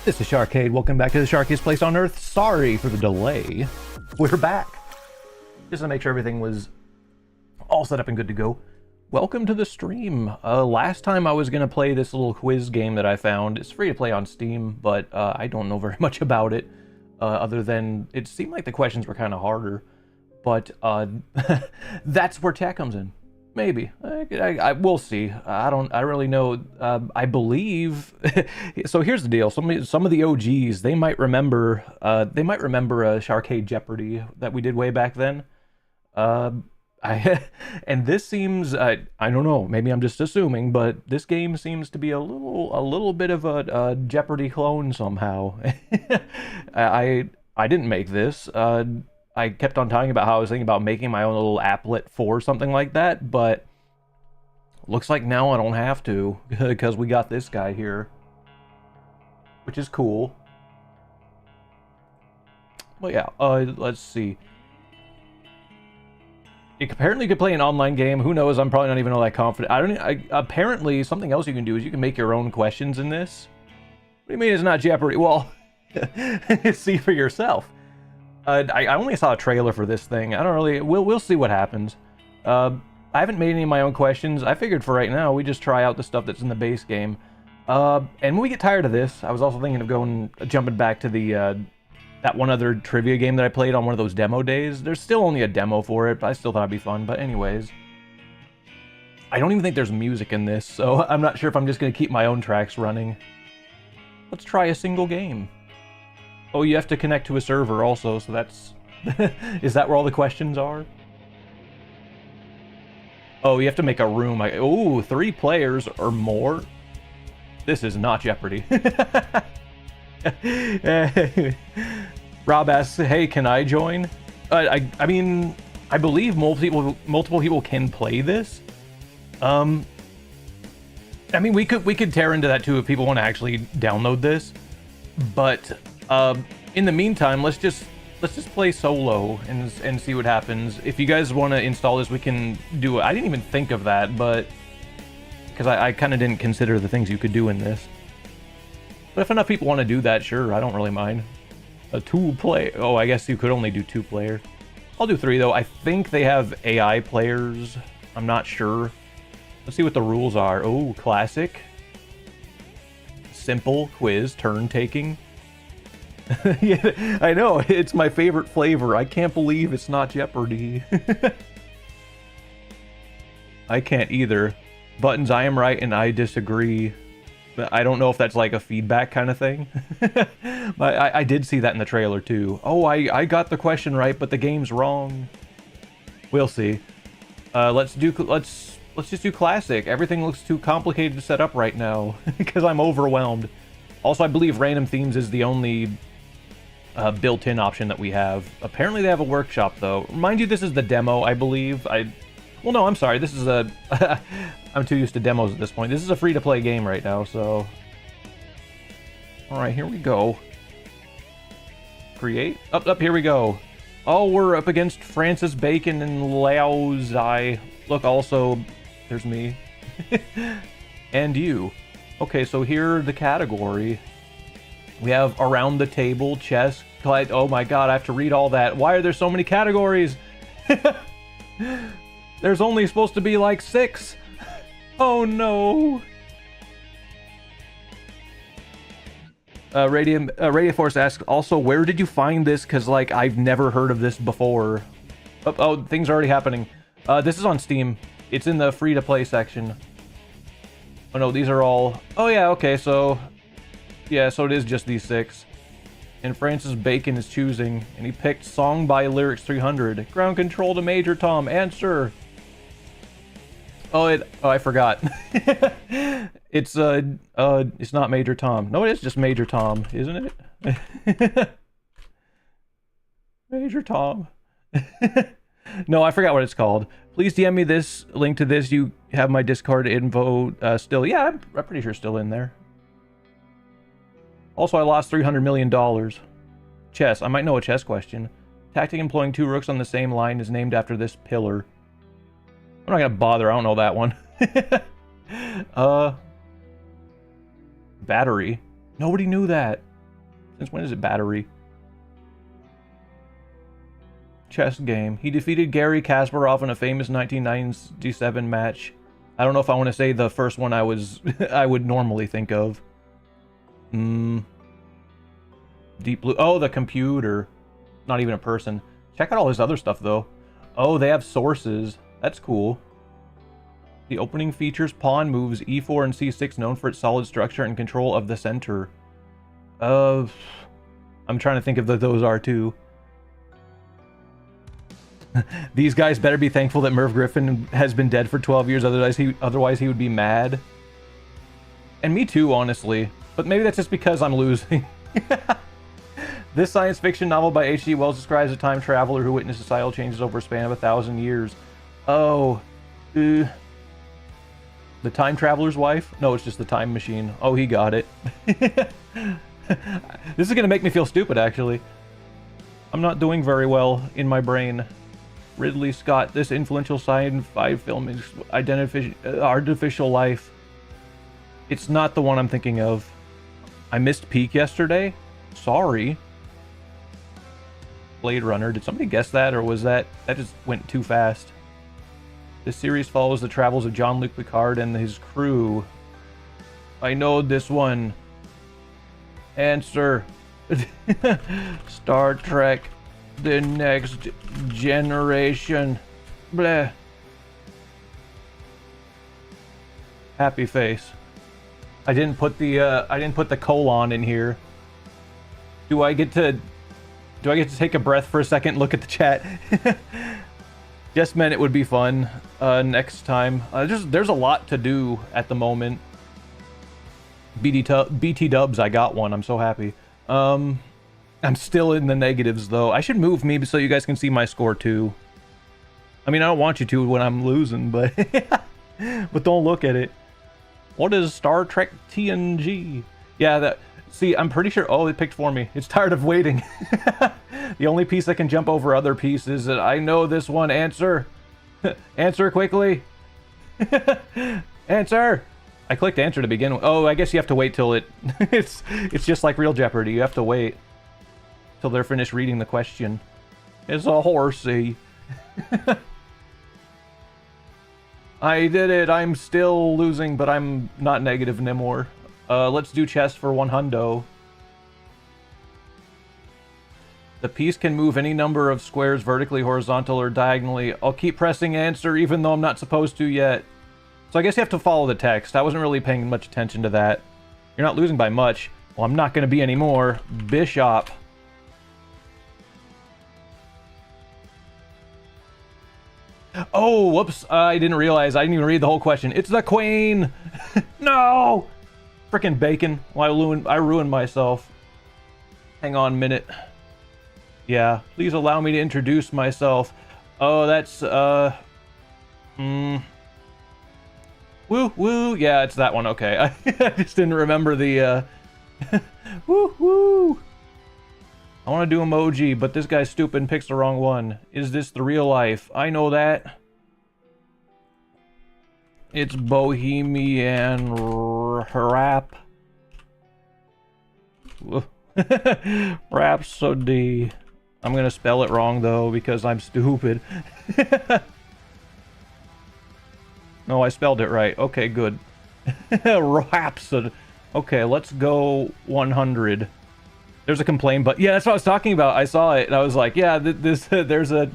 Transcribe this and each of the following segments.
This is Sharkade. Welcome back to the sharkiest place on earth. Sorry for the delay. We're back. Just to make sure everything was all set up and good to go. Welcome to the stream. Last time I was going to play this little quiz game that I found. It's free to play on Steam, but I don't know very much about it. Other than it seemed like the questions were kind of harder. But that's where chat comes in. Maybe. We'll see. I really know. I believe. So here's the deal. Some of the OGs, they might remember a Sharkade Jeopardy that we did way back then. And this seems, I don't know, maybe I'm just assuming, but this game seems to be a little bit of a Jeopardy clone somehow. I didn't make this. I kept on talking about how I was thinking about making my own little applet for something like that, but looks like now I don't have to because we got this guy here, which is cool. But yeah, let's see. Apparently you could play an online game. Who knows? I'm probably not even all that confident. Apparently something else you can do is you can make your own questions in this. What do you mean it's not Jeopardy? Well, see for yourself. I only saw a trailer for this thing. I don't really... We'll see what happens. I haven't made any of my own questions. I figured for right now, we just try out the stuff that's in the base game. And when we get tired of this, I was also thinking of jumping back to the that one other trivia game that I played on one of those demo days. There's still only a demo for it, but I still thought it'd be fun. But anyways, I don't even think there's music in this, so I'm not sure if I'm just going to keep my own tracks running. Let's try a single game. Oh, you have to connect to a server also, so that's... Is that where all the questions are? Oh, you have to make a room. Oh, 3 players or more? This is not Jeopardy. Rob asks, hey, can I join? I mean, I believe multiple people can play this. I mean, we could tear into that too if people want to actually download this. But... in the meantime, let's just play solo and see what happens. If you guys want to install this, we can do it. I didn't even think of that, but because I kind of didn't consider the things you could do in this. But if enough people want to do that, sure, I don't really mind. A 2-player. Oh, I guess you could only do 2-player. I'll do 3 though. I think they have AI players. I'm not sure. Let's see what the rules are. Oh, classic. Simple quiz, turn taking. Yeah, I know, it's my favorite flavor. I can't believe it's not Jeopardy. I can't either. Buttons, I am right and I disagree. But I don't know if that's like a feedback kind of thing. But I did see that in the trailer too. Oh, I got the question right, but the game's wrong. We'll see. Let's just do classic. Everything looks too complicated to set up right now because I'm overwhelmed. Also, I believe random themes is the only built-in option that we have. Apparently they have a workshop though. Mind you, this is the demo, I believe. Well, no, I'm sorry. This is a... I'm too used to demos at this point. This is a free-to-play game right now, so... Alright, here we go. Create? Up, here we go. Oh, we're up against Francis Bacon and Lao Zai. Look, also, there's me. And you. Okay, so here the category. We have around the table, chess, oh my god, I have to read all that. Why are there so many categories? There's only supposed to be like 6. Oh no. Radio Force asks, also, where did you find this? Because, like, I've never heard of this before. Oh, things are already happening. This is on Steam. It's in the free-to-play section. Oh no, these are all... Oh yeah, okay, so... Yeah, so it is just these 6. And Francis Bacon is choosing, and he picked Song by Lyrics 300. Ground Control to Major Tom. Answer! Oh, I forgot. It's not Major Tom. No, it is just Major Tom, isn't it? Major Tom. No, I forgot what it's called. Please DM me this link to this. You have my Discord info still. Yeah, I'm pretty sure still in there. Also, I lost $300 million. Chess. I might know a chess question. Tactic employing 2 rooks on the same line is named after this pillar. I'm not gonna bother. I don't know that one. Battery. Nobody knew that. Since when is it battery? Chess game. He defeated Garry Kasparov in a famous 1997 match. I don't know if I want to say the first one I would normally think of. Deep Blue. Oh, the computer. Not even a person. Check out all this other stuff, though. Oh, they have sources. That's cool. The opening features pawn moves e4 and c6, known for its solid structure and control of the center. I'm trying to think of what those are, too. These guys better be thankful that Merv Griffin has been dead for 12 years, otherwise he would be mad. And me too, honestly. But maybe that's just because I'm losing. This science fiction novel by H.G. Wells describes a time traveler who witnessed societal changes over a span of 1,000 years. Oh. The time traveler's wife? No, it's just the time machine. Oh, he got it. This is going to make me feel stupid, actually. I'm not doing very well in my brain. Ridley Scott, this influential sci-fi film is artificial life. It's not the one I'm thinking of. I missed peak yesterday? Sorry. Blade Runner. Did somebody guess that, or was that just went too fast? This series follows the travels of Jean-Luc Picard and his crew. I know this one. Answer. Star Trek. The Next Generation. Bleh. Happy face. I didn't put the colon in here. Do I get to take a breath for a second and look at the chat? Just meant it would be fun next time. There's a lot to do at the moment. BT dubs, I got one. I'm so happy. I'm still in the negatives, though. I should move maybe so you guys can see my score, too. I mean, I don't want you to when I'm losing, but... but don't look at it. What is Star Trek TNG? Yeah, see, I'm pretty sure... Oh, it picked for me. It's tired of waiting. The only piece that can jump over other pieces that I know this one. Answer. Answer quickly. Answer. I clicked answer to begin with. Oh, I guess you have to wait till it... it's just like real Jeopardy. You have to wait till they're finished reading the question. It's a horsey. I did it. I'm still losing, but I'm not negative anymore. Let's do chess for 100. The piece can move any number of squares vertically, horizontal, or diagonally. I'll keep pressing answer even though I'm not supposed to yet. So I guess you have to follow the text. I wasn't really paying much attention to that. You're not losing by much. Well, I'm not going to be anymore. Bishop. Oh, whoops. I didn't realize. I didn't even read the whole question. It's the queen. No. Frickin' bacon. Well, I ruined myself. Hang on a minute. Yeah. Please allow me to introduce myself. Oh, that's, Woo, woo. Yeah, it's that one. Okay. I just didn't remember the, Woo, woo. I want to do emoji, but this guy's stupid and picks the wrong one. Is this the real life? I know that. It's Bohemian Rap. Rhapsody. I'm going to spell it wrong, though, because I'm stupid. No, I spelled it right. Okay, good. Rhapsody. Okay, let's go 100. There's a complaint, but yeah, that's what I was talking about. I saw it, and I was like, yeah, there's a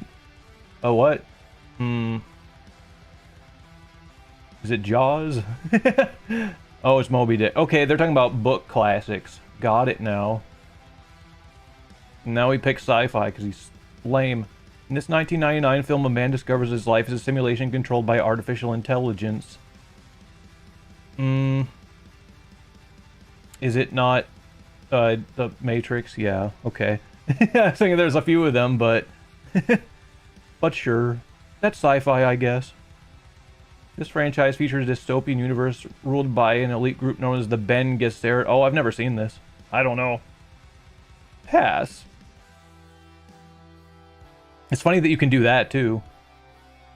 what? Is it Jaws? Oh, it's Moby Dick. Okay, they're talking about book classics. Got it now. Now he picks sci-fi because he's lame. In this 1999 film, a man discovers his life is a simulation controlled by artificial intelligence. Is it not The Matrix, yeah, okay. I was thinking there's a few of them, but... but sure. That's sci-fi, I guess. This franchise features a dystopian universe ruled by an elite group known as the Ben Gesserit. Oh, I've never seen this. I don't know. Pass. It's funny that you can do that, too.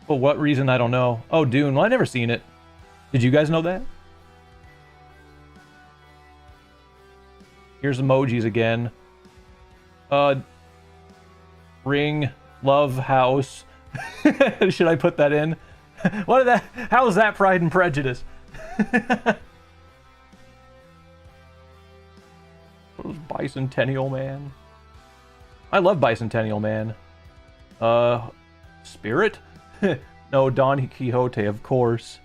For what reason, I don't know. Oh, Dune. Well, I've never seen it. Did you guys know that? Here's emojis again. Ring, love, house. Should I put that in? What is that? How is that Pride and Prejudice? What was Bicentennial Man? I love Bicentennial Man. Spirit? No, Don Quixote, of course.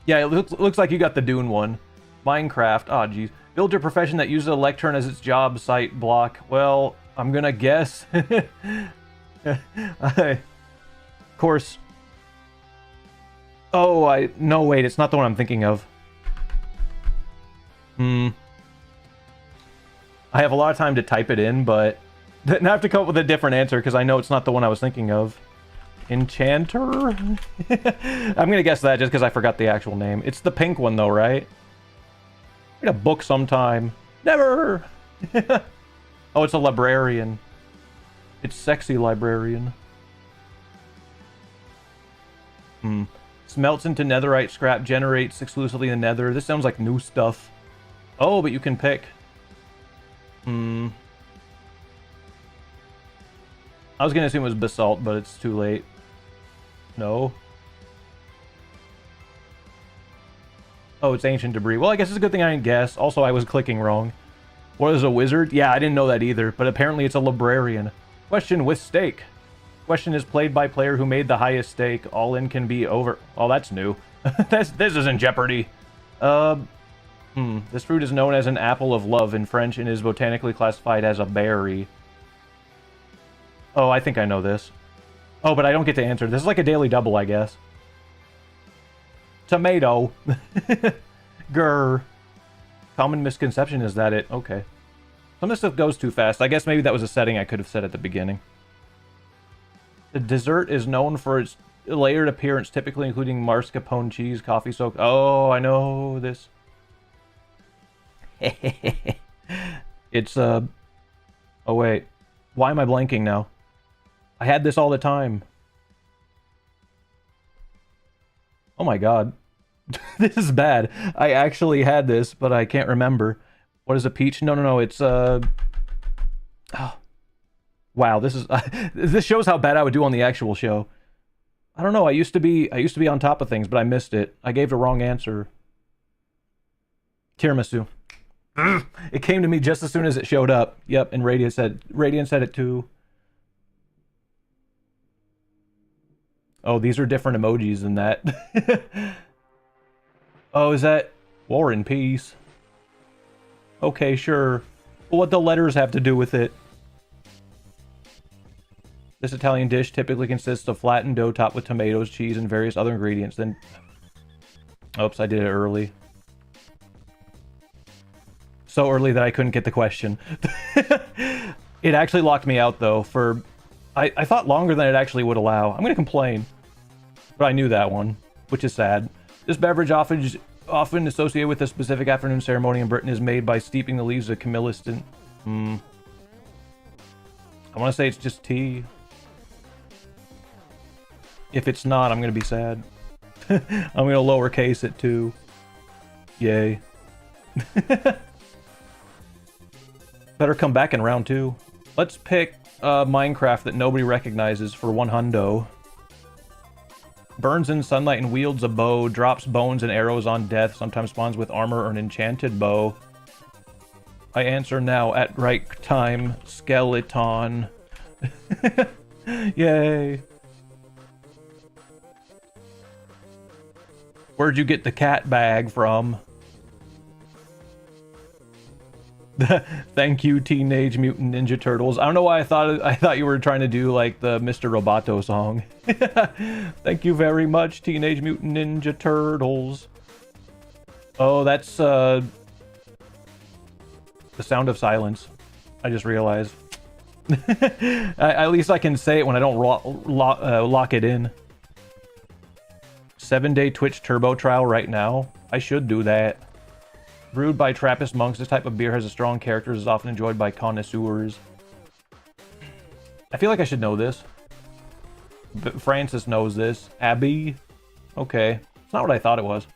Yeah, it looks like you got the Dune one. Minecraft. Oh, geez. Build your profession that uses a lectern as its job site block. Well, I'm gonna guess. Of course. Oh, no, wait, it's not the one I'm thinking of. I have a lot of time to type it in, but I have to come up with a different answer because I know it's not the one I was thinking of. Enchanter? I'm gonna guess that just because I forgot the actual name. It's the pink one though, right? Read a book sometime. Never! Oh, it's a librarian. It's sexy librarian. Smelts into netherite scrap, generates exclusively in the nether. This sounds like new stuff. Oh, but you can pick. I was gonna assume it was basalt, but it's too late. No. Oh, it's ancient debris. Well, I guess it's a good thing I didn't guess. Also, I was clicking wrong. What is a wizard? Yeah, I didn't know that either, but apparently it's a librarian. Question with stake. Question is played by player who made the highest stake. All in can be over. Oh, that's new. This isn't Jeopardy. This fruit is known as an apple of love in French and is botanically classified as a berry. Oh, I think I know this. Oh, but I don't get to answer. This is like a daily double, I guess. Tomato. Grr. Common misconception is that it... Okay. Some of this stuff goes too fast. I guess maybe that was a setting I could have said at the beginning. The dessert is known for its layered appearance, typically including mascarpone cheese, coffee soak. Oh, I know this. It's, Oh, wait. Why am I blanking now? I had this all the time. Oh my god. This is bad. I actually had this, but I can't remember. What is a peach? No, it's, Oh. Wow, this is... this shows how bad I would do on the actual show. I don't know, I used to be on top of things, but I missed it. I gave the wrong answer. Tiramisu. It came to me just as soon as it showed up. Yep, and Radiant said it too. Oh, these are different emojis than that. Oh, is that War and Peace? Okay, sure. Well, what do the letters have to do with it? This Italian dish typically consists of flattened dough topped with tomatoes, cheese, and various other ingredients. Then, oops, I did it early. So early that I couldn't get the question. It actually locked me out, though, for... I thought longer than it actually would allow. I'm going to complain. But I knew that one, which is sad. This beverage often associated with a specific afternoon ceremony in Britain is made by steeping the leaves of camellistin. I want to say it's just tea. If it's not, I'm going to be sad. I'm going to lowercase it too. Yay. Better come back in round 2. Let's pick Minecraft that nobody recognizes for 100. Burns in sunlight and wields a bow, drops bones and arrows on death, sometimes spawns with armor or an enchanted bow. I answer now at right time. Skeleton. Yay. Where'd you get the cat bag from? Thank you, Teenage Mutant Ninja Turtles. I don't know why I thought you were trying to do like the Mr. Roboto song. Thank you very much, Teenage Mutant Ninja Turtles. Oh, that's The sound of silence. I just realized. At least I can say it when I don't lock it in. 7-day Twitch turbo trial right now. I should do that. Brewed by Trappist monks, this type of beer has a strong character, is often enjoyed by connoisseurs. I feel like I should know this. But Francis knows this. Abbey? Okay. It's not what I thought it was.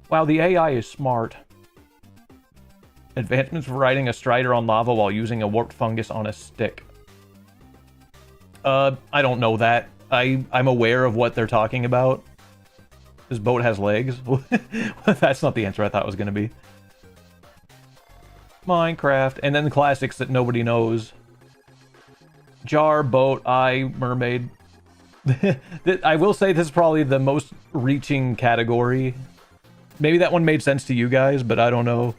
Wow, the AI is smart. Advancements for riding a strider on lava while using a warped fungus on a stick. I don't know that. I'm aware of what they're talking about. This boat has legs. That's not the answer I thought it was going to be. Minecraft. And then the classics that nobody knows. Jar, boat, eye, mermaid. I will say this is probably the most reaching category. Maybe that one made sense to you guys, but I don't know.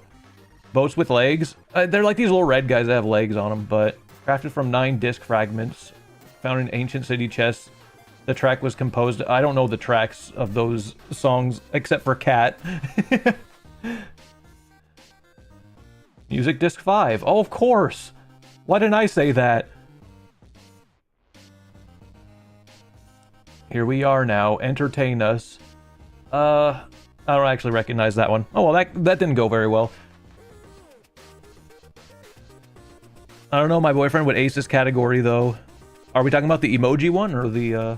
Boats with legs? They're like these little red guys that have legs on them, but crafted from 9 disc fragments. Found in ancient city chests. The track was composed... I don't know the tracks of those songs, except for Cat. Music disc 5. Oh, of course! Why didn't I say that? Here we are now. Entertain us. I don't actually recognize that one. Oh, well, that didn't go very well. I don't know, my boyfriend would ace this category, though. Are we talking about the emoji one, or the,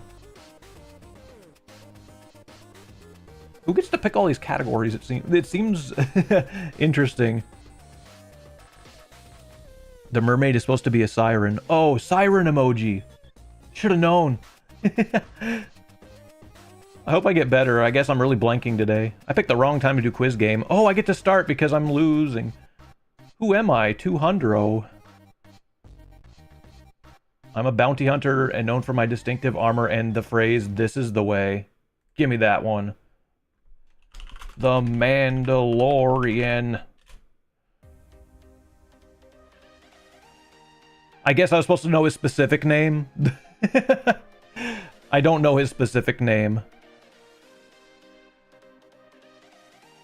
Who gets to pick all these categories, it seems interesting. The mermaid is supposed to be a siren. Oh, siren emoji! Should have known. I hope I get better. I guess I'm really blanking today. I picked the wrong time to do quiz game. Oh, I get to start because I'm losing. Who am I? 200. I'm a bounty hunter and known for my distinctive armor and the phrase, "This is the way." Give me that one. The Mandalorian. I guess I was supposed to know his specific name. I don't know his specific name.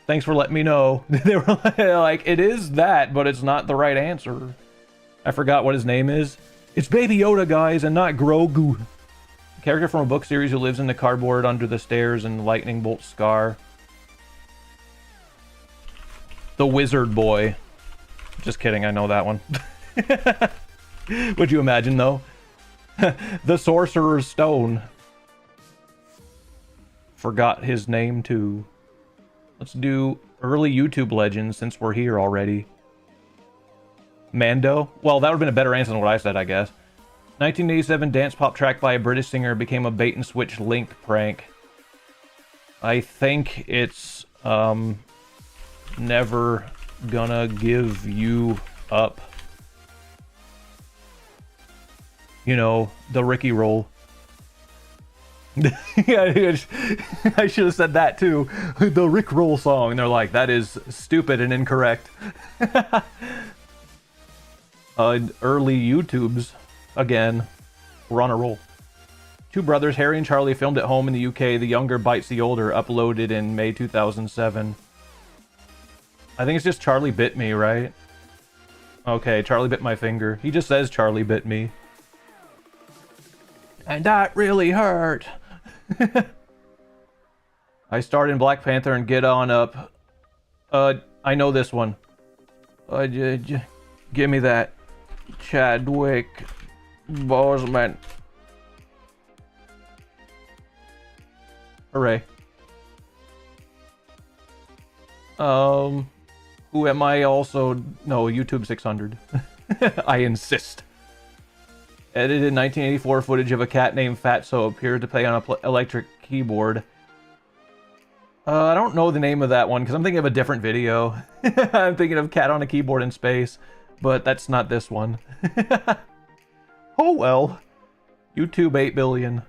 Thanks for letting me know. They were like, it is that, but it's not the right answer. I forgot what his name is. It's Baby Yoda, guys, and not Grogu. A character from a book series who lives in the cardboard under the stairs and lightning bolt scar. The Wizard Boy. Just kidding, I know that one. Would you imagine, though? The Sorcerer's Stone. Forgot his name, too. Let's do early YouTube legends since we're here already. Mando? Well, that would have been a better answer than what I said, I guess. 1987 dance pop track by a British singer became a bait and switch Link prank. I think it's, Never Gonna Give You Up. You know, the Ricky roll. Yeah, I should have said that too. The Rick Roll song. And they're like, that is stupid and incorrect. Early YouTubes. Again. We're on a roll. Two brothers, Harry and Charlie, filmed at home in the UK. The younger bites the older. Uploaded in May 2007. I think it's just Charlie Bit Me, right? Okay, Charlie bit my finger. He just says Charlie bit me. And that really hurt. I starred in Black Panther and Get On Up. I know this one. Give me that. Chadwick Boseman. Hooray. Who am I also? No, YouTube 600. I insist. Edited in 1984 footage of a cat named Fatso appeared to play on an electric keyboard. I don't know the name of that one because I'm thinking of a different video. I'm thinking of cat on a keyboard in space, but that's not this one. Oh well. YouTube 8 billion.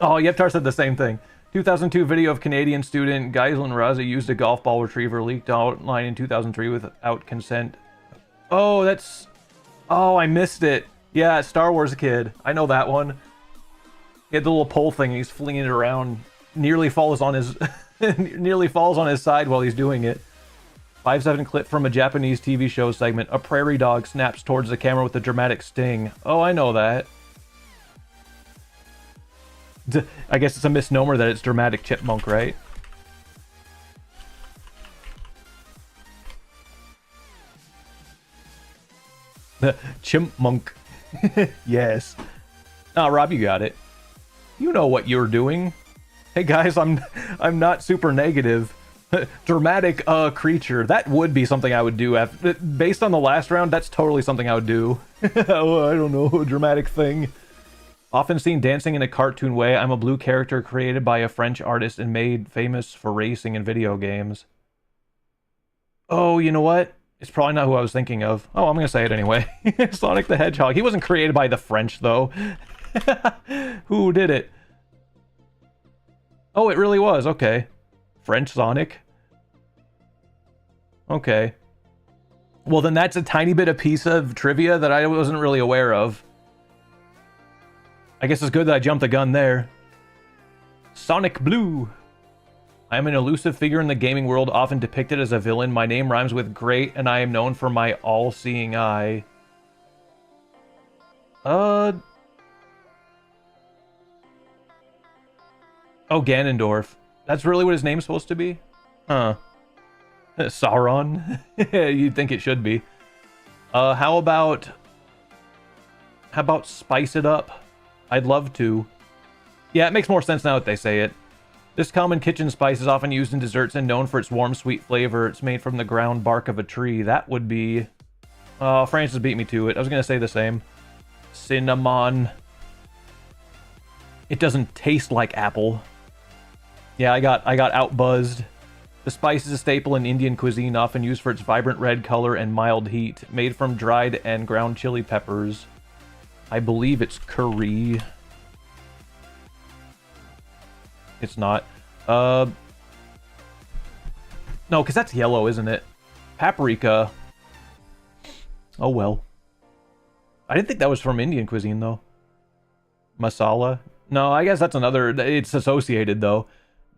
Oh, Yeptar said the same thing. 2002 video of Canadian student Ghislaine Raza used a golf ball retriever leaked online in 2003 without consent. Oh, that's... Oh, I missed it. Yeah, Star Wars kid. I know that one. He had the little pole thing. He's flinging it around. Nearly falls on his... nearly falls on his side while he's doing it. 5/7 clip from a Japanese TV show segment. A prairie dog snaps towards the camera with a dramatic sting. Oh, I know that. I guess it's a misnomer that it's dramatic chipmunk, right? Chipmunk. Yes. Ah, Rob, you got it. You know what you're doing. Hey guys, I'm not super negative. Dramatic creature. That would be something I would do. Based on the last round, that's totally something I would do. Oh, I don't know, a dramatic thing. Often seen dancing in a cartoon way. I'm a blue character created by a French artist and made famous for racing in video games. Oh, you know what? It's probably not who I was thinking of. Oh, I'm gonna say it anyway. Sonic the Hedgehog. He wasn't created by the French, though. Who did it? Oh, it really was. Okay. French Sonic. Okay. Well, then that's a tiny bit of piece of trivia that I wasn't really aware of. I guess it's good that I jumped the gun there. Sonic Blue. I am an elusive figure in the gaming world, often depicted as a villain. My name rhymes with great, and I am known for my all-seeing eye. Oh, Ganondorf. That's really what his name's supposed to be? Huh. Sauron? You'd think it should be. How about spice it up? I'd love to. Yeah, it makes more sense now that they say it. This common kitchen spice is often used in desserts and known for its warm, sweet flavor. It's made from the ground bark of a tree. That would be... Oh, Francis beat me to it. I was going to say the same. Cinnamon. It doesn't taste like apple. Yeah, I got outbuzzed. The spice is a staple in Indian cuisine, often used for its vibrant red color and mild heat. Made from dried and ground chili peppers. I believe it's curry. It's not. No, because that's yellow, isn't it? Paprika. Oh, well. I didn't think that was from Indian cuisine, though. Masala. No, I guess that's another... It's associated, though.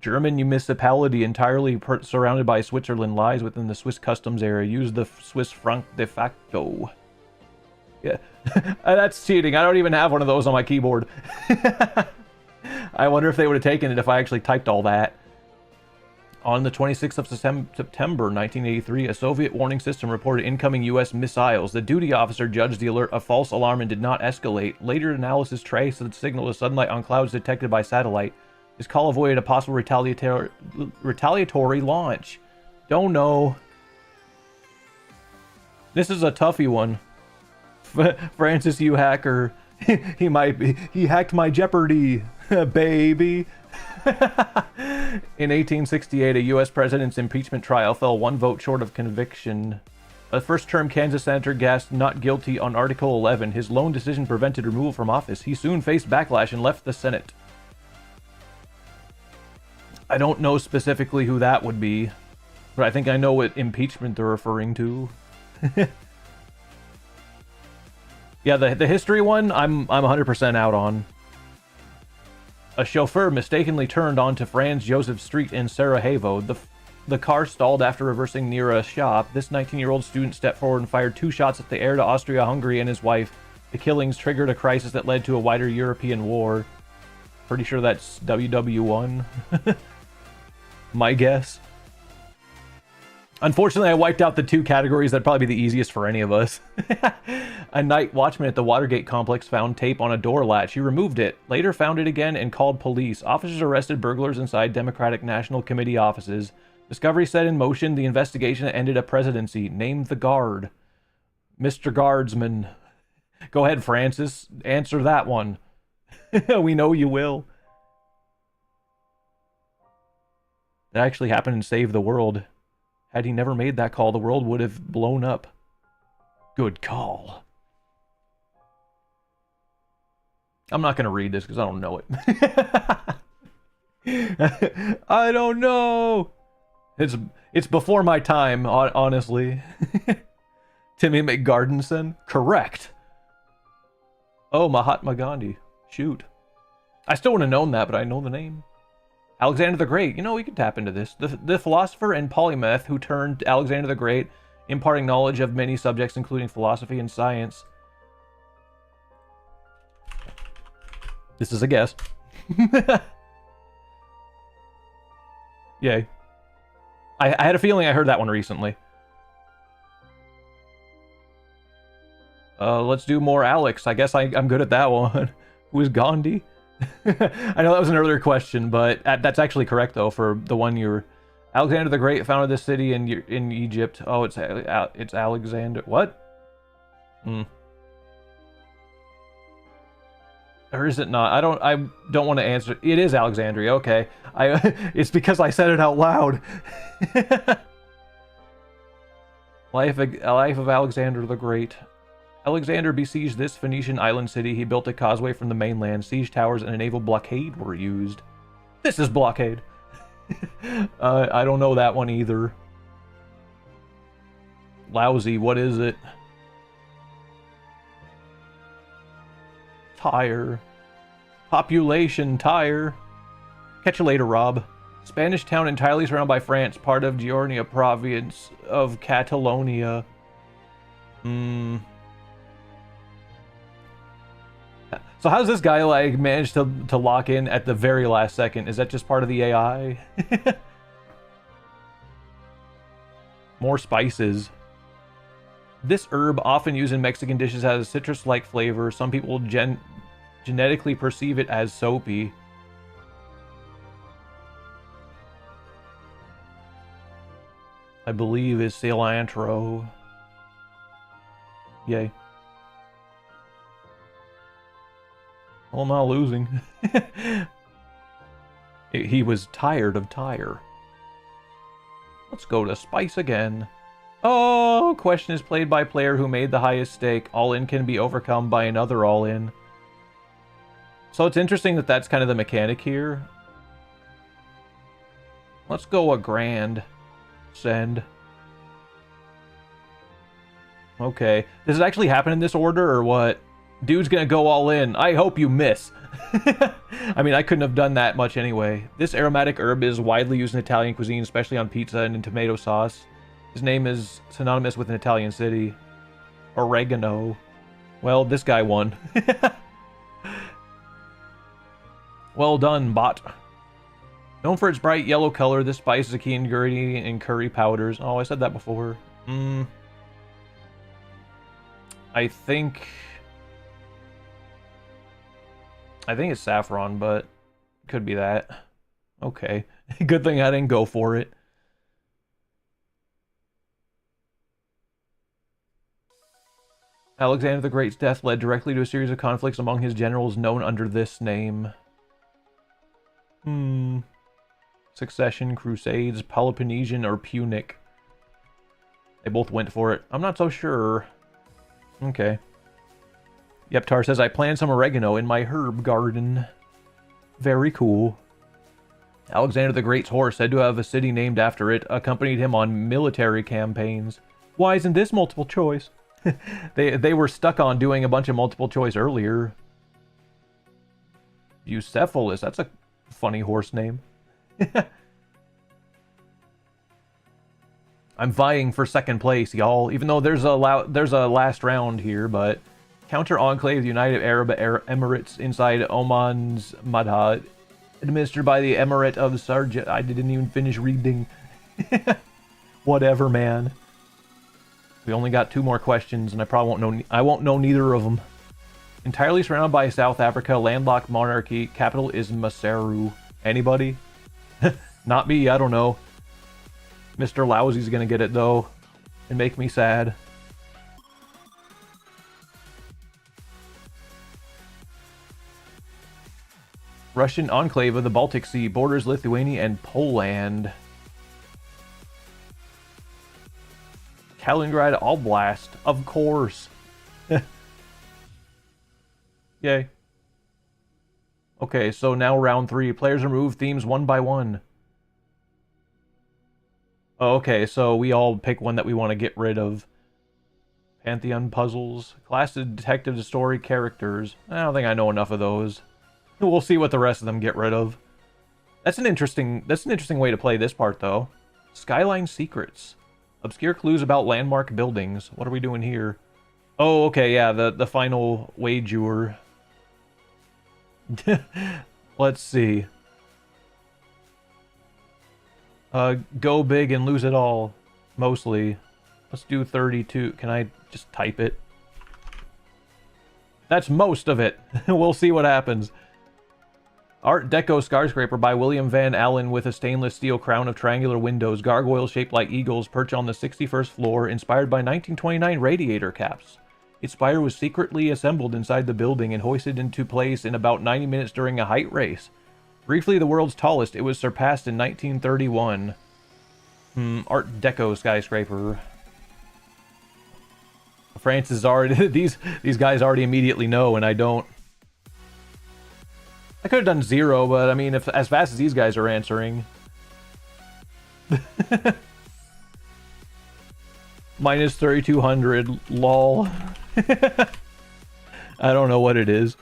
German municipality entirely surrounded by Switzerland lies within the Swiss customs area. Use the Swiss franc de facto. Yeah. That's cheating. I don't even have one of those on my keyboard. I wonder if they would have taken it if I actually typed all that. On the 26th of September 1983, a Soviet warning system reported incoming U.S. missiles. The duty officer judged the alert a false alarm and did not escalate. Later analysis traced the signal to sunlight on clouds detected by satellite. His call avoided a possible retaliatory launch. Don't know. This is a toughy one. Francis, you hacker. He might be. He hacked my Jeopardy, baby. In 1868, a U.S. president's impeachment trial fell one vote short of conviction. A first-term Kansas senator gasped not guilty on Article 11. His lone decision prevented removal from office. He soon faced backlash and left the Senate. I don't know specifically who that would be, but I think I know what impeachment they're referring to. Yeah, the history one, I'm 100% out on. A chauffeur mistakenly turned onto Franz Josef Street in Sarajevo. The car stalled after reversing near a shop. This 19-year-old student stepped forward and fired 2 shots at the air to Austria-Hungary and his wife. The killings triggered a crisis that led to a wider European war. Pretty sure that's WW1. My guess. Unfortunately, I wiped out the 2 categories that'd probably be the easiest for any of us. A night watchman at the Watergate complex found tape on a door latch. He removed it, later found it again, and called police. Officers arrested burglars inside Democratic National Committee offices. Discovery set in motion the investigation that ended a presidency. Named the guard. Mr. Guardsman. Go ahead, Francis. Answer that one. We know you will. That actually happened and saved the world. Had he never made that call, the world would have blown up. Good call. I'm not going to read this because I don't know it. I don't know. It's before my time, honestly. Timmy McGardenson? Correct. Oh, Mahatma Gandhi. Shoot. I still wouldn't have known that, but I know the name. Alexander the Great. You know, we could tap into this. The philosopher and polymath who turned to Alexander the Great, imparting knowledge of many subjects, including philosophy and science. This is a guess. Yay. I had a feeling I heard that one recently. Let's do more Alex. I guess I'm good at that one. Who is Gandhi? I know that was an earlier question, but that's actually correct, though, for the one you're... Alexander the Great founded this city in Egypt. Oh, it's Alexander... What? Or is it not? I don't want to answer. It is Alexandria. Okay. It's because I said it out loud. Life of Alexander the Great. Alexander besieged this Phoenician island city. He built a causeway from the mainland. Siege towers and a naval blockade were used. This is blockade. I don't know that one either. Lousy. What is it? Tyre. Population, Tyre. Catch you later, Rob. Spanish town entirely surrounded by France, part of Giornia province of Catalonia. So how's this guy, like, managed to lock in at the very last second? Is that just part of the AI? More spices. This herb, often used in Mexican dishes, has a citrus-like flavor. Some people genetically perceive it as soapy. I believe is cilantro. Yay. Well, I'm not losing. He was tired of Tyre. Let's go to spice again. Oh, question is played by player who made the highest stake. All-in can be overcome by another all-in. So it's interesting that that's kind of the mechanic here. Let's go a grand. Send. Okay. Does it actually happen in this order or what? Dude's gonna go all in. I hope you miss. I mean, I couldn't have done that much anyway. This aromatic herb is widely used in Italian cuisine, especially on pizza and in tomato sauce. His name is synonymous with an Italian city. Oregano. Well, this guy won. Well done, bot. Known for its bright yellow color, this spice is a key ingredient in curry powders. Oh, I said that before. I think it's saffron, but could be that. Okay. Good thing I didn't go for it. Alexander the Great's death led directly to a series of conflicts among his generals known under this name. Succession, Crusades, Peloponnesian, or Punic. They both went for it. I'm not so sure. Okay. Yeptar says, I planted some oregano in my herb garden. Very cool. Alexander the Great's horse, said to have a city named after it, accompanied him on military campaigns. Why isn't this multiple choice? They were stuck on doing a bunch of multiple choice earlier. Bucephalus, that's a funny horse name. I'm vying for second place, y'all. Even though there's a last round here, but counter enclave, the United Arab Emirates inside Oman's Madha, administered by the Emirate of Sharjah. I didn't even finish reading. Whatever, man. We only got 2 more questions, and I probably won't know. I won't know neither of them. Entirely surrounded by South Africa, landlocked monarchy. Capital is Maseru. Anybody? Not me. I don't know. Mr. Lousy's gonna get it though, and make me sad. Russian enclave of the Baltic Sea, borders Lithuania and Poland. Kaliningrad Oblast, of course. Yay. Okay, so now round 3. Players remove themes one by one. Oh, okay, so we all pick one that we want to get rid of. Pantheon puzzles. Class detective story characters. I don't think I know enough of those. We'll see what the rest of them get rid of. That's an interesting way to play this part, though. Skyline secrets. Obscure clues about landmark buildings. What are we doing here? Oh, okay, yeah, the final wager. Let's see. Go big and lose it all. Mostly. Let's do 32. Can I just type it? That's most of it. We'll see what happens. Art Deco skyscraper by William Van Allen with a stainless steel crown of triangular windows, gargoyles shaped like eagles perch on the 61st floor, inspired by 1929 radiator caps. Its spire was secretly assembled inside the building and hoisted into place in about 90 minutes during a height race. Briefly the world's tallest, it was surpassed in 1931. Art Deco skyscraper. Francis is already... these guys already immediately know, and I don't. I could have done 0, but I mean, if as fast as these guys are answering. Minus 3,200, lol. I don't know what it is.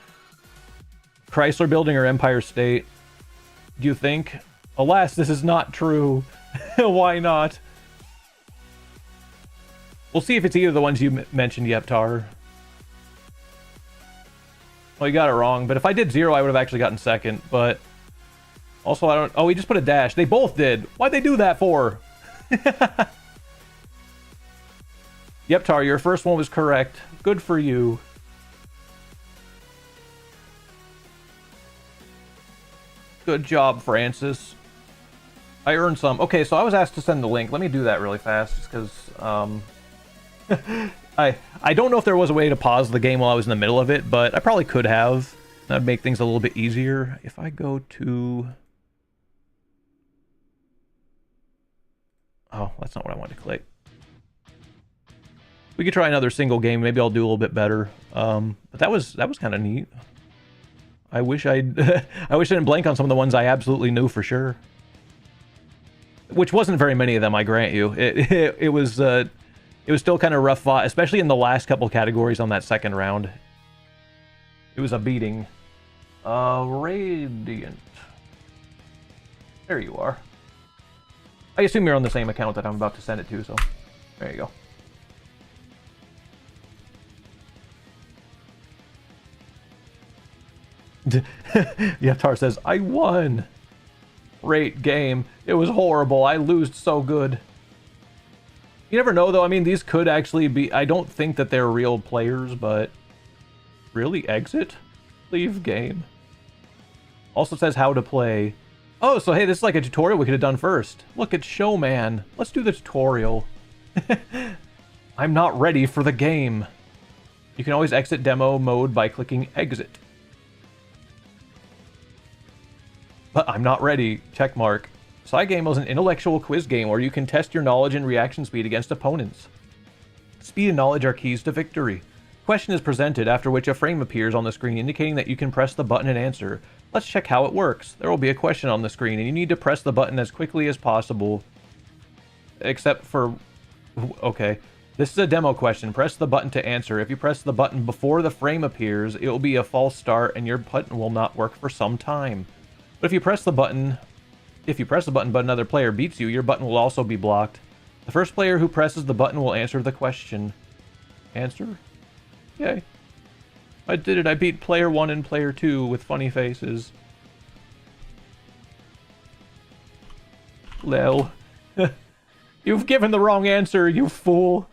Chrysler Building or Empire State? Do you think? Alas, this is not true. Why not? We'll see if it's either of the ones you mentioned, Yeptar. Well, you got it wrong, but if I did 0, I would have actually gotten second, but... Also, I don't... Oh, we just put a dash. They both did. Why'd they do that for? Yeptar, your first one was correct. Good for you. Good job, Francis. I earned some. Okay, so I was asked to send the link. Let me do that really fast, just because, I don't know if there was a way to pause the game while I was in the middle of it, but I probably could have. That'd make things a little bit easier. If I go to... Oh, that's not what I wanted to click. We could try another single game. Maybe I'll do a little bit better. But that was kind of neat. I wish I didn't blank on some of the ones I absolutely knew for sure. Which wasn't very many of them, I grant you. It was still kind of rough fought, especially in the last couple categories on that second round. It was a beating. Radiant. There you are. I assume you're on the same account that I'm about to send it to, so there you go. Yeptar says, I won! Great game. It was horrible. I lost so good. You never know, though. I mean, these could actually be... I don't think that they're real players, but... Really? Exit? Leave game. Also says how to play. Oh, so hey, this is like a tutorial we could have done first. Look at Showman. Let's do the tutorial. I'm not ready for the game. You can always exit demo mode by clicking exit. But I'm not ready. Checkmark. SIGame is an intellectual quiz game where you can test your knowledge and reaction speed against opponents. Speed and knowledge are keys to victory. Question is presented, after which a frame appears on the screen indicating that you can press the button and answer. Let's check how it works. There will be a question on the screen, and you need to press the button as quickly as possible. Except for... Okay. This is a demo question. Press the button to answer. If you press the button before the frame appears, it will be a false start, and your button will not work for some time. But if you press the button but another player beats you, your button will also be blocked. The first player who presses the button will answer the question. Answer? Yay. I did it. I beat player 1 and player 2 with funny faces. Lel. You've given the wrong answer, you fool.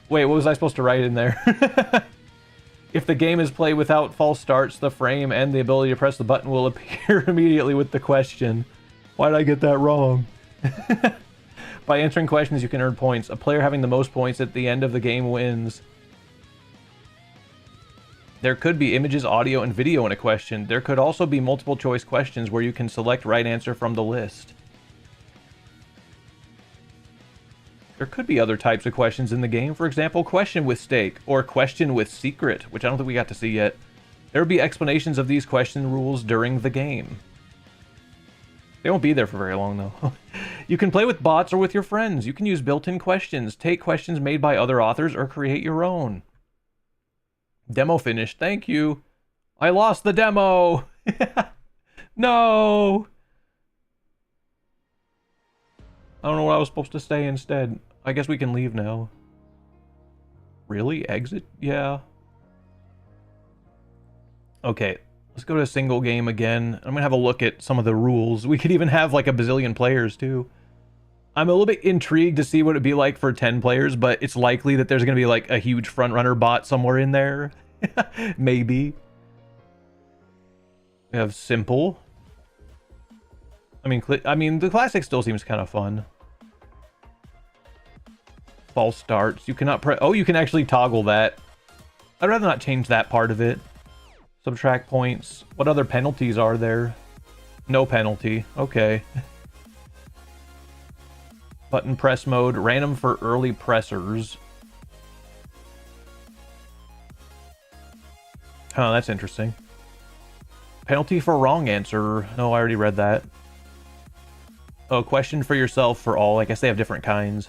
Wait, what was I supposed to write in there? If the game is played without false starts, the frame and the ability to press the button will appear immediately with the question. Why did I get that wrong? By answering questions, you can earn points. A player having the most points at the end of the game wins. There could be images, audio, and video in a question. There could also be multiple choice questions where you can select right answer from the list. There could be other types of questions in the game. For example, question with stake, or question with secret, which I don't think we got to see yet. There will be explanations of these question rules during the game. They won't be there for very long, though. You can play with bots or with your friends. You can use built-in questions, take questions made by other authors, or create your own. Demo finished. Thank you. I lost the demo! No! I don't know what I was supposed to say instead. I guess we can leave now. Really? Exit? Yeah. Okay, let's go to single game again. I'm gonna have a look at some of the rules. We could even have like a bazillion players too. I'm a little bit intrigued to see what it'd be like for 10 players, but it's likely that there's gonna be like a huge frontrunner bot somewhere in there. Maybe. We have simple. I mean, the classic still seems kind of fun. False starts. You cannot press. Oh, you can actually toggle that. I'd rather not change that part of it. Subtract points. What other penalties are there? No penalty. Okay. Button press mode. Random for early pressers. Oh, that's interesting. Penalty for wrong answer. No, I already read that. Oh, question for yourself for all. I guess they have different kinds.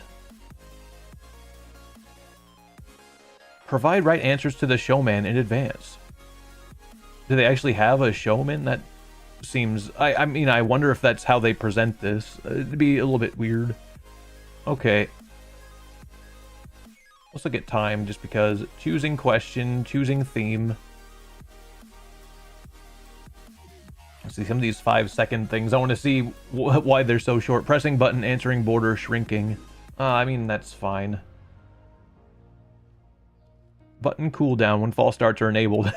Provide right answers to the showman in advance. Do they actually have a showman? That seems... I mean, I wonder if that's how they present this. It'd be a little bit weird. Okay. Let's look at time, just because. Choosing question, choosing theme. Let's see some of these 5-second things. I want to see why they're so short. Pressing button, answering border, shrinking. I mean, that's fine. Button cooldown when false starts are enabled.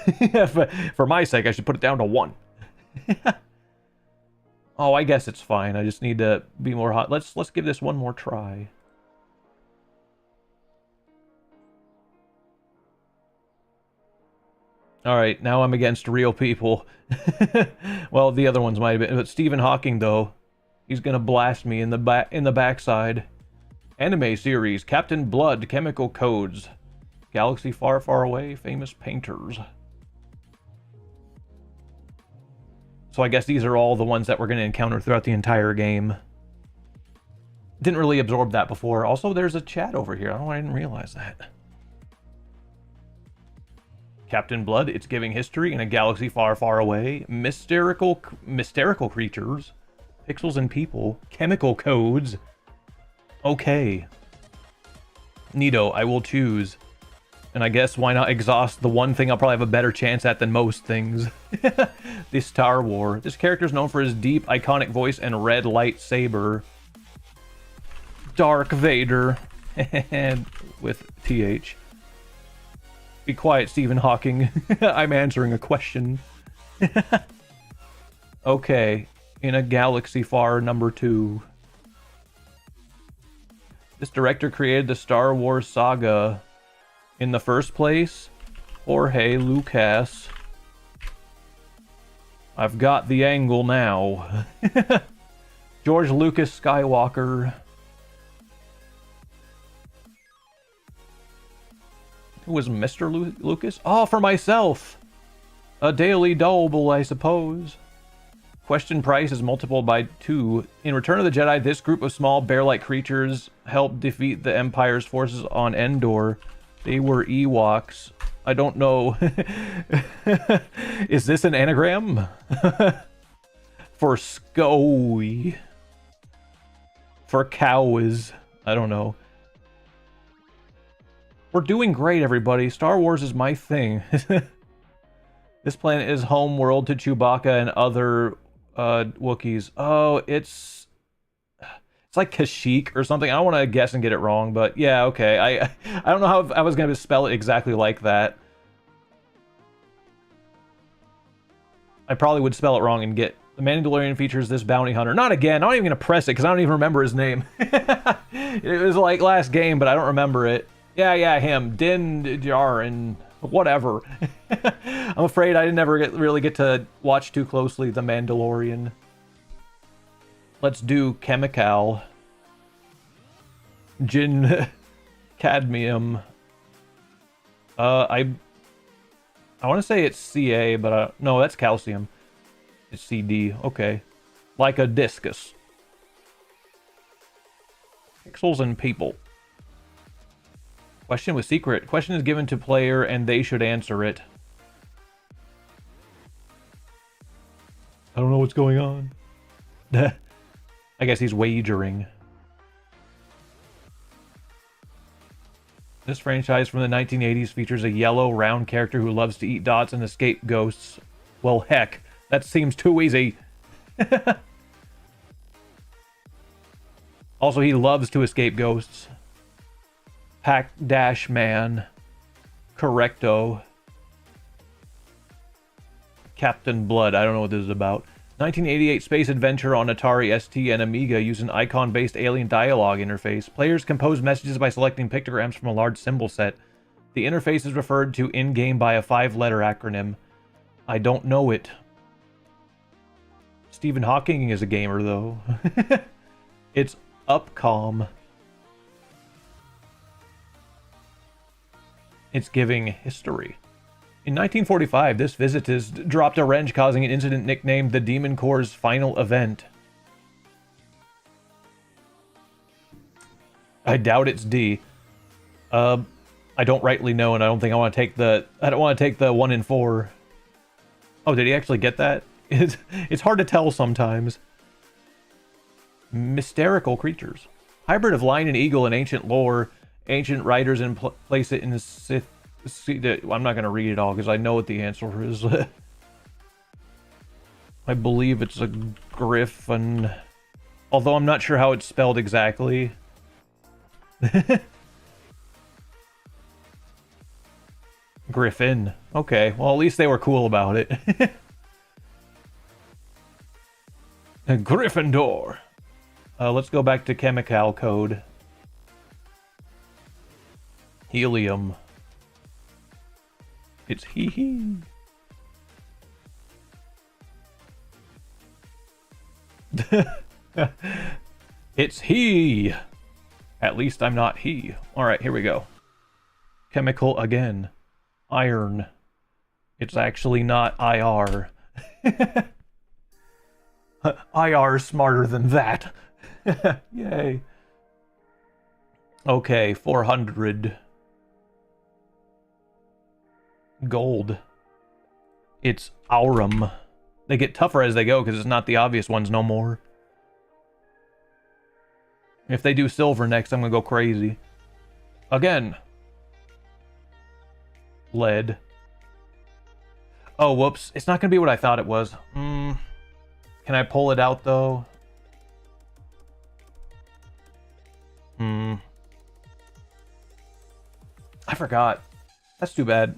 For my sake, I should put it down to 1. Oh, I guess it's fine. I just need to be more hot. Let's give this one more try. Alright, now I'm against real people. Well, the other ones might have been. But Stephen Hawking, though, he's gonna blast me in the backside. Anime series, Captain Blood, Chemical Codes. Galaxy Far, Far Away, Famous Painters. So I guess these are all the ones that we're going to encounter throughout the entire game. Didn't really absorb that before. Also, there's a chat over here. I don't know why I didn't realize that. Captain Blood, It's Giving History in a Galaxy Far, Far Away. Mysterical creatures. Pixels and people. Chemical codes. Okay. Neato, I will choose. And I guess why not exhaust the one thing I'll probably have a better chance at than most things. The Star War. This character is known for his deep, iconic voice and red lightsaber. Dark Vader. With TH. Be quiet, Stephen Hawking. I'm answering a question. Okay. In a Galaxy Far #2. This director created the Star Wars saga. In the first place, Jorge Lucas. I've got the angle now. George Lucas Skywalker. Who was Mr. Lucas? Oh, for myself. A daily double, I suppose. Question price is multiplied by 2. In Return of the Jedi, this group of small bear-like creatures helped defeat the Empire's forces on Endor. They were Ewoks. I don't know. Is this an anagram? For Scoey. For cows. I don't know. We're doing great, everybody. Star Wars is my thing. This planet is home world to Chewbacca and other Wookiees. Oh, it's like Kashyyyk or something. I don't want to guess and get it wrong, but yeah, okay. I don't know how I was going to spell it exactly like that. I probably would spell it wrong and get... The Mandalorian features this bounty hunter. Not again. I'm not even going to press it because I don't even remember his name. It was like last game, but I don't remember it. Yeah, him. Din Djarin. Whatever. I'm afraid I never really get to watch too closely The Mandalorian. Let's do chemical. Gin. Cadmium. I want to say it's Ca, but no, that's calcium. It's CD. Okay. Like a discus. Pixels and people. Question with secret. Question is given to player and they should answer it. I don't know what's going on. I guess he's wagering. This franchise from the 1980s features a yellow, round character who loves to eat dots and escape ghosts. Well, heck, that seems too easy. Also, he loves to escape ghosts. Pack Dash Man. Correcto. Captain Blood. I don't know what this is about. 1988 space adventure on Atari ST and Amiga used an icon-based alien dialogue interface. Players compose messages by selecting pictograms from a large symbol set. The interface is referred to in-game by a 5-letter acronym. I don't know it. Stephen Hawking is a gamer, though. It's Upcom. It's giving history. In 1945, this visitist dropped a wrench, causing an incident nicknamed the Demon Corps' final event. I doubt it's D. I don't rightly know, and I don't think I want to take the... I don't want to take the 1 in 4. Oh, did he actually get that? It's hard to tell sometimes. Mysterical creatures. Hybrid of lion and eagle in ancient lore. Ancient writers place it in the Sith... I'm not going to read it all because I know what the answer is. I believe it's a griffin. Although I'm not sure how it's spelled exactly. Griffin. Okay, well at least they were cool about it. A Gryffindor. Let's go back to chemical code. Helium. It's hee. It's he. At least I'm not he. Alright, here we go. Chemical again. Iron. It's actually not IR. IR smarter than that. Yay. Okay, 400. Gold. It's aurum. They get tougher as they go because it's not the obvious ones no more. If they do silver next, I'm gonna go crazy. Again. Lead. Oh, whoops. It's not gonna be what I thought it was. Can I pull it out though? I forgot. That's too bad.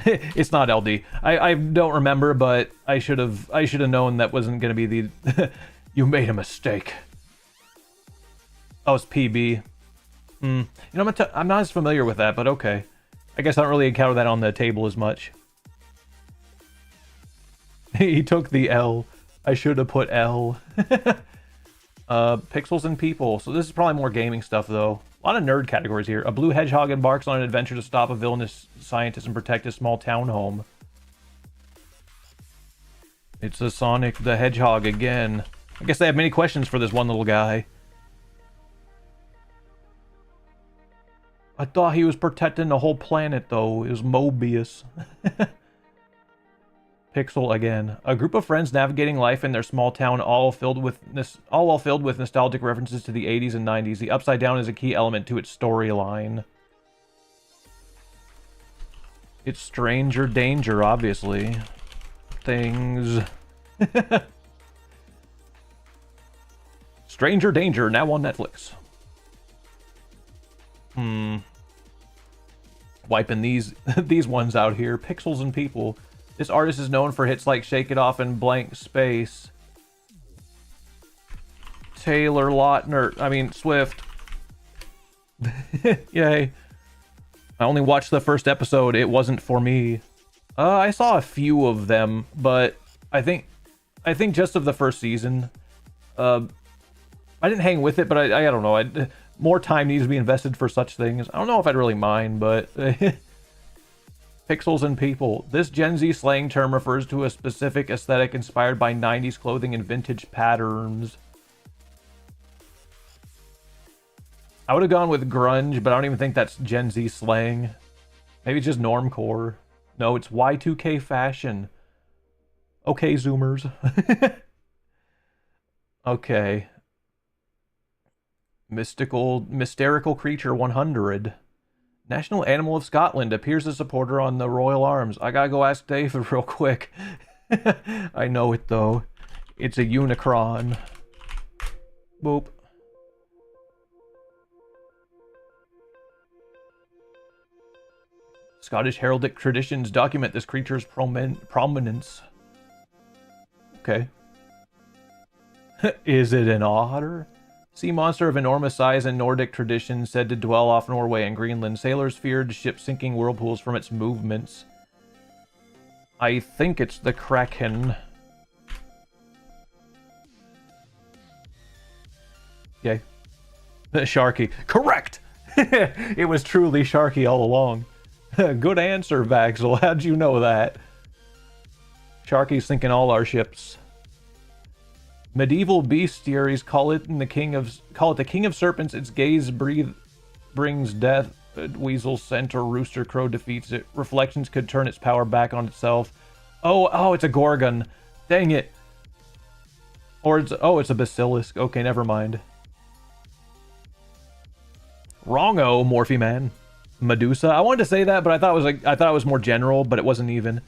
It's not LD. I don't remember, but I should have known that wasn't going to be the... You made a mistake. Oh, it's PB. You know, I'm not as familiar with that, but okay. I guess I don't really encounter that on the table as much. He took the L. I should have put L. Pixels and people. So this is probably more gaming stuff, though. A lot of nerd categories here. A blue hedgehog embarks on an adventure to stop a villainous scientist and protect his small town home. It's a Sonic the Hedgehog again. I guess they have many questions for this one little guy. I thought he was protecting the whole planet, though. It was Mobius. Pixel again. A group of friends navigating life in their small town, all while filled with nostalgic references to the 80s and 90s. The upside down is a key element to its storyline. It's Stranger Danger, obviously. Things. Stranger Danger, now on Netflix. Wiping these ones out here. Pixels and people. This artist is known for hits like Shake It Off and Blank Space. Taylor Lautner. I mean, Swift. Yay. I only watched the first episode. It wasn't for me. I saw a few of them, but I think just of the first season. I didn't hang with it, but I don't know. More time needs to be invested for such things. I don't know if I'd really mind, but... Pixels and people. This Gen Z slang term refers to a specific aesthetic inspired by 90s clothing and vintage patterns. I would have gone with grunge, but I don't even think that's Gen Z slang. Maybe it's just normcore. No, it's Y2K fashion. Okay, Zoomers. Okay. Mysterical creature 100. National animal of Scotland appears as a supporter on the Royal Arms. I gotta go ask Dave real quick. I know it though. It's a Unicron. Boop. Scottish heraldic traditions document this creature's prominence. Okay. Is it an otter? Sea monster of enormous size in Nordic tradition, said to dwell off Norway and Greenland. Sailors feared ship-sinking whirlpools from its movements. I think it's the Kraken. Okay. Sharky. Correct! It was truly Sharky all along. Good answer, Vaxel. How'd you know that? Sharky's sinking all our ships. Medieval bestiaries call it the king of serpents. Its gaze brings death. Weasel scent or rooster crow defeats it. Reflections could turn its power back on itself. Oh, it's a gorgon. Dang it. Or it's a basilisk. Okay, never mind. Wrongo, Morphy man. Medusa. I wanted to say that, but I thought it was more general, but it wasn't even.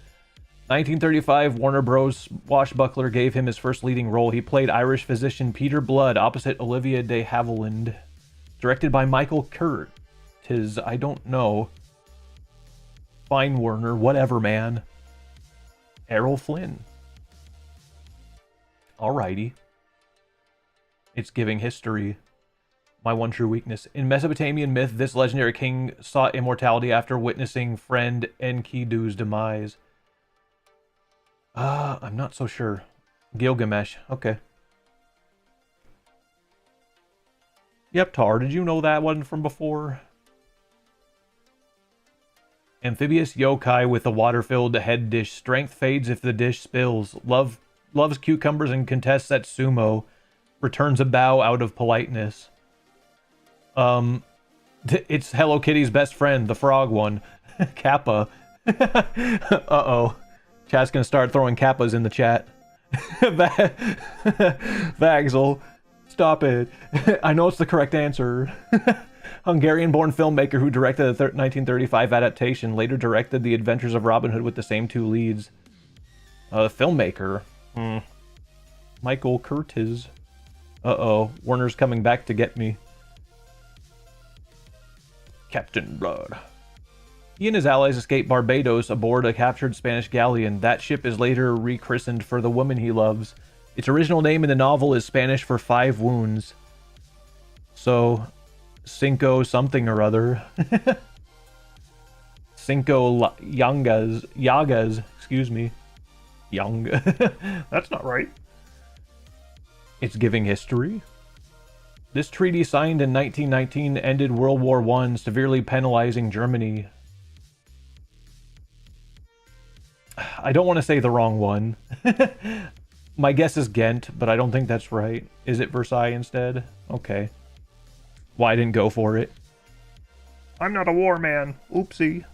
1935, Warner Bros. Swashbuckler gave him his first leading role. He played Irish physician Peter Blood opposite Olivia de Havilland. Directed by Michael Curtiz. I don't know. Fine, Werner. Whatever, man. Errol Flynn. Alrighty. It's giving history. My one true weakness. In Mesopotamian myth, this legendary king sought immortality after witnessing friend Enkidu's demise. I'm not so sure. Gilgamesh. Okay. Yep, Tar. Did you know that one from before? Amphibious yokai with a water-filled head dish. Strength fades if the dish spills. Loves cucumbers and contests at sumo. Returns a bow out of politeness. It's Hello Kitty's best friend, the frog one. Kappa. Uh-oh. Chat's gonna start throwing kappas in the chat. Vaxel, stop it. I know it's the correct answer. Hungarian-born filmmaker who directed the 1935 adaptation, later directed The Adventures of Robin Hood with the same two leads. Filmmaker. Michael Curtiz. Uh-oh. Warner's coming back to get me. Captain Blood. He and his allies escape Barbados aboard a captured Spanish galleon. That ship is later rechristened for the woman he loves. Its original name in the novel is Spanish for 5 wounds. So, Cinco something or other. Cinco Yagas, excuse me. Young. That's not right. It's giving history. This treaty, signed in 1919, ended World War I, severely penalizing Germany. I don't want to say the wrong one. My guess is Ghent, but I don't think that's right. Is it Versailles instead? Okay. Well, I didn't go for it. I'm not a war man. Oopsie.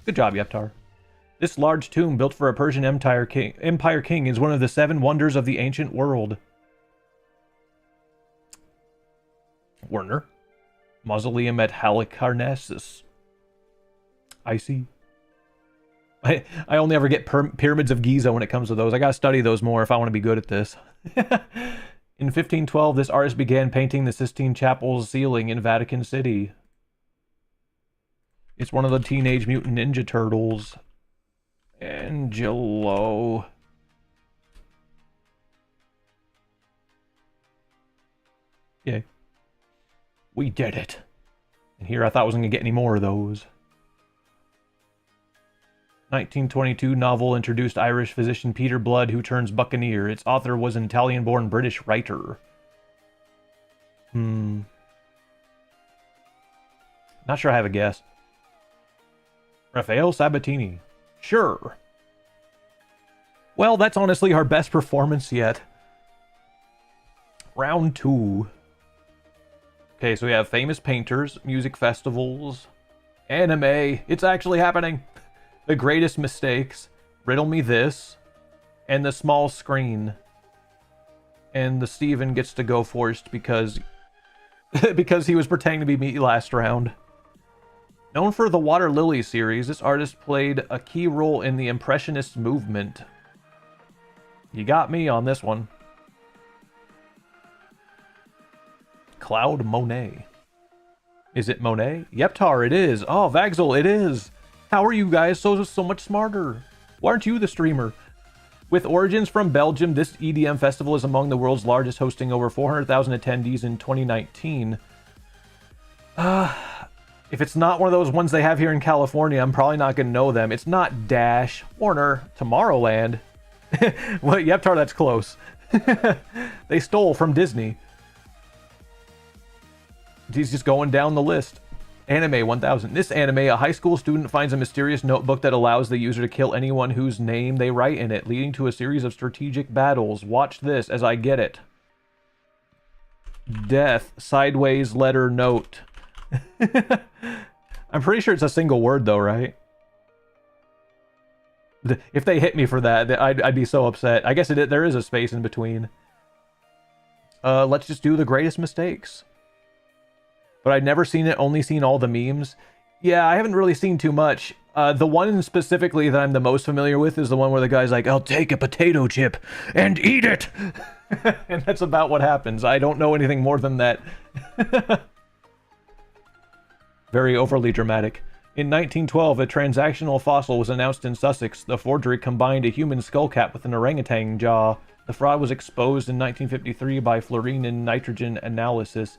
Good job, Yeptar. This large tomb, built for a Persian Empire king, is one of the 7 wonders of the ancient world. Werner. Mausoleum at Halicarnassus. I see. I only ever get pyramids of Giza when it comes to those. I gotta study those more if I want to be good at this. In 1512, this artist began painting the Sistine Chapel's ceiling in Vatican City. It's one of the Teenage Mutant Ninja Turtles. Angelo. Yay. We did it. And here I thought I wasn't going to get any more of those. 1922 novel introduced Irish physician Peter Blood, who turns buccaneer. Its author was an Italian-born British writer. Not sure I have a guess. Raphael Sabatini. Sure. Well, that's honestly our best performance yet. Round 2. Okay, so we have famous painters, music festivals, anime. It's actually happening. The greatest mistakes, riddle me this, and the small screen. And the Steven gets to go first because because he was pretending to be me last round. Known for the Water Lily series, this artist played a key role in the Impressionist movement. You got me on this one. Claude Monet. Is it Monet? Yeptar, it is. Oh, Vaxel, it is. How are you guys so much smarter? Why aren't you the streamer? With origins from Belgium, this EDM festival is among the world's largest, hosting over 400,000 attendees in 2019. If it's not one of those ones they have here in California, I'm probably not going to know them. It's not Dash, Warner, Tomorrowland. Well, Yeptar, that's close. They stole from Disney. He's just going down the list. Anime 1000. This anime, a high school student finds a mysterious notebook that allows the user to kill anyone whose name they write in it, leading to a series of strategic battles. Watch this as I get it. Death, sideways letter note. I'm pretty sure it's a single word though, right? If they hit me for that, I'd be so upset. I guess there is a space in between. Let's just do the greatest mistakes. But I'd never seen it, only seen all the memes. Yeah, I haven't really seen too much. The one specifically that I'm the most familiar with is the one where the guy's like, I'll take a potato chip and eat it! And that's about what happens. I don't know anything more than that. Very overly dramatic. In 1912, a transactional fossil was announced in Sussex. The forgery combined a human skullcap with an orangutan jaw. The fraud was exposed in 1953 by fluorine and nitrogen analysis.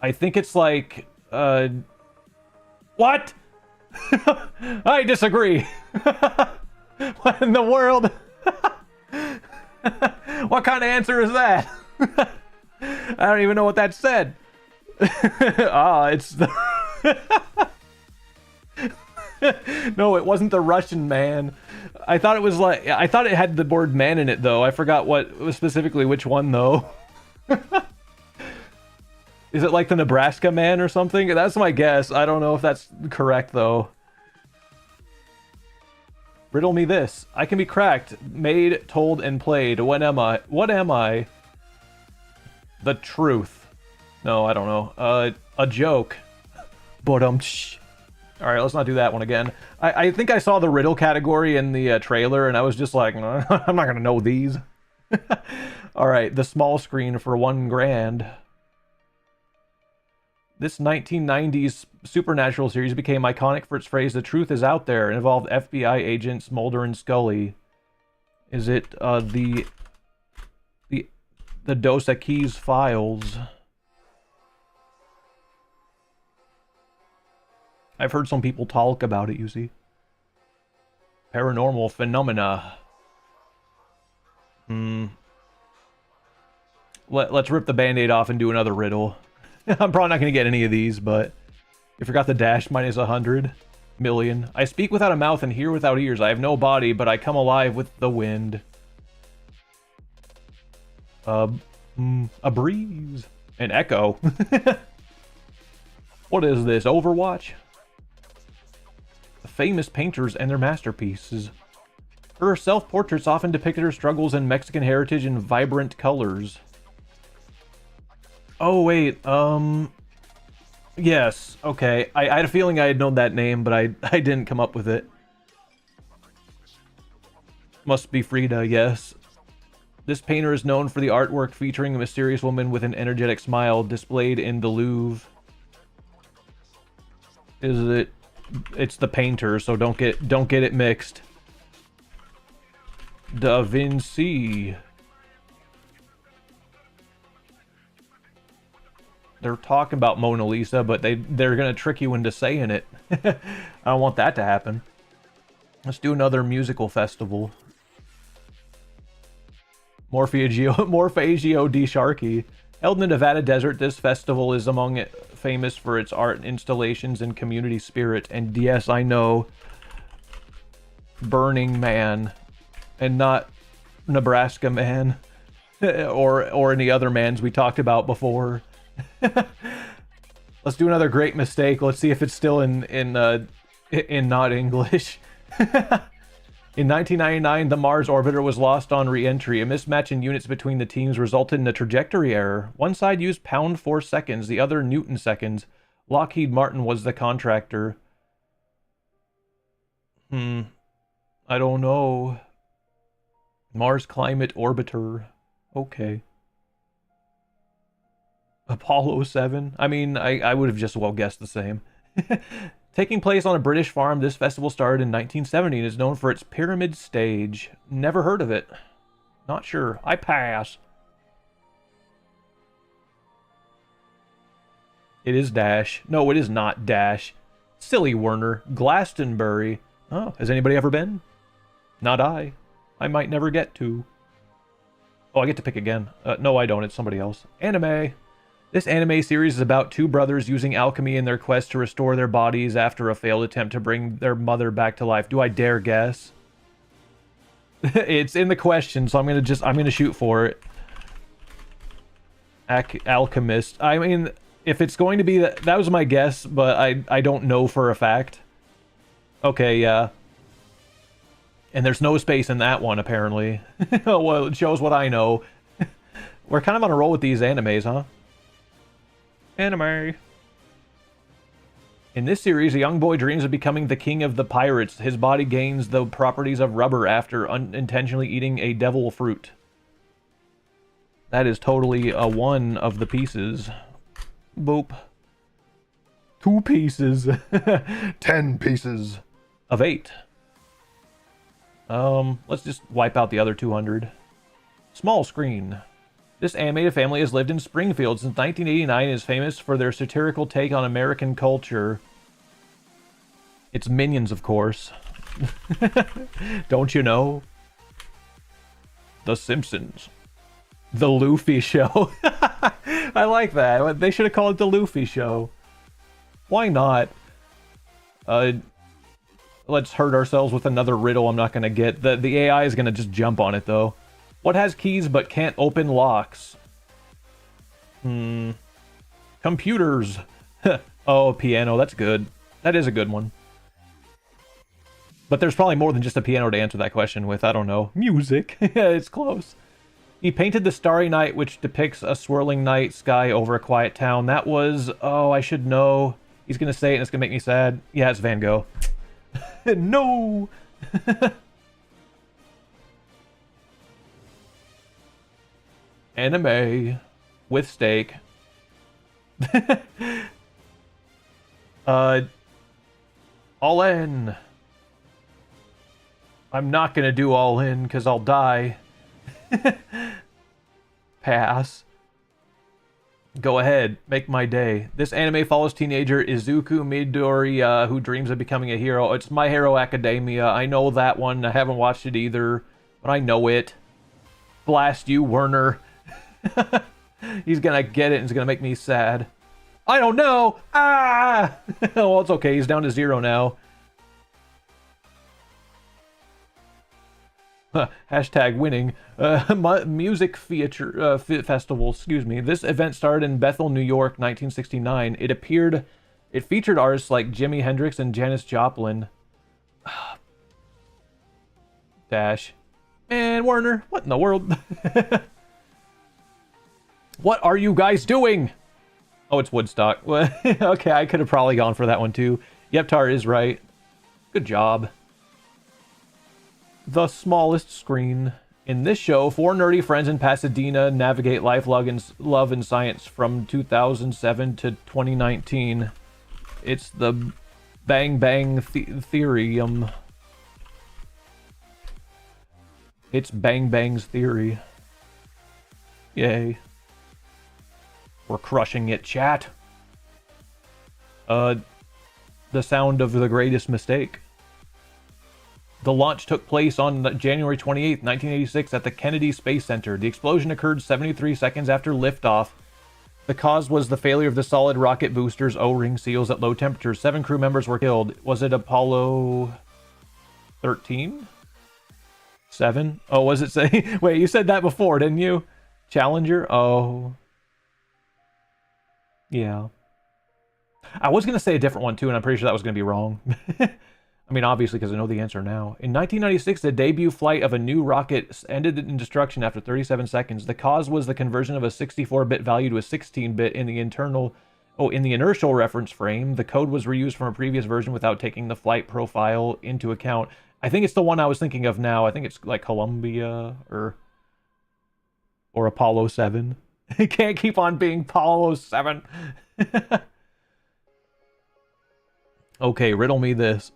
I think it's like, what? I disagree. What in the world? What kind of answer is that? I don't even know what that said. It's the... No, it wasn't the Russian man. I thought it was like, I thought it had the word man in it though. I forgot specifically which one though. Is it like the Nebraska man or something? That's my guess. I don't know if that's correct though. Riddle me this. I can be cracked, made, told, and played. When am I? What am I? The truth. No, I don't know. A joke. But Alright, let's not do that one again. I think I saw the riddle category in the trailer, and I was just like, I'm not gonna know these. Alright, the small screen for $1,000. This 1990s Supernatural series became iconic for its phrase, "The truth is out there." It involved FBI agents Mulder and Scully. Is it the Dos Equis files? I've heard some people talk about it, you see. Paranormal phenomena. Let's rip the band-aid off and do another riddle. I'm probably not going to get any of these, but... You forgot the dash minus 100 million. I speak without a mouth and hear without ears. I have no body, but I come alive with the wind. A breeze. An echo. What is this? Overwatch? Famous painters and their masterpieces. Her self-portraits often depicted her struggles in Mexican heritage in vibrant colors. Oh, wait, yes, okay. I had a feeling I had known that name, but I didn't come up with it. Must be Frida, yes. This painter is known for the artwork featuring a mysterious woman with an energetic smile displayed in the Louvre. Is it... It's the painter, so don't get it mixed. Da Vinci. They're talking about Mona Lisa, but they're gonna trick you into saying it. I don't want that to happen. Let's do another musical festival. Morph di Sharkey. Held in the Nevada desert, this festival is among famous for its art installations and community spirit. And yes, I know, Burning Man, and not Nebraska Man, or any other mans we talked about before. Let's do another great mistake. Let's see if it's still in not English. In 1999, the Mars orbiter was lost on re-entry. A mismatch in units between the teams resulted in a trajectory error. One side used pound for seconds, the other Newton seconds. Lockheed Martin was the contractor. I don't know. Mars Climate Orbiter. Okay. Apollo 7. I mean, I would have just well guessed the same. Taking place on a British farm, this festival started in 1970 and is known for its pyramid stage. Never heard of it. Not sure. I pass. It is Dash. No, it is not Dash. Silly Werner. Glastonbury. Oh, has anybody ever been? Not I. I might never get to. Oh, I get to pick again. No, I don't. It's somebody else. Anime. This anime series is about two brothers using alchemy in their quest to restore their bodies after a failed attempt to bring their mother back to life. Do I dare guess? It's in the question, so I'm gonna shoot for it. Alchemist. I mean, if it's going to be that was my guess, but I don't know for a fact. Okay, yeah. And there's no space in that one, apparently. Well, it shows what I know. We're kind of on a roll with these animes, huh? Anime. In this series, a young boy dreams of becoming the king of the pirates. His body gains the properties of rubber after unintentionally eating a devil fruit. That is totally one of the pieces. Boop. 2 pieces. 10 pieces. Of 8. Let's just wipe out the other 200. Small screen. This animated family has lived in Springfield since 1989 and is famous for their satirical take on American culture. It's Minions, of course. Don't you know? The Simpsons. The Luffy Show. I like that. They should have called it The Luffy Show. Why not? Let's hurt ourselves with another riddle I'm not going to get. The AI is going to just jump on it, though. What has keys but can't open locks? Computers. Oh, piano. That's good. That is a good one. But there's probably more than just a piano to answer that question with. I don't know. Music. It's close. He painted the Starry Night, which depicts a swirling night sky over a quiet town. That was... Oh, I should know. He's going to say it and it's going to make me sad. Yeah, it's Van Gogh. No! Anime with steak. All in. I'm not gonna do all in because I'll die. Pass. Go ahead, make my day. This anime follows teenager Izuku Midoriya, who dreams of becoming a hero. It's My Hero Academia. I know that one. I haven't watched it either, but I know it. Blast you, Werner. He's gonna get it and it's gonna make me sad. I don't know! Ah! Well, it's okay. He's down to 0 now. Hashtag winning. Music theater festival, excuse me. This event started in Bethel, New York, 1969. It featured artists like Jimi Hendrix and Janis Joplin. Dash. Man, Werner, what in the world? What are you guys doing? Oh, it's Woodstock. Okay, I could have probably gone for that one too. Yeptar is right. Good job. The smallest screen. In this show, 4 nerdy friends in Pasadena navigate life, love, and science from 2007 to 2019. It's the Bang Bang Theorem. It's Bang Bang's theory. Yay. We're crushing it, chat. The sound of the greatest mistake. The launch took place on January 28, 1986 at the Kennedy Space Center. The explosion occurred 73 seconds after liftoff. The cause was the failure of the solid rocket boosters O-ring seals at low temperatures. 7 crew members were killed. Was it Apollo 13? 7? Oh, was it say? Wait, you said that before, didn't you? Challenger? Oh. Yeah. I was going to say a different one too, and I'm pretty sure that was going to be wrong. I mean, obviously, because I know the answer now. In 1996, the debut flight of a new rocket ended in destruction after 37 seconds. The cause was the conversion of a 64-bit value to a 16-bit in the inertial reference frame. The code was reused from a previous version without taking the flight profile into account. I think it's the one I was thinking of now. I think it's like Columbia or Apollo 7. It can't keep on being Apollo 7. Okay, riddle me this.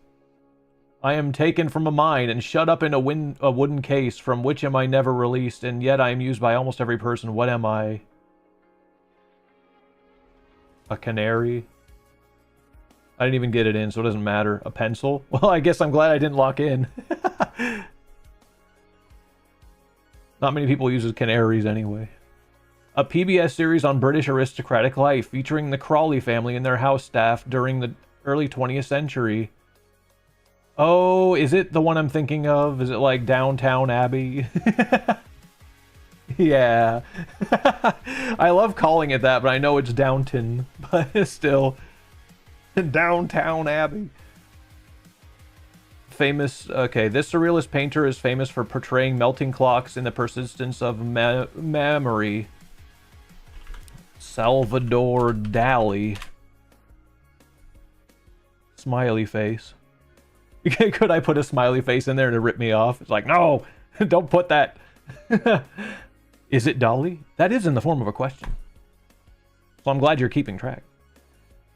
I am taken from a mine and shut up in a wooden case, from which am I never released, and yet I am used by almost every person. What am I? A canary? I didn't even get it in, so it doesn't matter. A pencil? Well, I guess I'm glad I didn't lock in. Not many people use canaries anyway. A PBS series on British aristocratic life, featuring the Crawley family and their house staff during the early 20th century. Oh, is it the one I'm thinking of? Is it like Downtown Abbey? Yeah. I love calling it that, but I know it's Downton. But still. Downtown Abbey. Famous. Okay, this surrealist painter is famous for portraying melting clocks in the persistence of memory. Salvador Dali. Smiley face. Could I put a smiley face in there to rip me off? It's like, no, don't put that. Is it Dali? That is in the form of a question. So I'm glad you're keeping track.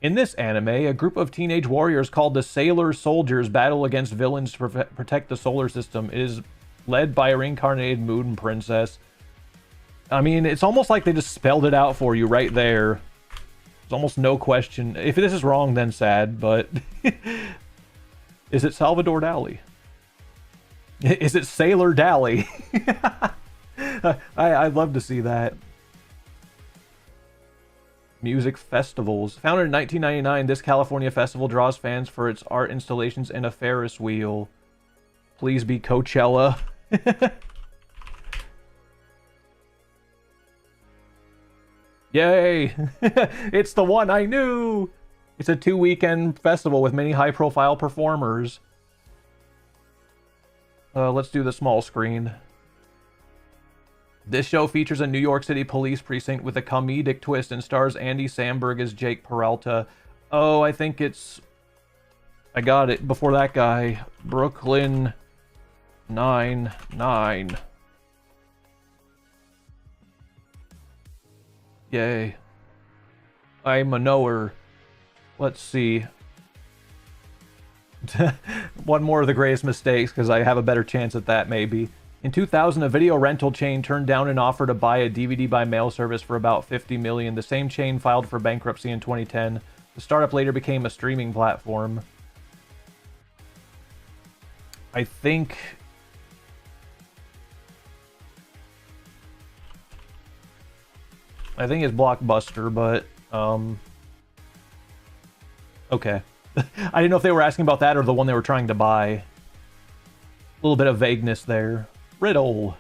In this anime, a group of teenage warriors called the Sailor Soldiers battle against villains to protect the solar system. It is led by a reincarnated moon princess. I mean, it's almost like they just spelled it out for you right there. There's almost no question. If this is wrong, then sad, but... Is it Salvador Dali? Is it Sailor Dali? I'd love to see that. Music festivals. Founded in 1999, this California festival draws fans for its art installations and a Ferris wheel. Please be Coachella. Yay! It's the one I knew! It's a 2-weekend festival with many high-profile performers. Let's do the small screen. This show features a New York City police precinct with a comedic twist and stars Andy Samberg as Jake Peralta. Oh, I think it's... I got it. Before that guy. Brooklyn Nine-Nine. Yay. I'm a knower. Let's see. One more of the greatest mistakes, because I have a better chance at that, maybe. In 2000, a video rental chain turned down an offer to buy a DVD by mail service for about $50 million. The same chain filed for bankruptcy in 2010. The startup later became a streaming platform. I think it's Blockbuster, but okay. I didn't know if they were asking about that or the one they were trying to buy. A little bit of vagueness there. Riddle.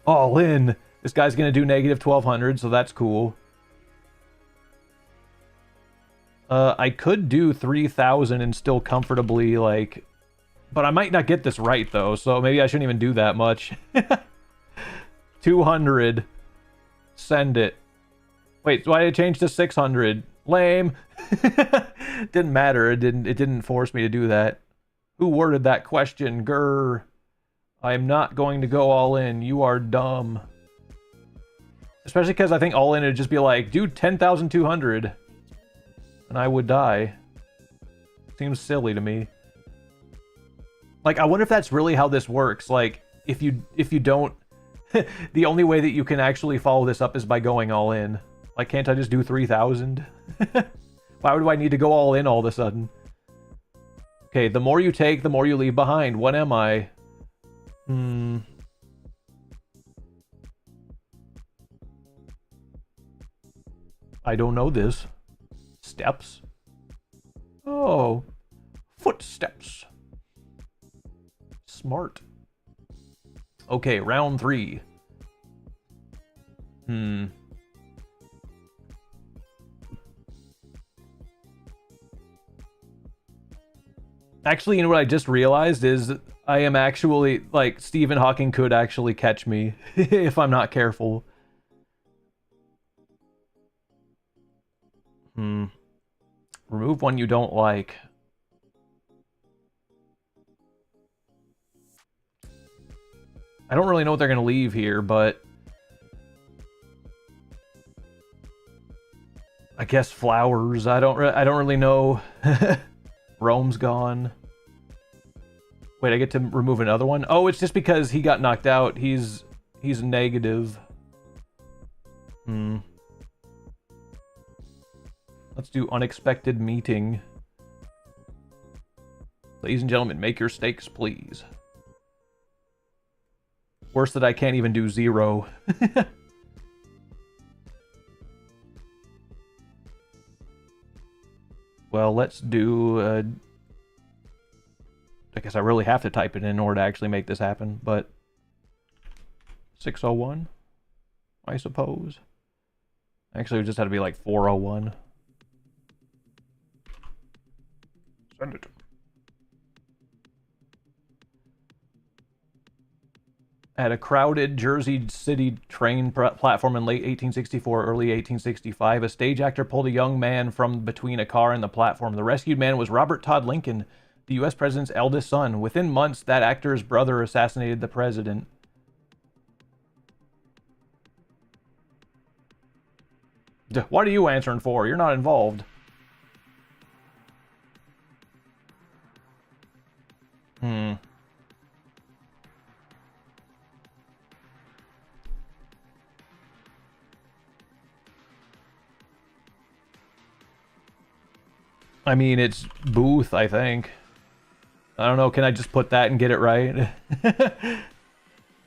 All in. This guy's gonna do negative 1200, so that's cool. I could do 3000 and still comfortably, like... But I might not get this right, though, so maybe I shouldn't even do that much. 200. Send it. Wait, why did it change to 600? Lame. Didn't matter. It didn't force me to do that. Who worded that question? Grr. I am not going to go all in. You are dumb. Especially because I think all in would just be like, dude, 10,200. And I would die. Seems silly to me. Like, I wonder if that's really how this works. Like, if you don't... the only way that you can actually follow this up is by going all in. Like, can't I just do 3,000? Why would I need to go all in all of a sudden? Okay, the more you take, the more you leave behind. What am I? I don't know this. Steps? Oh. Footsteps. Smart. Okay, round 3. Actually, you know what I just realized is I am actually, like, Stephen Hawking could actually catch me if I'm not careful. Remove one you don't like. I don't really know what they're going to leave here, but I guess flowers. I don't really know. Rome's gone. Wait, I get to remove another one? Oh, it's just because he got knocked out. He's negative. Let's do unexpected meeting. Ladies and gentlemen, make your stakes, please. Worse that I can't even do 0. Well, let's do... I guess I really have to type it in order to actually make this happen, but... 601, I suppose. Actually, it just had to be like 401. Send it. At a crowded Jersey City train platform in late 1864, early 1865, a stage actor pulled a young man from between a car and the platform. The rescued man was Robert Todd Lincoln, the U.S. president's eldest son. Within months, that actor's brother assassinated the president. What are you answering for? You're not involved. I mean, it's Booth, I think. I don't know, can I just put that and get it right?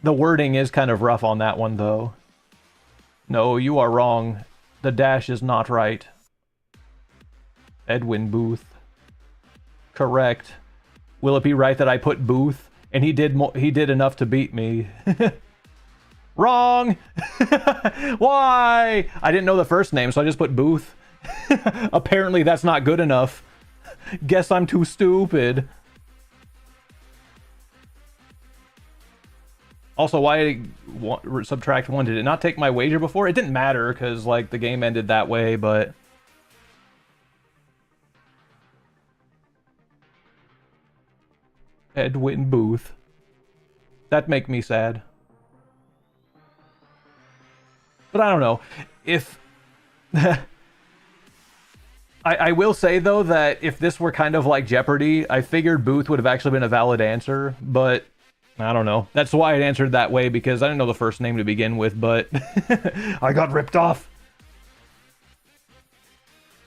The wording is kind of rough on that one, though. No, you are wrong. The dash is not right. Edwin Booth. Correct. Will it be right that I put Booth? And he did enough to beat me. Wrong! Why? I didn't know the first name, so I just put Booth. Apparently that's not good enough. Guess I'm too stupid. Also, why subtract 1? Did it not take my wager before? It didn't matter, because, like, the game ended that way, but... Edwin Booth. That'd make me sad. But I don't know. If... I will say, though, that if this were kind of like Jeopardy, I figured Booth would have actually been a valid answer, but I don't know. That's why it answered that way, because I didn't know the first name to begin with, but I got ripped off.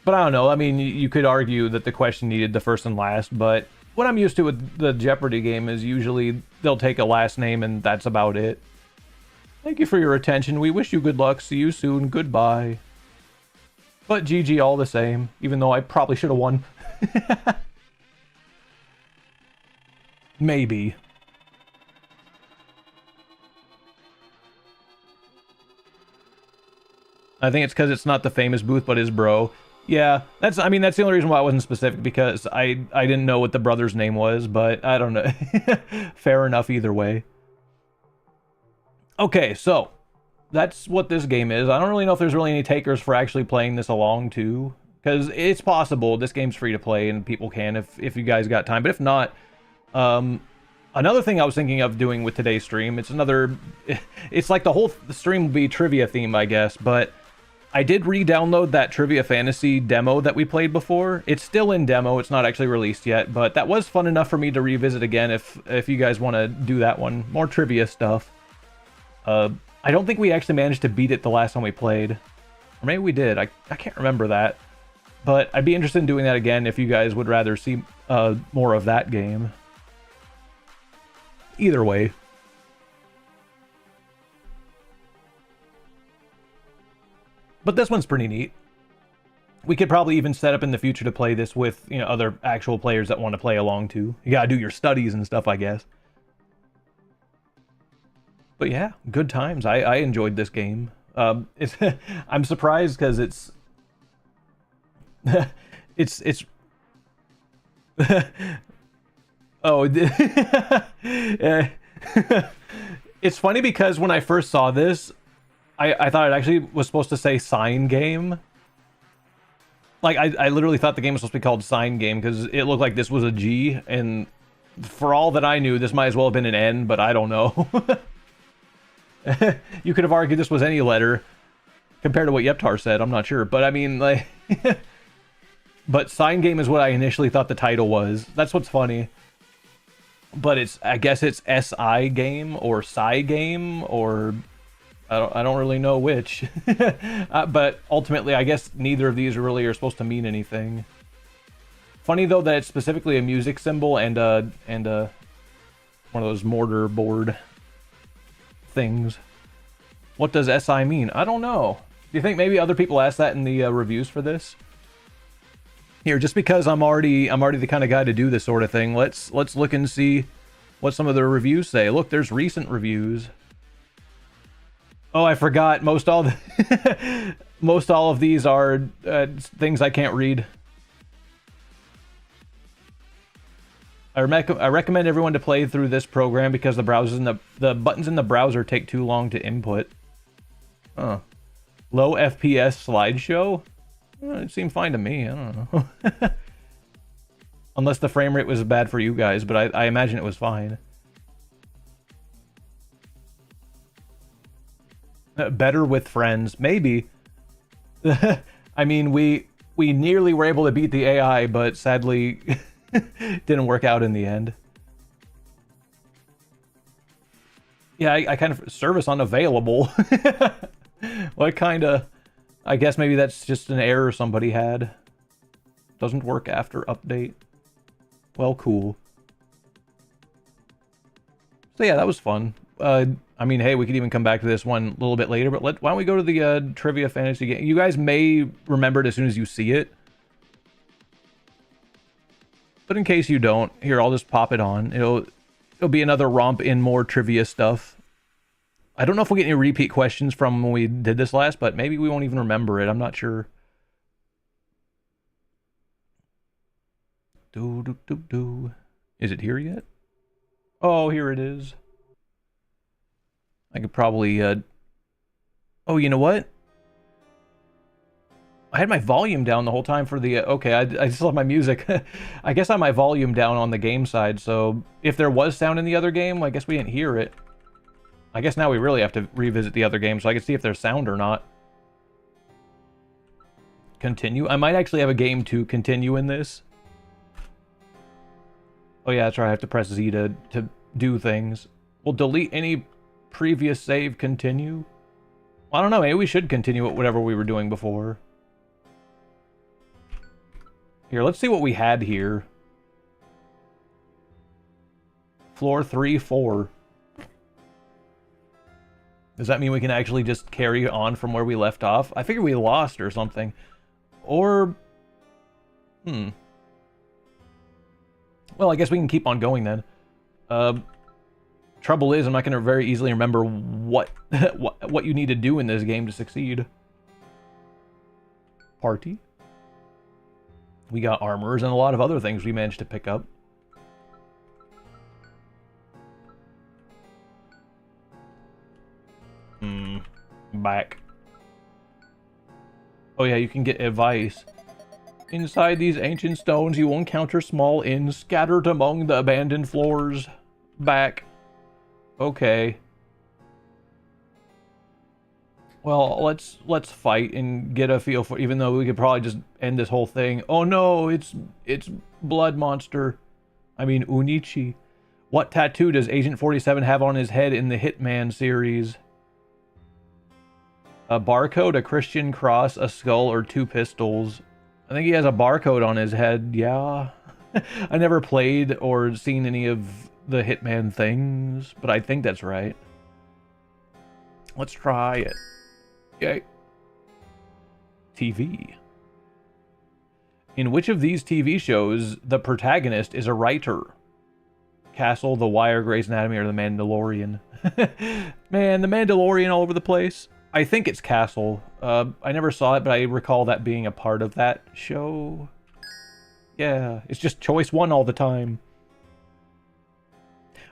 But I don't know. I mean, you could argue that the question needed the first and last, but what I'm used to with the Jeopardy game is usually they'll take a last name and that's about it. Thank you for your attention. We wish you good luck. See you soon. Goodbye. But GG all the same, even though I probably should have won. Maybe. I think it's because it's not the famous Booth, but his bro. Yeah, that's the only reason why I wasn't specific, because I didn't know what the brother's name was, but I don't know. Fair enough either way. Okay, so that's what this game is. I don't really know if there's really any takers for actually playing this along too, because it's possible. This game's free to play and people can if you guys got time. But if not, another thing I was thinking of doing with today's stream, it's like the whole stream will be trivia theme, I guess, but I did re-download that Trivia Fantasy demo that we played before. It's still in demo, it's not actually released yet, but that was fun enough for me to revisit again if you guys want to do that one. More trivia stuff. I don't think we actually managed to beat it the last time we played. Or maybe we did. I can't remember that. But I'd be interested in doing that again if you guys would rather see more of that game. Either way. But this one's pretty neat. We could probably even set up in the future to play this with, you know, other actual players that want to play along too. You gotta do your studies and stuff, I guess. But yeah, good times. I enjoyed this game. I'm surprised because it's Oh, it's funny because when I first saw this, I thought it actually was supposed to say sign game. Like, I literally thought the game was supposed to be called Sign Game because it looked like this was a G, and for all that I knew, this might as well have been an N, but I don't know. You could have argued this was any letter compared to what Yeptar said, I'm not sure. But I mean, like... But Sign Game is what I initially thought the title was. That's what's funny. But I guess it's SIGame or SIGame or... I don't really know which. But ultimately, I guess neither of these really are supposed to mean anything. Funny though that it's specifically a music symbol and one of those mortar board things. What does SI mean? I don't know. Do you think maybe other people asked that in the reviews for this? Here, just because I'm already the kind of guy to do this sort of thing, let's look and see what some of the reviews say. Look, there's recent reviews. Oh, I forgot. Most all of these are things I can't read. I recommend everyone to play through this program because the buttons in the browser take too long to input. Huh. Low FPS slideshow? It seemed fine to me. I don't know. Unless the frame rate was bad for you guys, but I imagine it was fine. Better with friends, maybe. I mean, we nearly were able to beat the AI, but sadly didn't work out in the end. Yeah, I kind of service unavailable. What kind of... I guess maybe that's just an error somebody had. Doesn't work after update. Well, cool. So yeah, that was fun. I mean, hey, we could even come back to this one a little bit later, but why don't we go to the trivia fantasy game? You guys may remember it as soon as you see it. But in case you don't, here, I'll just pop it on. It'll be another romp in more trivia stuff. I don't know if we'll get any repeat questions from when we did this last, but maybe we won't even remember it. I'm not sure. Is it here yet? Oh, here it is. I could probably, Oh, you know what? I had my volume down the whole time for the... Okay, I just love my music. I guess I had my volume down on the game side, so if there was sound in the other game, I guess we didn't hear it. I guess now we really have to revisit the other game so I can see if there's sound or not. Continue? I might actually have a game to continue in this. Oh yeah, that's right, I have to press Z to do things. We'll delete any previous save, continue. Well, I don't know, maybe we should continue at whatever we were doing before. Here, let's see what we had here. Floor 3, 4. Does that mean we can actually just carry on from where we left off? I figured we lost or something. Or... Well, I guess we can keep on going then. Trouble is, I'm not going to very easily remember what what you need to do in this game to succeed. Party. We got armors and a lot of other things we managed to pick up. Back. Oh yeah, you can get advice. Inside these ancient stones, you will encounter small inns scattered among the abandoned floors. Back. Okay. Well, let's fight and get a feel for, even though we could probably just end this whole thing. Oh no, it's Blood Monster. I mean, Unichi. What tattoo does Agent 47 have on his head in the Hitman series? A barcode, a Christian cross, a skull, or 2 pistols? I think he has a barcode on his head, yeah. I never played or seen any of the Hitman things, but I think that's right. Let's try it. Yay. TV. In which of these TV shows the protagonist is a writer? Castle, The Wire, Grey's Anatomy, or The Mandalorian? Man, The Mandalorian all over the place. I think it's Castle. I never saw it, but I recall that being a part of that show. Yeah, it's just choice 1 all the time.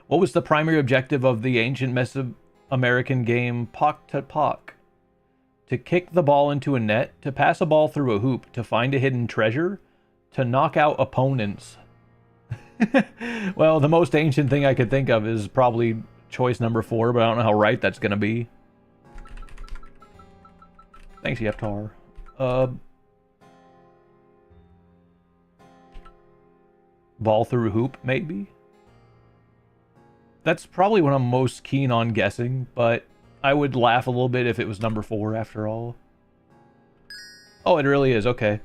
What was the primary objective of the ancient Mesoamerican game Pock to Pock? To kick the ball into a net, to pass a ball through a hoop, to find a hidden treasure, to knock out opponents. Well, the most ancient thing I could think of is probably choice number 4, but I don't know how right that's going to be. Thanks, Yeptar. Ball through hoop, maybe? That's probably what I'm most keen on guessing, but I would laugh a little bit if it was number 4 after all. Oh, it really is. Okay.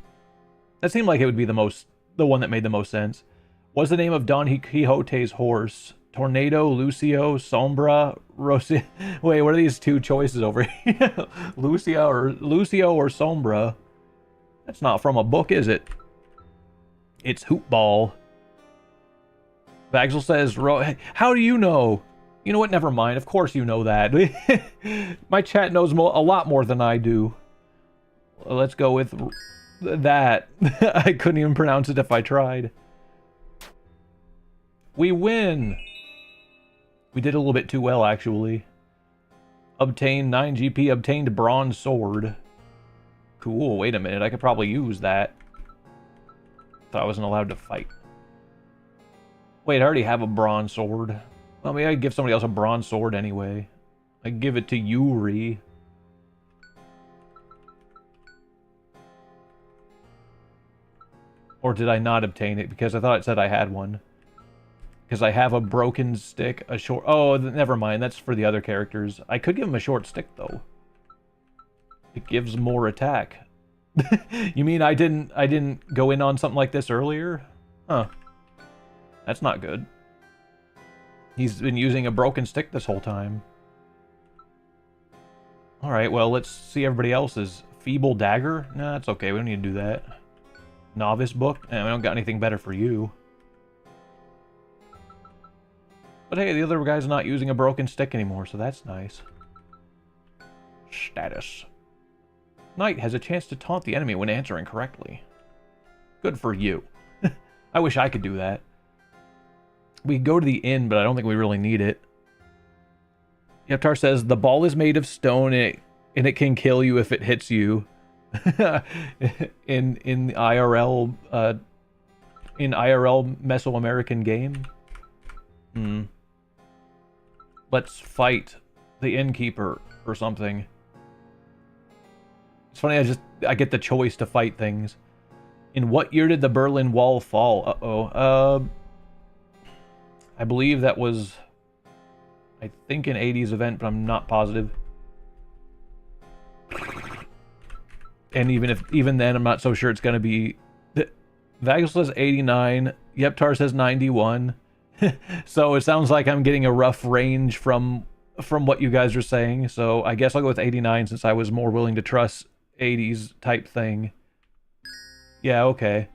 That seemed like it would be the one that made the most sense. What's the name of Don Quixote's horse? Tornado, Lucio, Sombra, Rosia. Wait, what are these two choices over here? Lucio or Sombra? That's not from a book, is it? It's Hoopball. Vaxel says, how do you know? You know what? Never mind. Of course you know that. My chat knows a lot more than I do. Let's go with that. I couldn't even pronounce it if I tried. We win! We did a little bit too well, actually. Obtained 9 GP, obtained bronze sword. Cool, wait a minute, I could probably use that. Thought I wasn't allowed to fight. Wait, I already have a bronze sword. Well, maybe I'd give somebody else a bronze sword anyway. I'd give it to Yuri. Or did I not obtain it? Because I thought it said I had one. Because I have a broken stick, a short... Oh, never mind. That's for the other characters. I could give him a short stick, though. It gives more attack. You mean I didn't go in on something like this earlier? Huh. That's not good. He's been using a broken stick this whole time. Alright, well, let's see everybody else's. Feeble Dagger? Nah, that's okay. We don't need to do that. Novice Book? Eh, we don't got anything better for you. But hey, the other guy's not using a broken stick anymore, so that's nice. Status. Knight has a chance to taunt the enemy when answering correctly. Good for you. I wish I could do that. We go to the inn, but I don't think we really need it. Yeptar says, the ball is made of stone and it can kill you if it hits you. in IRL Mesoamerican game. Let's fight the innkeeper or something. It's funny, I get the choice to fight things. In what year did the Berlin Wall fall? Uh-oh. I believe that was, I think, an 80s event, but I'm not positive. And even then, I'm not so sure it's going to be... Vagel says 89. Yeptar says 91. So it sounds like I'm getting a rough range from what you guys are saying. So I guess I'll go with 89 since I was more willing to trust 80s type thing. Yeah, okay.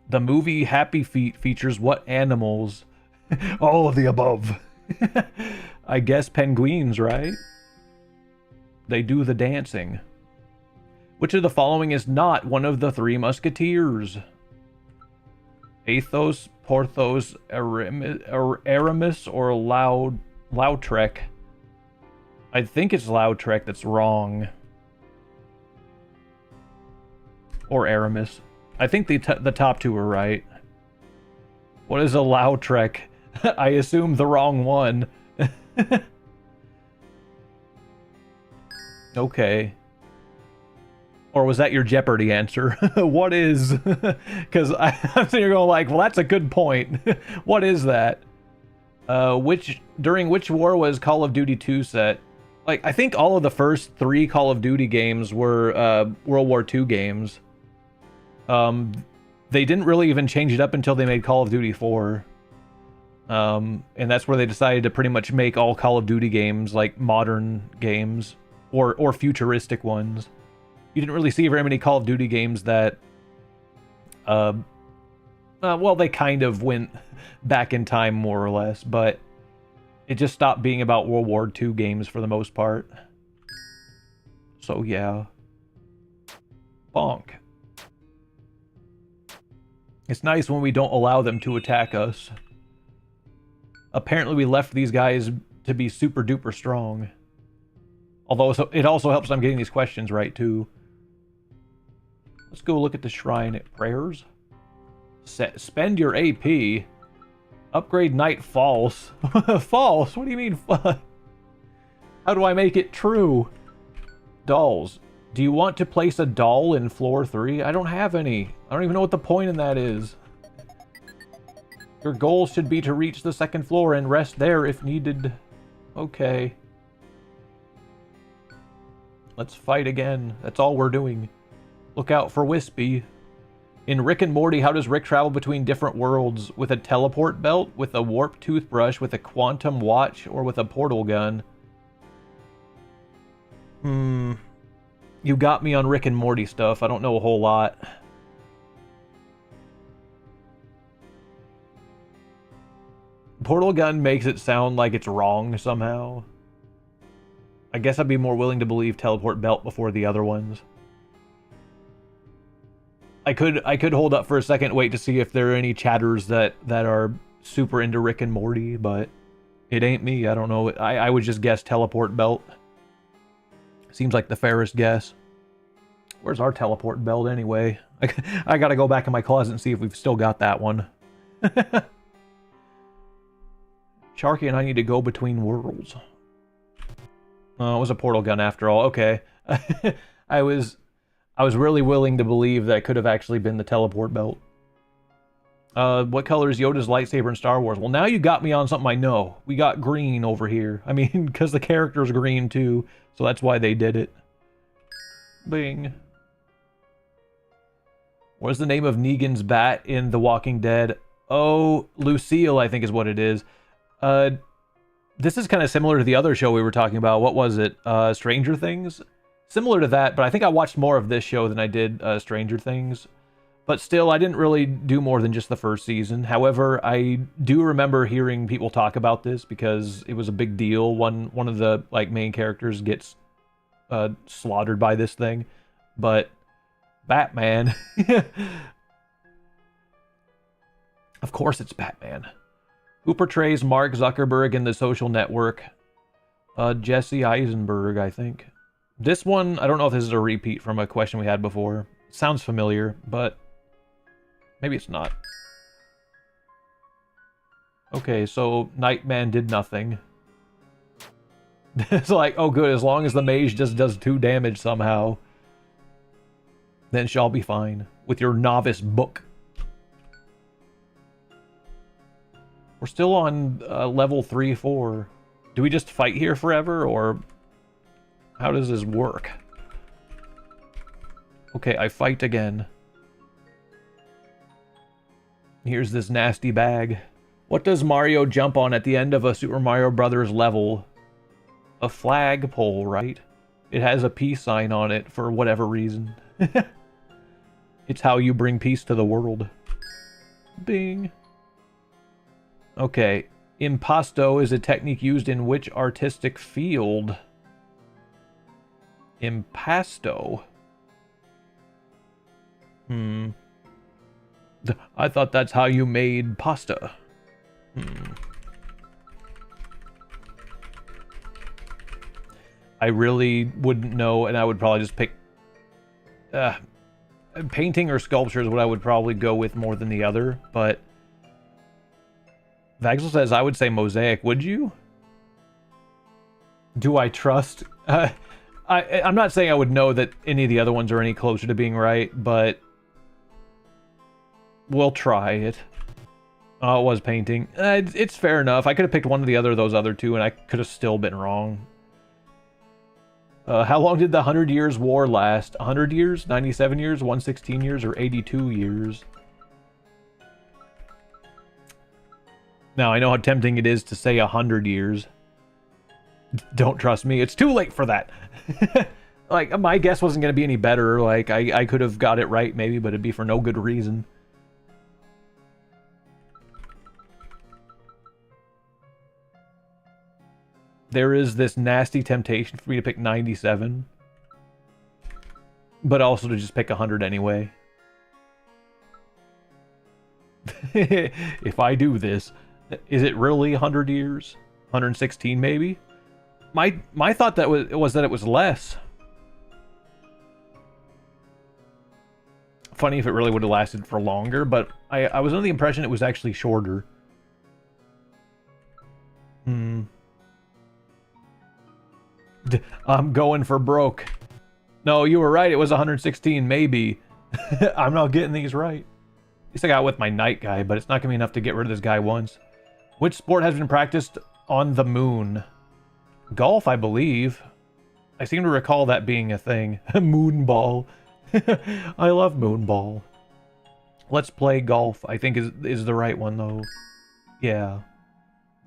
The movie Happy Feet features what animals? All of the above. I guess penguins, right? They do the dancing. Which of the following is not one of the 3 musketeers? Athos, Porthos, Aramis, or Lautrec? I think it's Lautrec that's wrong. Or Aramis. I think the top 2 are right. What is a Lautrec? I assume the wrong one. Okay. Or was that your Jeopardy answer? What is? Because I'm sitting here going like, well, that's a good point. What is that? During which war was Call of Duty 2 set? Like, I think all of the first 3 Call of Duty games were World War II games. They didn't really even change it up until they made Call of Duty 4. And that's where they decided to pretty much make all Call of Duty games like modern games or futuristic ones. You didn't really see very many Call of Duty games that, well, they kind of went back in time more or less, but it just stopped being about World War II games for the most part. So yeah. Bonk. It's nice when we don't allow them to attack us. Apparently we left these guys to be super duper strong. Although it also helps I'm getting these questions right too. Let's go look at the shrine at prayers. Spend your AP. Upgrade Knight false. False? What do you mean? How do I make it true? Dolls. Do you want to place a doll in floor 3? I don't have any. I don't even know what the point in that is. Your goal should be to reach the 2nd floor and rest there if needed. Okay. Let's fight again. That's all we're doing. Look out for Wispy. In Rick and Morty, how does Rick travel between different worlds? With a teleport belt, with a warp toothbrush, with a quantum watch, or with a portal gun? You got me on Rick and Morty stuff. I don't know a whole lot. Portal gun makes it sound like it's wrong somehow. I guess I'd be more willing to believe teleport belt before the other ones. I could hold up for a second, wait to see if there are any chatters that are super into Rick and Morty, but it ain't me. I don't know. I would just guess teleport belt. Seems like the fairest guess. Where's our teleport belt anyway? I gotta go back in my closet and see if we've still got that one. Sharky and I need to go between worlds. Oh, it was a portal gun after all. Okay. I was really willing to believe that it could have actually been the teleport belt. What color is Yoda's lightsaber in Star Wars? Well, now you got me on something I know. We got green over here. I mean, because the character's green too, so that's why they did it. Bing. What's the name of Negan's bat in The Walking Dead? Oh, Lucille, I think is what it is. This is kind of similar to the other show we were talking about. What was it? Stranger Things? Similar to that, but I think I watched more of this show than I did Stranger Things. But still, I didn't really do more than just the first season. However, I do remember hearing people talk about this because it was a big deal. One of the main characters gets slaughtered by this thing. But Batman. Of course it's Batman. Who portrays Mark Zuckerberg in The Social Network? Jesse Eisenberg, I think. This one, I don't know if this is a repeat from a question we had before. It sounds familiar, but maybe it's not. Okay, so Nightman did nothing. It's like, oh good, as long as the mage just does 2 damage somehow, then she'll be fine with your novice book. We're still on level 3-4. Do we just fight here forever, or how does this work? Okay, I fight again. Here's this nasty bag. What does Mario jump on at the end of a Super Mario Brothers level? A flagpole, right? It has a peace sign on it for whatever reason. It's how you bring peace to the world. Bing. Okay. Impasto is a technique used in which artistic field? Impasto? I thought that's how you made pasta. I really wouldn't know, and I would probably just pick... painting or sculpture is what I would probably go with more than the other, but... Vaxel says, I would say mosaic. Would you? Do I trust? I'm not saying I would know that any of the other ones are any closer to being right, but... We'll try it. Oh, it was painting. It's fair enough. I could have picked one of those other two, and I could have still been wrong. How long did the 100 Years' War last? 100 years? 97 years? 116 years? Or 82 years? Now, I know how tempting it is to say 100 years. Don't trust me. It's too late for that. Like, my guess wasn't going to be any better. Like, I could have got it right, maybe, but it'd be for no good reason. There is this nasty temptation for me to pick 97. But also to just pick 100 anyway. If I do this... Is it really 100 years? 116 maybe? My thought that was that it was less. Funny if it really would have lasted for longer, but I was under the impression it was actually shorter. I'm going for broke. No, you were right. It was 116, maybe. I'm not getting these right. At least I got with my night guy, but it's not going to be enough to get rid of this guy once. Which sport has been practiced on the moon? Golf, I believe. I seem to recall that being a thing. Moonball. I love moonball. Let's play golf, I think is the right one, though. Yeah.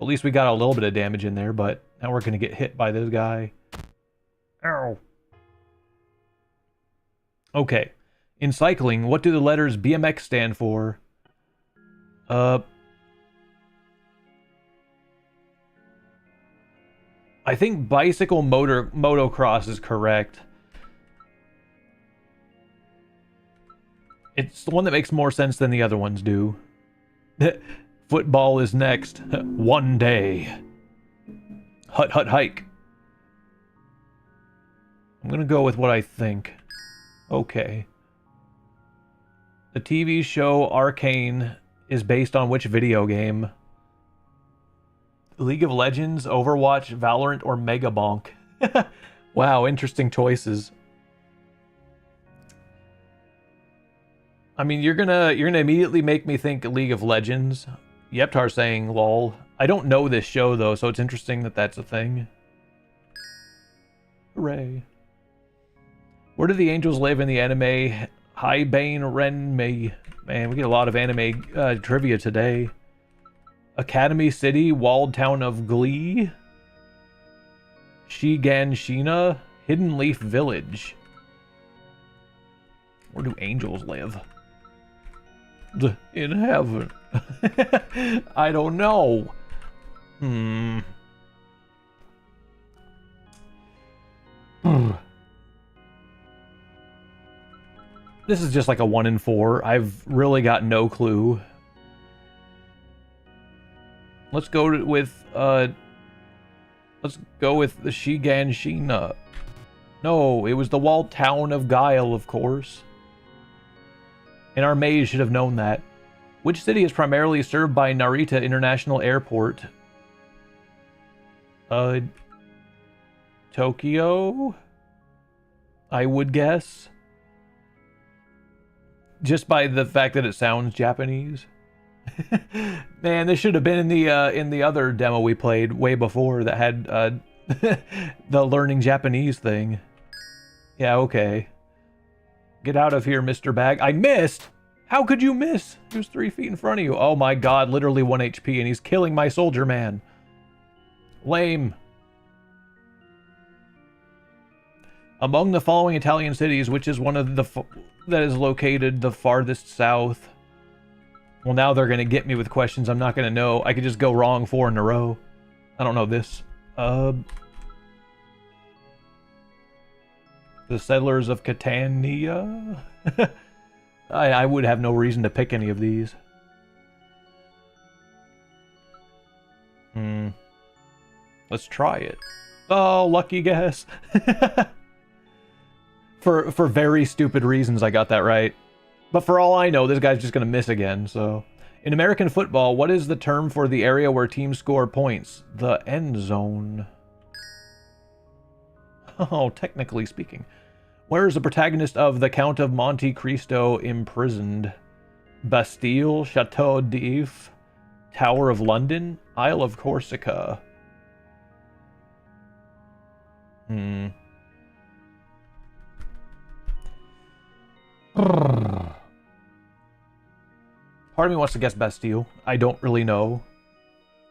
At least we got a little bit of damage in there, but now we're going to get hit by this guy. Ow. Okay. In cycling, what do the letters BMX stand for? I think bicycle motocross is correct. It's the one that makes more sense than the other ones do. Football is next. One day. Hut hut hike. I'm gonna go with what I think. Okay. The TV show Arcane is based on which video game? League of Legends, Overwatch, Valorant, or Megabonk? Wow, interesting choices. I mean, you're gonna immediately make me think League of Legends. Yeptar saying lol. I don't know this show though, so it's interesting that that's a thing. Hooray. Where do the angels live in the anime Haibane Renmei? Man, we get a lot of anime trivia today. Academy City, walled town of Glee, Shiganshina, Hidden Leaf Village. Where do angels live? In heaven. I don't know. This is just like a 1 in 4. I've really got no clue. Let's go with the Shiganshina. No, it was the walled town of Guile, of course. And our mage should have known that. Which city is primarily served by Narita International Airport? Tokyo? I would guess. Just by the fact that it sounds Japanese. Man, this should have been in the other demo we played way before that had the learning Japanese thing. Yeah, okay. Get out of here, Mr. Bag. I missed! How could you miss? He was 3 feet in front of you. Oh my god, literally 1 HP, and he's killing my soldier man. Lame. Among the following Italian cities, which is one of the that is located the farthest south? Well, now they're going to get me with questions I'm not going to know. I could just go wrong 4 in a row. I don't know this. The settlers of Catania? I would have no reason to pick any of these. Let's try it. Oh, lucky guess. For very stupid reasons, I got that right. But for all I know, this guy's just going to miss again, so... In American football, what is the term for the area where teams score points? The end zone. Oh, technically speaking. Where is the protagonist of The Count of Monte Cristo imprisoned? Bastille, Chateau d'If, Tower of London, Isle of Corsica. Part of me wants to guess Bastille. I don't really know.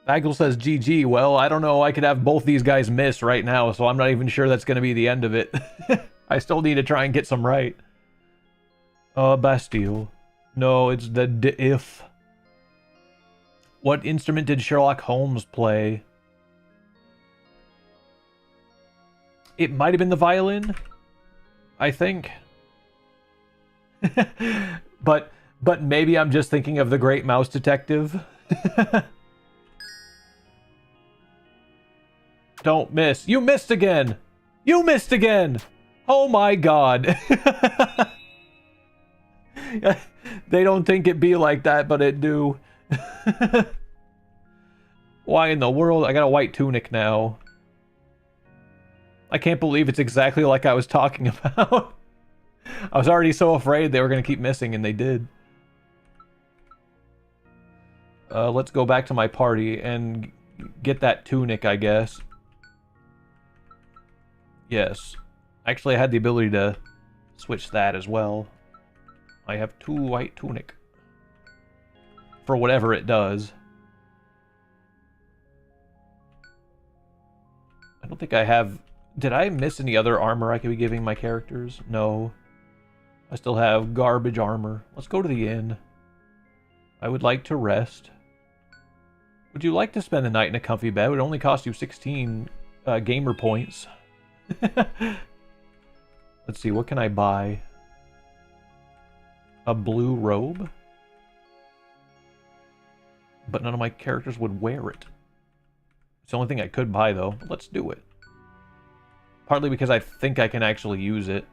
Bagel says GG. Well, I don't know. I could have both these guys miss right now, so I'm not even sure that's going to be the end of it. I still need to try and get some right. Bastille. No, it's the d'If. What instrument did Sherlock Holmes play? It might have been the violin, I think. But maybe I'm just thinking of the Great Mouse Detective. Don't miss. You missed again. You missed again. Oh my god. They don't think it be like that, but it do. Why in the world? I got a white tunic now. I can't believe it's exactly like I was talking about. I was already so afraid they were going to keep missing, and they did. Let's go back to my party and get that tunic, I guess. Yes. Actually, I had the ability to switch that as well. I have 2 white tunic. For whatever it does. I don't think I have... Did I miss any other armor I could be giving my characters? No. I still have garbage armor. Let's go to the inn. I would like to rest. Would you like to spend the night in a comfy bed? It would only cost you 16 gamer points. Let's see, what can I buy? A blue robe? But none of my characters would wear it. It's the only thing I could buy, though. Let's do it. Partly because I think I can actually use it.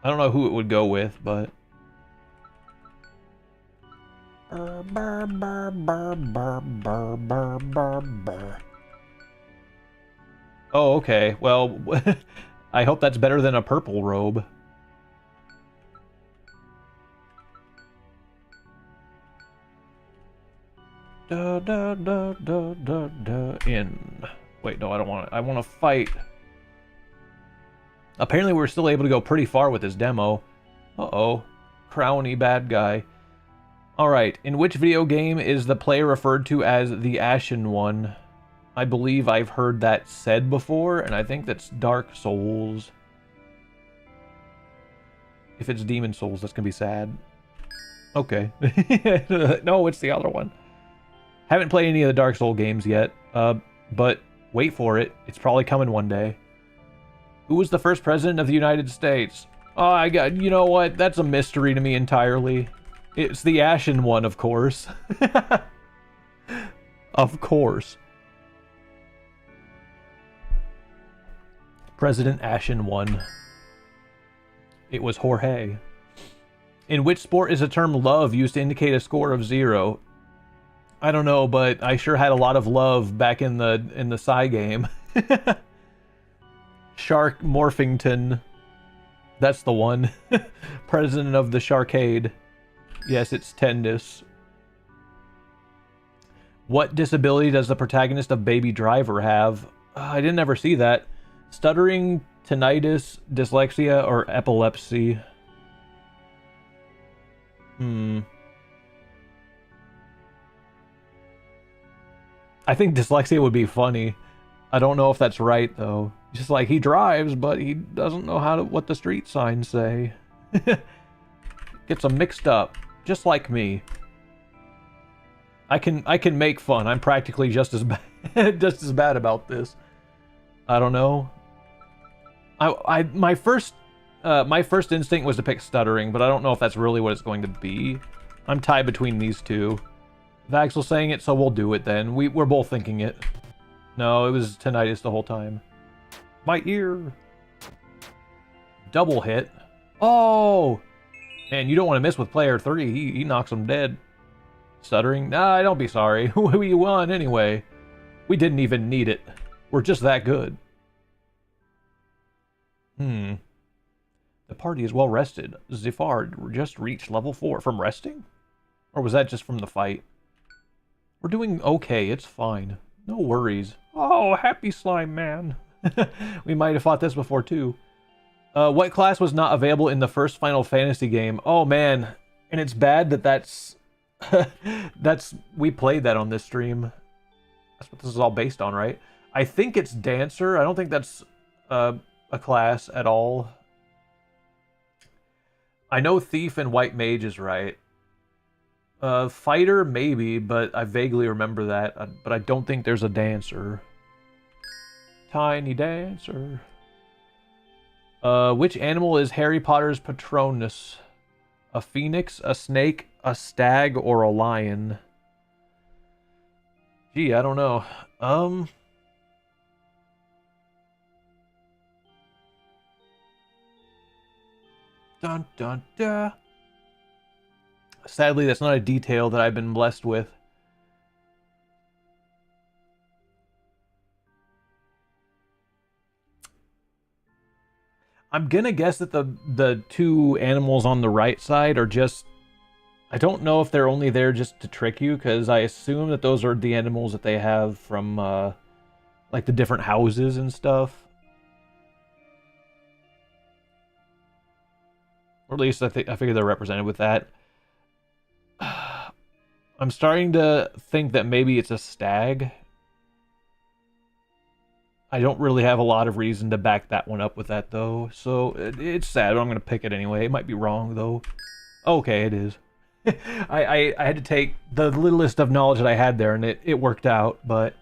I don't know who it would go with, but... Oh, okay. Well, I hope that's better than a purple robe. In. Wait, no, I don't want to. I want to fight. Apparently, we're still able to go pretty far with this demo. Uh-oh. Crowny bad guy. Alright, in which video game is the player referred to as the Ashen One? I believe I've heard that said before, and I think that's Dark Souls. If it's Demon Souls, that's gonna be sad. Okay. No, it's the other one. Haven't played any of the Dark Souls games yet, but wait for it. It's probably coming one day. Who was the first president of the United States? Oh, you know what? That's a mystery to me entirely. It's the Ashen One, of course. Of course. President Ashen One. It was Jorge. In which sport is the term love used to indicate a score of 0? I don't know, but I sure had a lot of love back in the SIGame. Shark Morphington. That's the one. President of the Sharkade. Yes, it's Tendis. What disability does the protagonist of Baby Driver have? I didn't ever see that. Stuttering, tinnitus, dyslexia, or epilepsy? I think dyslexia would be funny. I don't know if that's right, though. Just like, he drives, but he doesn't know what the street signs say. Gets them mixed up, just like me. I can make fun. I'm practically just as bad about this. I don't know. My first instinct was to pick stuttering, but I don't know if that's really what it's going to be. I'm tied between these two. Vaxel's saying it, so we'll do it then. We're both thinking it. No, it was tinnitus the whole time. My ear. Double hit. Oh! Man, you don't want to miss with player 3. He knocks him dead. Stuttering? Nah, don't be sorry. We won anyway. We didn't even need it. We're just that good. The party is well rested. Zifard just reached level 4. From resting? Or was that just from the fight? We're doing okay. It's fine. No worries. Oh, happy slime man. We might have fought this before too. What class was not available in the first Final Fantasy game? Oh man, and it's bad that's we played that on this stream. That's what this is all based on, right? I think it's Dancer. I don't think that's a class at all. I know Thief and White Mage is right. Fighter, maybe, but I vaguely remember that. But I don't think there's a Dancer. Tiny Dancer. Which animal is Harry Potter's Patronus? A phoenix, a snake, a stag, or a lion? Gee, I don't know. Dun, dun, dun. Sadly, that's not a detail that I've been blessed with. I'm gonna guess that the two animals on the right side are just... I don't know if they're only there just to trick you, because I assume that those are the animals that they have from, like, the different houses and stuff. Or at least I figure they're represented with that. I'm starting to think that maybe it's a stag. I don't really have a lot of reason to back that one up with that, though. So, it's sad, but I'm going to pick it anyway. It might be wrong, though. Okay, it is. I had to take the littlest of knowledge that I had there, and it worked out, but...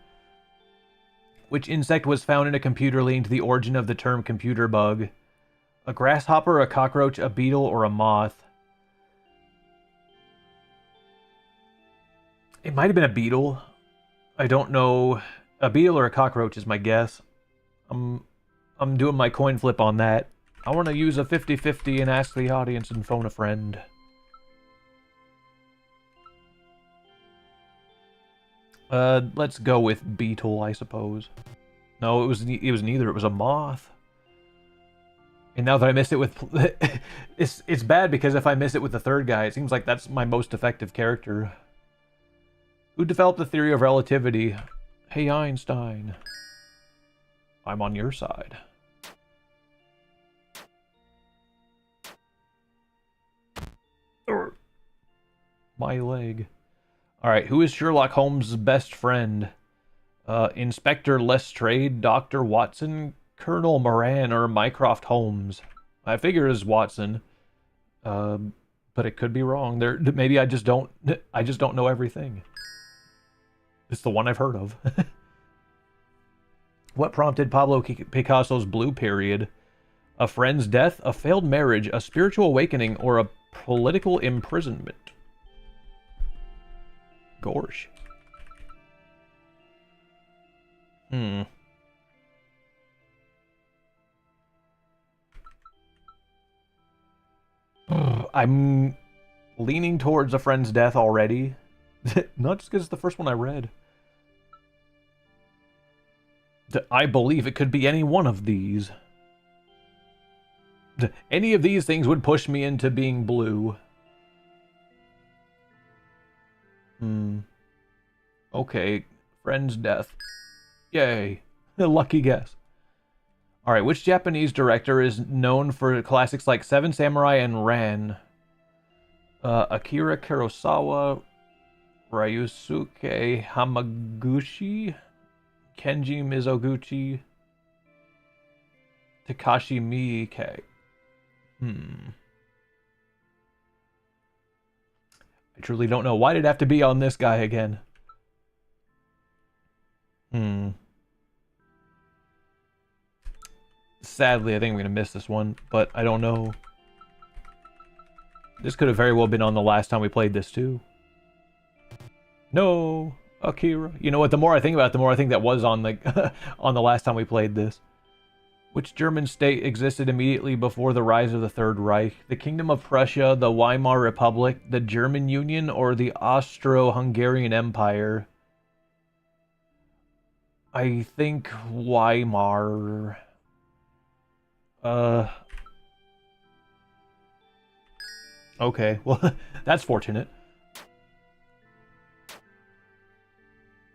Which insect was found in a computer leading to the origin of the term computer bug? A grasshopper, a cockroach, a beetle, or a moth? It might have been a beetle. I don't know. A beetle or a cockroach is my guess. I'm doing my coin flip on that. I want to use a 50-50 and ask the audience and phone a friend. Let's go with beetle, I suppose. No, it was neither. It was a moth. And now that I missed it with... it's bad because if I miss it with the third guy, it seems like that's my most effective character. Who developed the theory of relativity? Hey, Einstein. I'm on your side. My leg. Alright, who is Sherlock Holmes' best friend? Inspector Lestrade, Dr. Watson, Colonel Moran, or Mycroft Holmes? I figure it's Watson. But it could be wrong. Maybe I just don't know everything. It's the one I've heard of. What prompted Pablo Picasso's blue period? A friend's death, a failed marriage, a spiritual awakening, or a political imprisonment? Gorsh. I'm leaning towards a friend's death already. Not just because it's the first one I read. I believe it could be any one of these. Any of these things would push me into being blue. Okay, friend's death. Yay. Lucky guess. Alright, which Japanese director is known for classics like Seven Samurai and Ran? Akira Kurosawa, Ryusuke Hamaguchi, Kenji Mizoguchi, Takashi Miike. I truly don't know. Why did it have to be on this guy again? Sadly, I think I'm going to miss this one, but I don't know. This could have very well been on the last time we played this, too. No, Akira. You know what? The more I think about it, the more I think that was on the, on the last time we played this. Which German state existed immediately before the rise of the Third Reich? The Kingdom of Prussia, the Weimar Republic, the German Union, or the Austro-Hungarian Empire? I think Weimar. Okay, well, that's fortunate.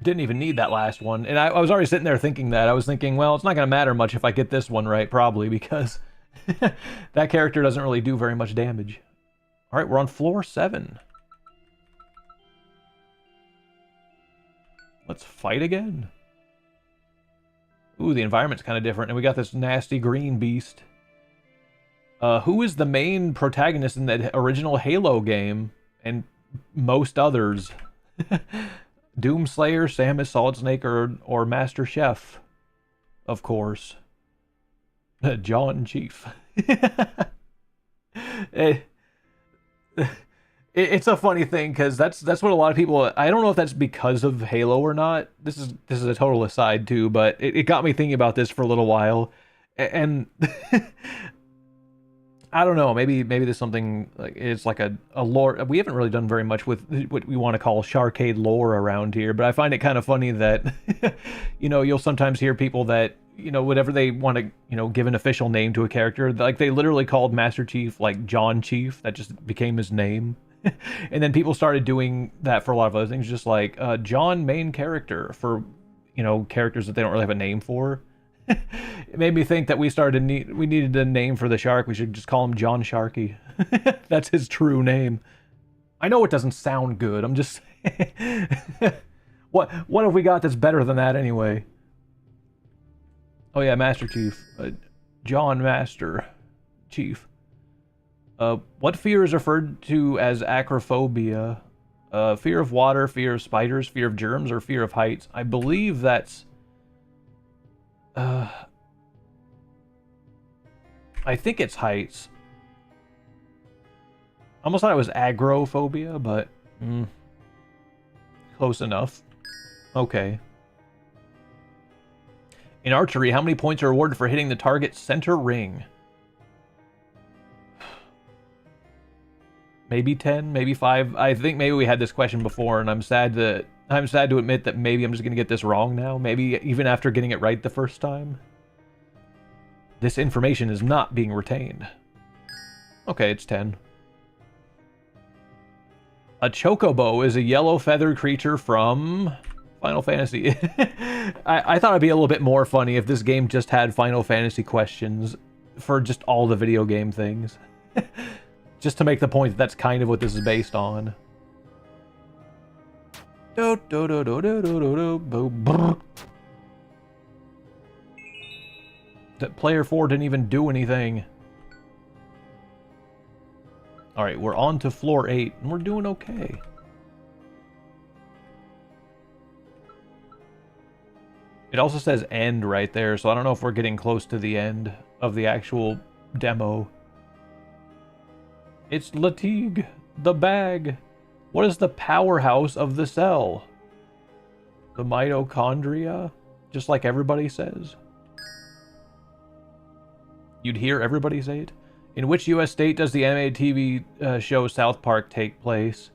Didn't even need that last one. And I was already sitting there thinking that. I was thinking, well, it's not going to matter much if I get this one right, probably, because that character doesn't really do very much damage. Alright, we're on floor 7. Let's fight again. Ooh, the environment's kind of different, and we got this nasty green beast. Who is the main protagonist in the original Halo game, and most others? Doomslayer, Samus, Solid Snake, or Master Chef? Of course. John Chief. It's a funny thing, because that's what a lot of people... I don't know if that's because of Halo or not. This is a total aside, too, but it got me thinking about this for a little while. And I don't know. Maybe there's something like it's like a lore. We haven't really done very much with what we want to call Sharkade lore around here, but I find it kind of funny that you know, you'll sometimes hear people that, you know, whatever they want to, you know, give an official name to a character, like they literally called Master Chief like John Chief. That just became his name. And then people started doing that for a lot of other things, just like John main character for, you know, characters that they don't really have a name for. It made me think that we needed a name for the shark. We should just call him John Sharkey. That's his true name. I know it doesn't sound good. I'm just what have we got that's better than that anyway? Oh yeah, Master Chief. John Master Chief. What fear is referred to as acrophobia? Fear of water, fear of spiders, fear of germs, or fear of heights? I believe that's I think it's heights. I almost thought it was agrophobia, but close enough. Okay. In archery, how many points are awarded for hitting the target's center ring? Maybe 10, maybe 5. I think maybe we had this question before, and I'm sad to admit that maybe I'm just going to get this wrong now. Maybe even after getting it right the first time. This information is not being retained. Okay, it's 10. A chocobo is a yellow feathered creature from Final Fantasy. I thought it'd be a little bit more funny if this game just had Final Fantasy questions for just all the video game things. Just to make the point that that's kind of what this is based on. That player 4 didn't even do anything. Alright, we're on to floor 8, and we're doing okay. It also says end right there, so I don't know if we're getting close to the end of the actual demo. It's Latigue, the bag. What is the powerhouse of the cell? The mitochondria? Just like everybody says. You'd hear everybody say it. In which U.S. state does the animated TV show South Park take place?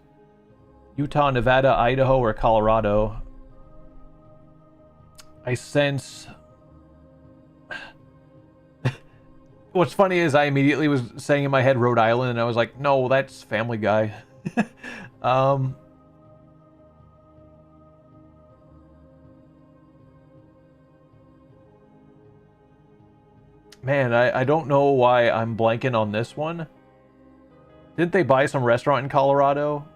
Utah, Nevada, Idaho, or Colorado? I sense... What's funny is I immediately was saying in my head Rhode Island, and I was like, no, that's Family Guy. Man, I don't know why I'm blanking on this one. Didn't they buy some restaurant in Colorado?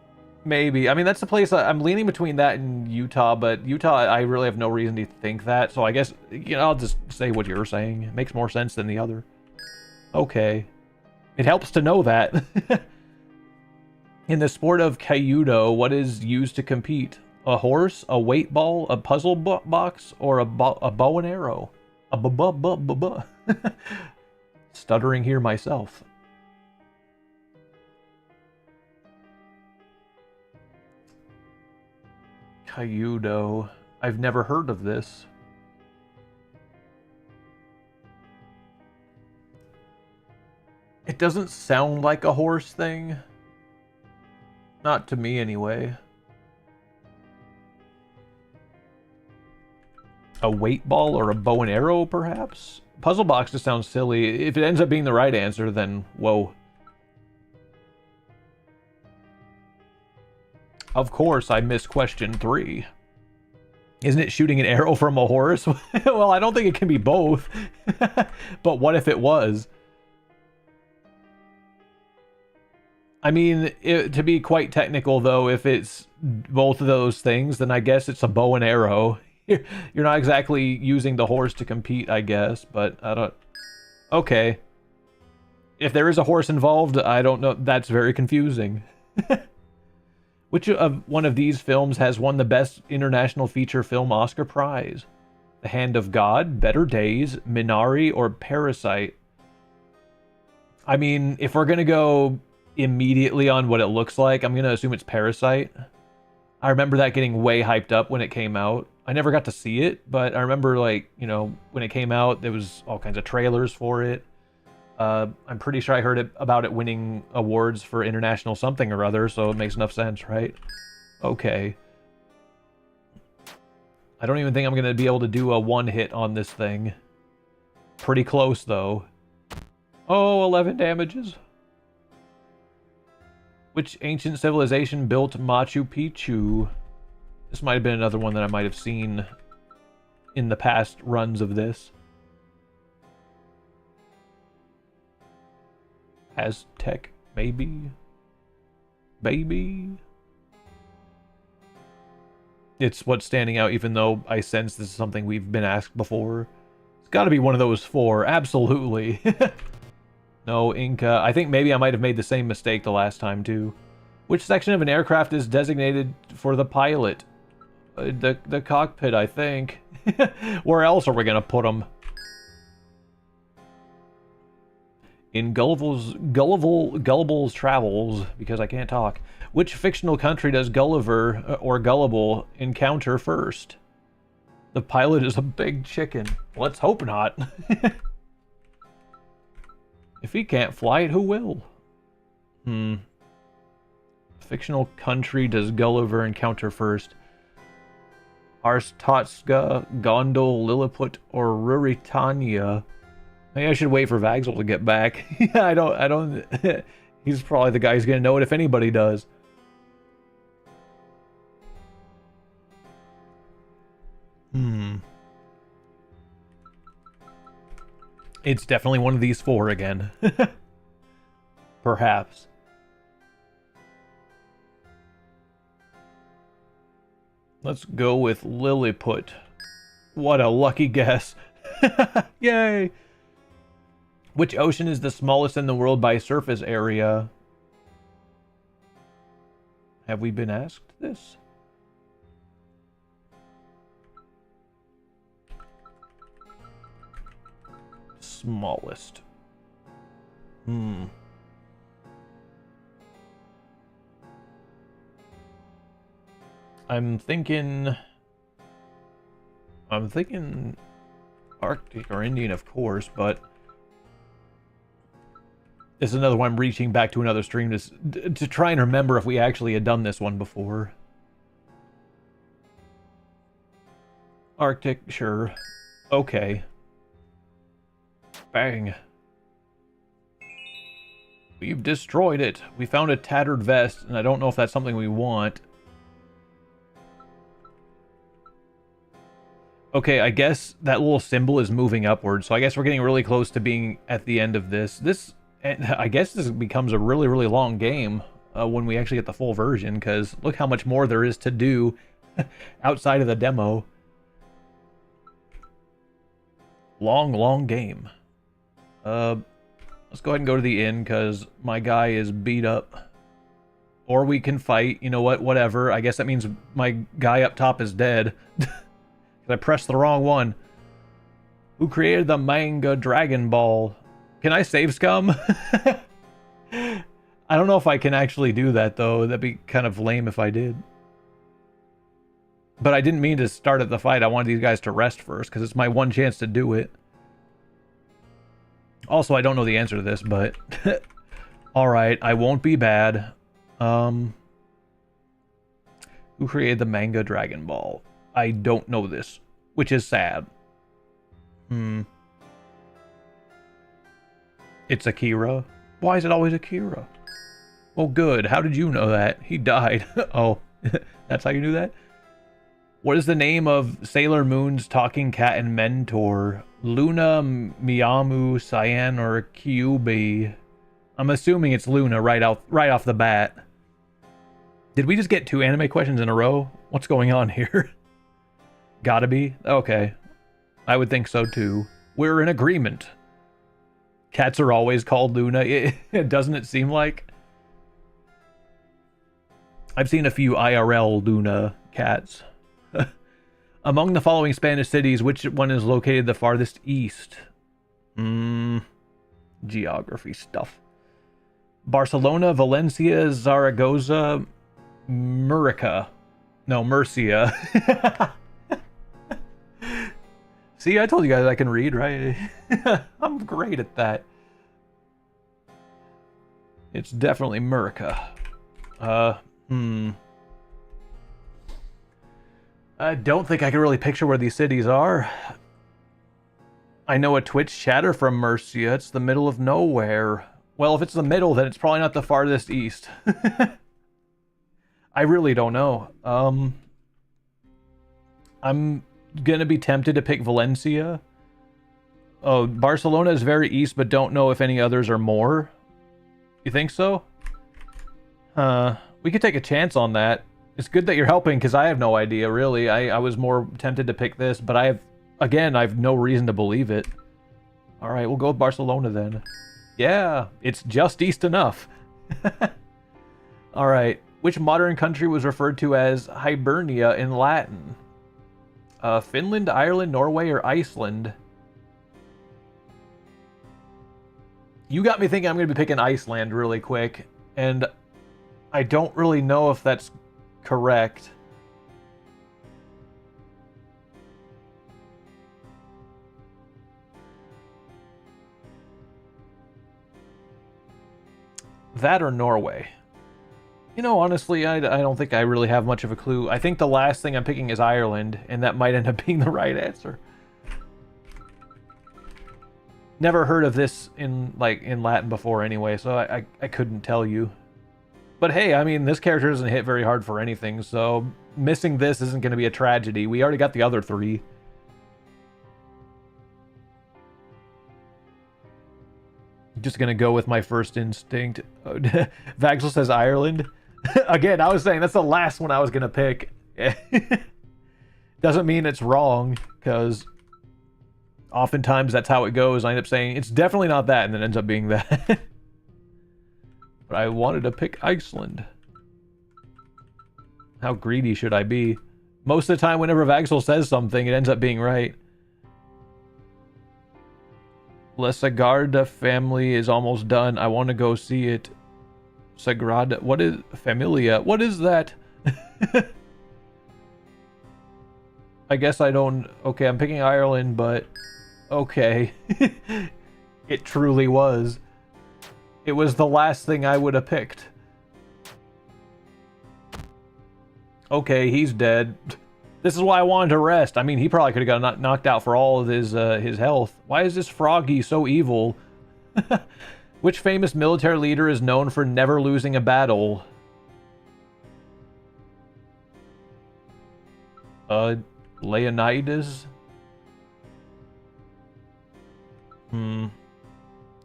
Maybe. I mean, that's the place I'm leaning between that and Utah, but Utah, I really have no reason to think that. So I guess, you know, I'll just say what you're saying. It makes more sense than the other. Okay. It helps to know that. In the sport of Kyudo, what is used to compete? A horse, a weight ball, a puzzle box, or a bow and arrow? Stuttering here myself. Kyudo. I've never heard of this. It doesn't sound like a horse thing. Not to me, anyway. A weight ball or a bow and arrow, perhaps? Puzzle box just sounds silly. If it ends up being the right answer, then whoa. Of course, I missed question 3. Isn't it shooting an arrow from a horse? Well, I don't think it can be both. But what if it was? I mean, to be quite technical, though, if it's both of those things, then I guess it's a bow and arrow. You're not exactly using the horse to compete, I guess, but I don't... Okay. If there is a horse involved, I don't know. That's very confusing. Which of one of these films has won the Best International Feature Film Oscar Prize? The Hand of God, Better Days, Minari, or Parasite? I mean, if we're going to go immediately on what it looks like, I'm going to assume it's Parasite. I remember that getting way hyped up when it came out. I never got to see it, but I remember, like, you know, when it came out, there was all kinds of trailers for it. I'm pretty sure I heard about it winning awards for international something or other, so it makes enough sense, right? Okay. I don't even think I'm going to be able to do a one hit on this thing. Pretty close, though. Oh, 11 damages. Which ancient civilization built Machu Picchu? This might have been another one that I might have seen in the past runs of this. Aztec, maybe? Baby? It's what's standing out, even though I sense this is something we've been asked before. It's got to be one of those four, absolutely. No, Inca. I think maybe I might have made the same mistake the last time, too. Which section of an aircraft is designated for the pilot? The cockpit, I think. Where else are we going to put them? In Gullible's travels, because I can't talk, which fictional country does Gulliver, or Gullible, encounter first? The pilot is a big chicken. Let's hope not. If he can't fly it, who will? Fictional country does Gulliver encounter first? Arstotska, Gondol, Lilliput, or Ruritania? Maybe I should wait for Vaxel to get back. Yeah, I don't... He's probably the guy who's gonna know it if anybody does. It's definitely one of these four again. Perhaps. Let's go with Lilliput. What a lucky guess. Yay! Which ocean is the smallest in the world by surface area? Have we been asked this? Smallest. I'm thinking Arctic or Indian, of course, but this is another one I'm reaching back to another stream to try and remember if we actually had done this one before. Arctic, sure. Okay. Bang. We've destroyed it. We found a tattered vest, and I don't know if that's something we want. Okay, I guess that little symbol is moving upward, so I guess we're getting really close to being at the end of this. I guess this becomes a really, really long game when we actually get the full version, because look how much more there is to do outside of the demo. Long game. Let's go ahead and go to the inn, because my guy is beat up. Or we can fight, you know what, whatever. I guess that means my guy up top is dead. I pressed the wrong one. Who created the manga Dragon Ball? Can I save scum? I don't know if I can actually do that, though. That'd be kind of lame if I did. But I didn't mean to start at the fight. I wanted these guys to rest first, because it's my one chance to do it. Also, I don't know the answer to this, but... Alright, I won't be bad. Who created the manga Dragon Ball? I don't know this, which is sad. It's Akira. Why is it always Akira? Oh, good. How did you know that? He died. Oh, that's how you knew that? What is the name of Sailor Moon's talking cat and mentor? Luna, Miyamu, Cyan, or Kyubi? I'm assuming it's Luna right off the bat. Did we just get 2 anime questions in a row? What's going on here? Gotta be? Okay. I would think so too. We're in agreement. Cats are always called Luna. Doesn't it seem like? I've seen a few IRL Luna cats. Among the following Spanish cities, which one is located the farthest east? Geography stuff. Barcelona, Valencia, Zaragoza, Murcia. No, Murcia. See, I told you guys I can read, right? I'm great at that. It's definitely Murica. I don't think I can really picture where these cities are. I know a Twitch chatter from Mercia. It's the middle of nowhere. Well, if it's the middle, then it's probably not the farthest east. I really don't know. I'm gonna be tempted to pick Valencia. Oh, Barcelona is very east, but don't know if any others are more. You think so? We could take a chance on that. It's good that you're helping, because I have no idea, really. I was more tempted to pick this, but I have no reason to believe it. Alright, we'll go with Barcelona then. Yeah, it's just east enough. Alright, which modern country was referred to as Hibernia in Latin? Finland, Ireland, Norway, or Iceland? You got me thinking I'm going to be picking Iceland really quick, and I don't really know if that's correct. That or Norway? You know, honestly, I don't think I really have much of a clue. I think the last thing I'm picking is Ireland, and that might end up being the right answer. Never heard of this in Latin before anyway, so I couldn't tell you. But hey, I mean, this character doesn't hit very hard for anything, so missing this isn't going to be a tragedy. We already got the other three. Just going to go with my first instinct. Vaxel says Ireland. Again, I was saying that's the last one I was going to pick. Doesn't mean it's wrong, because oftentimes that's how it goes. I end up saying it's definitely not that, and then it ends up being that. But I wanted to pick Iceland. How greedy should I be? Most of the time, whenever Vaxel says something, it ends up being right. La Sagrada family is almost done. I want to go see it. Sagrada. What is Familia? What is that? I guess I don't... Okay, I'm picking Ireland, but... Okay. It truly was. It was the last thing I would have picked. Okay, he's dead. This is why I wanted to rest. I mean, he probably could have got knocked out for all of his health. Why is this froggy so evil? Which famous military leader is known for never losing a battle? Leonidas?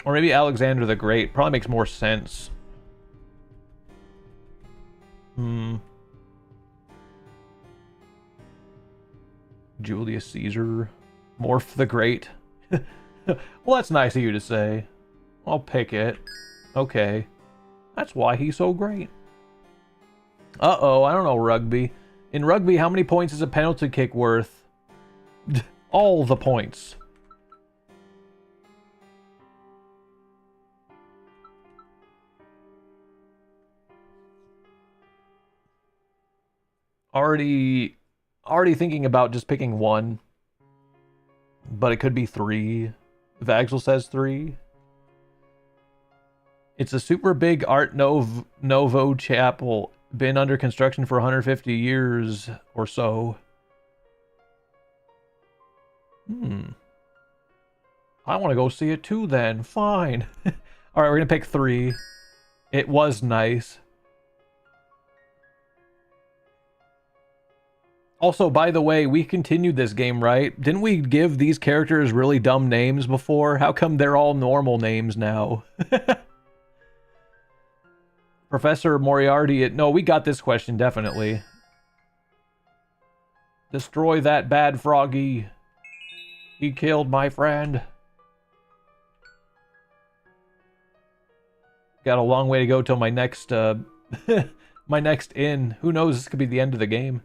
Or maybe Alexander the Great. Probably makes more sense. Julius Caesar. Morph the Great. Well, that's nice of you to say. I'll pick it. Okay. That's why he's so great. Uh-oh, I don't know rugby. In rugby, how many points is a penalty kick worth? All the points. Already thinking about just picking one. But it could be 3. Vaxel says 3. It's a super big Art Nouveau chapel. Been under construction for 150 years or so. I want to go see it too then. Fine. Alright, we're going to pick 3. It was nice. Also, by the way, we continued this game, right? Didn't we give these characters really dumb names before? How come they're all normal names now? Professor Moriarty... No, we got this question, definitely. Destroy that bad froggy. He killed my friend. Got a long way to go till my next, my next inn. Who knows, this could be the end of the game.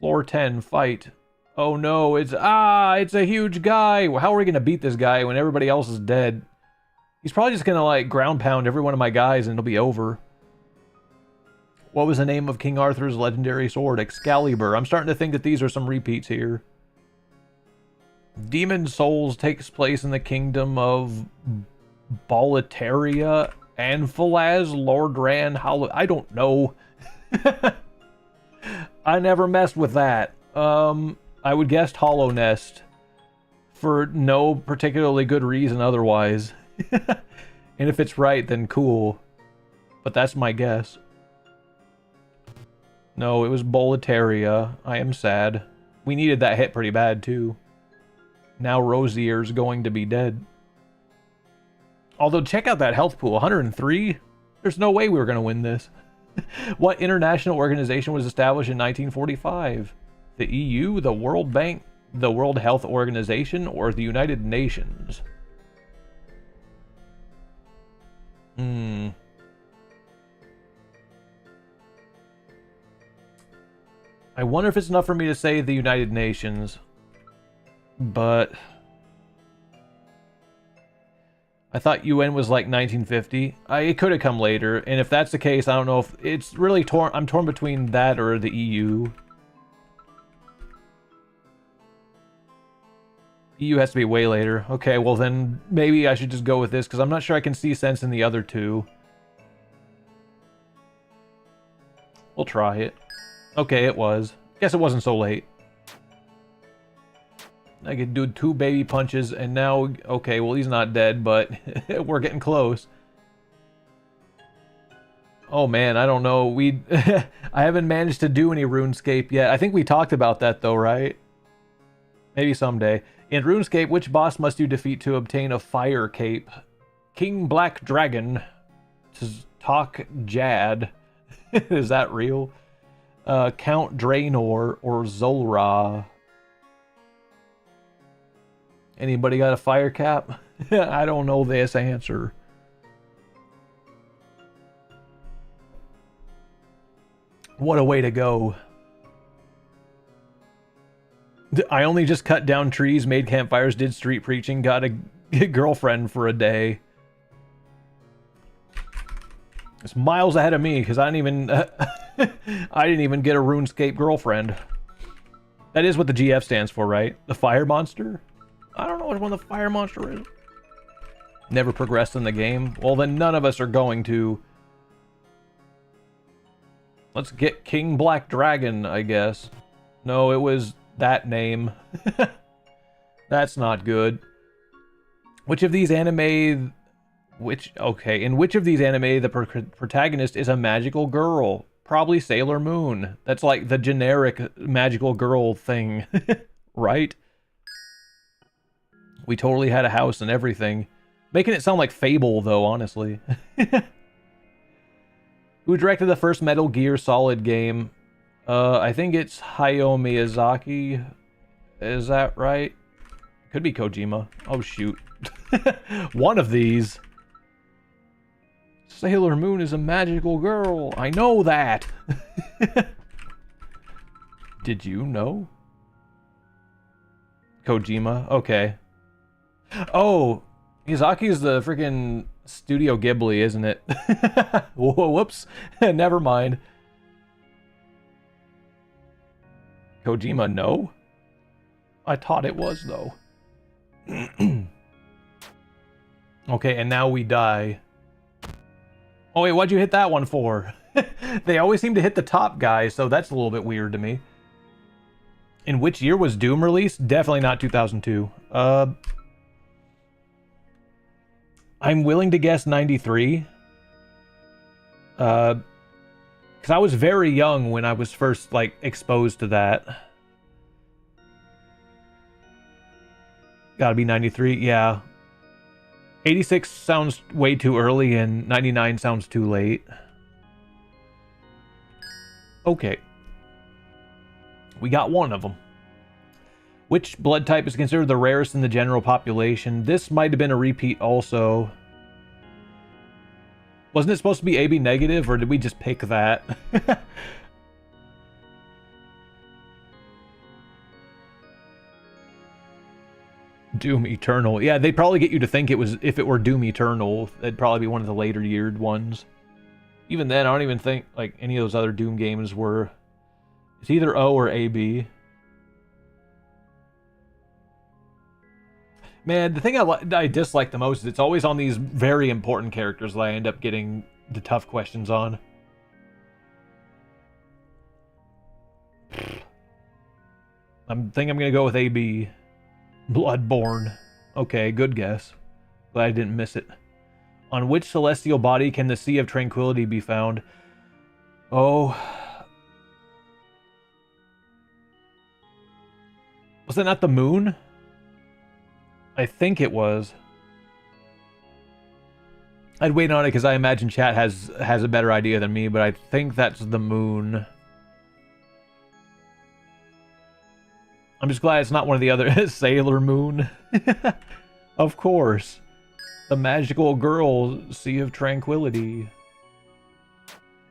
Floor 10, fight. Oh no, it's a huge guy. How are we going to beat this guy when everybody else is dead? He's probably just going to, like, ground pound every one of my guys and it'll be over. What was the name of King Arthur's legendary sword? Excalibur. I'm starting to think that these are some repeats here. Demon Souls takes place in the kingdom of Boletaria. Anfalaz, Lord Ran, Hollow. I don't know. I never messed with that. I would guess Hollow Nest for no particularly good reason otherwise. And if it's right, then cool. But that's my guess. No, it was Boletaria. I am sad. We needed that hit pretty bad, too. Now Rosier's going to be dead. Although, check out that health pool. 103? There's no way we were going to win this. What international organization was established in 1945? The EU, the World Bank, the World Health Organization, or the United Nations? I wonder if it's enough for me to say the United Nations, but I thought UN was like 1950. It could have come later, and if that's the case, I don't know if it's really torn. I'm torn between that or the EU. EU has to be way later. Okay, well then maybe I should just go with this because I'm not sure I can see sense in the other two. We'll try it. Okay, it was. Guess it wasn't so late. I could do 2 baby punches, and now... Okay, well, he's not dead, but we're getting close. Oh, man, I don't know. I haven't managed to do any RuneScape yet. I think we talked about that, though, right? Maybe someday. In RuneScape, which boss must you defeat to obtain a fire cape? King Black Dragon. Talk Jad. Is that real? Count Draenor or Zolra. Anybody got a fire cap? I don't know this answer. What a way to go. I only just cut down trees, made campfires, did street preaching, got a girlfriend for a day. It's miles ahead of me because I didn't even I didn't even get a RuneScape girlfriend. That is what the GF stands for, right? The fire monster? I don't know which one the fire monster is. Never progressed in the game. Well, then none of us are going to. Let's get King Black Dragon, I guess. No, it was that name. That's not good. Which of these anime... in which of these anime the protagonist is a magical girl? Probably Sailor Moon. That's like the generic magical girl thing, right? We totally had a house and everything. Making it sound like Fable, though, honestly. Who directed the first Metal Gear Solid game? I think it's Hayao Miyazaki. Is that right? Could be Kojima. Oh, shoot. One of these. Sailor Moon is a magical girl. I know that. Did you know? Kojima? Okay. Oh, Miyazaki is the freaking Studio Ghibli, isn't it? Whoops. Never mind. Kojima, no? I thought it was, though. Okay, and now we die. Oh, wait, what'd you hit that one for? They always seem to hit the top guy, so that's a little bit weird to me. In which year was Doom released? Definitely not 2002. I'm willing to guess 93. Because I was very young when I was first, like, exposed to that. Gotta be 93, yeah. 86 sounds way too early, and 99 sounds too late. Okay. We got one of them. Which blood type is considered the rarest in the general population? This might have been a repeat also. Wasn't it supposed to be AB negative, or did we just pick that? Doom Eternal. Yeah, they'd probably get you to think it was, if it were Doom Eternal, that'd probably be one of the later yeared ones. Even then, I don't even think, like, any of those other Doom games were... It's either O or AB. Man, the thing I dislike the most is it's always on these very important characters that I end up getting the tough questions on. I think I'm gonna go with AB. Bloodborne. Okay, good guess. Glad I didn't miss it. On which celestial body can the Sea of Tranquility be found? Oh. Was it not the moon? I think it was. I'd wait on it because I imagine chat has a better idea than me, but I think that's the moon. I'm just glad it's not one of the other Sailor Moon. Of course. The magical girl, Sea of Tranquility.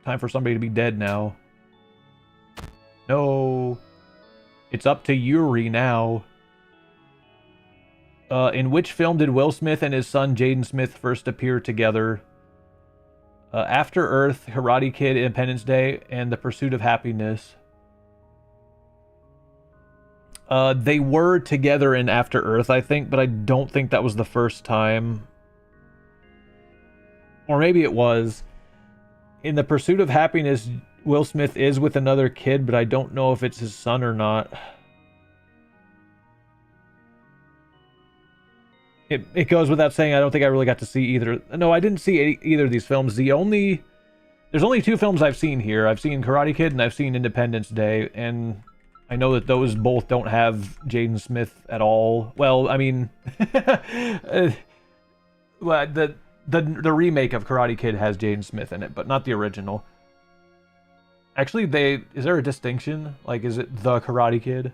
Time for somebody to be dead now. No. It's up to Yuri now. In which film did Will Smith and his son Jaden Smith first appear together? After Earth, Karate Kid, Independence Day, and The Pursuit of Happiness. They were together in After Earth, I think, but I don't think that was the first time. Or maybe it was. In The Pursuit of Happiness, Will Smith is with another kid, but I don't know if it's his son or not. It goes without saying, I don't think I really got to see either. No, I didn't see either of these films. There's only two films I've seen here. I've seen Karate Kid and I've seen Independence Day, and I know that those both don't have Jaden Smith at all. Well, I mean, the remake of Karate Kid has Jaden Smith in it, but not the original. Actually, is there a distinction? Like, is it the Karate Kid?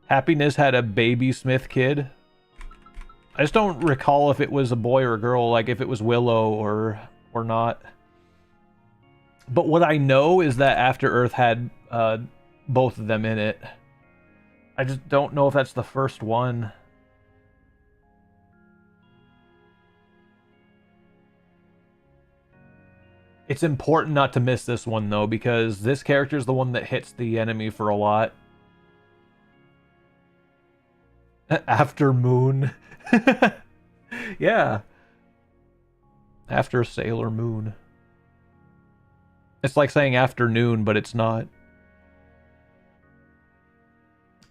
Happiness had a baby Smith kid. I just don't recall if it was a boy or a girl, like if it was Willow or not. But what I know is that After Earth had both of them in it. I just don't know if that's the first one. It's important not to miss this one, though, because this character is the one that hits the enemy for a lot. After Moon. Yeah. After Sailor Moon. It's like saying afternoon, but it's not.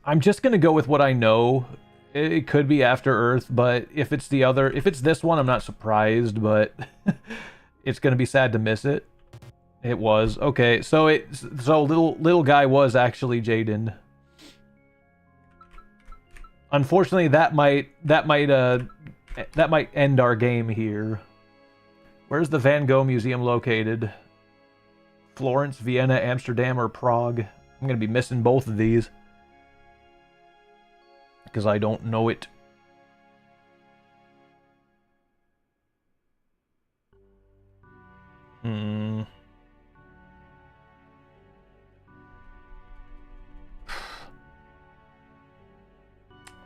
I'm just gonna go with what I know. It could be After Earth, but if it's this one, I'm not surprised, but it's gonna be sad to miss it. It was. Okay, so little guy was actually Jaden. Unfortunately, that might end our game here. Where's the Van Gogh Museum located? Florence, Vienna, Amsterdam, or Prague? I'm gonna be missing both of these because I don't know it.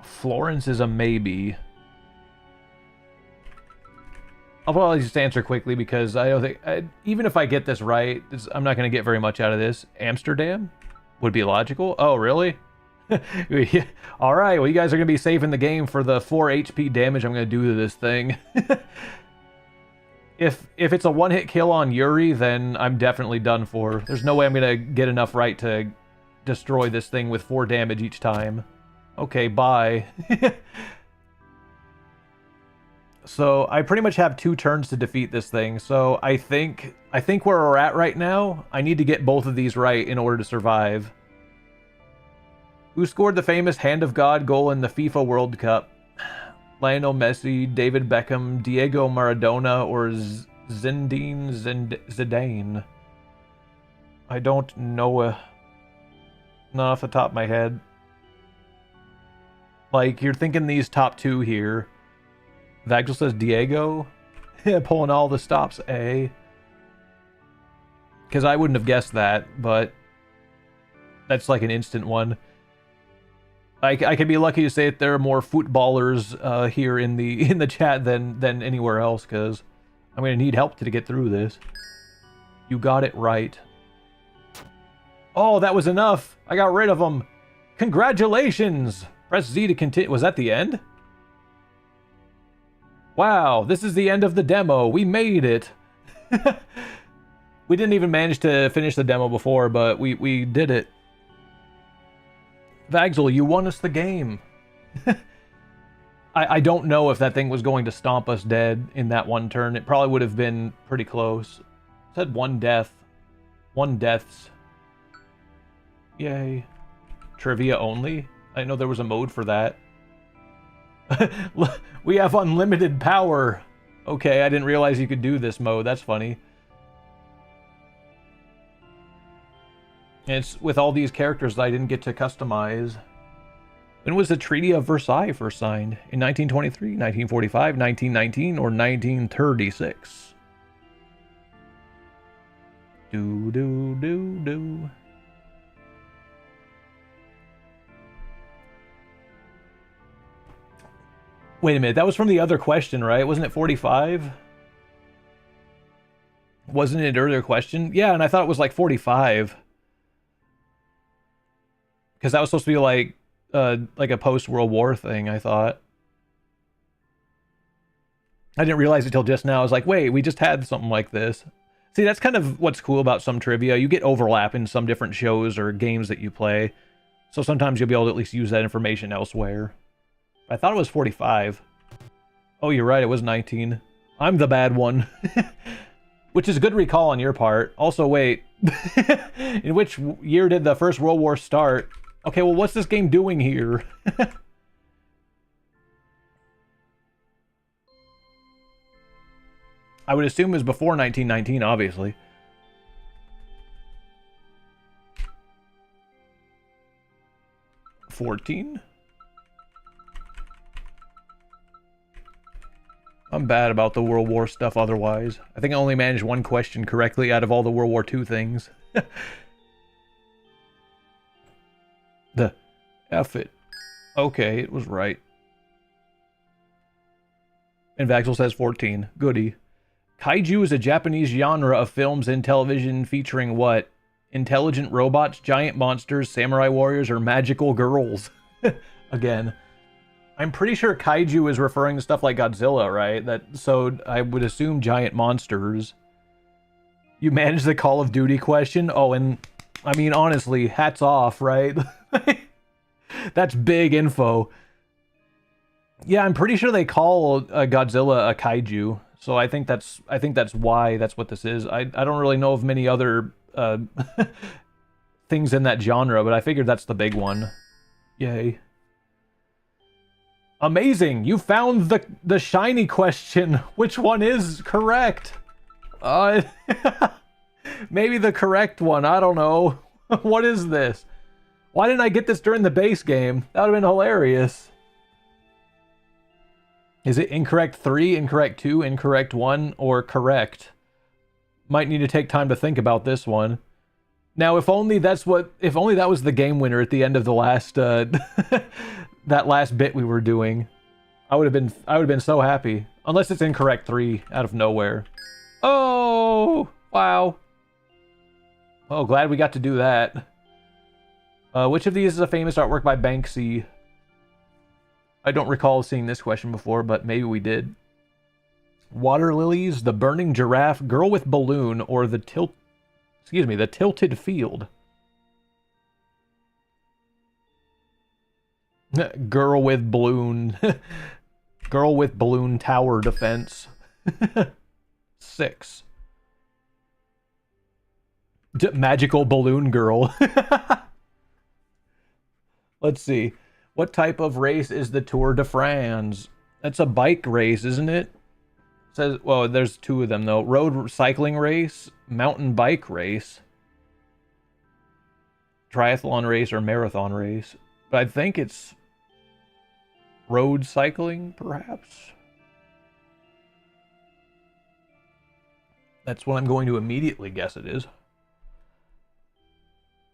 Florence is a maybe. I'll probably just answer quickly because I don't think... even if I get this right, I'm not going to get very much out of this. Amsterdam would be logical. Oh, really? Alright, well, you guys are going to be saving the game for the 4 HP damage I'm going to do to this thing. If it's a one-hit kill on Yuri, then I'm definitely done for. There's no way I'm going to get enough right to destroy this thing with 4 damage each time. Okay, bye. So I pretty much have 2 turns to defeat this thing. So I think where we're at right now, I need to get both of these right in order to survive. Who scored the famous Hand of God goal in the FIFA World Cup? Lionel Messi, David Beckham, Diego Maradona, or Zinedine Zidane? I don't know. Not off the top of my head. Like, you're thinking these top 2 here. Vagel says Diego. Pulling all the stops, eh? Because I wouldn't have guessed that, but that's like an instant one. I could be lucky to say that there are more footballers here in the chat than anywhere else, because I'm going to need help to get through this. You got it right. Oh, that was enough. I got rid of them. Congratulations. Press Z to continue. Was that the end? Wow, this is the end of the demo. We made it. We didn't even manage to finish the demo before, but we did it. Vaxel, you won us the game. I don't know if that thing was going to stomp us dead in that one turn. It probably would have been pretty close. It said 1 death. 1 deaths. Yay. Trivia only? I know there was a mode for that. We have unlimited power. Okay, I didn't realize you could do this mode. That's funny. And it's with all these characters that I didn't get to customize. When was the Treaty of Versailles first signed? In 1923, 1945, 1919, or 1936? Do. Wait a minute, that was from the other question, right? Wasn't it 45? Wasn't it an earlier question? Yeah, and I thought it was like 45. Because that was supposed to be like a post-World War thing, I thought. I didn't realize it till just now. I was like, wait, we just had something like this. See, that's kind of what's cool about some trivia. You get overlap in some different shows or games that you play. So sometimes you'll be able to at least use that information elsewhere. I thought it was 45. Oh, you're right, it was 19. I'm the bad one. Which is a good recall on your part. Also, wait. In which year did the First World War start? Okay, well, what's this game doing here? I would assume it was before 1919, obviously. $14? I'm bad about the World War stuff otherwise. I think I only managed one question correctly out of all the World War II things. The F it. Okay, it was right. And Vaxel says 14. Goody. Kaiju is a Japanese genre of films and television featuring what? Intelligent robots, giant monsters, samurai warriors, or magical girls? Again. I'm pretty sure kaiju is referring to stuff like Godzilla, right? So I would assume giant monsters. You managed the Call of Duty question? Oh, and I mean, honestly, hats off, right? That's big info. Yeah, I'm pretty sure they call Godzilla a kaiju. So I think that's why that's what this is. I don't really know of many other things in that genre, but I figured that's the big one. Yay. Amazing! You found the shiny question. Which one is correct? Maybe the correct one. I don't know. What is this? Why didn't I get this during the base game? That would have been hilarious. Is it incorrect 3, incorrect 2, incorrect 1, or correct? Might need to take time to think about this one. Now, if only that was the game winner at the end of the last that last bit we were doing, I would have been so happy. Unless it's incorrect 3 out of nowhere. Oh, wow. Oh, glad we got to do that. Which of these is a famous artwork by Banksy? I don't recall seeing this question before, but maybe we did. Water lilies, the burning giraffe, girl with balloon, or the tilted field. Girl with balloon. Girl with balloon tower defense. 6. Magical balloon girl. Let's see. What type of race is the Tour de France? That's a bike race, isn't it? It says, well, there's 2 of them though. Road cycling race, mountain bike race, triathlon race, or marathon race. But I think it's road cycling, perhaps. That's what I'm going to immediately guess it is.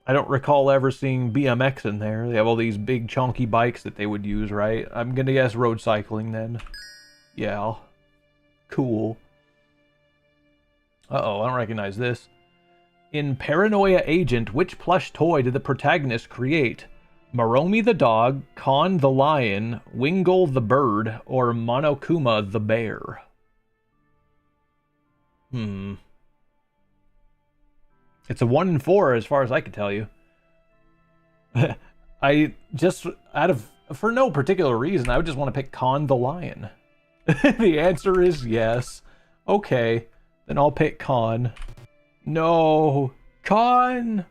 I don't recall ever seeing BMX in there. They have all these big chunky bikes that they would use, right? I'm gonna guess road cycling then. Yeah. Cool. Uh-oh, I don't recognize this. In Paranoia Agent, which plush toy did the protagonist create? Maromi the dog, Kon the lion, Wingle the bird, or Monokuma the bear? It's a 1 in 4 as far as I can tell you. I just, for no particular reason, I would just want to pick Kon the lion. The answer is yes. Okay, then I'll pick Kon. No, Kon!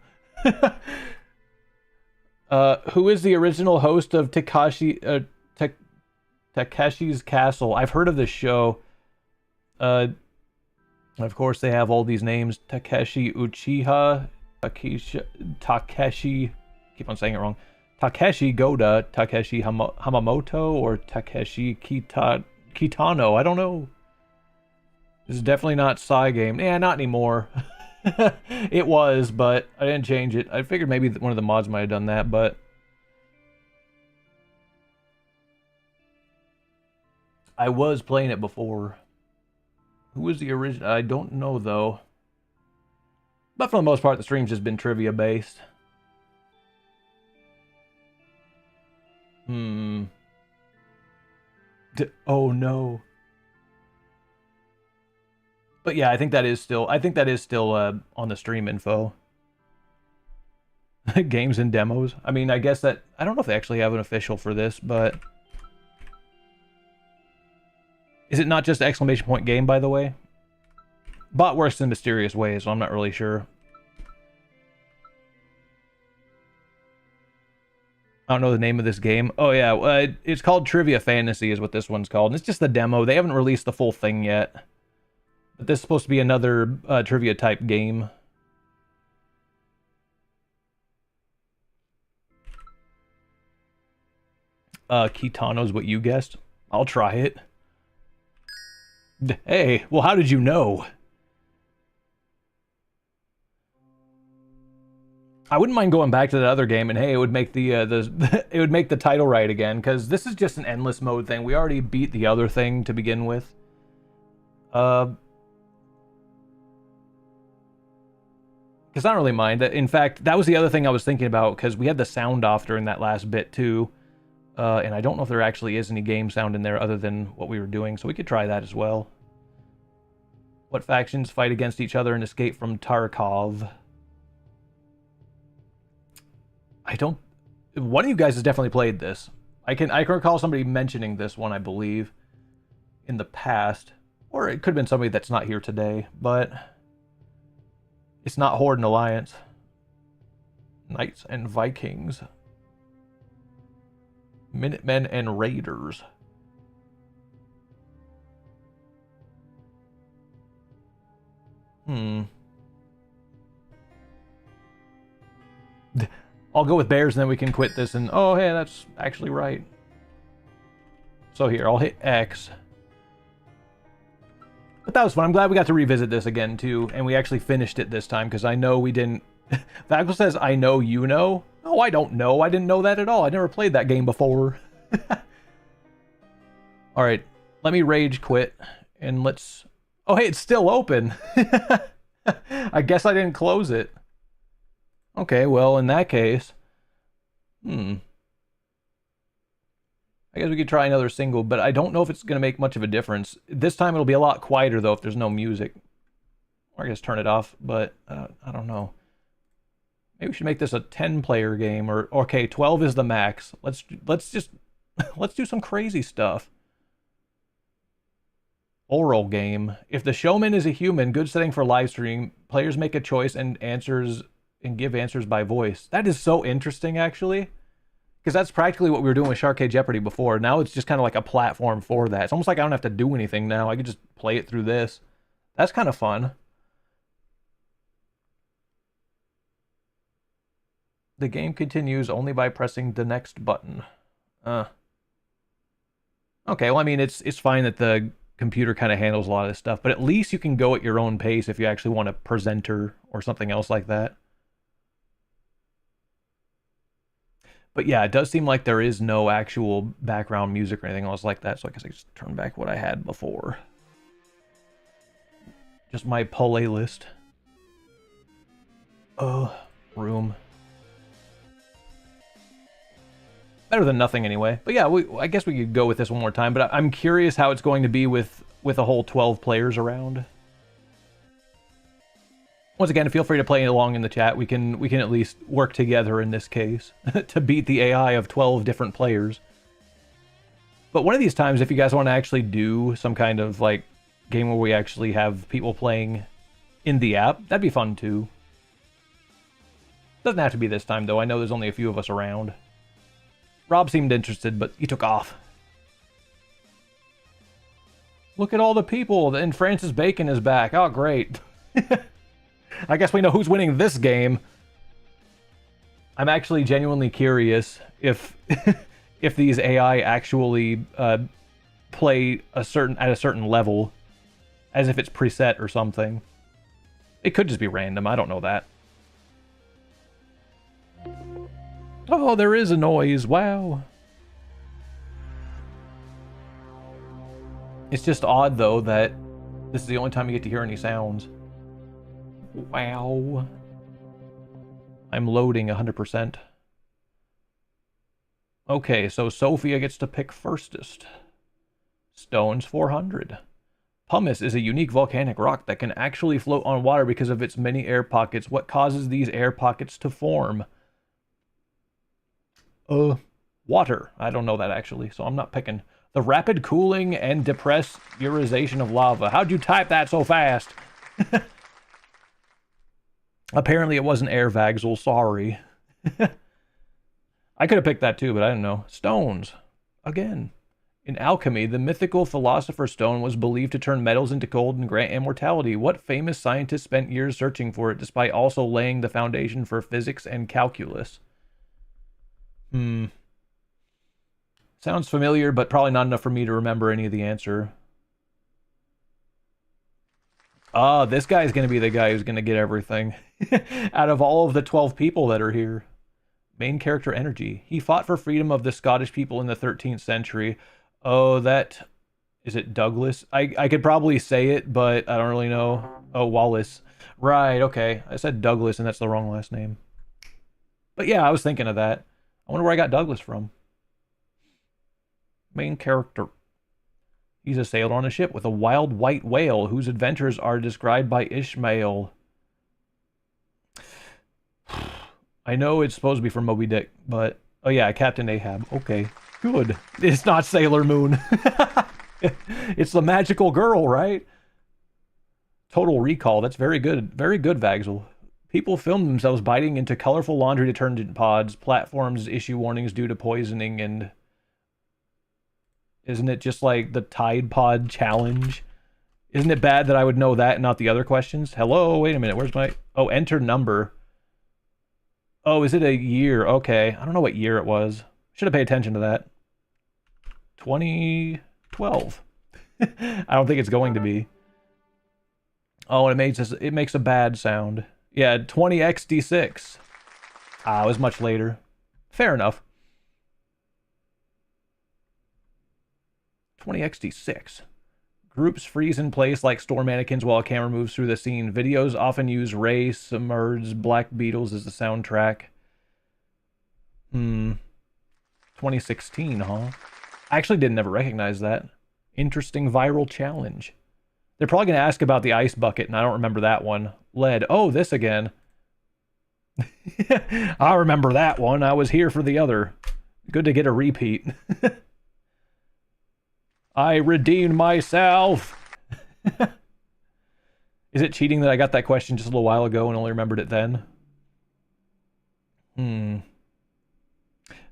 Who is the original host of Takeshi's Castle? I've heard of this show. Of course, they have all these names: Takeshi Uchiha, Takeshi. Keep on saying it wrong. Takeshi Goda, Takeshi Hamamoto, or Takeshi Kitano. I don't know. This is definitely not SIGame. Yeah, not anymore. It was, but I didn't change it. I figured maybe one of the mods might have done that, but I was playing it before. Who was the original? I don't know, though. But for the most part, the stream's just been trivia-based. Oh, no. But yeah, I think that is still on the stream info. Games and demos. I mean, I guess that, I don't know if they actually have an official for this, but is it not just exclamation point game, by the way? Bot works in mysterious ways, so I'm not really sure. I don't know the name of this game. Oh yeah, it's called Trivia Fantasy is what this one's called. And it's just the demo. They haven't released the full thing yet. But this is supposed to be another trivia type game. Kitano's what you guessed. I'll try it. Hey, well, how did you know? I wouldn't mind going back to that other game, and hey, it would make the it would make the title right again, because this is just an endless mode thing. We already beat the other thing to begin with. Because I don't really mind. In fact, that was the other thing I was thinking about, because we had the sound off during that last bit too. And I don't know if there actually is any game sound in there other than what we were doing, so we could try that as well. What factions fight against each other and escape from Tarkov? One of you guys has definitely played this. I can recall somebody mentioning this one, I believe, in the past. Or it could have been somebody that's not here today, but it's not Horde and Alliance. Knights and Vikings. Minutemen and Raiders. I'll go with bears and then we can quit this and... Oh, hey, that's actually right. So here, I'll hit X. But that was fun. I'm glad we got to revisit this again, too. And we actually finished it this time, because I know we didn't... Vagal says, I know you know. No, I don't know. I didn't know that at all. I never played that game before. Alright, let me rage quit. And let's... Oh, hey, it's still open. I guess I didn't close it. Okay, well, in that case... I guess we could try another single, but I don't know if it's going to make much of a difference. This time it'll be a lot quieter, though, if there's no music. Or I guess turn it off, but I don't know. Maybe we should make this a 10-player game, or... Okay, 12 is the max. Let's just... Let's do some crazy stuff. Oral game. If the showman is a human, good setting for live stream. Players make a choice and give answers by voice. That is so interesting, actually. Because that's practically what we were doing with Sharkade Jeopardy before. Now it's just kind of like a platform for that. It's almost like I don't have to do anything now. I can just play it through this. That's kind of fun. The game continues only by pressing the next button. Okay, well, I mean, it's fine that the computer kind of handles a lot of this stuff, but at least you can go at your own pace if you actually want a presenter or something else like that. But yeah, it does seem like there is no actual background music or anything else like that, so I guess I just turn back what I had before. Just my playlist. Room. Better than nothing anyway. But yeah, I guess we could go with this one more time, but I'm curious how it's going to be with a whole 12 players around. Once again, feel free to play along in the chat. We can at least work together in this case to beat the AI of 12 different players. But one of these times, if you guys want to actually do some kind of like game where we actually have people playing in the app, that'd be fun too. Doesn't have to be this time though. I know there's only a few of us around. Rob seemed interested, but he took off. Look at all the people, and Francis Bacon is back. Oh, great. I guess we know who's winning this game. I'm actually genuinely curious if if these AI actually play at a certain level, as if it's preset or something. It could just be random. I don't know that. Oh, there is a noise. Wow. It's just odd, though, that this is the only time you get to hear any sounds. Wow. I'm loading 100%. Okay, so Sophia gets to pick firstest. Stones 400. Pumice is a unique volcanic rock that can actually float on water because of its many air pockets. What causes these air pockets to form? Water. I don't know that actually, so I'm not picking. The rapid cooling and depressurization of lava. How'd you type that so fast? Apparently it wasn't air, Vaxel. Sorry. I could have picked that too, but I didn't know. Stones. Again. In alchemy, the mythical philosopher's stone was believed to turn metals into gold and grant immortality. What famous scientist spent years searching for it, despite also laying the foundation for physics and calculus? Sounds familiar, but probably not enough for me to remember any of the answer. Oh, this guy's going to be the guy who's going to get everything. Out of all of the 12 people that are here. Main character energy. He fought for freedom of the Scottish people in the 13th century. Oh, that... Is it Douglas? I could probably say it, but I don't really know. Oh, Wallace. Right, okay. I said Douglas, and that's the wrong last name. But yeah, I was thinking of that. I wonder where I got Douglas from. Main character. He's a sailor on a ship with a wild white whale whose adventures are described by Ishmael. I know it's supposed to be from Moby Dick, but... Oh yeah, Captain Ahab. Okay, good. It's not Sailor Moon. It's the magical girl, right? Total Recall. That's very good. Very good, Vaxel. People film themselves biting into colorful laundry detergent pods. Platforms issue warnings due to poisoning and... Isn't it just like the Tide Pod challenge? Isn't it bad that I would know that and not the other questions? Hello, wait a minute. Where's my... Oh, enter number. Oh, is it a year? Okay. I don't know what year it was. Should have paid attention to that. 2012. I don't think it's going to be. Oh, and it makes a bad sound. Yeah, 20XD6. Ah, it was much later. Fair enough. 20XD6. Groups freeze in place like store mannequins while a camera moves through the scene. Videos often use Ray Submerged Black Beatles as the soundtrack. 2016, huh? I actually didn't ever recognize that. Interesting viral challenge. They're probably going to ask about the ice bucket, and I don't remember that one. Lead. Oh, this again. I remember that one. I was here for the other. Good to get a repeat. I redeemed myself. Is it cheating that I got that question just a little while ago and only remembered it then?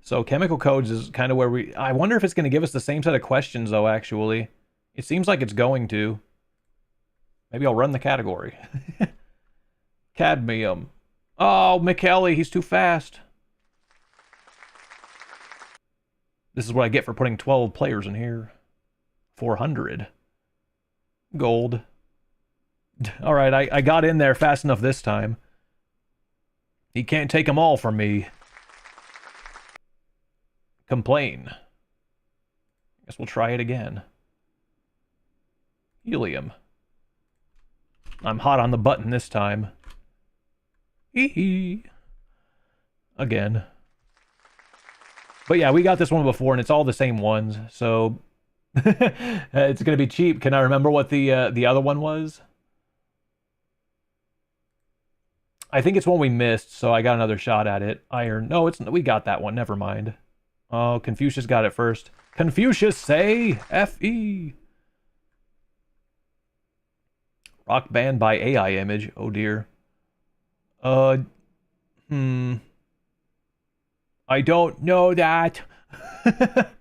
So chemical codes is kind of where we... I wonder if it's going to give us the same set of questions, though, actually. It seems like it's going to. Maybe I'll run the category. Cadmium. Oh, McKelly, he's too fast. This is what I get for putting 12 players in here. 400. Gold. All right, I got in there fast enough this time. He can't take them all from me. Complain. Guess we'll try it again. Helium. I'm hot on the button this time. Hee hee. Again. But yeah, we got this one before, and it's all the same ones, so it's gonna be cheap. Can I remember what the other one was? I think it's one we missed, so I got another shot at it. Iron. No, we got that one. Never mind. Oh, Confucius got it first. Confucius, say F-E. Rock band by AI image. Oh dear. I don't know that. But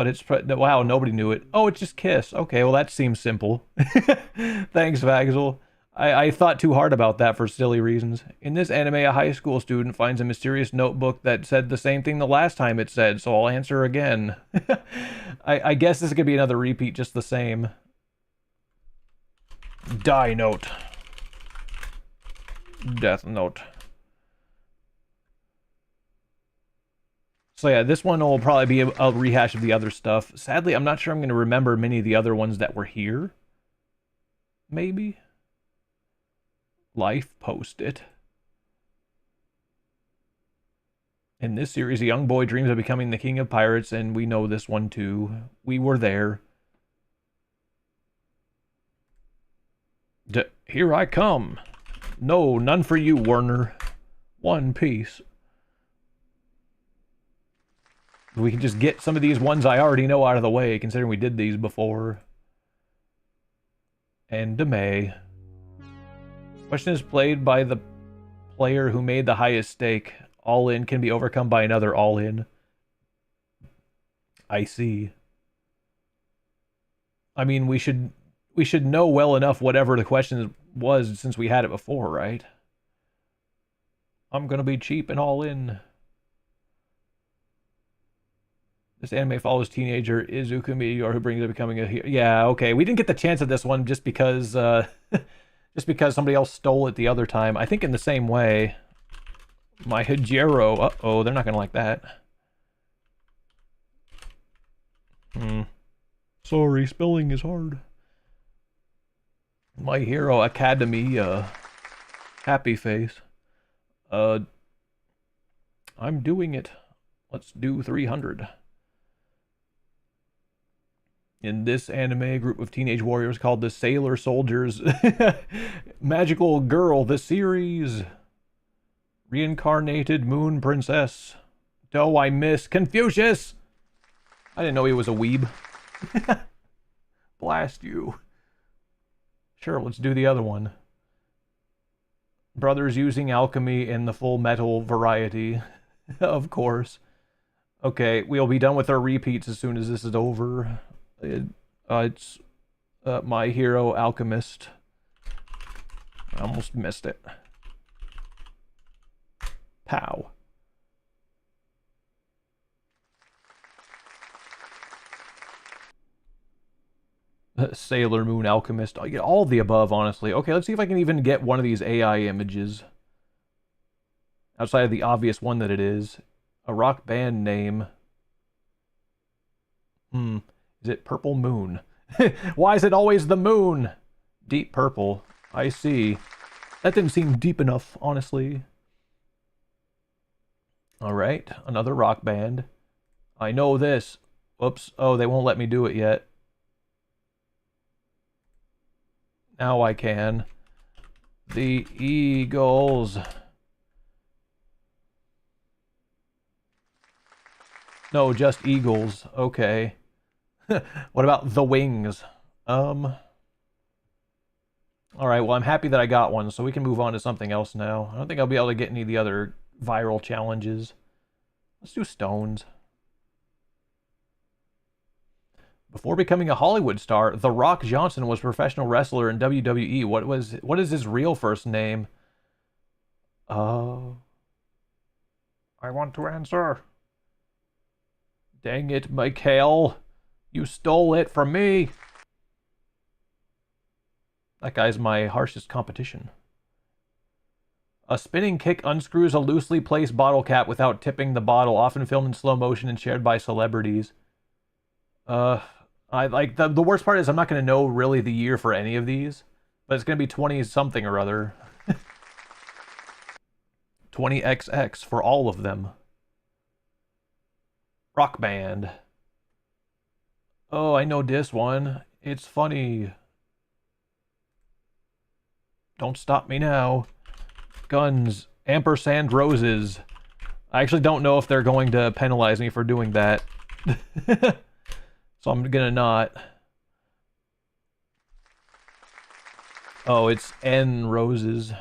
it's... Wow, nobody knew it. Oh, it's just Kiss. Okay, well, that seems simple. Thanks, Vaxel. I thought too hard about that for silly reasons. In this anime, a high school student finds a mysterious notebook that said the same thing the last time it said, so I'll answer again. I guess this could be another repeat, just the same. Die Note. Death Note. So yeah, this one will probably be a rehash of the other stuff. Sadly, I'm not sure I'm going to remember many of the other ones that were here. Maybe? Life Post-it. In this series, a young boy dreams of becoming the king of pirates, and we know this one too. We were there. Here I come. No, none for you, Werner. One piece. We can just get some of these ones I already know out of the way, considering we did these before. And DeMay. Question is played by the player who made the highest stake. All in can be overcome by another all in. I see. I mean, we should know well enough whatever the question was since we had it before, right? I'm gonna be cheap and all in. This anime follows teenager Izuku Meteor who brings it becoming a hero. Yeah, okay. We didn't get the chance at this one just because just because somebody else stole it the other time. I think in the same way. My Hijiro. Uh-oh, they're not gonna like that. Sorry, spelling is hard. My Hero Academia. Happy face. I'm doing it. Let's do 300. In this anime, a group of teenage warriors called the Sailor Soldiers. Magical Girl, the series. Reincarnated Moon Princess. Oh, I miss Confucius! I didn't know he was a weeb. Blast you. Sure, let's do the other one. Brothers using alchemy in the full metal variety. Of course. Okay, we'll be done with our repeats as soon as this is over. It's My Hero Alchemist. I almost missed it. Pow. Sailor Moon Alchemist. I get all of the above, honestly. Okay, let's see if I can even get one of these AI images. Outside of the obvious one that it is. A rock band name. Is it Purple Moon? Why is it always the moon? Deep Purple. I see. That didn't seem deep enough, honestly. Alright, another rock band. I know this. Whoops. Oh, they won't let me do it yet. Now I can. The Eagles. No, just Eagles. Okay. What about the Wings? Alright, well, I'm happy that I got one, so we can move on to something else now. I don't think I'll be able to get any of the other viral challenges. Let's do stones. Before becoming a Hollywood star, The Rock Johnson was a professional wrestler in WWE. What is his real first name? I want to answer. Dang it, Mikhail. You stole it from me. That guy's my harshest competition. A spinning kick unscrews a loosely placed bottle cap without tipping the bottle, often filmed in slow motion and shared by celebrities. I like the worst part is I'm not going to know really the year for any of these, but it's going to be 20 something or other. 20XX for all of them. Rock band. Oh, I know this one. It's funny. Don't stop me now. Guns, ampersand roses. I actually don't know if they're going to penalize me for doing that. So I'm gonna not. Oh, it's N roses.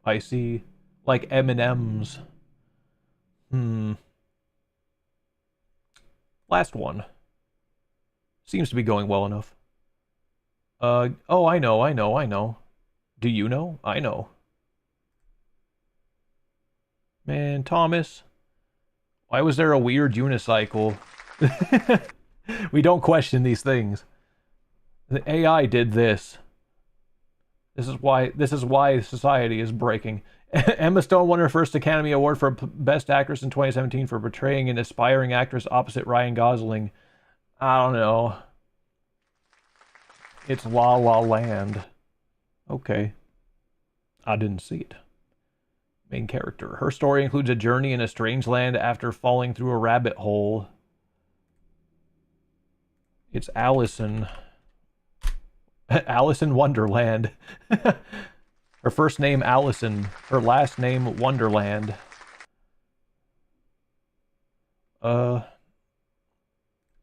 I see. Like M&Ms. Last one. Seems to be going well enough. Oh, I know. Do you know? I know. Man, Thomas. Why was there a weird unicycle? We don't question these things. The AI did this. This is why society is breaking. Emma Stone won her first Academy Award for Best Actress in 2017 for portraying an aspiring actress opposite Ryan Gosling. I don't know. It's La La Land. Okay. I didn't see it. Main character. Her story includes a journey in a strange land after falling through a rabbit hole. It's Allison. Alice in Wonderland. Her first name Allison. Her last name Wonderland.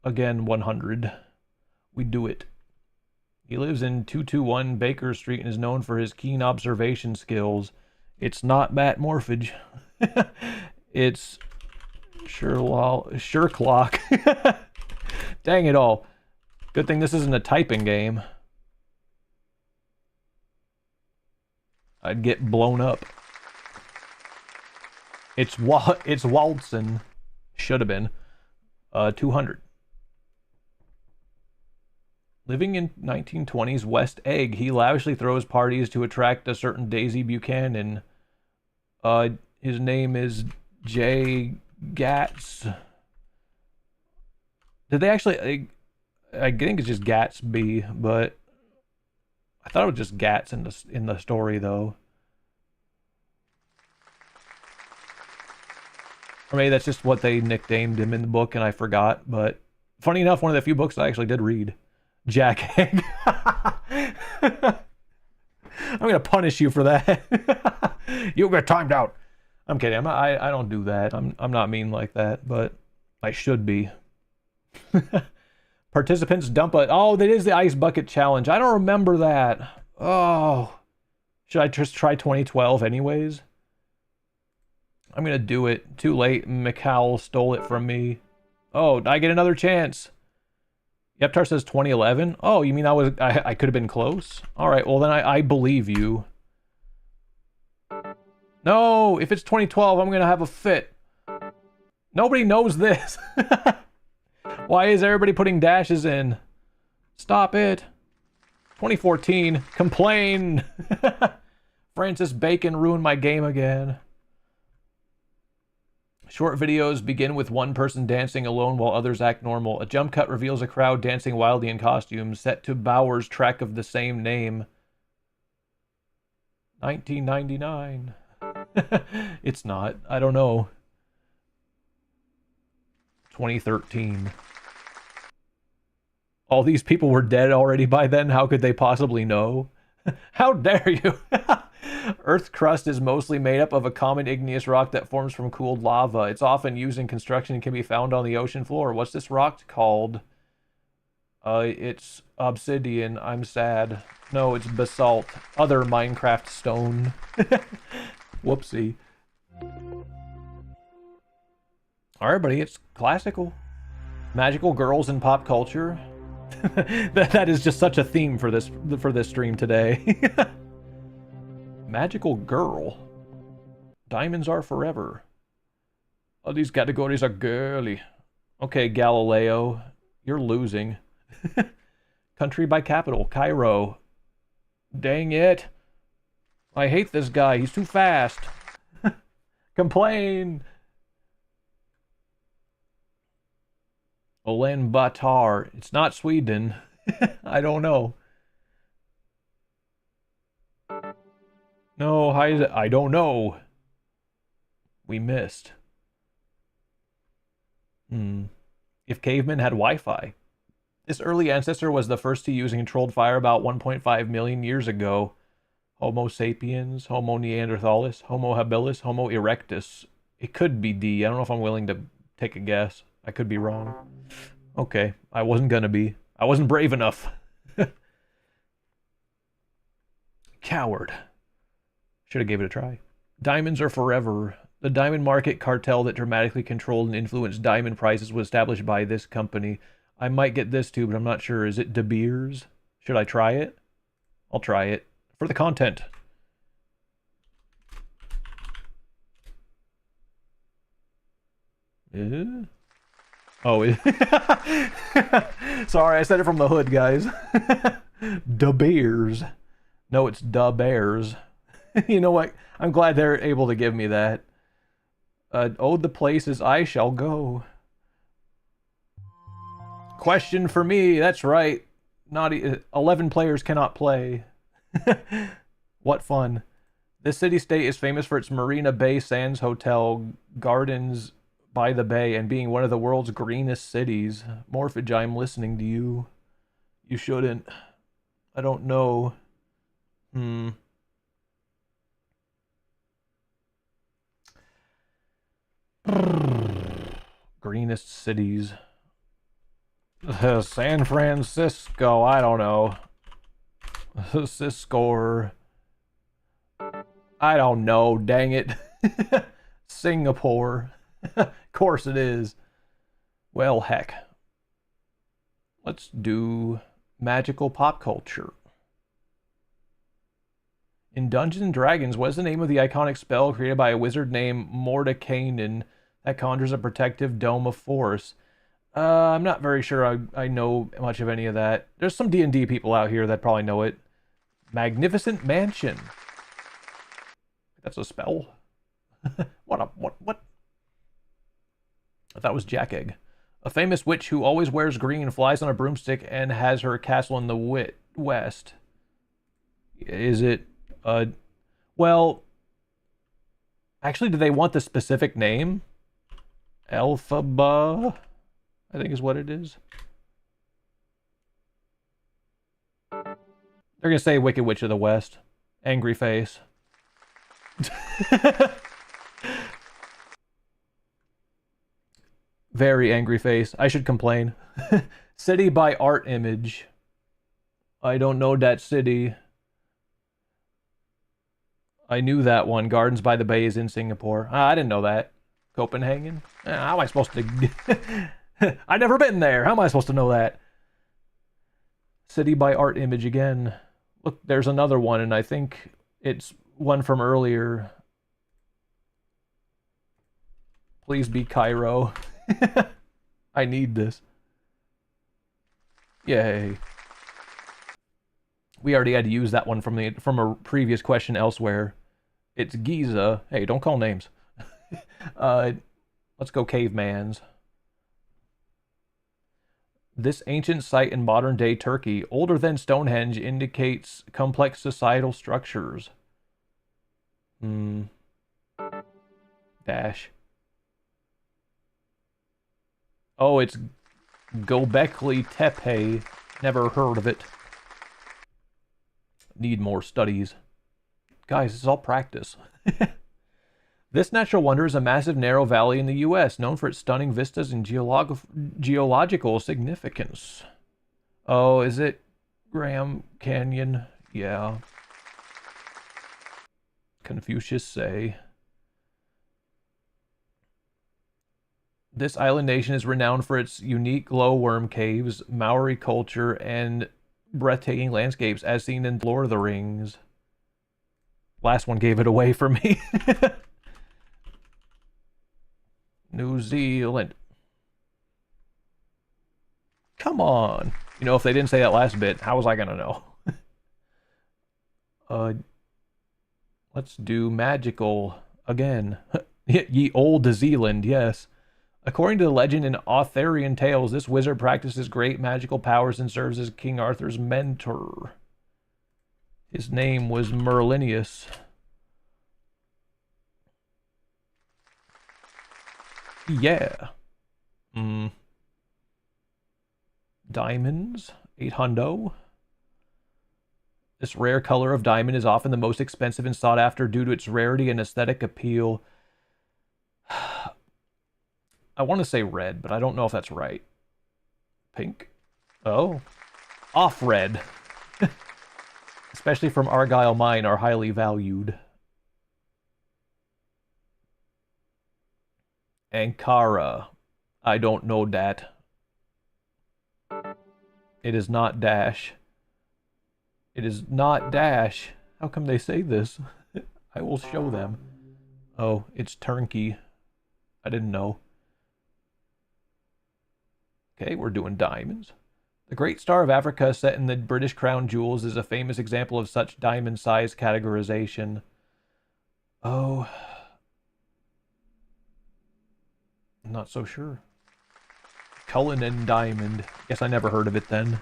Again, 100. We do it. He lives in 221 Baker Street and is known for his keen observation skills. It's not Matt Morphage. It's Sherlock. Dang it all. Good thing this isn't a typing game. I'd get blown up. It's Waltzen. Should have been. 200. Living in 1920s West Egg, he lavishly throws parties to attract a certain Daisy Buchanan. His name is Jay Gats. Did they actually... I think it's just Gatsby, but I thought it was just Gats in the story, though. Or maybe that's just what they nicknamed him in the book and I forgot, but funny enough, one of the few books I actually did read. Jack Egg. I'm gonna punish you for that. You'll get timed out. I'm kidding. I don't do that. I'm not mean like that, but I should be. Participants dump a... Oh, that is the ice bucket challenge. I don't remember that. Oh. Should I just try 2012 anyways? I'm gonna do it. Too late. Mikal stole it from me. Oh, I get another chance. Yeptar says 2011. Oh, you mean I could have been close? All right, well then I believe you. No, if it's 2012, I'm gonna have a fit. Nobody knows this. Why is everybody putting dashes in? Stop it. 2014. Complain. Francis Bacon ruined my game again. Short videos begin with one person dancing alone while others act normal. A jump cut reveals a crowd dancing wildly in costumes, set to Bauer's track of the same name. 1999. It's not. I don't know. 2013. All these people were dead already by then. How could they possibly know? How dare you? Earth's crust is mostly made up of a common igneous rock that forms from cooled lava. It's often used in construction and can be found on the ocean floor. What's this rock called? It's obsidian. I'm sad. No, it's basalt. Other Minecraft stone. Whoopsie. Alright, buddy, it's classical. Magical girls in pop culture. that is just such a theme for this stream today. Magical girl. Diamonds are forever. Oh, these categories are girly. Okay, Galileo, you're losing. Country by capital, Cairo. Dang it. I hate this guy. He's too fast. Complain. Ulaanbaatar. It's not Sweden. I don't know. No, I don't know. We missed. If cavemen had Wi-Fi. This early ancestor was the first to use and controlled fire about 1.5 million years ago. Homo sapiens, Homo neanderthalis, Homo habilis, Homo erectus. It could be D. I don't know if I'm willing to take a guess. I could be wrong. Okay, I wasn't gonna be. I wasn't brave enough. Coward. Should have gave it a try. Diamonds are forever. The diamond market cartel that dramatically controlled and influenced diamond prices was established by this company. I might get this too, but I'm not sure. Is it De Beers? Should I try it? I'll try it. For the content. Oh, sorry, I said it from the hood, guys. De Beers. No, it's Da Bears. You know what? I'm glad they're able to give me that. Oh, the places I shall go. Question for me. That's right. Not 11 players cannot play. What fun. This city-state is famous for its Marina Bay Sands Hotel, gardens by the bay, and being one of the world's greenest cities. Morph, I'm listening to you. You shouldn't. I don't know. Greenest cities. San Francisco, I don't know. Cisco. I don't know, dang it. Singapore. Of course it is. Well, heck. Let's do magical pop culture. In Dungeons and Dragons, what is the name of the iconic spell created by a wizard named Mordekainen that conjures a protective dome of force? I'm not very sure I know much of any of that. There's some D&D people out here that probably know it. Magnificent Mansion. That's a spell? What? I thought it was Jack Egg. A famous witch who always wears green, flies on a broomstick, and has her castle in the west. Is it... well... Actually, do they want the specific name? Elphaba, I think is what it is. They're gonna say Wicked Witch of the West. Angry face. Very angry face. I should complain. City by art image. I don't know that city. I knew that one. Gardens by the Bay is in Singapore. I didn't know that. Copenhagen? How am I supposed to... I've never been there. How am I supposed to know that? City by art image again. Look, there's another one, and I think it's one from earlier. Please be Cairo. I need this. Yay. We already had to use that one from a previous question elsewhere. It's Giza. Hey, don't call names. Let's go cavemans. This ancient site in modern-day Turkey, older than Stonehenge, indicates complex societal structures. Dash. Oh, it's Göbekli Tepe. Never heard of it. Need more studies. Guys, this is all practice. This natural wonder is a massive narrow valley in the U.S., known for its stunning vistas and geological significance. Oh, is it Graham Canyon? Yeah. Confucius say. This island nation is renowned for its unique glowworm caves, Maori culture, and breathtaking landscapes as seen in Lord of the Rings. Last one gave it away for me. New Zealand. Come on. You know, if they didn't say that last bit, how was I gonna know? Let's do magical again. Ye olde Zealand, yes. According to the legend in Arthurian tales, this wizard practices great magical powers and serves as King Arthur's mentor. His name was Merlinius. Yeah. Diamonds, 800. This rare color of diamond is often the most expensive and sought after due to its rarity and aesthetic appeal. I want to say red, but I don't know if that's right. Pink. Oh. Off red. Especially from Argyle Mine, are highly valued. Ankara. I don't know that. It is not dash. It is not dash. How come they say this? I will show them. Oh, it's turnkey. I didn't know. Okay, we're doing diamonds. The Great Star of Africa, set in the British Crown Jewels, is a famous example of such diamond size categorization. Oh. I'm not so sure. Cullinan Diamond. Guess I never heard of it then.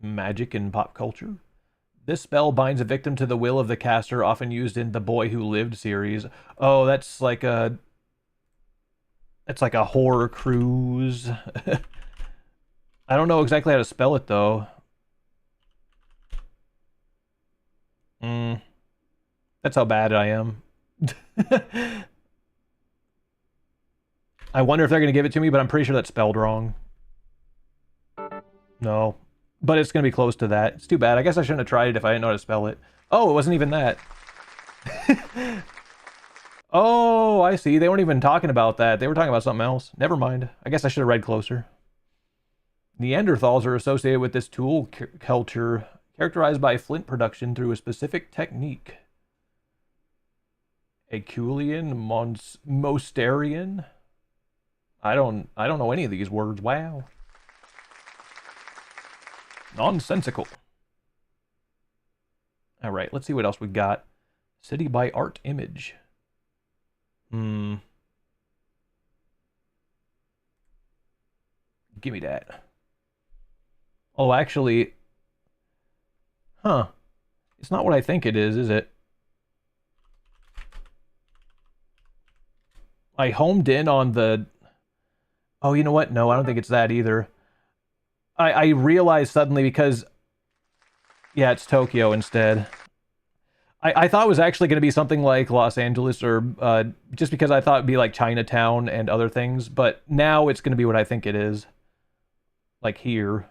Magic and pop culture. This spell binds a victim to the will of the caster, often used in the Boy Who Lived series. Oh, that's like a... It's like a horror cruise. I don't know exactly how to spell it, though. That's how bad I am. I wonder if they're going to give it to me, but I'm pretty sure that's spelled wrong. No. But it's going to be close to that. It's too bad. I guess I shouldn't have tried it if I didn't know how to spell it. Oh, it wasn't even that. Oh, I see. They weren't even talking about that. They were talking about something else. Never mind. I guess I should have read closer. Neanderthals are associated with this tool culture, characterized by flint production through a specific technique. Aculian, Mosterian. I don't know any of these words. Wow. Nonsensical. All right, let's see what else we got. City by Art Image. Give me that. Oh, actually, it's not what I think it is it? I homed in on the... Oh, you know what? No, I don't think it's that either. I realized suddenly because... Yeah, it's Tokyo instead. I thought it was actually going to be something like Los Angeles or... just because I thought it'd be like Chinatown and other things. But now it's going to be what I think it is. Like here.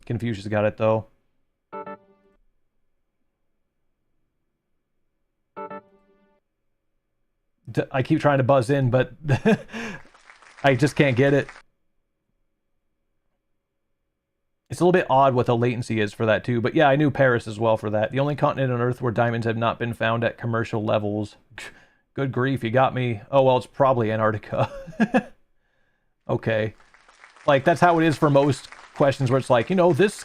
Confucius got it, though. I keep trying to buzz in, but I just can't get it. It's a little bit odd what the latency is for that, too. But yeah, I knew Paris as well for that. The only continent on Earth where diamonds have not been found at commercial levels. Good grief, you got me. Oh, well, it's probably Antarctica. Okay. Like, that's how it is for most questions where it's like, you know, this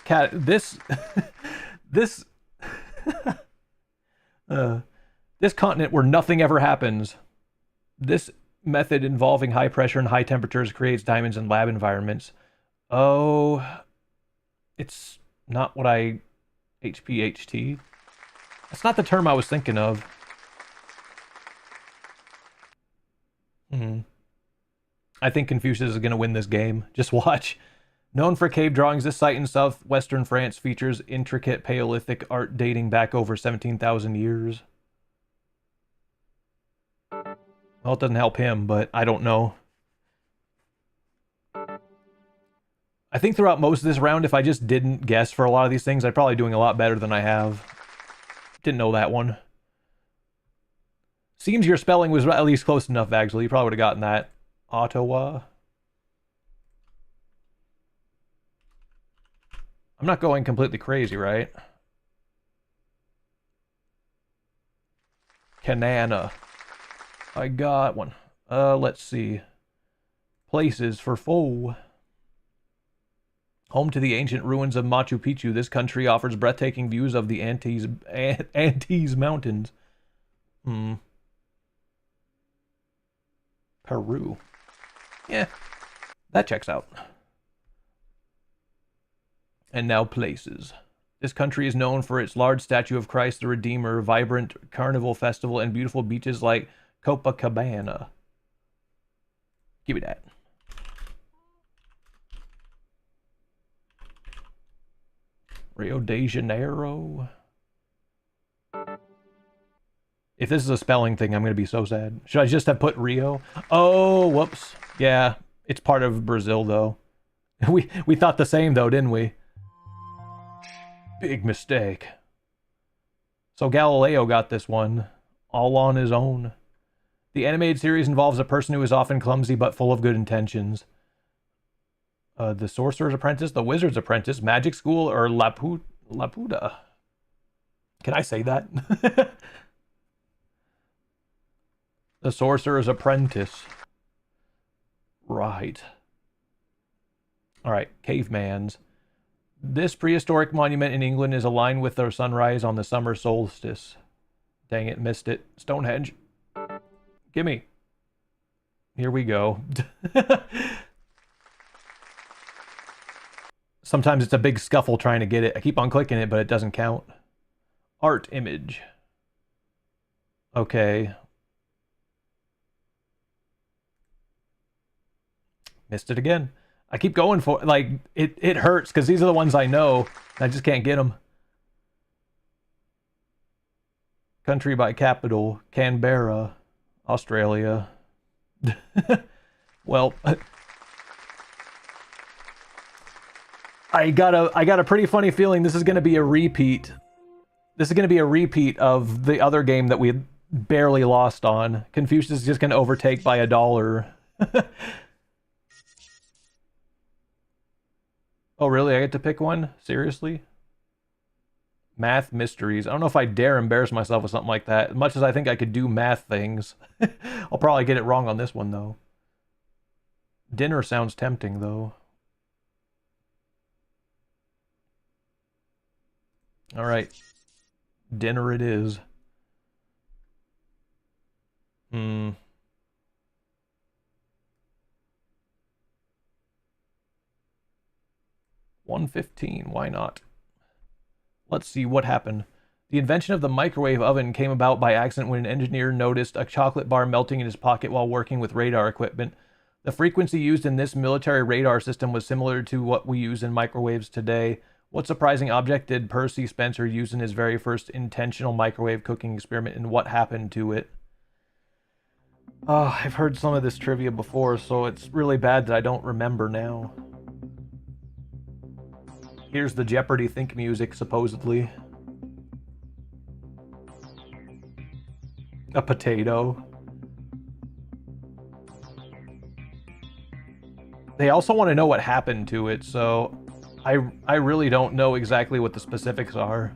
continent where nothing ever happens. This method involving high pressure and high temperatures creates diamonds in lab environments. Oh, it's not what HPHT. That's not the term I was thinking of. I think Confucius is going to win this game. Just watch. Known for cave drawings, this site in southwestern France features intricate Paleolithic art dating back over 17,000 years. Well, it doesn't help him, but I don't know. I think throughout most of this round, if I just didn't guess for a lot of these things, I'd probably doing a lot better than I have. Didn't know that one. Seems your spelling was at least close enough, Vaxel. You probably would have gotten that. Ottawa. I'm not going completely crazy, right? Kanana. I got one. Let's see. Places for foe. Home to the ancient ruins of Machu Picchu, this country offers breathtaking views of the Andes Mountains. Peru. Yeah, that checks out. And now places. This country is known for its large statue of Christ the Redeemer, vibrant carnival festival, and beautiful beaches like Copacabana. Give me that. Rio de Janeiro. If this is a spelling thing, I'm going to be so sad. Should I just have put Rio? Oh, whoops. Yeah, it's part of Brazil, though. We thought the same, though, didn't we? Big mistake. So Galileo got this one, all on his own. The animated series involves a person who is often clumsy but full of good intentions. The Sorcerer's Apprentice, The Wizard's Apprentice, Magic School, or Laputa. Can I say that? The Sorcerer's Apprentice. Right. Alright, Cavemans. This prehistoric monument in England is aligned with the sunrise on the summer solstice. Dang it, missed it. Stonehenge. Gimme. Here we go. Sometimes it's a big scuffle trying to get it. I keep on clicking it, but it doesn't count. Art image. Okay. Missed it again. I keep going for, like, it hurts because these are the ones I know. I just can't get them. Country by capital, Canberra, Australia. Well, I got a pretty funny feeling this is going to be a repeat. This is going to be a repeat of the other game that we barely lost on. Confucius is just going to overtake by $1. Oh, really? I get to pick one? Seriously? Math mysteries. I don't know if I dare embarrass myself with something like that. As much as I think I could do math things. I'll probably get it wrong on this one, though. Dinner sounds tempting, though. Alright. Dinner it is. 115, why not? Let's see what happened. The invention of the microwave oven came about by accident when an engineer noticed a chocolate bar melting in his pocket while working with radar equipment. The frequency used in this military radar system was similar to what we use in microwaves today. What surprising object did Percy Spencer use in his very first intentional microwave cooking experiment, and what happened to it? Oh, I've heard some of this trivia before, so it's really bad that I don't remember now. Here's the Jeopardy think music, supposedly. A potato. They also want to know what happened to it, so I really don't know exactly what the specifics are.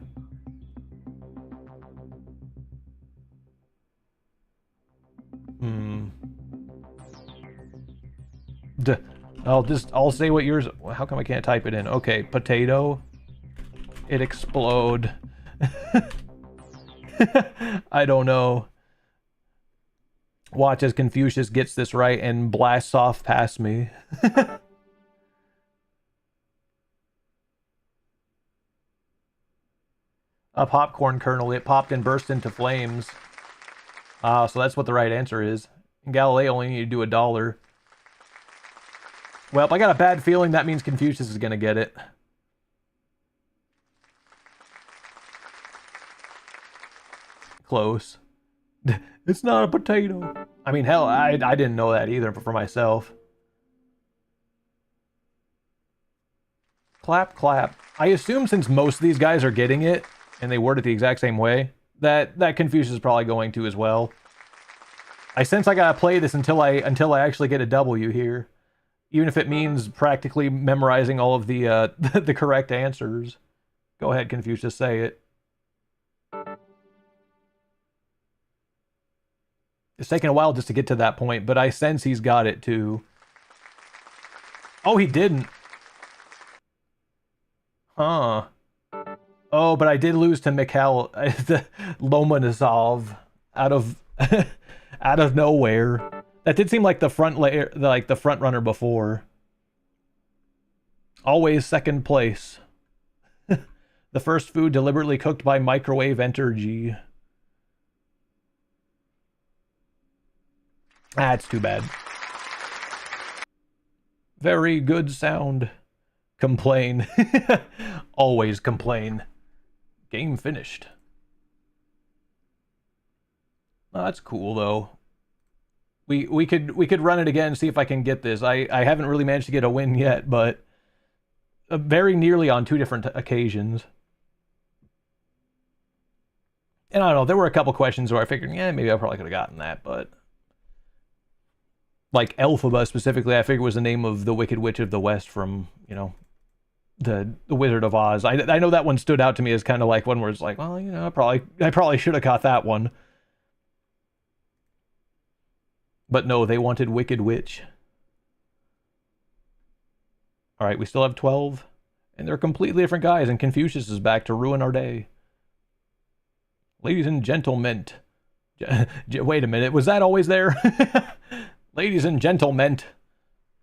I'll say what yours. How come I can't type it in? Okay, potato. It explode. I don't know. Watch as Confucius gets this right and blasts off past me. A popcorn kernel. It popped and burst into flames. So that's what the right answer is. And Galileo only need to do $1. Well, I got a bad feeling that means Confucius is going to get it. Close. It's not a potato. I mean, hell, I didn't know that either for myself. Clap, clap. I assume since most of these guys are getting it, and they word it the exact same way, that Confucius is probably going to as well. I sense I gotta play this until I actually get a W here. Even if it means practically memorizing all of the the correct answers. Go ahead, Confucius, say it. It's taken a while just to get to that point, but I sense he's got it too. Oh, he didn't. Huh. Oh, but I did lose to Mikhail Lomonosov out of out of nowhere. That did seem like the front layer, like the front runner before. Always second place. The first food deliberately cooked by microwave energy. That's too bad. Very good sound. Complain. Always complain. Game finished. Oh, that's cool though. We could run it again and see if I can get this. I haven't really managed to get a win yet, but very nearly on 2 different occasions. And I don't know, there were a couple questions where I figured, yeah, maybe I probably could have gotten that, but like Elphaba specifically, I figured was the name of the Wicked Witch of the West from, you know, the Wizard of Oz. I know that one stood out to me as kind of like one where it's like, well, you know, I probably should have caught that one. But no, they wanted Wicked Witch. All right, we still have 12. And they're completely different guys, and Confucius is back to ruin our day. Ladies and gentlemen. Wait a minute, was that always there? Ladies and gentlemen.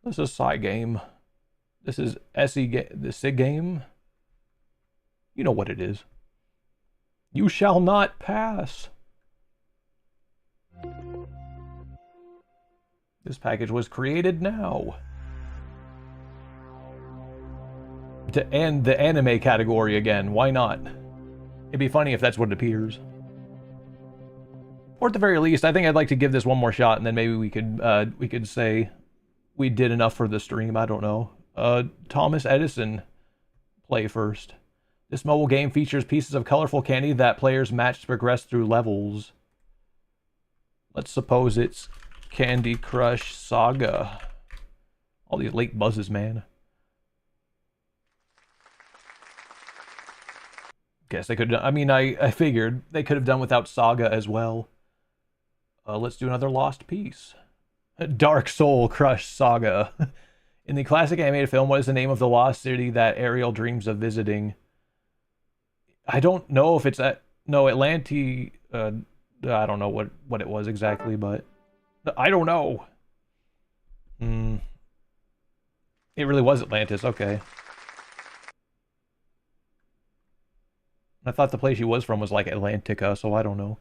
This is SIGame. This is the SIGame. You know what it is. You shall not pass. This package was created now. To end the anime category again, why not? It'd be funny if that's what it appears. Or at the very least, I think I'd like to give this one more shot, and then maybe we could say we did enough for the stream. I don't know. Thomas Edison, play first. This mobile game features pieces of colorful candy that players match to progress through levels. Let's suppose it's Candy Crush Saga. All these late buzzes, man. Guess they could. I mean, I figured they could have done without Saga as well. Let's do another lost piece. Dark Soul Crush Saga. In the classic animated film, what is the name of the lost city that Ariel dreams of visiting? I don't know if it's at... No, Atlanti... I don't know what it was exactly, but... I don't know. It really was Atlantis, okay. I thought the place she was from was like Atlantica, so I don't know.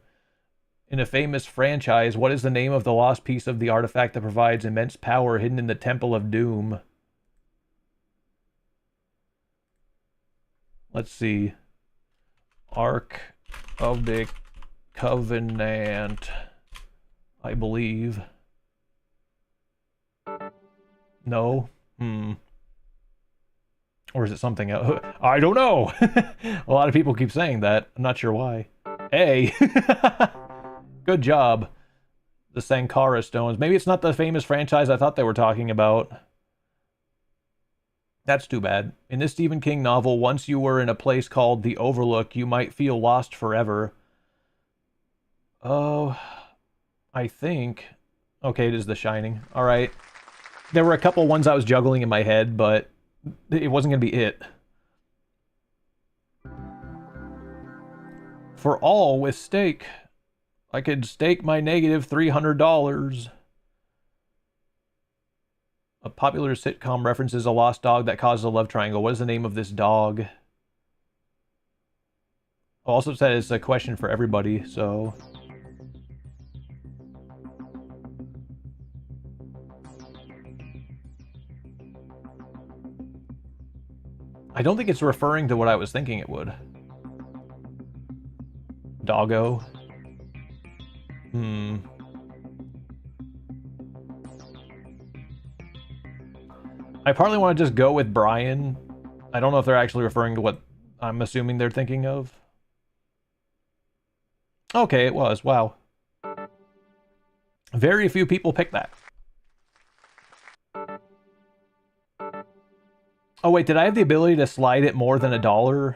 In a famous franchise, what is the name of the lost piece of the artifact that provides immense power hidden in the Temple of Doom? Let's see. Ark of the Covenant, I believe. No? Or is it something else? I don't know! A lot of people keep saying that. I'm not sure why. Hey! Good job. The Sankara Stones. Maybe it's not the famous franchise I thought they were talking about. That's too bad. In this Stephen King novel, once you were in a place called the Overlook, you might feel lost forever. Oh, I think... Okay, it is The Shining. Alright. There were a couple ones I was juggling in my head, but it wasn't going to be it. For all with stake. I could stake my negative $300. A popular sitcom references a lost dog that causes a love triangle. What is the name of this dog? Also said it's a question for everybody, so... I don't think it's referring to what I was thinking it would. Doggo. I partly want to just go with Brian. I don't know if they're actually referring to what I'm assuming they're thinking of. Okay, it was. Wow. Very few people picked that. Oh wait, did I have the ability to slide it more than $1?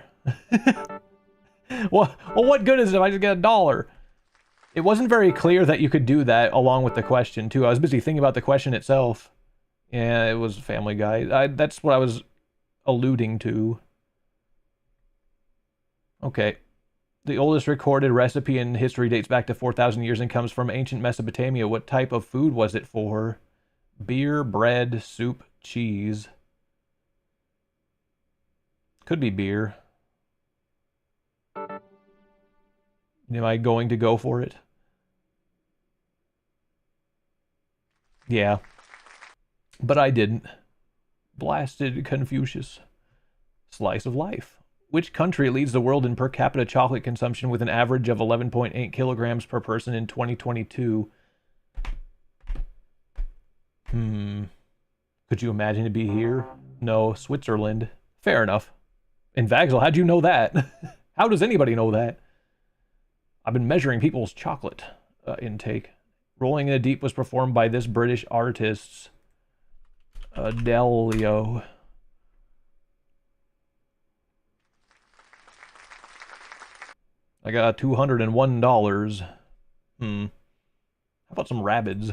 Well, what good is it if I just get $1? It wasn't very clear that you could do that along with the question, too. I was busy thinking about the question itself. Yeah, it was Family Guy. That's what I was alluding to. Okay. The oldest recorded recipe in history dates back to 4,000 years and comes from ancient Mesopotamia. What type of food was it for? Beer, bread, soup, cheese. Could be beer. Am I going to go for it? Yeah. But I didn't. Blasted Confucius. Slice of life. Which country leads the world in per capita chocolate consumption with an average of 11.8 kilograms per person in 2022? Could you imagine to be here? No, Switzerland. Fair enough. And Vaxel, how'd you know that? How does anybody know that? I've been measuring people's chocolate intake. Rolling in the Deep was performed by this British artist, Delio. I got $201. How about some rabbits?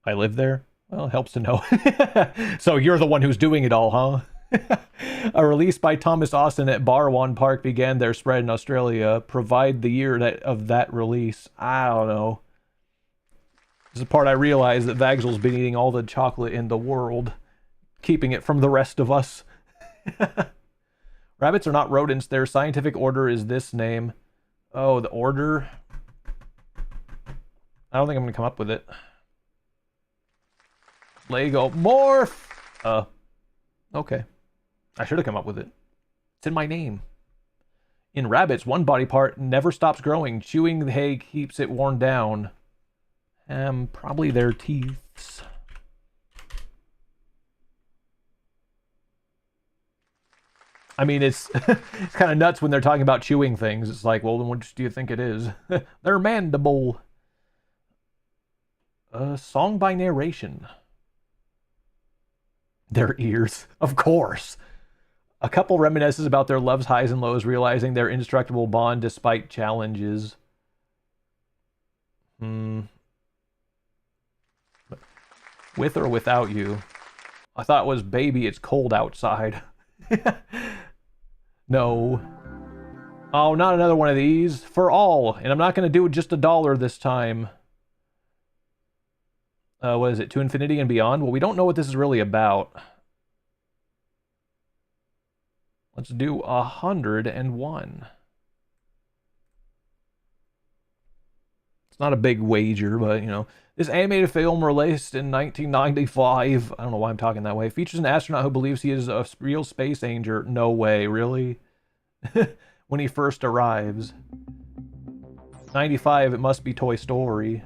I live there? Well, it helps to know. So you're the one who's doing it all, huh? A release by Thomas Austin at Barwon Park began their spread in Australia. Provide the year of that release. I don't know. This is the part I realized that Vagsel's been eating all the chocolate in the world, keeping it from the rest of us. Rabbits are not rodents. Their scientific order is this name. Oh, the order? I don't think I'm going to come up with it. Lego. Morph! Okay. I should have come up with it. It's in my name. In rabbits, one body part never stops growing. Chewing the hay keeps it worn down. Probably their teeth. I mean, it's it's kind of nuts when they're talking about chewing things. It's like, well, then what do you think it is? Their mandible. Song by narration. Their ears, of course. A couple reminisces about their love's highs and lows, realizing their indestructible bond despite challenges. With or without you? I thought it was baby, it's cold outside. No. Oh, not another one of these. For all. And I'm not going to do just $1 this time. What is it? To infinity and beyond? Well, we don't know what this is really about. Let's do 101. It's not a big wager, but, you know. This animated film, released in 1995, I don't know why I'm talking that way, features an astronaut who believes he is a real space ranger. No way, really? When he first arrives. 95, it must be Toy Story.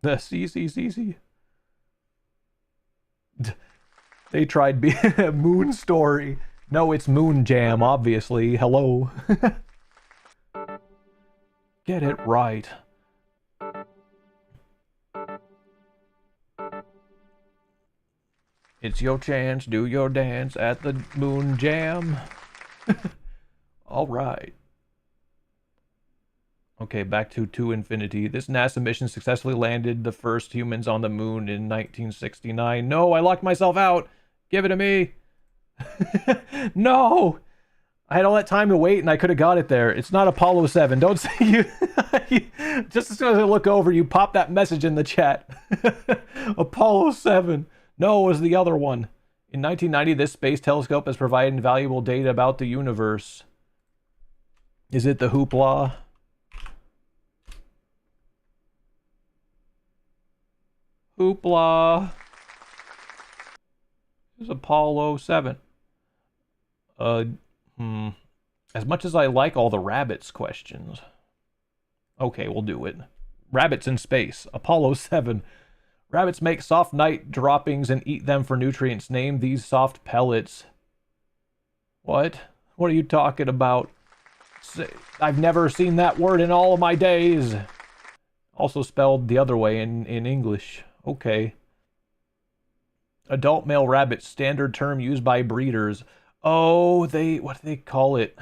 The CCCC. They tried Moon Story. No, it's Moon Jam, obviously. Hello. Get it right. It's your chance, do your dance at the Moon Jam. All right. Okay, back to infinity. This NASA mission successfully landed the first humans on the moon in 1969. No, I locked myself out. Give it to me. No. I had all that time to wait and I could have got it there. It's not Apollo 7. Don't say you... Just as soon as I look over, you pop that message in the chat. Apollo 7. No, it was the other one. In 1990, this space telescope has provided invaluable data about the universe. Is it the Hoopla? Hoopla. It's Apollo 7. As much as I like all the rabbits questions. Okay, we'll do it. Rabbits in space. Apollo 7. Rabbits make soft night droppings and eat them for nutrients. Name these soft pellets. What? What are you talking about? I've never seen that word in all of my days. Also spelled the other way in English. Okay. Adult male rabbit, standard term used by breeders. Oh, what do they call it?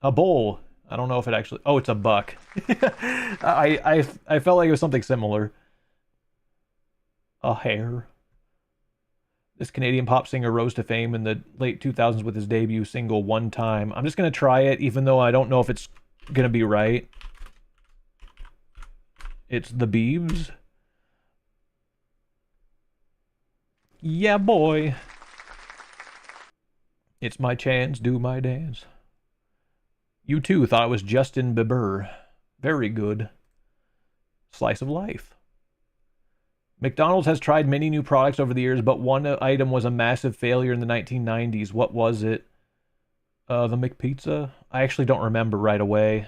A bull. I don't know if it actually... Oh, it's a buck. I felt like it was something similar. A hare. This Canadian pop singer rose to fame in the late 2000s with his debut single One Time. I'm just going to try it, even though I don't know if it's going to be right. It's the Beebs. Yeah, boy. It's my chance, do my dance. You too thought it was Justin Bieber. Very good. Slice of life. McDonald's has tried many new products over the years, but one item was a massive failure in the 1990s. What was it? The McPizza? I actually don't remember right away.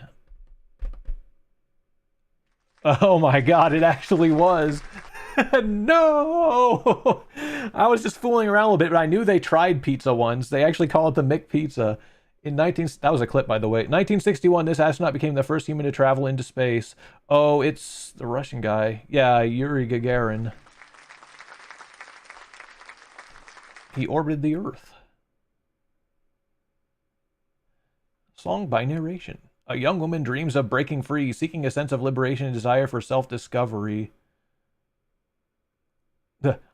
Oh my god, it actually was. No! I was just fooling around a little bit, but I knew they tried pizza once. They actually call it the McPizza. That was a clip, by the way. 1961, this astronaut became the first human to travel into space. Oh, it's the Russian guy. Yeah, Yuri Gagarin. He orbited the Earth. Song by narration. A young woman dreams of breaking free, seeking a sense of liberation and desire for self-discovery.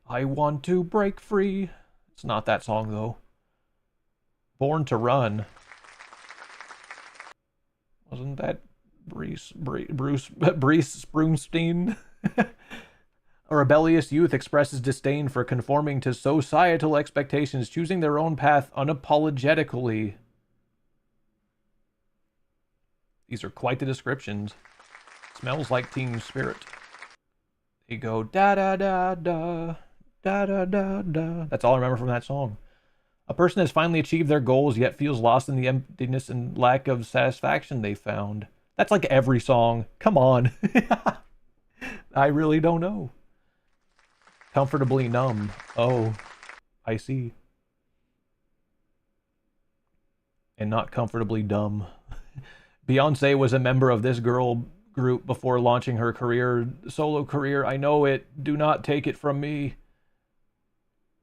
I want to break free. It's not that song, though. Born to Run. Wasn't that Bruce Springsteen? A rebellious youth expresses disdain for conforming to societal expectations, choosing their own path unapologetically. These are quite the descriptions. Smells like teen spirit. They go da da da da da da da da. That's all I remember from that song. A person has finally achieved their goals, yet feels lost in the emptiness and lack of satisfaction they found. That's like every song. Come on. I really don't know. Comfortably numb. Oh, I see. And not comfortably dumb. Beyonce was a member of this girl group before launching her solo career. I know it. Do not take it from me.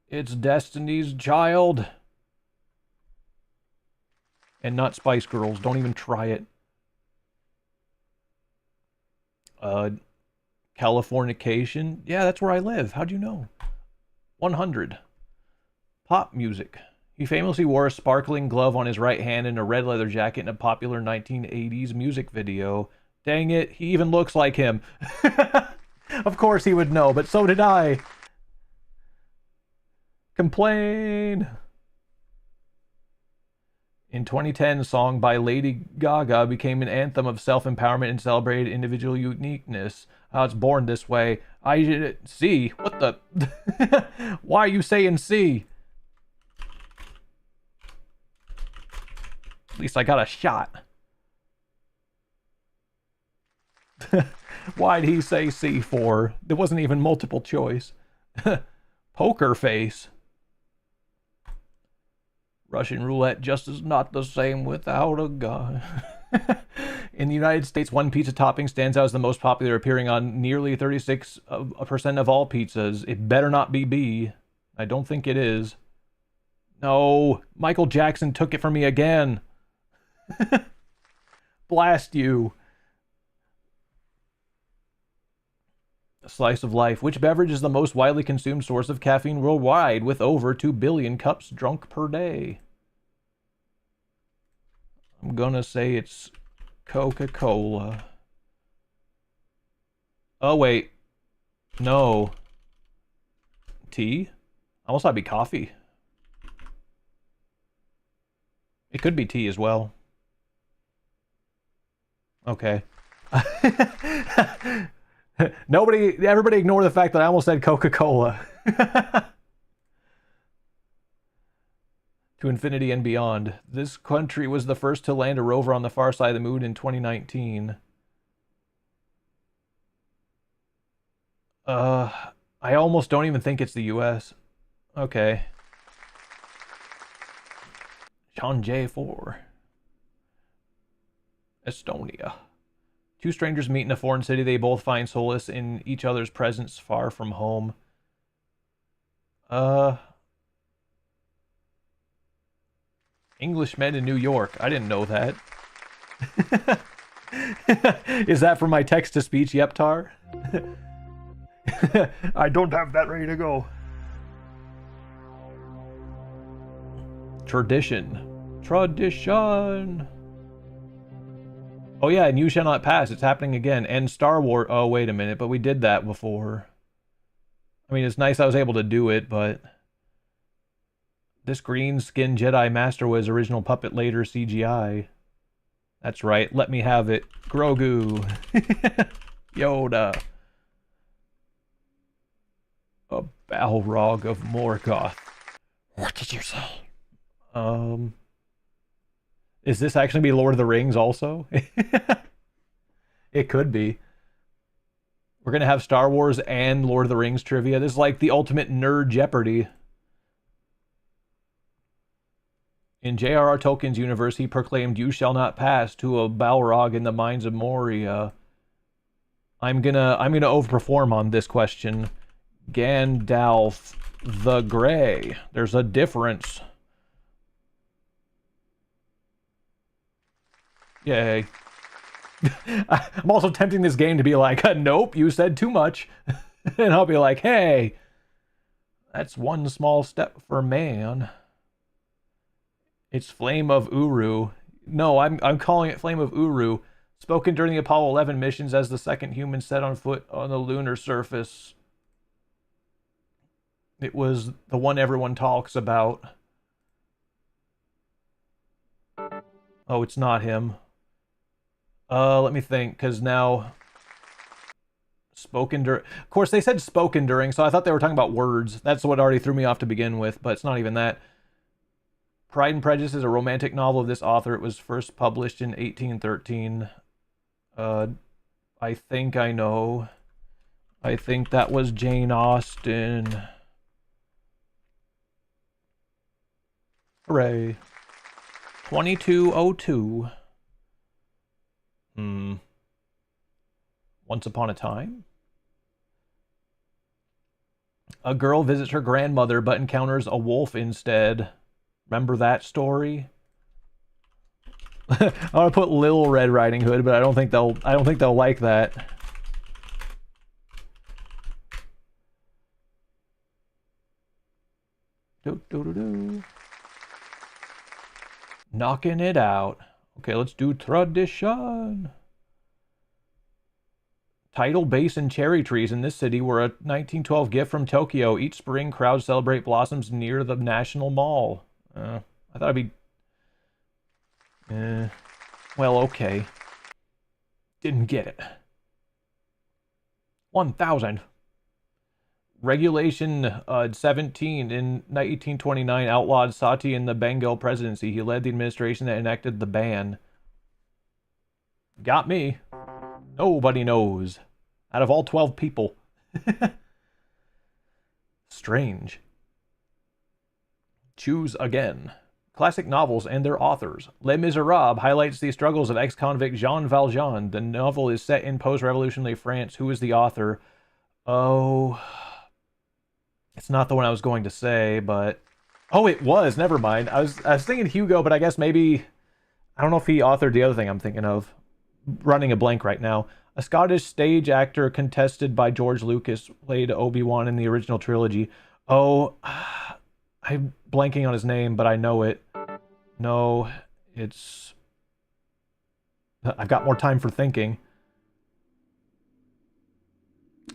It's Destiny's Child. And not Spice Girls. Don't even try it. Californication. Yeah, that's where I live. How'd you know? 100. Pop music. He famously wore a sparkling glove on his right hand and a red leather jacket in a popular 1980s music video. Dang it, he even looks like him. Of course he would know, but so did I. Complain. In 2010, a song by Lady Gaga became an anthem of self-empowerment and celebrated individual uniqueness. I was born this way. I did C. What the? Why are you saying C? At least I got a shot. Why'd he say C for? There wasn't even multiple choice. Poker face. Russian roulette just is not the same without a gun. In the United States, one pizza topping stands out as the most popular, appearing on nearly 36% of all pizzas. It better not be B. I don't think it is. No, Michael Jackson took it from me again. Blast you. A slice of life. Which beverage is the most widely consumed source of caffeine worldwide, with over 2 billion cups drunk per day? I'm gonna say it's Coca-Cola. Oh, wait. No. Tea? Almost thought it'd be coffee. It could be tea as well. Okay. Everybody ignore the fact that I almost said Coca-Cola. To infinity and beyond. This country was the first to land a rover on the far side of the moon in 2019. I almost don't even think it's the US. Okay. Sanjay 4. Estonia. Two strangers meet in a foreign city. They both find solace in each other's presence far from home. Englishmen in New York. I didn't know that. Is that for my text-to-speech, Yeptar? I don't have that ready to go. Tradition. Tradition. Oh yeah, and You Shall Not Pass. It's happening again. And Star Wars. Oh, wait a minute. But we did that before. I mean, it's nice I was able to do it, but... This green skinned Jedi Master was original puppet, later CGI. That's right, let me have it. Grogu. Yoda. A Balrog of Morgoth. What did you say? Is this actually be Lord of the Rings also? It could be. We're gonna have Star Wars and Lord of the Rings trivia. This is like the ultimate nerd Jeopardy. In J.R.R. Tolkien's universe, he proclaimed, "You shall not pass," to a Balrog in the mines of Moria. I'm gonna overperform on this question. Gandalf the Grey. There's a difference. Yay. I'm also tempting this game to be like, nope, you said too much. And I'll be like, hey, that's one small step for man. It's Flame of Uru. No, I'm calling it Flame of Uru. Spoken during the Apollo 11 missions as the second human set on foot on the lunar surface. It was the one everyone talks about. Oh, it's not him. Let me think, because now... Spoken during... Of course, they said spoken during, so I thought they were talking about words. That's what already threw me off to begin with, but it's not even that. Pride and Prejudice is a romantic novel of this author. It was first published in 1813. I think I know. I think that was Jane Austen. Hooray. 2202. Once Upon a Time? A girl visits her grandmother but encounters a wolf instead. Remember that story? I want to put Lil Red Riding Hood, but I don't think they'll like that. Knocking it out. Okay, let's do tradition. Tidal Basin cherry trees in this city were a 1912 gift from Tokyo. Each spring, crowds celebrate blossoms near the National Mall. I thought it'd be... well, okay. Didn't get it. 1,000. Regulation 17 in 1929 outlawed sati in the Bengal presidency. He led the administration that enacted the ban. Got me. Nobody knows. Out of all 12 people. Strange. Choose again. Classic novels and their authors. Les Miserables highlights the struggles of ex-convict Jean Valjean. The novel is set in post-revolutionary France. Who is the author? Oh... It's not the one I was going to say, but... Oh, it was. Never mind. I was thinking Hugo, but I guess maybe... I don't know if he authored the other thing I'm thinking of. Running a blank right now. A Scottish stage actor contested by George Lucas played Obi-Wan in the original trilogy. Oh, I'm blanking on his name, but I know it. No, it's... I've got more time for thinking.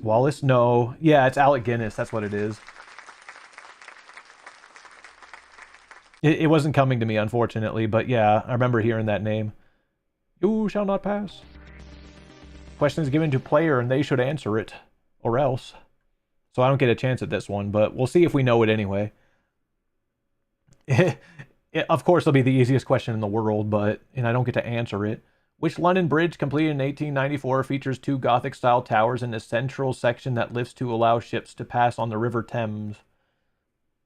Wallace? No. Yeah, it's Alec Guinness. That's what it is. It wasn't coming to me, unfortunately, but yeah, I remember hearing that name. You shall not pass. Question is given to player, and they should answer it, or else. So I don't get a chance at this one, but we'll see if we know it anyway. Of course, it'll be the easiest question in the world, and I don't get to answer it. Which London bridge, completed in 1894, features two Gothic-style towers in a central section that lifts to allow ships to pass on the River Thames?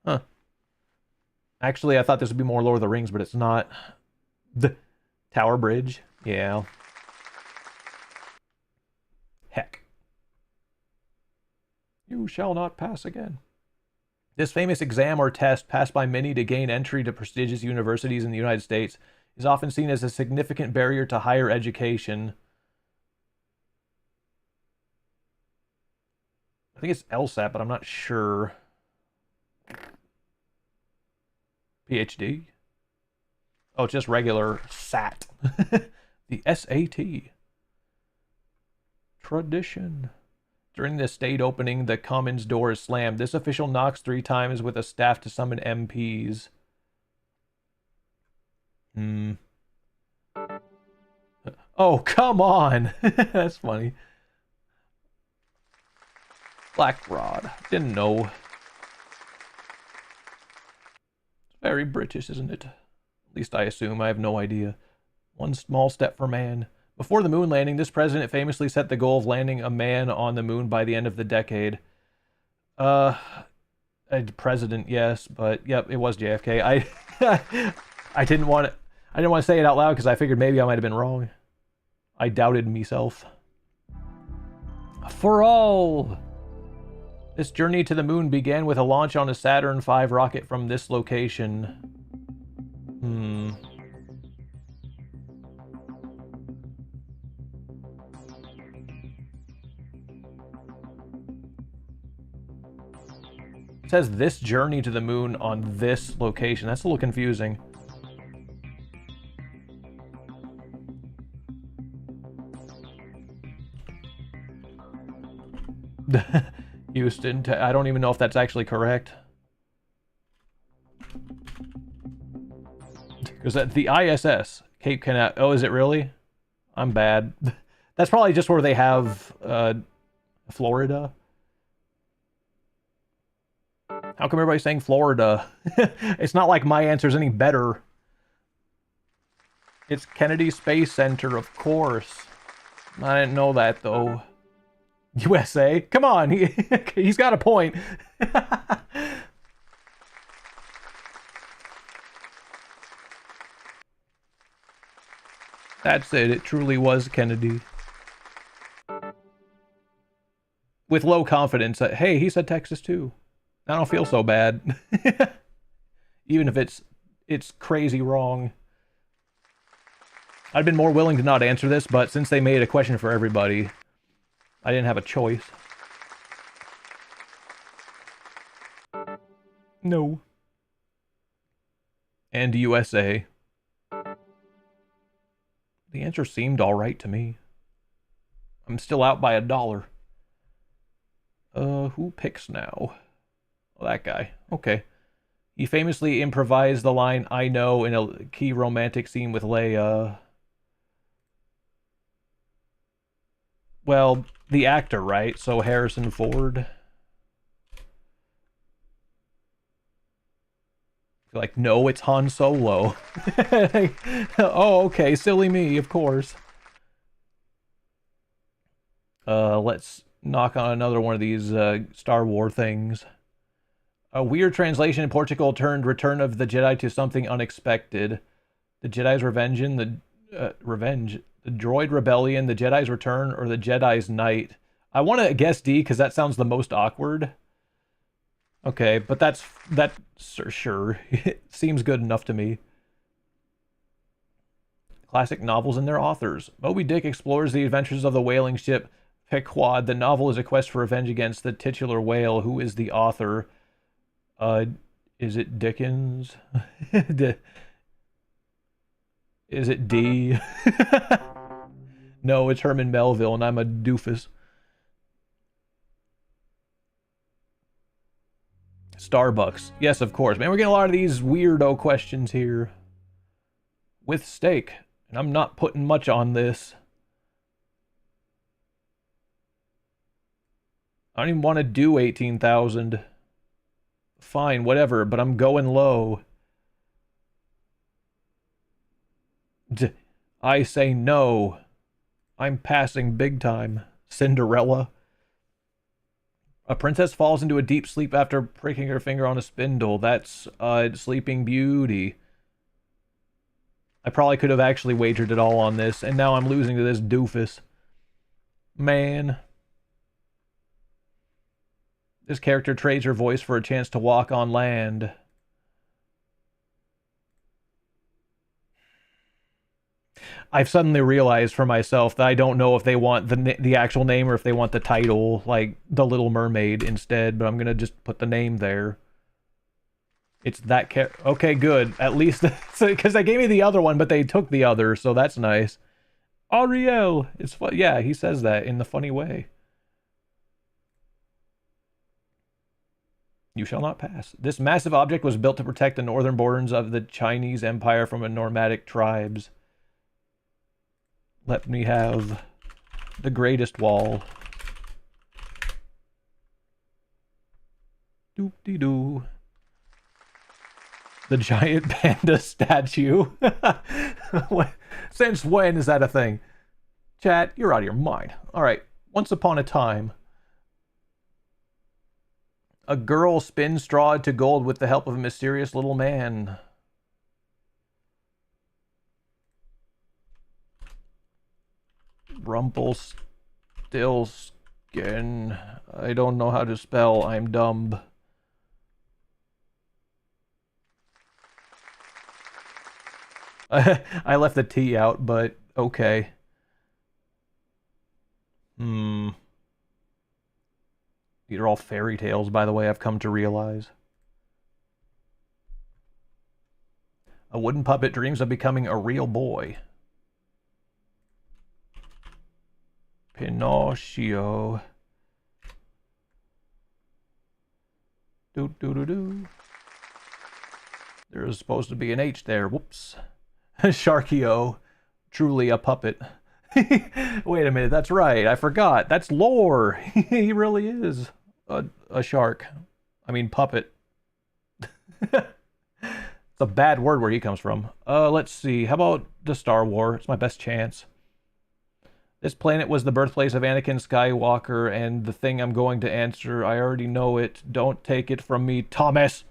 Huh. Actually, I thought this would be more Lord of the Rings, but it's not. The Tower Bridge? Yeah. Heck. You shall not pass again. This famous exam or test, passed by many to gain entry to prestigious universities in the United States, is often seen as a significant barrier to higher education. I think it's LSAT, but I'm not sure. PhD? Oh, it's just regular SAT. The SAT. Tradition. During the state opening, the Commons door is slammed. This official knocks 3 times with a staff to summon MPs. Hmm. Oh, come on. That's funny. Black Rod. Didn't know. It's very British, isn't it? At least I assume. I have no idea. One small step for man. Before the moon landing, this president famously set the goal of landing a man on the moon by the end of the decade. A president, yes, but yep, it was JFK. I didn't want to say it out loud because I figured maybe I might have been wrong. I doubted myself. For all. This journey to the moon began with a launch on a Saturn V rocket from this location. It says this journey to the moon on this location. That's a little confusing. Houston, I don't even know if that's actually correct. Because the ISS, Cape Canaveral. Oh, is it really? I'm bad. That's probably just where they have Florida. How come everybody's saying Florida? It's not like my answer's any better. It's Kennedy Space Center, of course. I didn't know that, though. USA? Come on, he's got a point. That's it. It truly was Kennedy. With low confidence. Hey, he said Texas too. I don't feel so bad. Even if it's crazy wrong. I'd been more willing to not answer this, but since they made a question for everybody, I didn't have a choice. No. And USA. The answer seemed alright to me. I'm still out by $1. Who picks now? Oh, that guy. Okay. He famously improvised the line, "I know," in a key romantic scene with Leia. Well, the actor, right? So Harrison Ford. Like, no, it's Han Solo. Oh, okay, silly me, of course. Let's knock on another one of these Star Wars things. A weird translation in Portugal turned Return of the Jedi to something unexpected. The Jedi's Revenge, the Droid Rebellion, the Jedi's Return, or the Jedi's Night. I want to guess D because that sounds the most awkward. Okay, but that sure. It seems good enough to me. Classic novels and their authors. Moby Dick explores the adventures of the whaling ship Pequod. The novel is a quest for revenge against the titular whale. Who is the author? Is it Dickens? Is it D? No, it's Herman Melville, and I'm a doofus. Starbucks. Yes, of course. Man, we're getting a lot of these weirdo questions here. With steak. And I'm not putting much on this. I don't even want to do 18,000. Fine, whatever, but I'm going low. I say no. I'm passing big time. Cinderella. A princess falls into a deep sleep after pricking her finger on a spindle. That's Sleeping Beauty. I probably could have actually wagered it all on this, and now I'm losing to this doofus. Man. This character trades her voice for a chance to walk on land. I've suddenly realized for myself that I don't know if they want the actual name or if they want the title, like The Little Mermaid instead, but I'm going to just put the name there. It's that character. Okay, good. At least, because they gave me the other one, but they took the other, so that's nice. Ariel. It's fun. Yeah, he says that in the funny way. You shall not pass. This massive object was built to protect the northern borders of the Chinese Empire from a nomadic tribes. Let me have the greatest wall. Doop-de-doo. The giant panda statue. Since when is that a thing? Chat, you're out of your mind. All right. Once upon a time, a girl spins straw to gold with the help of a mysterious little man. Rumpelstiltskin. I don't know how to spell. I'm dumb. I left the T out, but okay. These are all fairy tales, by the way, I've come to realize. A wooden puppet dreams of becoming a real boy. Pinocchio. Do. There is supposed to be an H there. Whoops. Sharkio. Truly a puppet. Wait a minute, that's right. I forgot. That's lore. He really is a shark. I mean, puppet. It's a bad word where he comes from. Let's see. How about the Star War? It's my best chance. This planet was the birthplace of Anakin Skywalker, and the thing I'm going to answer, I already know it. Don't take it from me, Thomas.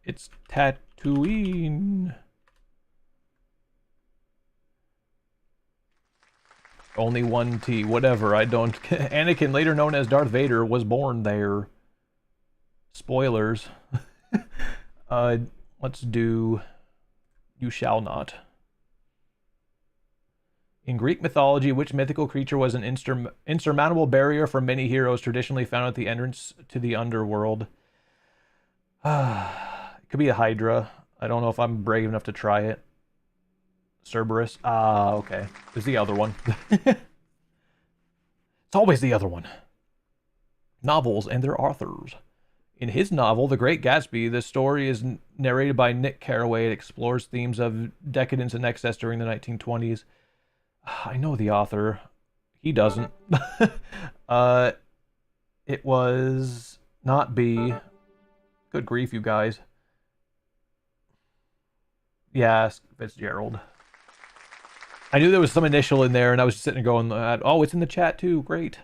It's Tatooine. Only one T. Whatever, I don't... Anakin, later known as Darth Vader, was born there. Spoilers. Let's do... You shall not. In Greek mythology, which mythical creature was an insurmountable barrier for many heroes traditionally found at the entrance to the underworld? It could be a Hydra. I don't know if I'm brave enough to try it. Cerberus. Ah, okay. It's the other one. It's always the other one. Novels and their authors. In his novel, The Great Gatsby, the story is narrated by Nick Carraway. It explores themes of decadence and excess during the 1920s. I know the author. He doesn't. It was not B. Good grief, you guys. Yeah, Fitzgerald. I knew there was some initial in there, and I was just sitting there going, oh, it's in the chat too. Great.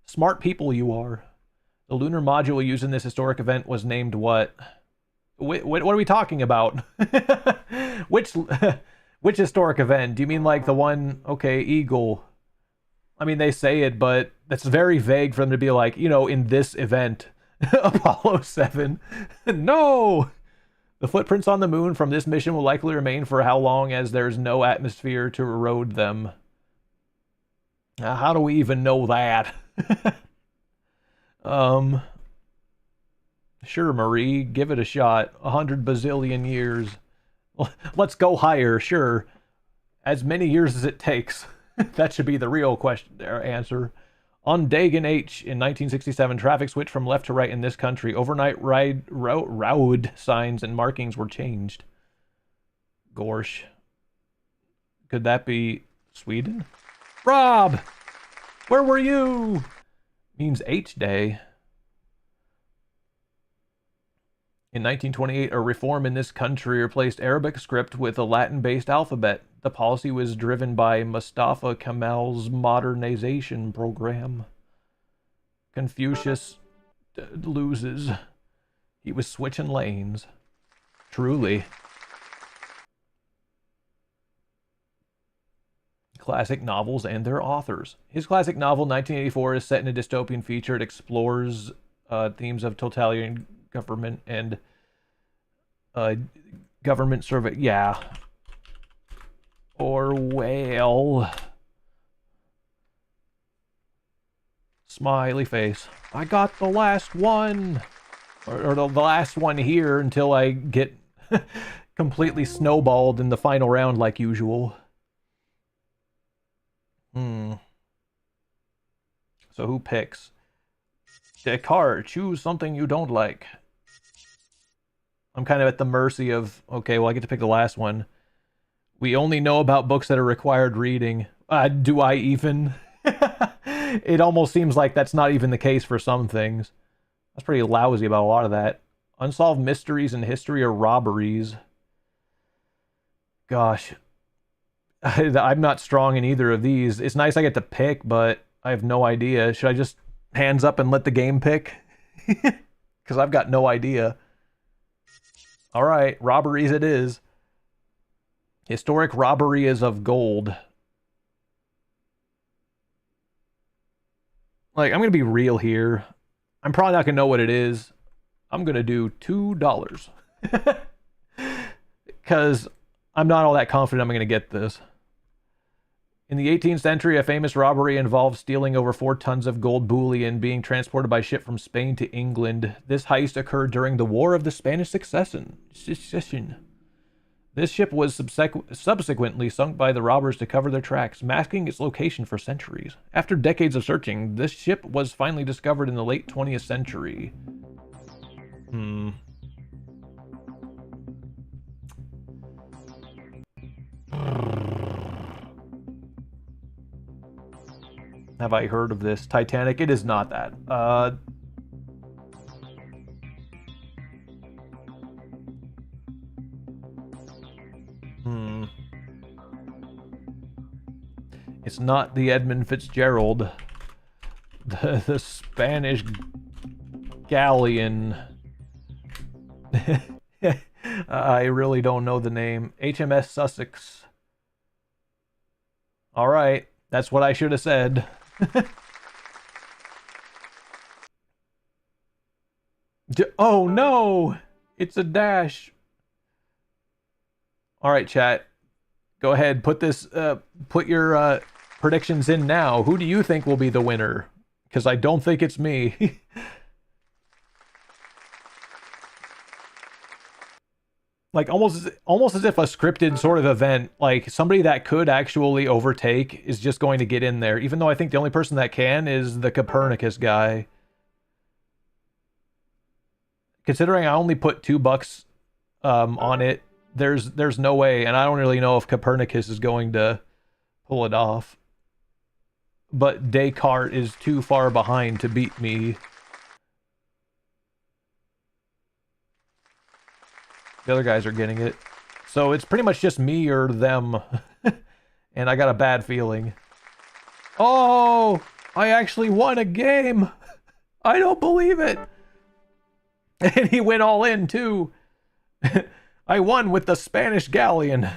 Smart people you are. The lunar module used in this historic event was named what? What are we talking about? Which historic event? Do you mean like the one, okay, Eagle? I mean, they say it, but that's very vague for them to be like, you know, in this event. Apollo 7. No! The footprints on the moon from this mission will likely remain for how long as there's no atmosphere to erode them. How do we even know that? Sure, Marie, give it a shot. 100 bazillion years. Let's go higher, sure. As many years as it takes. That should be the real question answer. On Dagon H in 1967, traffic switched from left to right in this country. Overnight road signs and markings were changed. Gorsh. Could that be Sweden? Rob! Where were you? Means H-Day. In 1928, a reform in this country replaced Arabic script with a Latin-based alphabet. The policy was driven by Mustafa Kemal's modernization program. Confucius loses. He was switching lanes. Truly. Classic novels and their authors. His classic novel, 1984, is set in a dystopian future. It explores themes of totalitarian government and government survey. Yeah. Or whale. Smiley face. I got the last one. Or the last one here until I get completely snowballed in the final round like usual. So who picks? Descartes, choose something you don't like. I'm kind of at the mercy of, okay, well, I get to pick the last one. We only know about books that are required reading. Do I even? It almost seems like that's not even the case for some things. I was pretty lousy about a lot of that. Unsolved mysteries in history or robberies. Gosh. I'm not strong in either of these. It's nice I get to pick, but I have no idea. Should I just hands up and let the game pick? Because I've got no idea. All right, robberies it is. Historic robbery is of gold. Like, I'm going to be real here. I'm probably not going to know what it is. I'm going to do $2. Because I'm not all that confident I'm going to get this. In the 18th century, a famous robbery involved stealing over 4 tons of gold bullion being transported by ship from Spain to England. This heist occurred during the War of the Spanish Succession. This ship was subsequently sunk by the robbers to cover their tracks, masking its location for centuries. After decades of searching, this ship was finally discovered in the late 20th century. Have I heard of this? Titanic? It is not that. It's not the Edmund Fitzgerald. The Spanish galleon. I really don't know the name. HMS Sussex. All right. That's what I should have said. Oh no! It's a dash. All right, chat. Go ahead. Put this. Put your predictions in now. Who do you think will be the winner? Because I don't think it's me. Like almost as if a scripted sort of event, like somebody that could actually overtake is just going to get in there, even though I think the only person that can is the Copernicus guy. Considering I only put $2 on it, there's no way, and I don't really know if Copernicus is going to pull it off. But Descartes is too far behind to beat me. The other guys are getting it. So it's pretty much just me or them. And I got a bad feeling. Oh! I actually won a game! I don't believe it! And he went all in, too. I won with the Spanish galleon.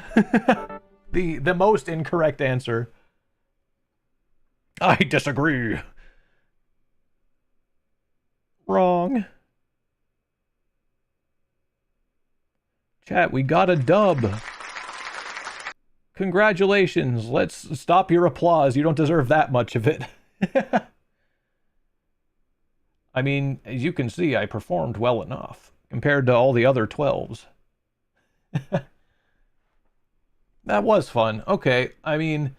The most incorrect answer. I disagree. Wrong. Chat, we got a dub. Congratulations. Let's stop your applause. You don't deserve that much of it. I mean, as you can see, I performed well enough compared to all the other 12s. That was fun. Okay, I mean,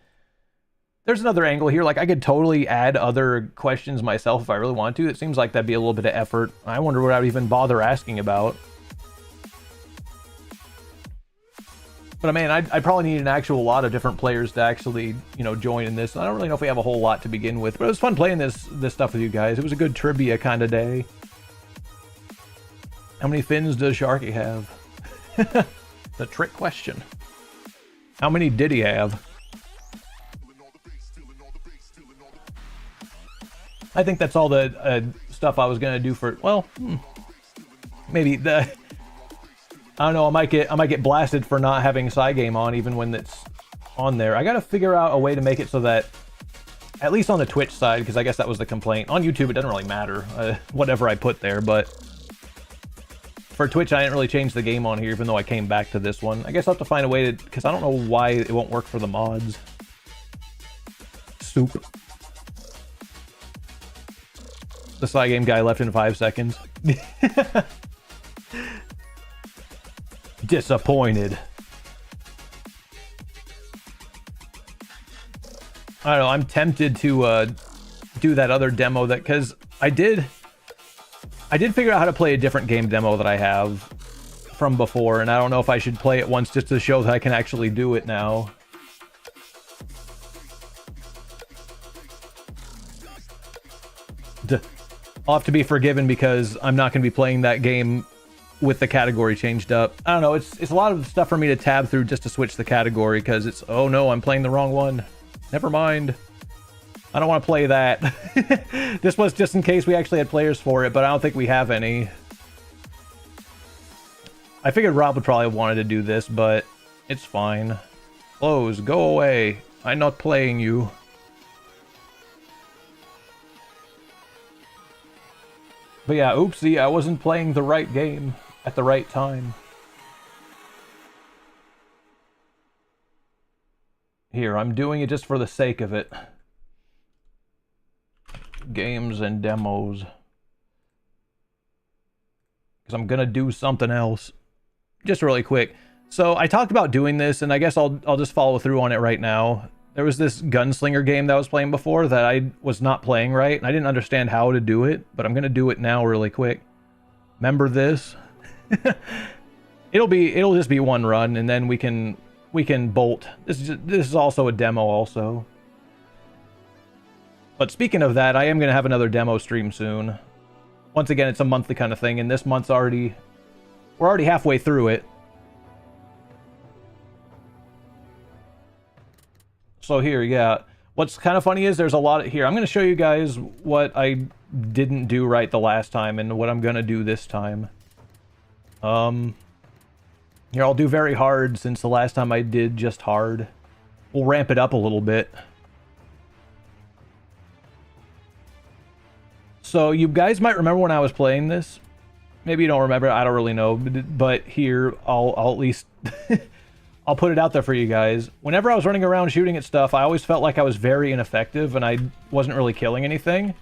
there's another angle here. Like, I could totally add other questions myself if I really want to. It seems like that'd be a little bit of effort. I wonder what I would even bother asking about. But I mean, I'd probably need an actual lot of different players to actually, you know, join in this. I don't really know if we have a whole lot to begin with, but it was fun playing this stuff with you guys. It was a good trivia kind of day. How many fins does Sharky have? The trick question. How many did he have? I think that's all the stuff I was gonna do for. Well, maybe the. I don't know. I might get blasted for not having SIGame on, even when it's on there. I gotta figure out a way to make it so that, at least on the Twitch side, because I guess that was the complaint. On YouTube, it doesn't really matter, whatever I put there. But for Twitch, I didn't really change the game on here, even though I came back to this one. I guess I'll have to find a way to, because I don't know why it won't work for the mods. Soup. The SIGame guy left in 5 seconds. Disappointed. I don't know, I'm tempted to do that other demo that, because I did I did figure out how to play a different game demo that I have from before, and I don't know if I should play it once just to show that I can actually do it now. I'll have to be forgiven because I'm not going to be playing that game with the category changed up. I don't know, it's a lot of stuff for me to tab through just to switch the category because it's, oh no, I'm playing the wrong one. Never mind. I don't want to play that. This was just in case we actually had players for it, but I don't think we have any. I figured Rob would probably have wanted to do this, but it's fine. Close, go away. I'm not playing you. But yeah, oopsie, I wasn't playing the right game at the right time. Here, I'm doing it just for the sake of it. Games and demos. Because I'm gonna do something else. Just really quick. So I talked about doing this, and I guess I'll just follow through on it right now. There was this Gunslinger game that I was playing before that I was not playing right, and I didn't understand how to do it, but I'm gonna do it now really quick. Remember this? It'll just be one run, and then we can bolt. This is also a demo also. But speaking of that, I am gonna have another demo stream soon. Once again, it's a monthly kind of thing, and this month's we're already halfway through it. So here, yeah. What's kind of funny is there's a lot here. I'm going to show you guys what I didn't do right the last time and what I'm going to do this time. Here, I'll do very hard since the last time I did just hard. We'll ramp it up a little bit. So you guys might remember when I was playing this. Maybe you don't remember. I don't really know. But here, I'll at least... I'll put it out there for you guys. Whenever I was running around shooting at stuff, I always felt like I was very ineffective and I wasn't really killing anything.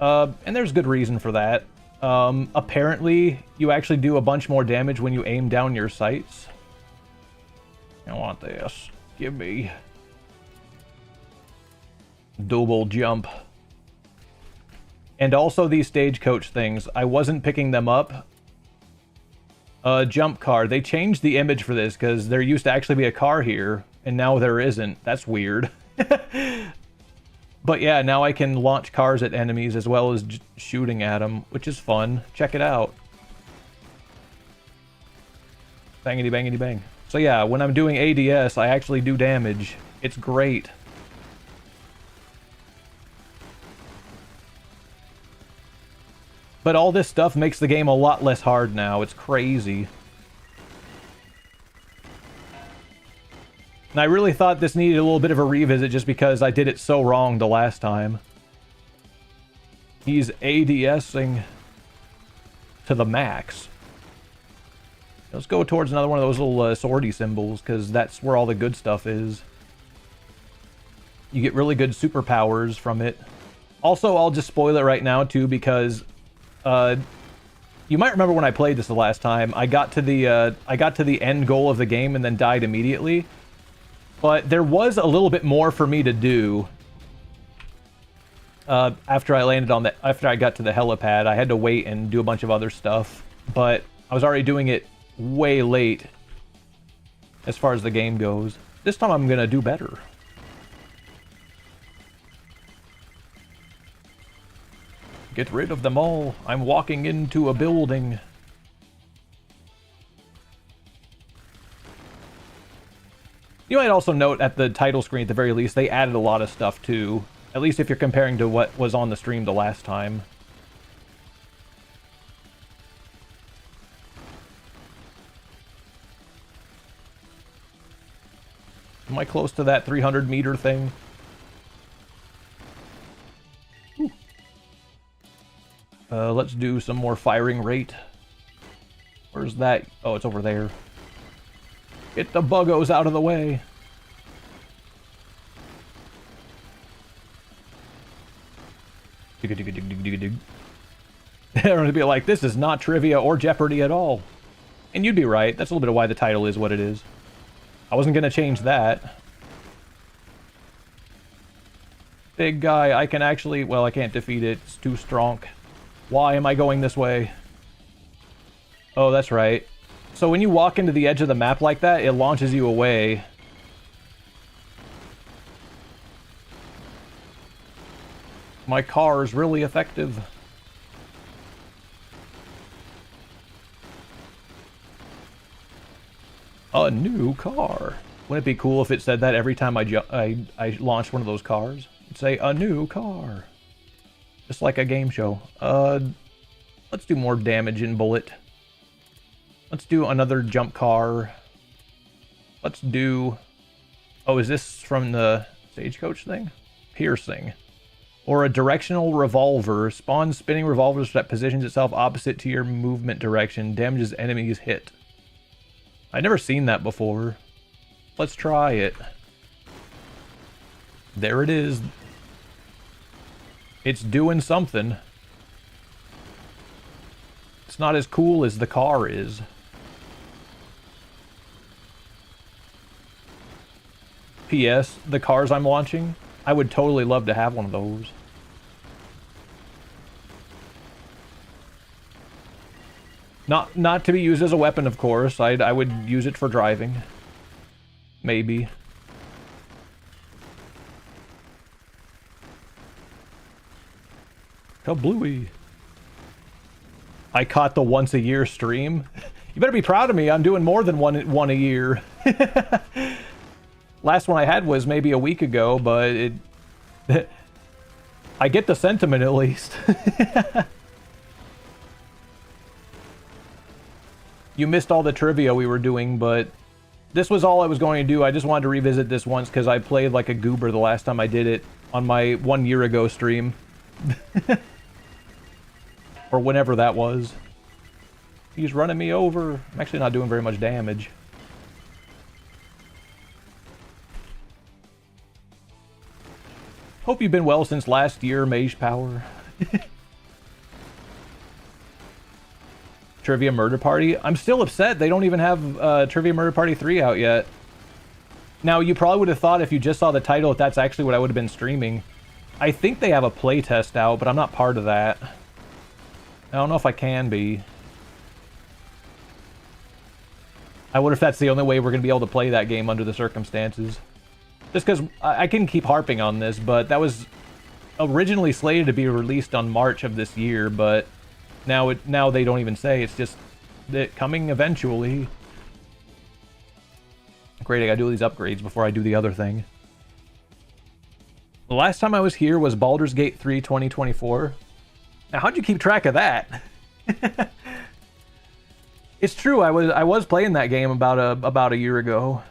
And there's good reason for that. Apparently, you actually do a bunch more damage when you aim down your sights. I want this. Give me. Double jump. And also these stagecoach things. I wasn't picking them up. Jump car. They changed the image for this because there used to actually be a car here, and now there isn't. That's weird. But yeah, now I can launch cars at enemies as well as shooting at them, which is fun. Check it out. Bangity bangity bang. So yeah, when I'm doing ADS, I actually do damage. It's great. But all this stuff makes the game a lot less hard now. It's crazy. And I really thought this needed a little bit of a revisit just because I did it so wrong the last time. He's ADSing to the max. Let's go towards another one of those little swordy symbols because that's where all the good stuff is. You get really good superpowers from it. Also, I'll just spoil it right now too because... you might remember when I played this the last time, I got to the end goal of the game and then died immediately. But there was a little bit more for me to do. After I got to the helipad, I had to wait and do a bunch of other stuff. But I was already doing it way late as far as the game goes. This time I'm gonna do better. Get rid of them all. I'm walking into a building. You might also note at the title screen, at the very least, they added a lot of stuff too. At least if you're comparing to what was on the stream the last time. Am I close to that 300-meter thing? Let's do some more firing rate. Where's that? Oh, it's over there. Get the buggos out of the way. They're going to be like, this is not trivia or Jeopardy at all. And you'd be right. That's a little bit of why the title is what it is. I wasn't going to change that. big guy. I can actually... Well, I can't defeat it. It's too strong. Why am I going this way? Oh, that's right. So when you walk into the edge of the map like that, it launches you away. My car is really effective. A new car. Wouldn't it be cool if it said that every time I launched one of those cars? It'd say, a new car. Just like a game show. Let's do more damage in bullet. Let's do another jump car. Let's do... Oh, is this from the stagecoach thing? Piercing. Or a directional revolver. Spawns spinning revolvers that positions itself opposite to your movement direction. Damages enemies hit. I've never seen that before. Let's try it. There it is. It's doing something. It's not as cool as the car is. P.S. The cars I'm launching, I would totally love to have one of those. Not to be used as a weapon, of course. I would use it for driving. Maybe. Kablooey. I caught the once a year stream. You better be proud of me. I'm doing more than one a year. Last one I had was maybe a week ago, but it... I get the sentiment at least. You missed all the trivia we were doing, but this was all I was going to do. I just wanted to revisit this once because I played like a goober the last time I did it on my 1 year ago stream. Or whenever that was. He's running me over. I'm actually not doing very much damage. Hope you've been well since last year, Mage Power. Trivia Murder Party. I'm still upset they don't even have Trivia Murder Party 3 out yet. Now, you probably would have thought if you just saw the title, that's actually what I would have been streaming. I think they have a playtest out, but I'm not part of that. I don't know if I can be. I wonder if that's the only way we're going to be able to play that game under the circumstances. Just because I can keep harping on this, but that was originally slated to be released on March of this year, but now they don't even say. It's just that coming eventually. Great, I gotta do these upgrades before I do the other thing. The last time I was here was Baldur's Gate 3 2024. Now, how'd you keep track of that? It's true, I was playing that game about a year ago.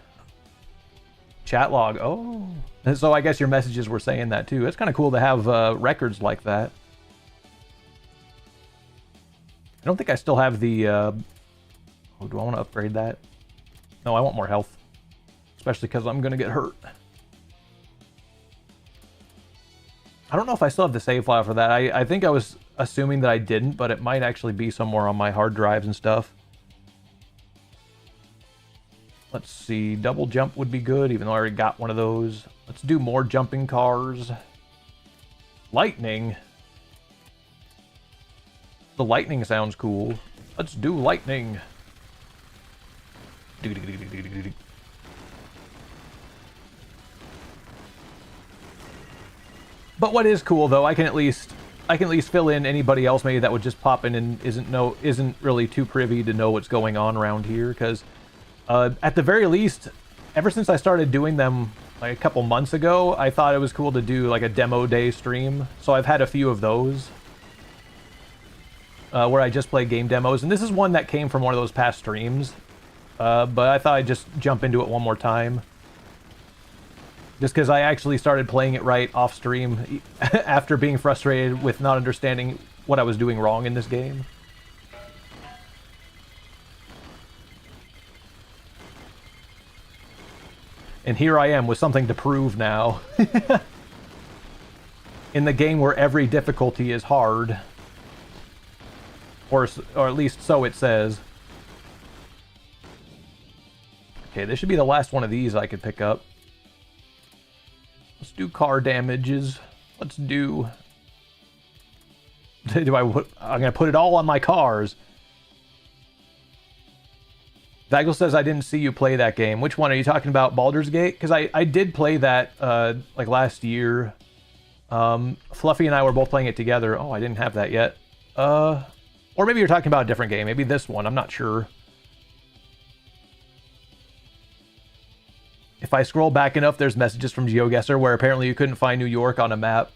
Chat log, oh. And so I guess your messages were saying that too. It's kind of cool to have records like that. I don't think I still have the... Oh, do I want to upgrade that? No, I want more health. Especially because I'm going to get hurt. I don't know if I still have the save file for that. I think I was assuming that I didn't, but it might actually be somewhere on my hard drives and stuff. Let's see, double jump would be good, even though I already got one of those. Let's do more jumping cars. Lightning. The lightning sounds cool. Let's do lightning. But what is cool though, I can at least fill in anybody else maybe that would just pop in and isn't really too privy to know what's going on around here, because at the very least, ever since I started doing them like a couple months ago, I thought it was cool to do like a demo day stream. So I've had a few of those where I just play game demos, and this is one that came from one of those past streams. But I thought I'd just jump into it one more time. Just because I actually started playing it right off stream after being frustrated with not understanding what I was doing wrong in this game. And here I am with something to prove now. In the game where every difficulty is hard. Or at least so it says. Okay, this should be the last one of these I could pick up. Let's do car damages. Let's do... I'm gonna put it all on my cars. Vagel says, I didn't see you play that game. Which one? Are you talking about Baldur's Gate? Because I did play that, like, last year. Fluffy and I were both playing it together. Oh, I didn't have that yet. Or maybe you're talking about a different game. Maybe this one. I'm not sure. If I scroll back enough, there's messages from GeoGuessr where apparently you couldn't find New York on a map.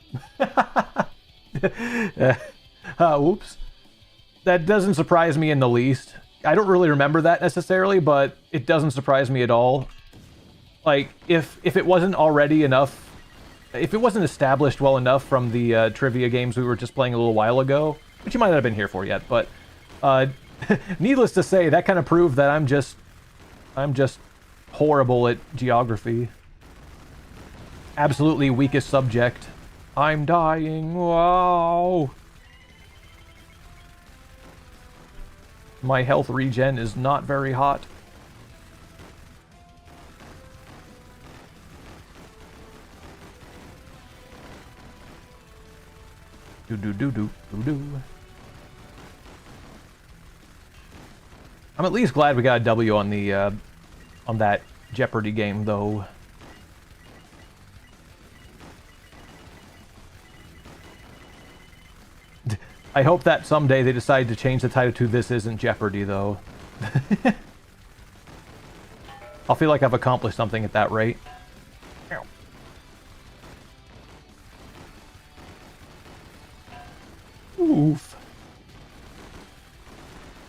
Whoops. That doesn't surprise me in the least. I don't really remember that necessarily, but it doesn't surprise me at all. Like, if it wasn't already enough, if it wasn't established well enough from the trivia games we were just playing a little while ago, which you might not have been here for yet, but needless to say, that kind of proved that I'm just horrible at geography. Absolutely weakest subject. I'm dying. Wow. My health regen is not very hot. I'm at least glad we got a W on the on that Jeopardy game, though. I hope that someday they decide to change the title to This Isn't Jeopardy, though. I'll feel like I've accomplished something at that rate. Oof.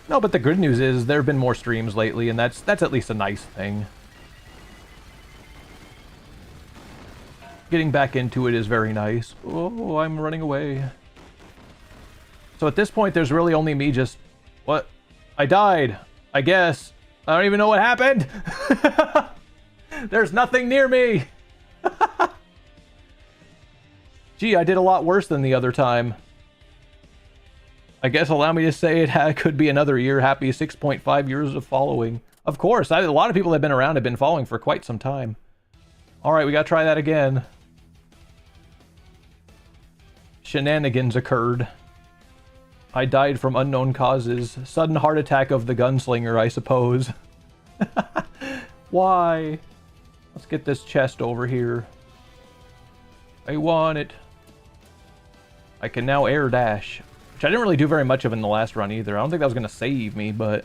No, but the good news is there have been more streams lately, and that's at least a nice thing. Getting back into it is very nice. Oh, I'm running away. So at this point, there's really only me just... What? I died, I guess. I don't even know what happened. There's nothing near me. Gee, I did a lot worse than the other time. I guess allow me to say it could be another year. Happy 6.5 years of following. Of course, a lot of people that have been around have been following for quite some time. Alright, we gotta try that again. Shenanigans occurred. I died from unknown causes. Sudden heart attack of the gunslinger, I suppose. Why? Let's get this chest over here. I want it. I can now air dash. Which I didn't really do very much of in the last run either. I don't think that was going to save me, but...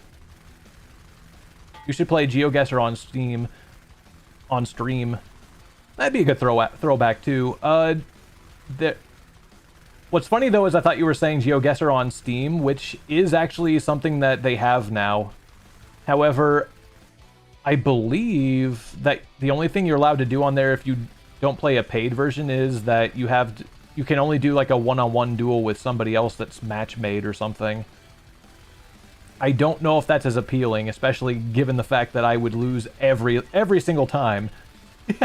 You should play GeoGuessr on Steam. On stream. That'd be a good throwback, too. What's funny, though, is I thought you were saying GeoGuessr on Steam, which is actually something that they have now. However, I believe that the only thing you're allowed to do on there if you don't play a paid version is that you can only do like a one-on-one duel with somebody else that's match-made or something. I don't know if that's as appealing, especially given the fact that I would lose every single time. It's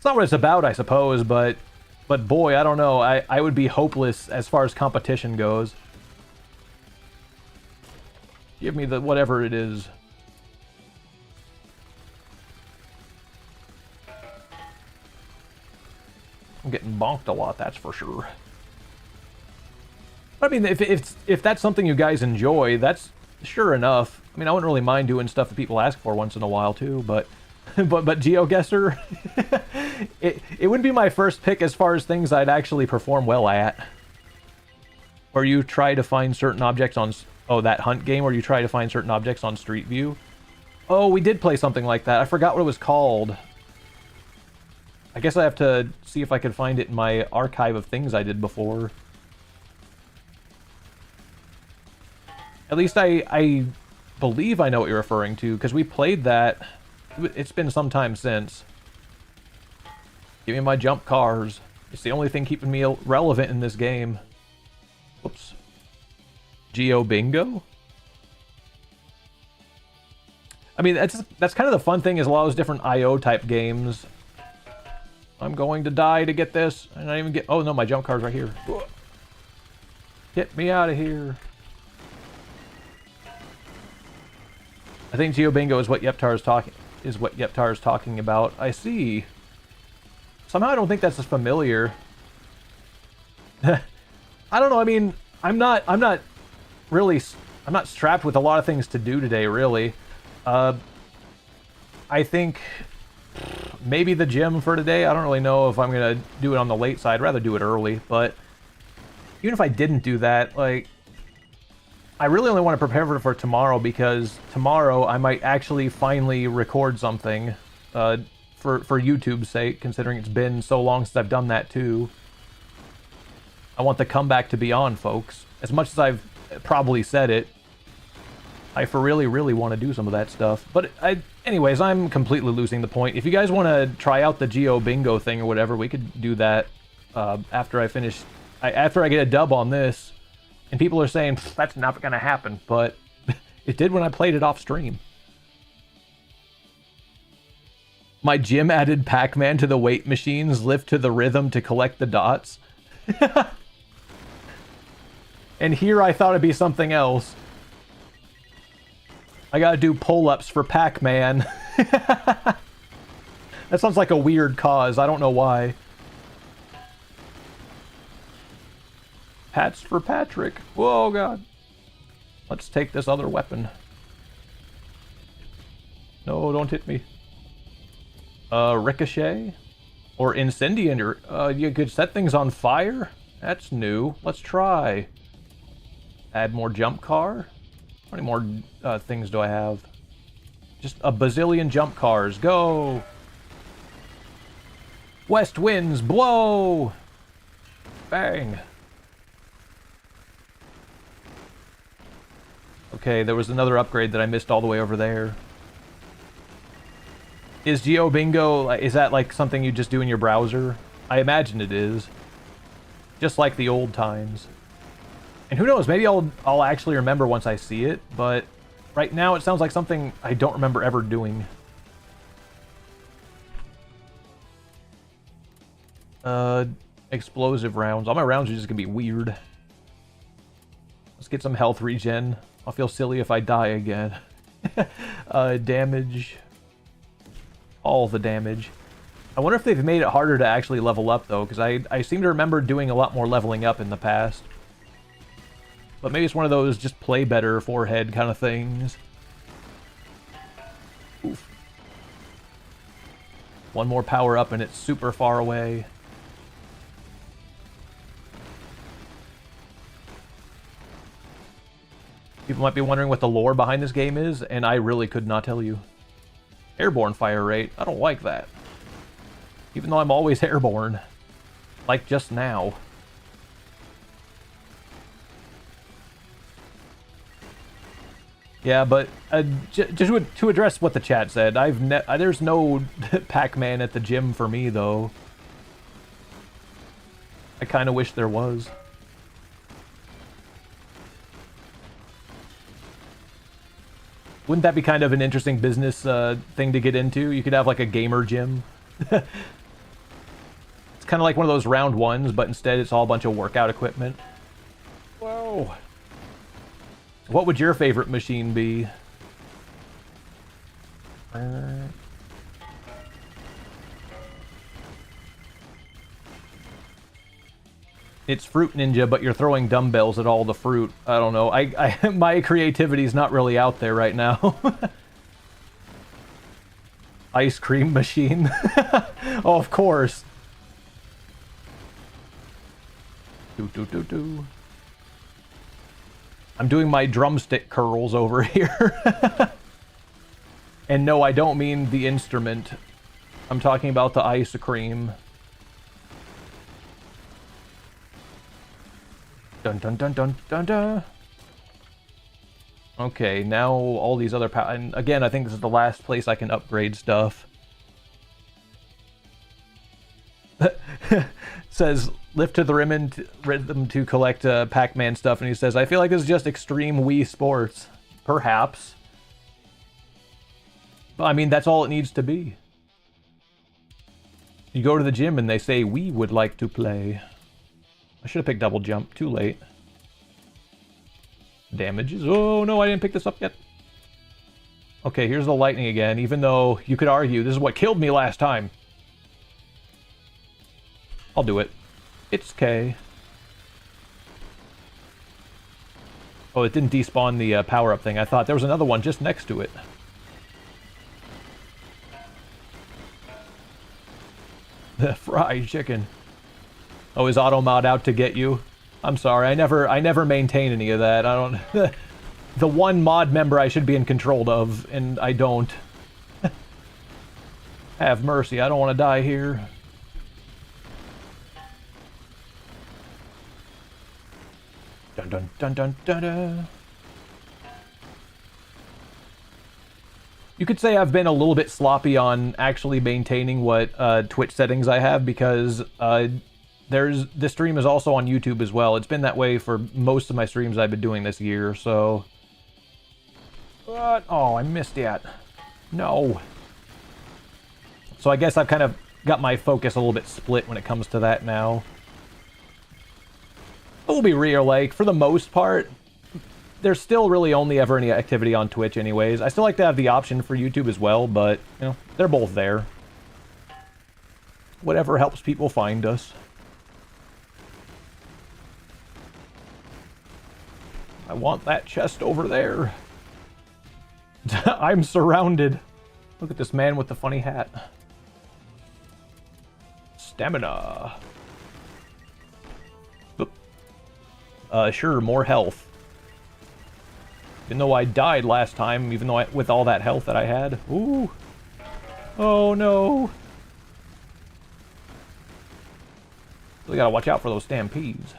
not what it's about, I suppose, but boy, I don't know. I would be hopeless as far as competition goes. Give me the whatever it is. I'm getting bonked a lot, that's for sure. I mean, if that's something you guys enjoy, that's sure enough. I mean, I wouldn't really mind doing stuff that people ask for once in a while too, but GeoGuessr, it wouldn't be my first pick as far as things I'd actually perform well at. Or you try to find certain objects on... Oh, that hunt game where you try to find certain objects on Street View? Oh, we did play something like that. I forgot what it was called. I guess I have to see if I can find it in my archive of things I did before. At least I believe I know what you're referring to, because we played that. It's been some time since. Give me my jump cars. It's the only thing keeping me relevant in this game. Whoops. Geo Bingo? I mean, that's kind of the fun thing is a lot of those different IO type games. I'm going to die to get this. And I even get... Oh no, my jump car's right here. Get me out of here. I think Geo Bingo is what Yeptar is talking about. I see. Somehow I don't think that's as familiar. I don't know, I mean, I'm not strapped with a lot of things to do today, really. I think maybe the gym for today. I don't really know if I'm gonna do it on the late side. I'd rather do it early, but even if I didn't do that, like, I really only want to prepare for tomorrow, because tomorrow I might actually finally record something for YouTube's sake, considering it's been so long since I've done that too. I want the comeback to be on, folks. As much as I've probably said it, I for really want to do some of that stuff. But anyways, I'm completely losing the point. If you guys want to try out the Geo Bingo thing or whatever, we could do that after I finish. After I get a dub on this. And people are saying, that's not going to happen. But it did when I played it off stream. My gym added Pac-Man to the weight machines. Lift to the rhythm to collect the dots. And here I thought it'd be something else. I gotta do pull-ups for Pac-Man. That sounds like a weird cause. I don't know why. Pats for Patrick. Whoa, God. Let's take this other weapon. No, don't hit me. Ricochet? Or incendiary? You could set things on fire? That's new. Let's try. Add more jump car? How many more things do I have? Just a bazillion jump cars. Go! West winds, blow! Bang! Okay, there was another upgrade that I missed all the way over there. Is Geo Bingo, is that like something you just do in your browser? I imagine it is. Just like the old times. And who knows, maybe I'll actually remember once I see it, but right now it sounds like something I don't remember ever doing. Explosive rounds. All my rounds are just gonna be weird. Let's get some health regen. I'll feel silly if I die again. Damage. All the damage. I wonder if they've made it harder to actually level up, though, because I seem to remember doing a lot more leveling up in the past. But maybe it's one of those just play better forehead kind of things. Oof. One more power up and it's super far away. People might be wondering what the lore behind this game is, and I really could not tell you. Airborne fire rate. I don't like that. Even though I'm always airborne. Like just now. Yeah, but just to address what the chat said, there's no Pac-Man at the gym for me, though. I kind of wish there was. Wouldn't that be kind of an interesting business thing to get into? You could have like a gamer gym. It's kind of like one of those round ones, but instead it's all a bunch of workout equipment. Whoa. What would your favorite machine be? It's Fruit Ninja, but you're throwing dumbbells at all the fruit. I don't know. My creativity's not really out there right now. Ice cream machine. Oh, of course. I'm doing my drumstick curls over here. And no, I don't mean the instrument. I'm talking about the ice cream. Dun dun dun dun dun dun. Okay, now all these other and again, I think this is the last place I can upgrade stuff. Says lift to the rhythm to collect Pac-Man stuff, and he says, I feel like this is just extreme Wii Sports. Perhaps. But I mean, that's all it needs to be. You go to the gym and they say, we would like to play. I should have picked double jump. Too late. Damages. Oh, no, I didn't pick this up yet. Okay, here's the lightning again, even though you could argue this is what killed me last time. I'll do it. It's K. Oh, it didn't despawn the power-up thing. I thought there was another one just next to it. The fried chicken. Oh, is AutoMod out to get you? I'm sorry, I never maintain any of that. I don't... The one mod member I should be in control of, and I don't. Have mercy, I don't want to die here. Dun dun dun dun dun dun. You could say I've been a little bit sloppy on actually maintaining what Twitch settings I have, because this stream is also on YouTube as well. It's been that way for most of my streams I've been doing this year, so... What? Oh, I missed it. No. So I guess I've kind of got my focus a little bit split when it comes to that now. But we'll be real, like, for the most part, there's still really only ever any activity on Twitch anyways. I still like to have the option for YouTube as well, but, you know, they're both there. Whatever helps people find us. I want that chest over there. I'm surrounded. Look at this man with the funny hat. Stamina. Oop. Sure, more health. Even though I died last time, even though with all that health that I had. Ooh. Oh no. We gotta watch out for those stampedes.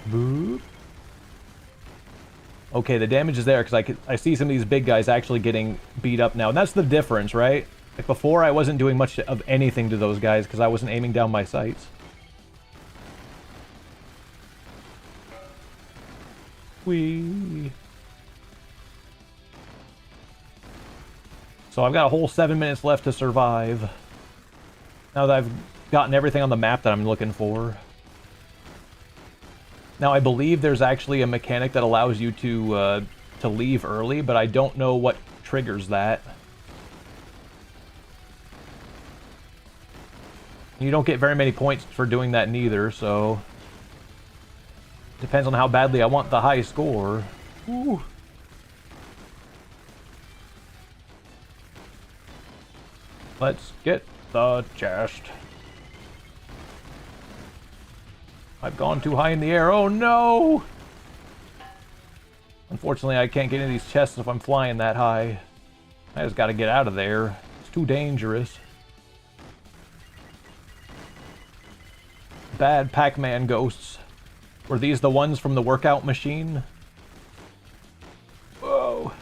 Boop. Okay, the damage is there because I see some of these big guys actually getting beat up now, and that's the difference, right? Like before, I wasn't doing much of anything to those guys because I wasn't aiming down my sights. Whee. So I've got a whole 7 minutes left to survive. Now that I've gotten everything on the map that I'm looking for. Now I believe there's actually a mechanic that allows you to leave early, but I don't know what triggers that. You don't get very many points for doing that neither, so... Depends on how badly I want the high score. Ooh. Let's get the chest. I've gone too high in the air. Oh no! Unfortunately, I can't get into these chests if I'm flying that high. I just gotta get out of there. It's too dangerous. Bad Pac-Man ghosts. Were these the ones from the workout machine? Whoa.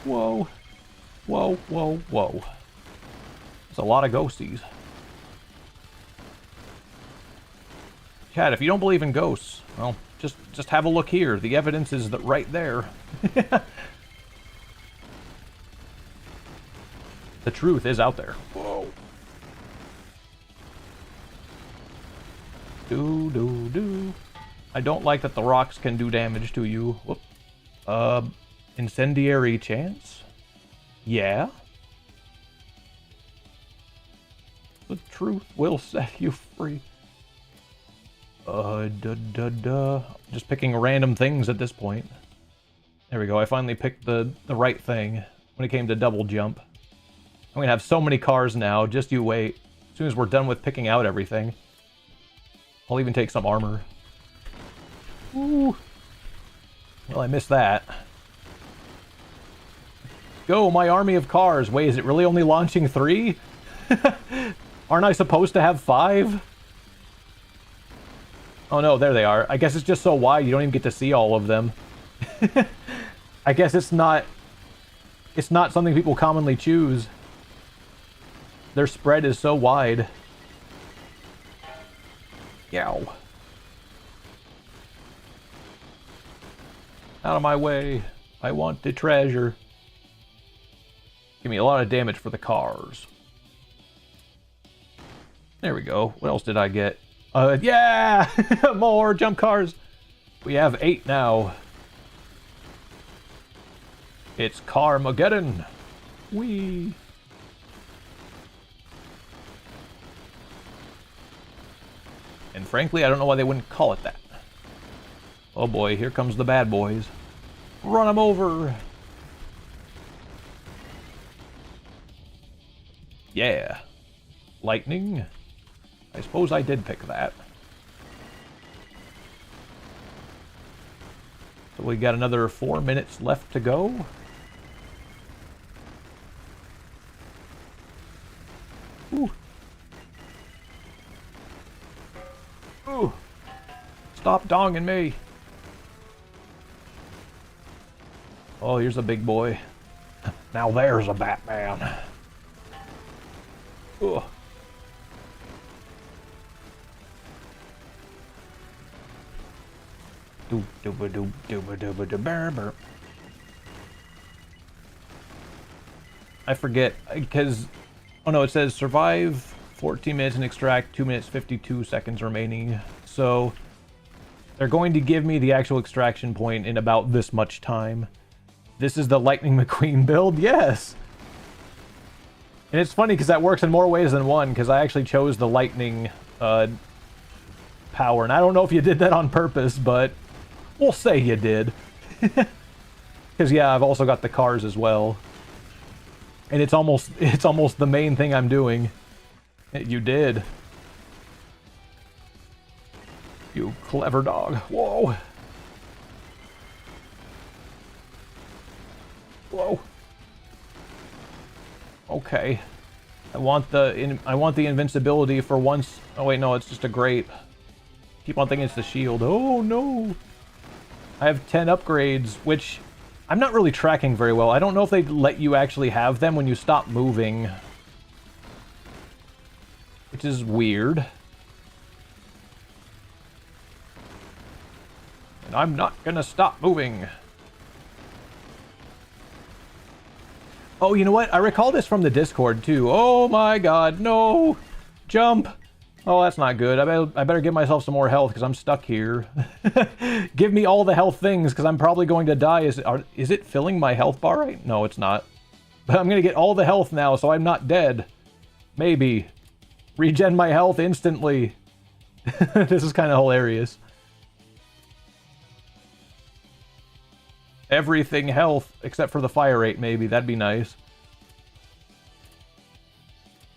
Whoa. Whoa, whoa, whoa. There's a lot of ghosties. Chat, if you don't believe in ghosts, well, just have a look here. The evidence is right there. The truth is out there. Whoa. Do. I don't like that the rocks can do damage to you. Whoop. Incendiary chance? Yeah. The truth will set you free. Just picking random things at this point. There we go. I finally picked the right thing when it came to double jump. I'm gonna have so many cars now. Just you wait. As soon as we're done with picking out everything, I'll even take some armor. Ooh. Well, I missed that. Go, my army of cars. Wait, is it really only launching 3? Aren't I supposed to have 5? Oh no, there they are. I guess it's just so wide you don't even get to see all of them. I guess it's not something people commonly choose. Their spread is so wide. Yow. Out of my way. I want the treasure. Give me a lot of damage for the cars. There we go. What else did I get? Yeah! More jump cars! We have 8 now. It's Carmageddon! Whee! And frankly, I don't know why they wouldn't call it that. Oh boy, here comes the bad boys. Run them over! Yeah. Lightning. I suppose I did pick that. So we got another 4 minutes left to go. Ooh. Ooh. Stop donging me. Oh, here's a big boy. Now there's a Batman. Ugh. I forget, because... Oh no, it says survive 14 minutes and extract 2 minutes 52 seconds remaining. So they're going to give me the actual extraction point in about this much time. This is the Lightning McQueen build? Yes! And it's funny because that works in more ways than one, because I actually chose the lightning power. And I don't know if you did that on purpose, but we'll say you did. Because yeah, I've also got the cars as well. And it's almost the main thing I'm doing. You did. You clever dog. Whoa. Whoa. Okay. I want the invincibility for once. Oh wait, no, it's just a grape. Keep on thinking it's the shield. Oh no. I have 10 upgrades, which I'm not really tracking very well. I don't know if they let you actually have them when you stop moving. Which is weird. And I'm not gonna stop moving. Oh, you know what? I recall this from the Discord, too. Oh my god, no! Jump! Oh, that's not good. I better give myself some more health, because I'm stuck here. Give me all the health things, because I'm probably going to die. Is it filling my health bar right? No, it's not. But I'm going to get all the health now, so I'm not dead. Maybe. Regen my health instantly. This is kind of hilarious. Everything health, except for the fire rate, maybe. That'd be nice.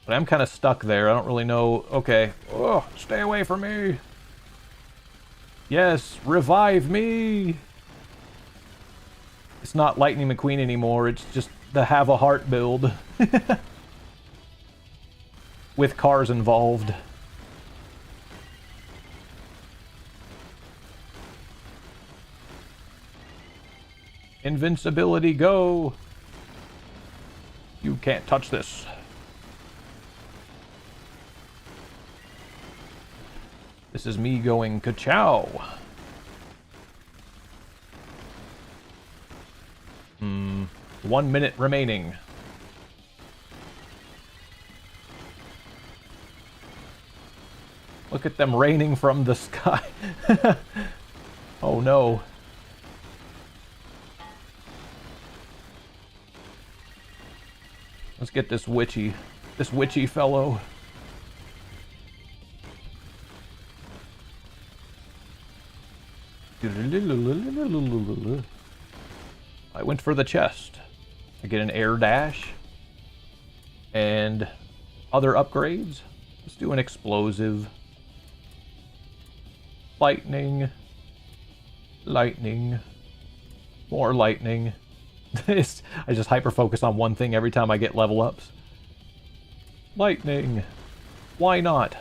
But I'm kind of stuck there. I don't really know. Okay. Oh, stay away from me. Yes, revive me. It's not Lightning McQueen anymore. It's just the Have a Heart build. With cars involved. Invincibility, go! You can't touch this. This is me going ka-chow. 1 minute remaining. Look at them raining from the sky. Oh no. Let's get this witchy fellow. I went for the chest. I get an air dash. And other upgrades. Let's do an explosive. Lightning. Lightning. More lightning. I just hyper-focus on one thing every time I get level ups. Lightning. Why not?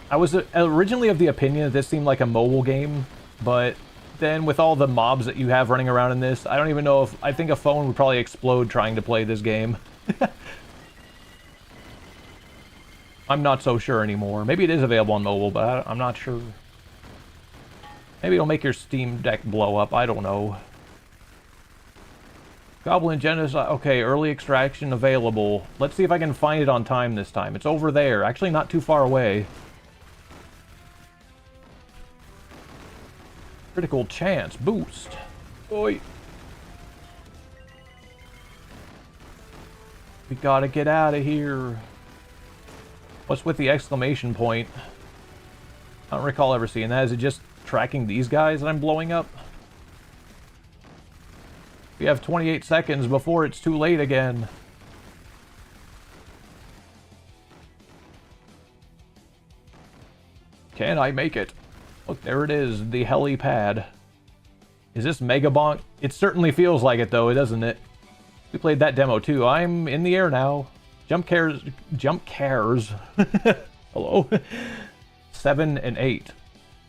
I was originally of the opinion that this seemed like a mobile game, but then with all the mobs that you have running around in this, I don't even know if... I think a phone would probably explode trying to play this game. I'm not so sure anymore. Maybe it is available on mobile, but I'm not sure. Maybe it'll make your Steam Deck blow up. I don't know. Goblin Genocide. Okay, early extraction available. Let's see if I can find it on time this time. It's over there. Actually, not too far away. Critical chance boost. Oi. We gotta get out of here. What's with the exclamation point? I don't recall ever seeing that. Is it just tracking these guys that I'm blowing up? We have 28 seconds before it's too late again. Can I make it? Look, there it is, the helipad. Is this Megabonk? It certainly feels like it though, doesn't it? We played that demo too. I'm in the air now. Jump cares. Hello? 7 and 8.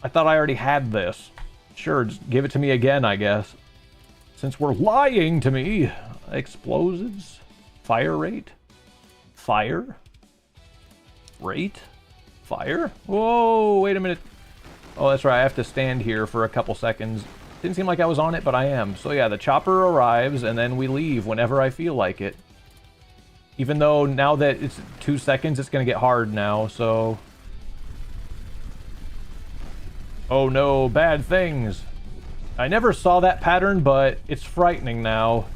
I thought I already had this. Sure, just give it to me again, I guess. Since we're lying to me. Explosives? Fire rate? Fire? Rate? Fire? Whoa, wait a minute. Oh, that's right, I have to stand here for a couple seconds. Didn't seem like I was on it, but I am. So yeah, the chopper arrives, and then we leave whenever I feel like it. Even though now that it's 2 seconds, it's going to get hard now, so... Oh no, bad things. I never saw that pattern, but it's frightening now.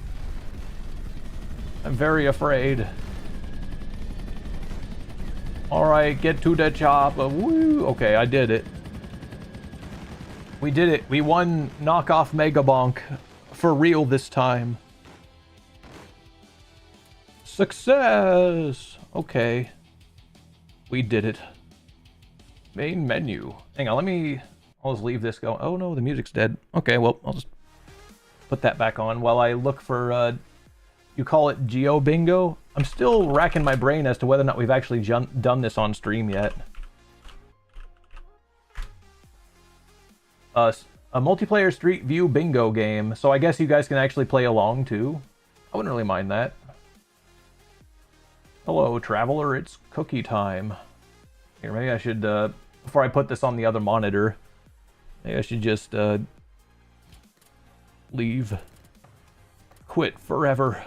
I'm very afraid. Alright, get to the chopper. Woo! Okay, I did it. We did it. We won knockoff Megabonk for real this time. Success! Okay. We did it. Main menu. Hang on, I'll just leave this going. Oh no, the music's dead. Okay, well, I'll just put that back on while I look for, you call it Geo Bingo? I'm still racking my brain as to whether or not we've actually done this on stream yet. A multiplayer Street View bingo game, so I guess you guys can actually play along too. I wouldn't really mind that. Hello, traveler, it's cookie time. Here, maybe I should, before I put this on the other monitor, maybe I should just, leave. Quit forever.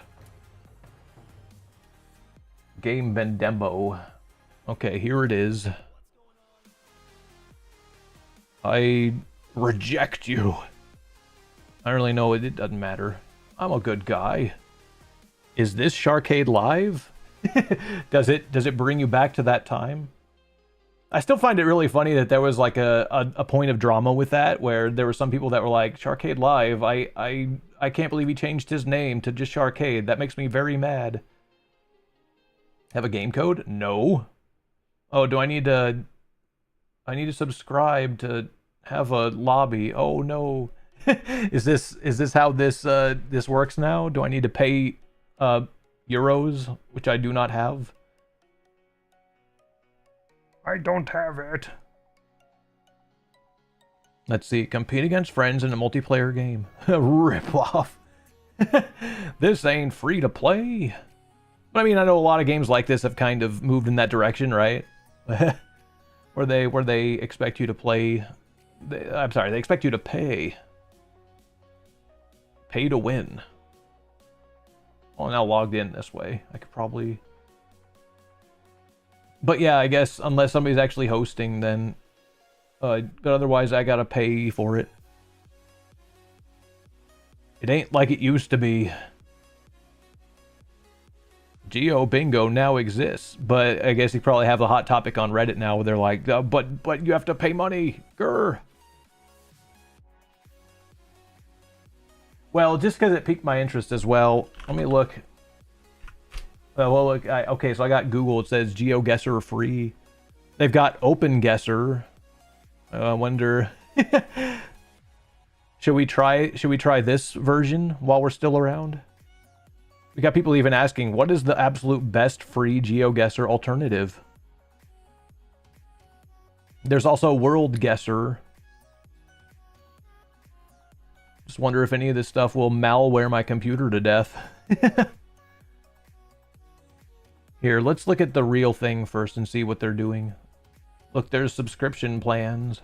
Game Vendembo. Okay, here it is. I reject you. I don't really know, it doesn't matter. I'm a good guy. Is this SharkadeLIVE? Does it bring you back to that time? I still find it really funny that there was like a point of drama with that, where there were some people that were like, SharkadeLIVE, I can't believe he changed his name to just Sharkade. That makes me very mad. Have a game code? No. Oh, do I need to subscribe to have a lobby? Oh no. Is this how this works now? Do I need to pay euros, which I do not have? I don't have it. Let's see. Compete against friends in a multiplayer game. Rip off. This ain't free to play. But I mean, I know a lot of games like this have kind of moved in that direction, right? where they expect you to play. I'm sorry, they expect you to pay. Pay to win. Well, I'm now logged in this way. I could probably... But yeah, I guess unless somebody's actually hosting, then... but otherwise, I gotta pay for it. It ain't like it used to be. Geo Bingo now exists, but I guess you probably have a hot topic on Reddit now where they're like, but you have to pay money. Grr. Well, just because it piqued my interest as well, let me look. Well, look, okay, so I got Google. It says GeoGuessr free. They've got OpenGuessr. I wonder. Should we try this version while we're still around? We got people even asking, what is the absolute best free GeoGuessr alternative? There's also WorldGuessr. Just wonder if any of this stuff will malware my computer to death. Here, let's look at the real thing first and see what they're doing. Look, there's subscription plans.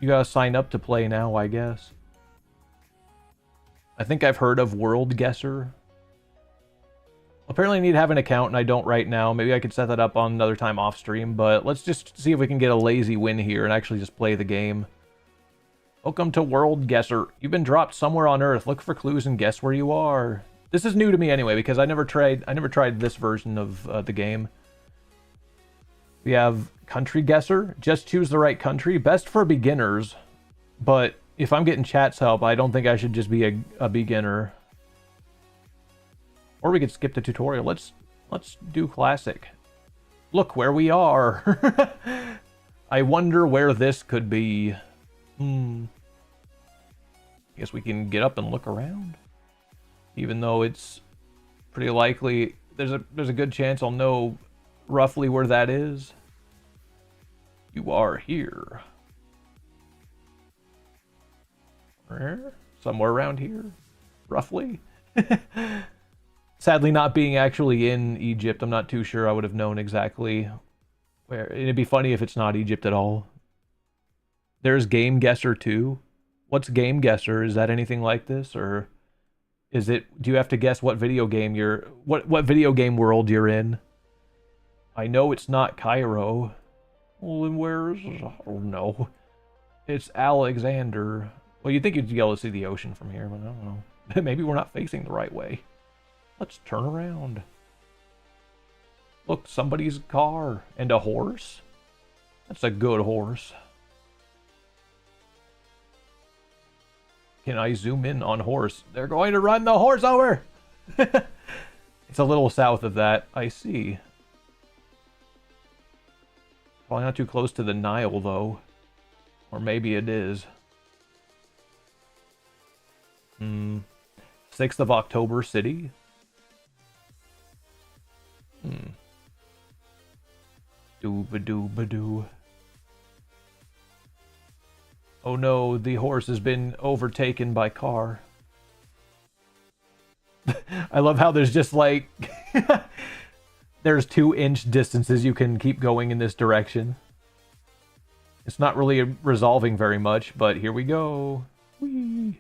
You gotta sign up to play now, I guess. I think I've heard of WorldGuessr. Apparently I need to have an account, and I don't right now. Maybe I could set that up on another time off stream, but let's just see if we can get a lazy win here and actually just play the game. Welcome to WorldGuessr. You've been dropped somewhere on Earth. Look for clues and guess where you are. This is new to me anyway, because I never tried this version of the game. We have Country Guesser. Just choose the right country. Best for beginners, but if I'm getting chat's help, I don't think I should just be a beginner. Or we could skip the tutorial. Let's do classic. Look where we are. I wonder where this could be. Guess we can get up and look around. Even though it's pretty likely there's a good chance I'll know roughly where that is. You are here. Somewhere around here, roughly. Sadly, not being actually in Egypt, I'm not too sure I would have known exactly where. It'd be funny if it's not Egypt at all. There's GameGuessr too. What's GameGuessr? Is that anything like this, or is it? Do you have to guess what video game what video game world you're in? I know it's not Cairo. Well, then where is? Oh no, it's Alexander. Well, you'd think you'd be able to see the ocean from here, but I don't know. Maybe we're not facing the right way. Let's turn around. Look, somebody's car and a horse. That's a good horse. Can I zoom in on horse? They're going to run the horse over. It's a little south of that. I see. Probably not too close to the Nile, though. Or maybe it is. 6th of October City. Doo-ba-doo-ba-doo. Oh no, the horse has been overtaken by car. I love how there's just like... there's 2-inch distances you can keep going in this direction. It's not really resolving very much, but here we go. Whee!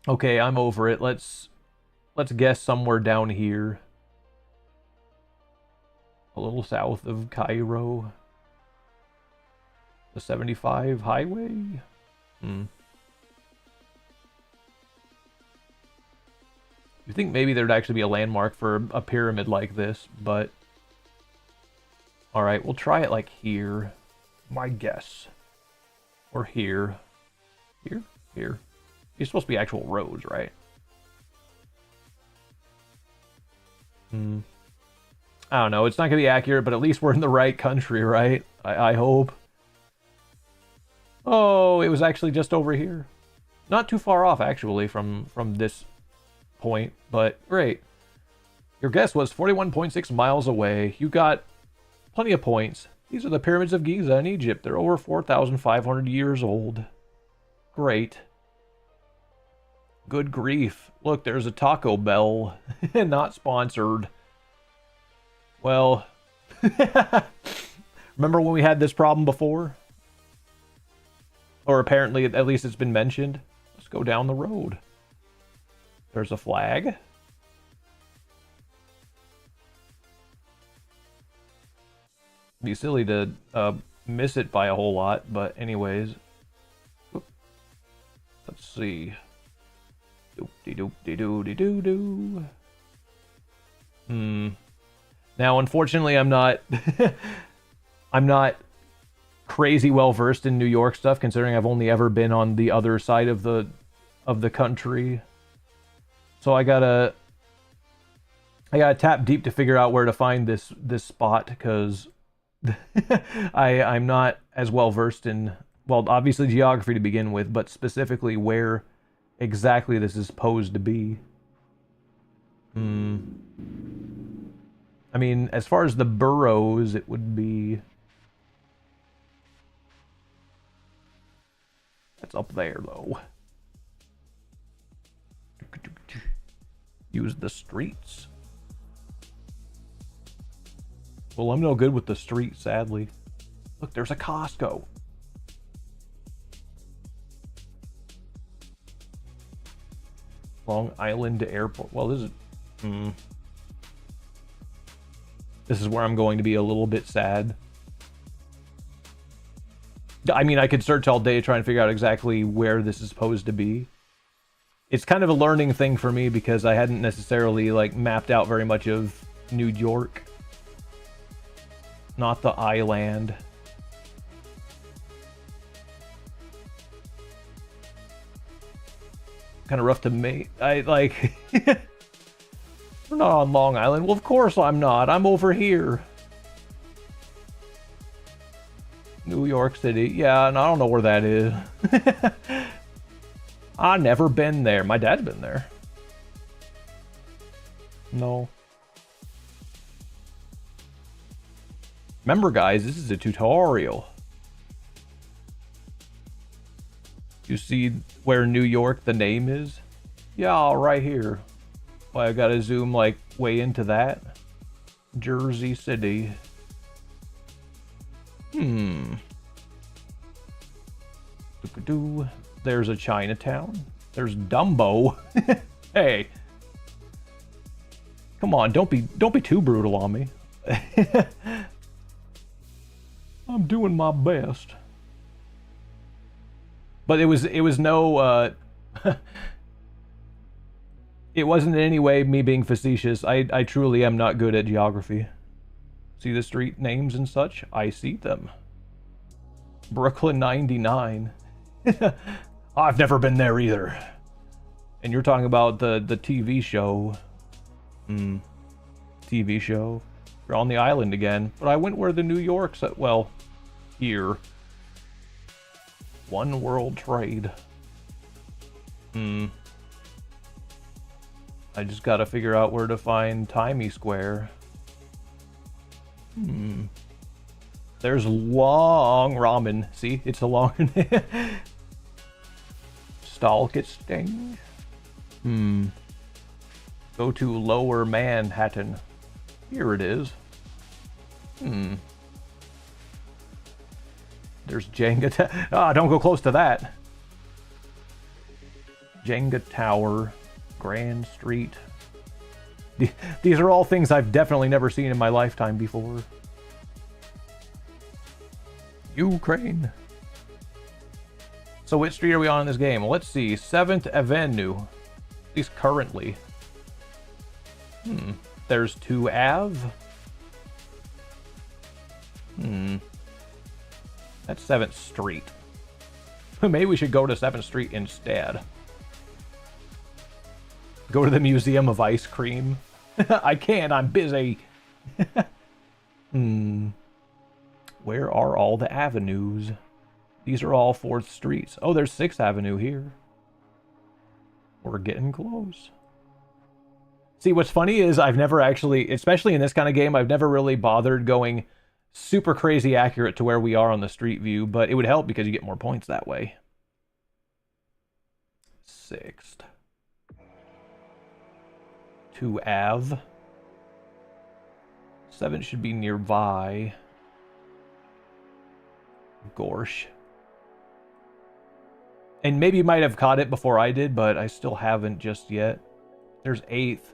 Okay, I'm over it. Let's guess somewhere down here. A little south of Cairo. The 75 highway? You think maybe there'd actually be a landmark for a pyramid like this, but... Alright, we'll try it like here. My guess. Or here. Here? Here. These are supposed to be actual roads, right? I don't know. It's not going to be accurate, but at least we're in the right country, right? I hope. Oh, it was actually just over here. Not too far off, actually, from this point, but great. Your guess was 41.6 miles away. You got plenty of points. These are the pyramids of Giza in Egypt. They're over 4,500 years old. Great. Good grief. Look, there's a Taco Bell. Not sponsored. Well, remember when we had this problem before? Or apparently, at least it's been mentioned. Let's go down the road. There's a flag. It'd be silly to miss it by a whole lot, but anyways. Let's see. Doop-de-doop-de-doo-de-doo-doo. Now, unfortunately, I'm not crazy well versed in New York stuff, considering I've only ever been on the other side of the country. So I gotta tap deep to figure out where to find this spot, because I'm not as well versed in, well, obviously geography to begin with, but specifically where exactly this is supposed to be. I mean, as far as the boroughs, it would be... That's up there, though. Use the streets. Well, I'm no good with the streets, sadly. Look, there's a Costco. Long Island Airport. Well, this is... This is where I'm going to be a little bit sad. I mean, I could search all day trying to figure out exactly where this is supposed to be. It's kind of a learning thing for me because I hadn't necessarily, like, mapped out very much of New York. Not the island. Kind of rough to make. I, like... We're not on Long Island. Well, of course I'm not. I'm over here. New York City. Yeah, and I don't know where that is. I've never been there. My dad's been there. No. Remember, guys, this is a tutorial. You see where New York, the name is? Yeah, right here. Well, I gotta zoom, like, way into that. Jersey City. There's a Chinatown. There's Dumbo. Hey. Come on, don't be too brutal on me. I'm doing my best. But it was no it wasn't in any way me being facetious. I truly am not good at geography. See the street names and such? I see them. Brooklyn 99. I've never been there either. And you're talking about the TV show. TV show. You're on the island again. But I went where the New York's at. Well, here. One World Trade. I just gotta figure out where to find Times Square. There's long ramen. See, it's a long... Stalketsting. Go to Lower Manhattan. Here it is. There's Jenga. Don't go close to that. Jenga Tower. Grand Street. These are all things I've definitely never seen in my lifetime before. Ukraine. So which street are we on in this game? Let's see. 7th Avenue. At least currently. There's 2 Ave. That's 7th Street. Maybe we should go to 7th Street instead. Go to the Museum of Ice Cream. I can't, I'm busy. Where are all the avenues? These are all 4th streets. Oh, there's 6th Avenue here. We're getting close. See, what's funny is I've never actually, especially in this kind of game, I've never really bothered going super crazy accurate to where we are on the street view, but it would help because you get more points that way. 6th. 2 Ave. 7 should be nearby. Gorsh. And maybe you might have caught it before I did, but I still haven't just yet. There's 8th.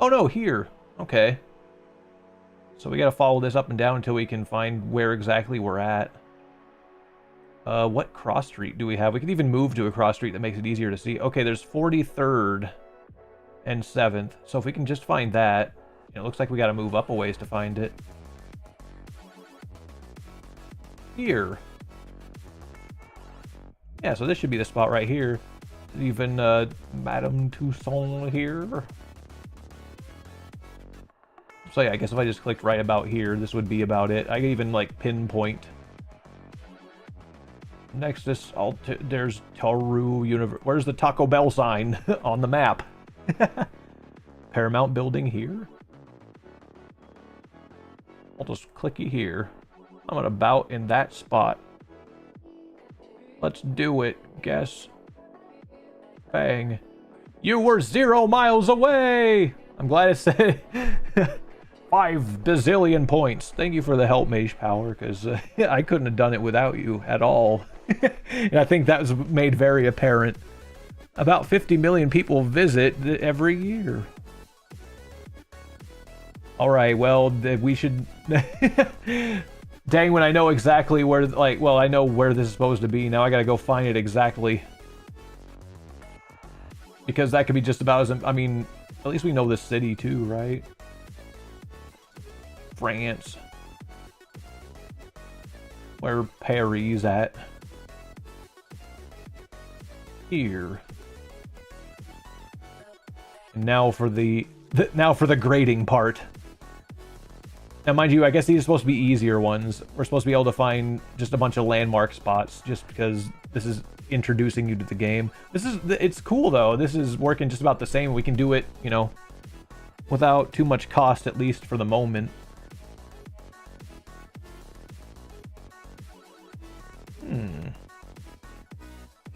Oh no, here. Okay. So we gotta follow this up and down until we can find where exactly we're at. What cross street do we have? We could even move to a cross street that makes it easier to see. Okay, there's 43rd and 7th. So if we can just find that, it looks like we gotta move up a ways to find it. Here. Yeah, so this should be the spot right here. Even Madame Tussauds here. So yeah, I guess if I just clicked right about here, this would be about it. I could even like pinpoint. Next, there's Taru Universe. Where's the Taco Bell sign on the map? Paramount Building here. I'll just click it here. I'm about in that spot. Let's do it. Guess. Bang. You were 0 miles away! I'm glad it said 5 bazillion points. Thank you for the help, Mage Power, because I couldn't have done it without you at all. And I think that was made very apparent About 50 million people visit every year. All right, well, we should... Dang, when I know exactly where, like, well, I know where this is supposed to be. Now I gotta go find it exactly. Because that could be just about as... I mean, at least we know the city too, right? France. Where Paris at. Here. And now for the grading part. Now, mind you, I guess these are supposed to be easier ones. We're supposed to be able to find just a bunch of landmark spots, just because this is introducing you to the game. It's cool though. This is working just about the same. We can do it, you know, without too much cost, at least for the moment.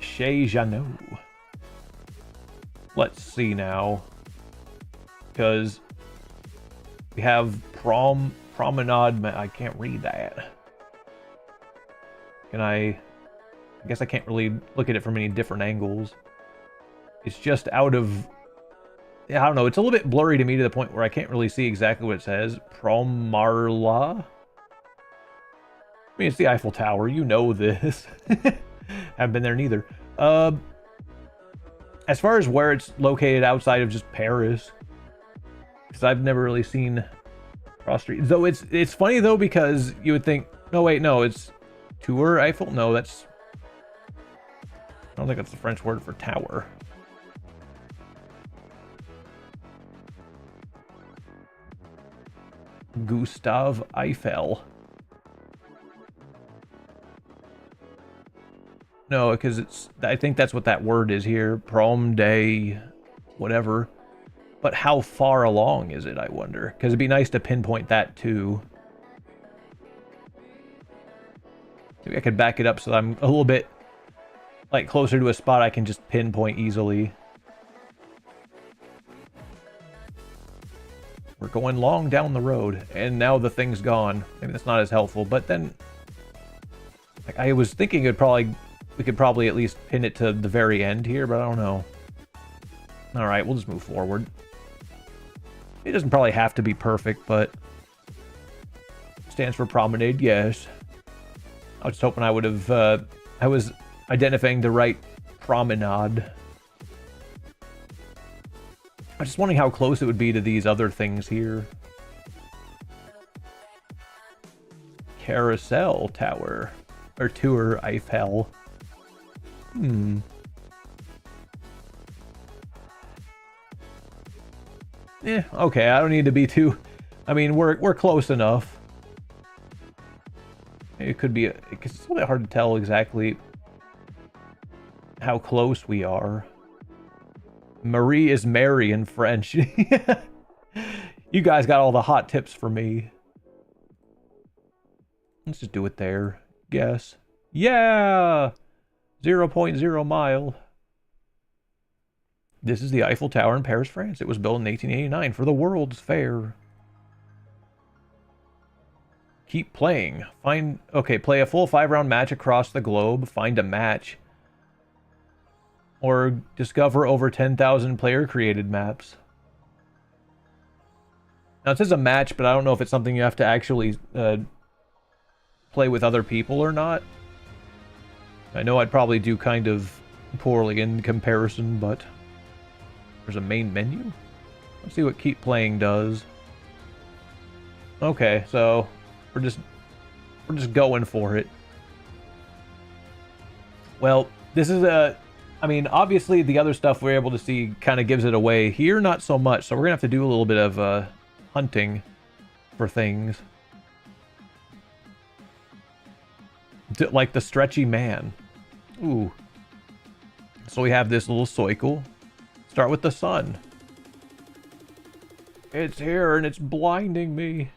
Chez Jeannot. Let's see now. Because we have promenade. I can't read that. Can I guess I can't really look at it from any different angles. It's just out of... Yeah, I don't know. It's a little bit blurry to me to the point where I can't really see exactly what it says. Promarla? I mean, it's the Eiffel Tower. You know this. Haven't been there neither. As far as where it's located outside of just Paris, because I've never really seen cross street. Though it's funny though, because you would think, no wait, no, it's Tour Eiffel. No, that's... I don't think that's the French word for tower. Gustave Eiffel. No, because it's... I think that's what that word is here. Prom day, whatever. But how far along is it, I wonder? Because it'd be nice to pinpoint that too. Maybe I could back it up so that I'm a little bit, like, closer to a spot I can just pinpoint easily. We're going long down the road, and now the thing's gone. Maybe that's not as helpful, but then... Like, I was thinking we could probably at least pin it to the very end here, but I don't know. Alright, we'll just move forward. It doesn't probably have to be perfect, but... Stands for promenade, yes. I was just hoping I would have... I was identifying the right promenade. I'm just wondering how close it would be to these other things here. Carousel Tower. Or Tour Eiffel. Yeah, okay, I don't need to be too... I mean, we're close enough. It could be... It's a little bit hard to tell exactly how close we are. Marie is Mary in French. You guys got all the hot tips for me. Let's just do it there. Guess. Yeah! 0.0 mile. This is the Eiffel Tower in Paris, France. It was built in 1889 for the World's Fair. Keep playing. Play a full 5-round match across the globe. Find a match. Or discover over 10,000 player-created maps. Now, it says a match, but I don't know if it's something you have to actually play with other people or not. I know I'd probably do kind of poorly in comparison, but... There's a main menu? Let's see what keep playing does. Okay, so... We're just going for it. Well, this is a... I mean, obviously the other stuff we're able to see kind of gives it away. Here, not so much, so we're gonna have to do a little bit of hunting for things. Like the stretchy man. Ooh. So we have this little cycle. Start with the sun. It's here and it's blinding me.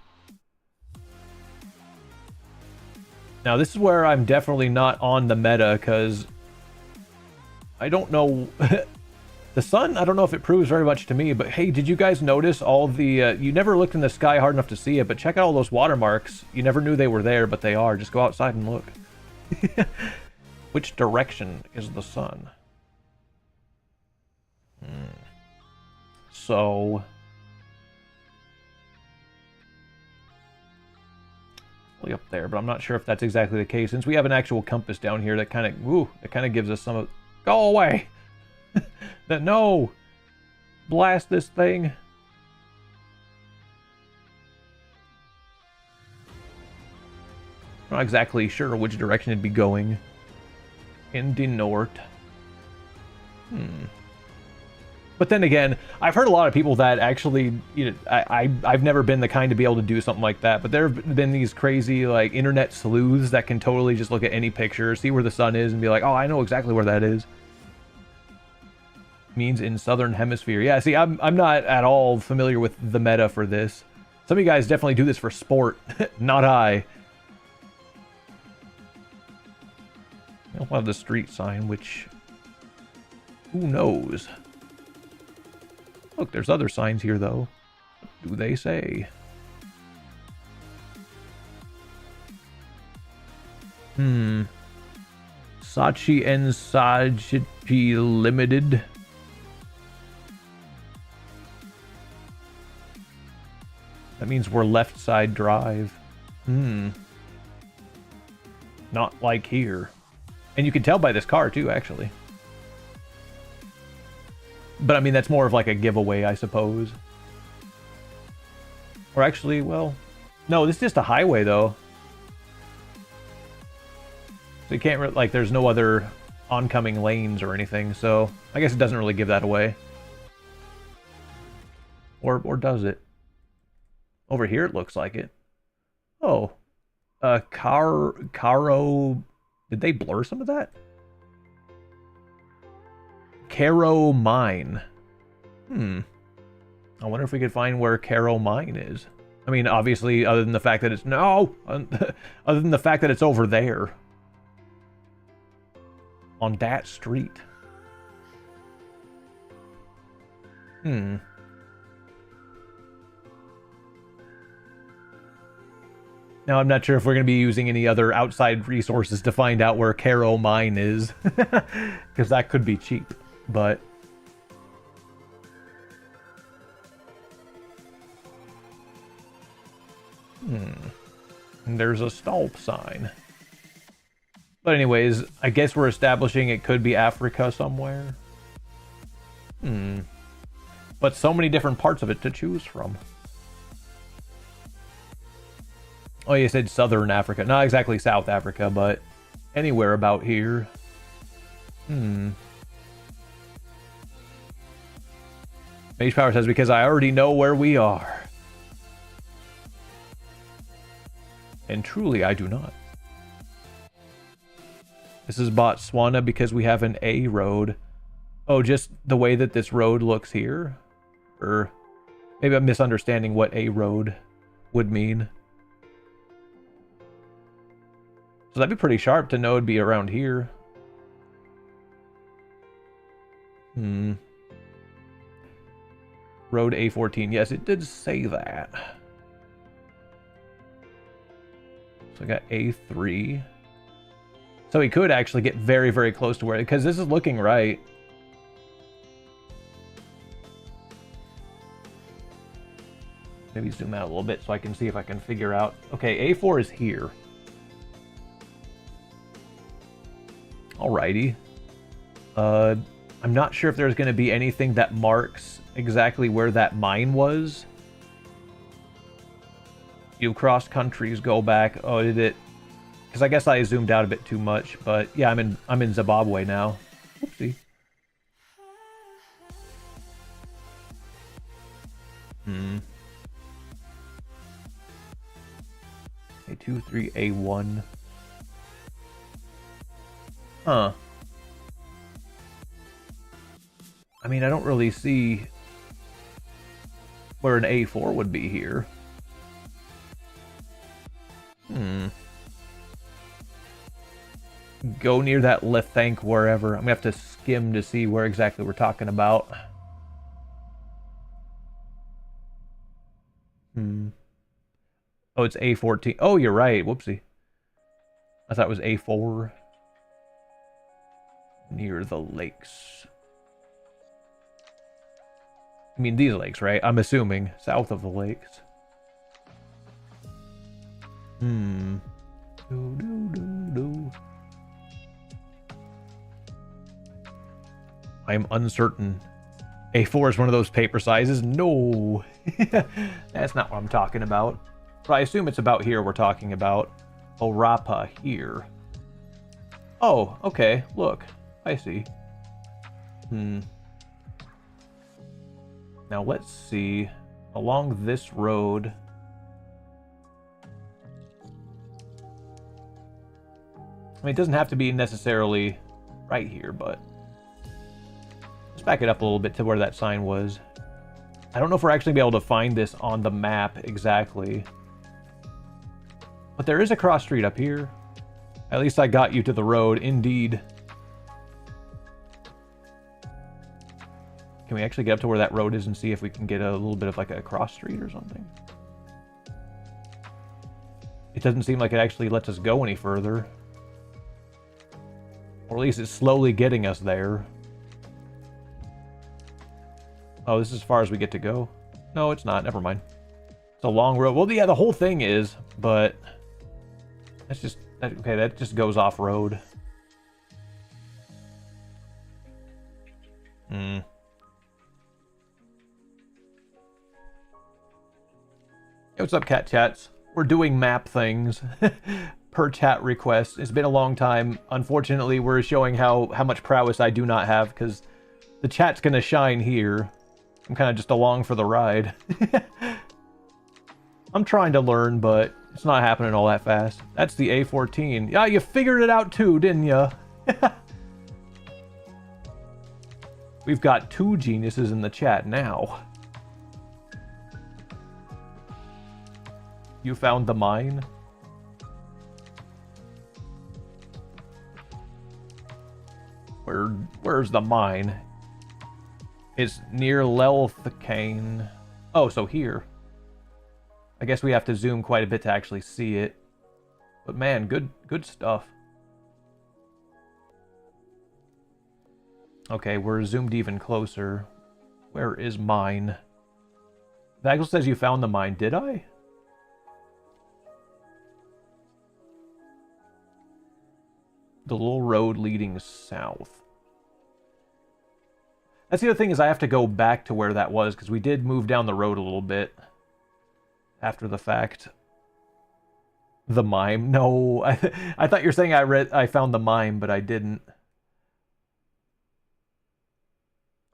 Now this is where I'm definitely not on the meta, because I don't know. The sun, I don't know if it proves very much to me, but hey, did you guys notice all the... you never looked in the sky hard enough to see it, but check out all those watermarks. You never knew they were there, but they are. Just go outside and look. Which direction is the sun? So up there, but I'm not sure if that's exactly the case, since we have an actual compass down here that kind of gives us some of... Go away! No! Blast this thing! Not exactly sure which direction it'd be going. In the north. But then again, I've heard a lot of people that actually, you know, I've never been the kind to be able to do something like that, but there have been these crazy, like, internet sleuths that can totally just look at any picture, see where the sun is, and be like, oh, I know exactly where that is. Means in southern hemisphere. Yeah, see, I'm not at all familiar with the meta for this. Some of you guys definitely do this for sport, not I. I don't have the street sign, which... who knows? Look, there's other signs here, though. What do they say? Saatchi and Saatchi Limited. That means we're left side drive. Not like here. And you can tell by this car, too, actually. But, I mean, that's more of like a giveaway, I suppose. Or actually, well... no, this is just a highway, though. So you can't... like, there's no other oncoming lanes or anything, so... I guess it doesn't really give that away. Or does it? Over here, it looks like it. Oh. Caro... did they blur some of that? Caro Mine. I wonder if we could find where Caro Mine is. I mean, obviously, other than the fact that it's... no! Other than the fact that it's over there. On that street. Now, I'm not sure if we're going to be using any other outside resources to find out where Caro Mine is. Because that could be cheap. But... and there's a stop sign. But anyways, I guess we're establishing it could be Africa somewhere. But so many different parts of it to choose from. Oh, you said Southern Africa. Not exactly South Africa, but anywhere about here. Mage Power says, because I already know where we are. And truly, I do not. This is Botswana because we have an A road. Oh, just the way that this road looks here? Or maybe I'm misunderstanding what A road would mean. So that'd be pretty sharp to know it'd be around here. Road A14. Yes, it did say that. So I got A3. So he could actually get very, very close to where... because this is looking right. Maybe zoom out a little bit so I can see if I can figure out... okay, A4 is here. Alrighty. I'm not sure if there's going to be anything that marks exactly where that mine was. You cross countries, go back. Oh, did it? Because I guess I zoomed out a bit too much. But yeah, I'm in Zimbabwe now. Oopsie. A2, 3, A1. Huh. I mean, I don't really see where an A4 would be here. Go near that Lethank wherever. I'm gonna have to skim to see where exactly we're talking about. Oh, it's A14. Oh, you're right. Whoopsie. I thought it was A4. Near the lakes. I mean, these lakes, right? I'm assuming. South of the lakes. Hmm. Do, do, do, do. I am uncertain. A4 is one of those paper sizes? No. That's not what I'm talking about. But I assume it's about here we're talking about. Orapa here. Oh, okay. Look. I see. Now let's see. Along this road. I mean, it doesn't have to be necessarily right here, but let's back it up a little bit to where that sign was. I don't know if we're actually be able to find this on the map exactly. But there is a cross street up here. At least I got you to the road, indeed. Can we actually get up to where that road is and see if we can get a little bit of like a cross street or something? It doesn't seem like it actually lets us go any further. Or at least it's slowly getting us there. Oh, this is as far as we get to go. No, it's not. Never mind. It's a long road. Well, yeah, the whole thing is, but that's just... Okay, that just goes off-road. Hey, what's up, cat chats? We're doing map things per chat request. It's been a long time. Unfortunately, we're showing how much prowess I do not have, because the chat's gonna shine here. I'm kind of just along for the ride. I'm trying to learn, but it's not happening all that fast. That's the A14. Yeah, you figured it out too, didn't you? We've got 2 geniuses in the chat now. You found the mine? Where's the mine? It's near Lelthacane. Oh, so here. I guess we have to zoom quite a bit to actually see it. But man, good stuff. Okay, we're zoomed even closer. Where is mine? Vagel says you found the mine. Did I? The little road leading south. That's the other thing, is I have to go back to where that was, because we did move down the road a little bit after the fact. The mime? No, I thought you were saying I found the mime, but I didn't.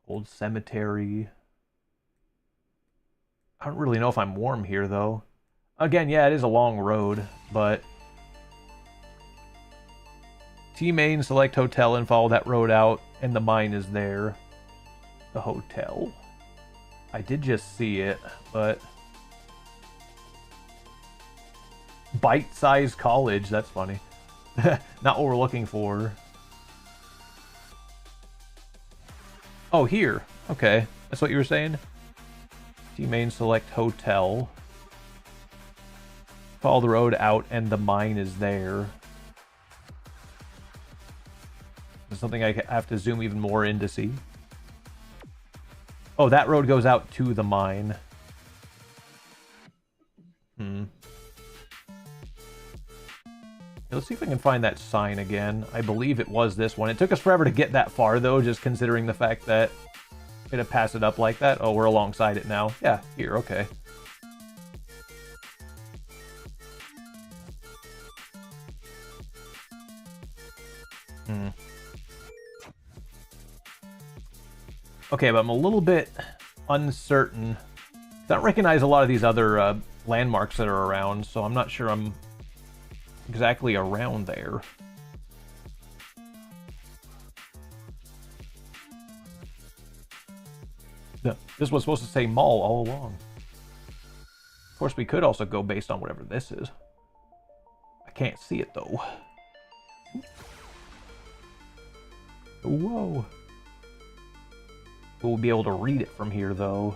Old cemetery. I don't really know if I'm warm here, though. Again, yeah, it is a long road, but... T-main, select hotel, and follow that road out, and the mine is there. The hotel. I did just see it, but... Bite-sized college, that's funny. Not what we're looking for. Oh, here. Okay, that's what you were saying? T-main, select hotel. Follow the road out, and the mine is there. There's something I have to zoom even more in to see. Oh, that road goes out to the mine. Let's see if I can find that sign again. I believe it was this one. It took us forever to get that far, though, just considering the fact that I'm gonna pass it up like that. Oh, we're alongside it now. Yeah, here, okay. Okay, but I'm a little bit uncertain. I don't recognize a lot of these other landmarks that are around, so I'm not sure I'm exactly around there. This was supposed to say mall all along. Of course, we could also go based on whatever this is. I can't see it, though. Whoa. We'll be able to read it from here, though.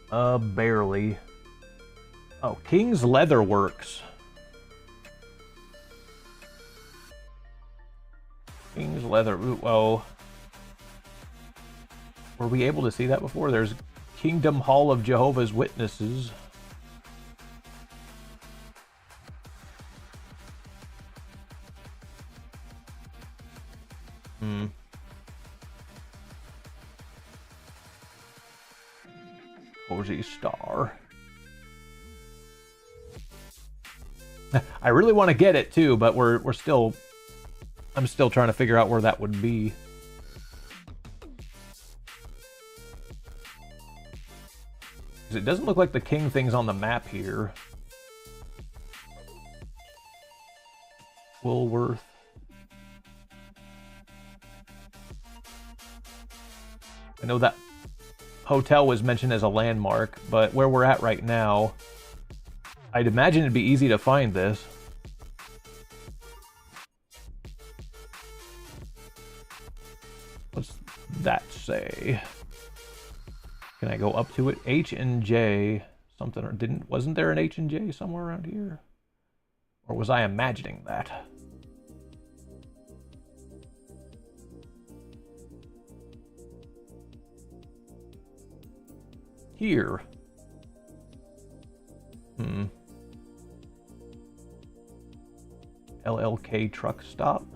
Barely. Oh, King's Leather Works. King's Leather... Ooh, oh. Were we able to see that before? There's Kingdom Hall of Jehovah's Witnesses. Cozy Star. I really want to get it too, but I'm still trying to figure out where that would be. Because it doesn't look like the king thing's on the map here. Woolworth. I know that hotel was mentioned as a landmark, but where we're at right now, I'd imagine it'd be easy to find this. What's that say? Can I go up to it? H and J something, or wasn't there an H and J somewhere around here? Or was I imagining that? Here. LLK truck stop.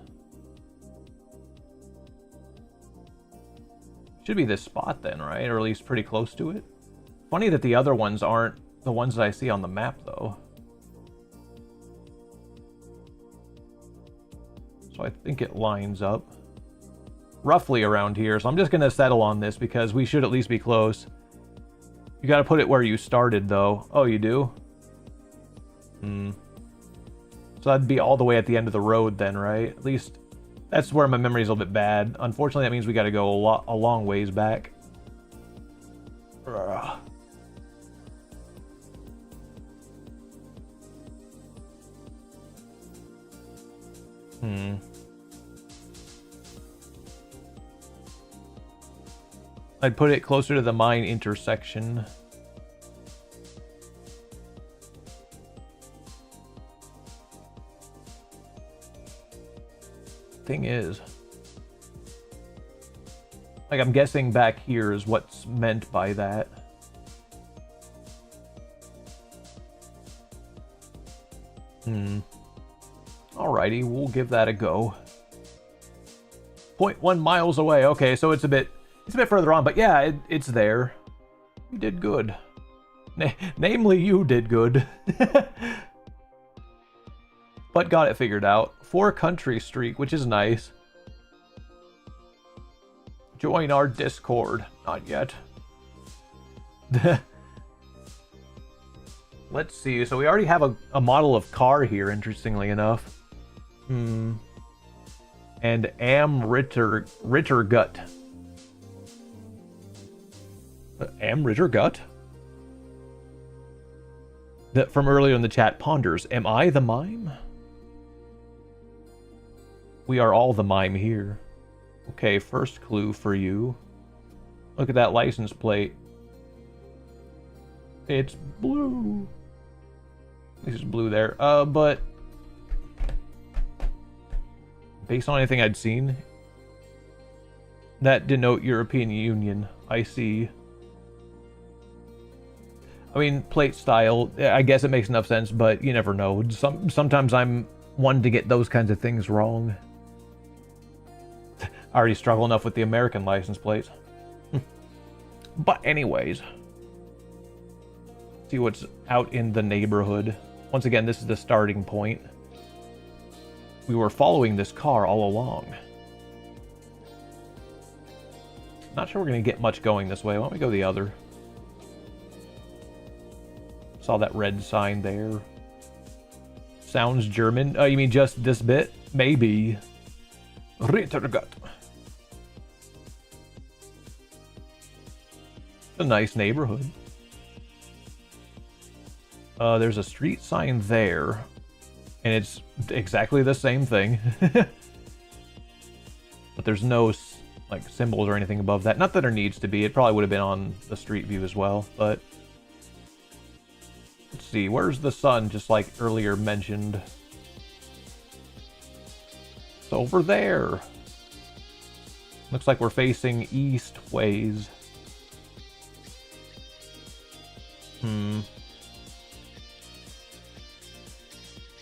Should be this spot then, right? Or at least pretty close to it. Funny that the other ones aren't the ones that I see on the map, though. So I think it lines up roughly around here. So I'm just going to settle on this because we should at least be close. You got to put it where you started, though. Oh, you do? So that'd be all the way at the end of the road then, right? At least that's where my memory's a little bit bad. Unfortunately, that means we got to go a long ways back. Ugh. I'd put it closer to the mine intersection. Thing is, like, I'm guessing back here is what's meant by that. Alrighty, we'll give that a go. 0.1 miles away. Okay, so it's a bit further on, but yeah, it's there. You did good. Namely, you did good. But got it figured out. 4-country streak, which is nice. Join our Discord. Not yet. Let's see. So we already have a model of car here, interestingly enough. And Am Rittergut. Am Rittergut? That from earlier in the chat ponders. Am I the mime? We are all the mime here. Okay, first clue for you. Look at that license plate. It's blue. This is blue there. But based on anything I'd seen, that denote European Union. I see. I mean, plate style, I guess it makes enough sense, but you never know. Sometimes I'm one to get those kinds of things wrong. I already struggle enough with the American license plates. But anyways. See what's out in the neighborhood. Once again, this is the starting point. We were following this car all along. Not sure we're going to get much going this way. Why don't we go the other? Saw that red sign there. Sounds German. Oh, you mean just this bit? Maybe. Rittergut. A nice neighborhood. There's a street sign there, and it's exactly the same thing. But there's no like symbols or anything above that. Not that there needs to be. It probably would have been on the street view as well. But let's see. Where's the sun? Just like earlier mentioned. It's over there. Looks like we're facing east ways. Kind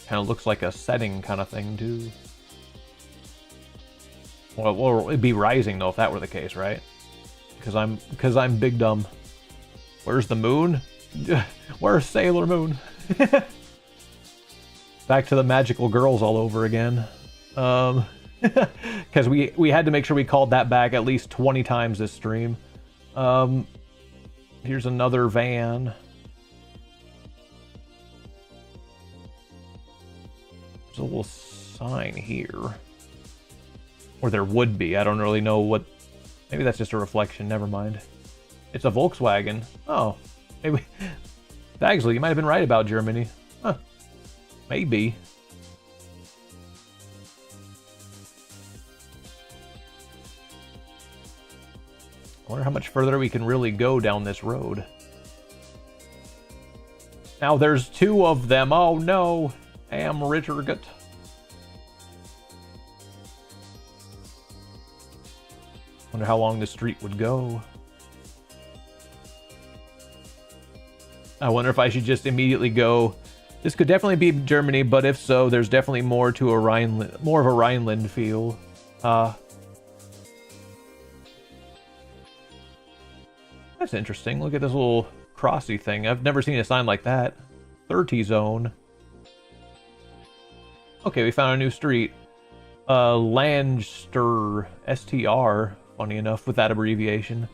of looks like a setting kind of thing too. Well, it'd be rising though if that were the case, right? Because I'm big dumb. Where's the moon? Where's Sailor Moon? Back to the magical girls all over again. Because we had to make sure we called that back at least 20 times this stream. Here's another van. There's a little sign here. Or there would be. I don't really know what... Maybe that's just a reflection. Never mind. It's a Volkswagen. Oh. Maybe... Bagsley, you might have been right about Germany. Huh. Maybe. I wonder how much further we can really go down this road. Now there's two of them. Oh no. Am Rittergut. Wonder how long this street would go. I wonder if I should just immediately go. This could definitely be Germany, but if so, there's definitely more to a Rhineland, more of a Rhineland feel. That's interesting. Look at this little crossy thing. I've never seen a sign like that. 30 zone. Okay, we found a new street. Landster, STR. Funny enough, with that abbreviation.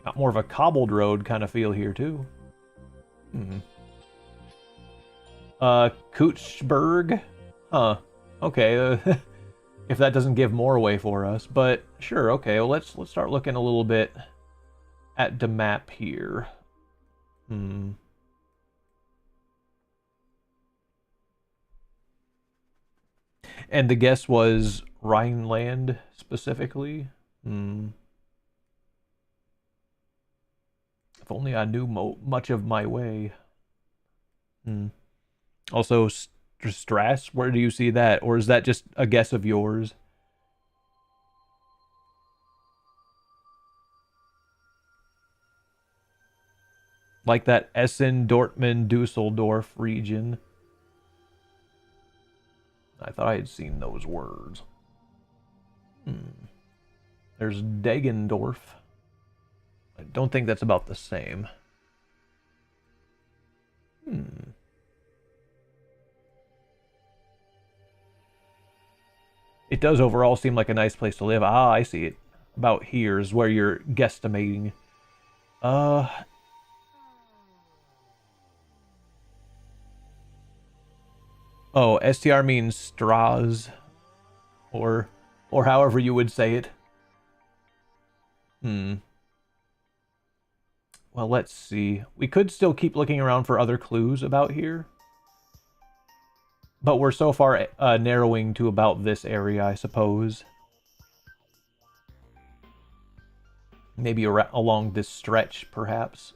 Got more of a cobbled road kind of feel here, too. Kuchsberg? Huh. Okay, if that doesn't give more away for us. But, sure, okay. Well, let's start looking a little bit at the map here. And the guess was Rhineland, specifically. If only I knew much of my way. Also, Strass, where do you see that? Or is that just a guess of yours? Like that Essen, Dortmund, Dusseldorf region. I thought I had seen those words. There's Deggendorf. I don't think that's about the same. It does overall seem like a nice place to live. Ah, I see it. About here is where you're guesstimating. Oh, STR means straws, or however you would say it. Well, let's see. We could still keep looking around for other clues about here, but we're so far narrowing to about this area, I suppose. Maybe along this stretch, perhaps.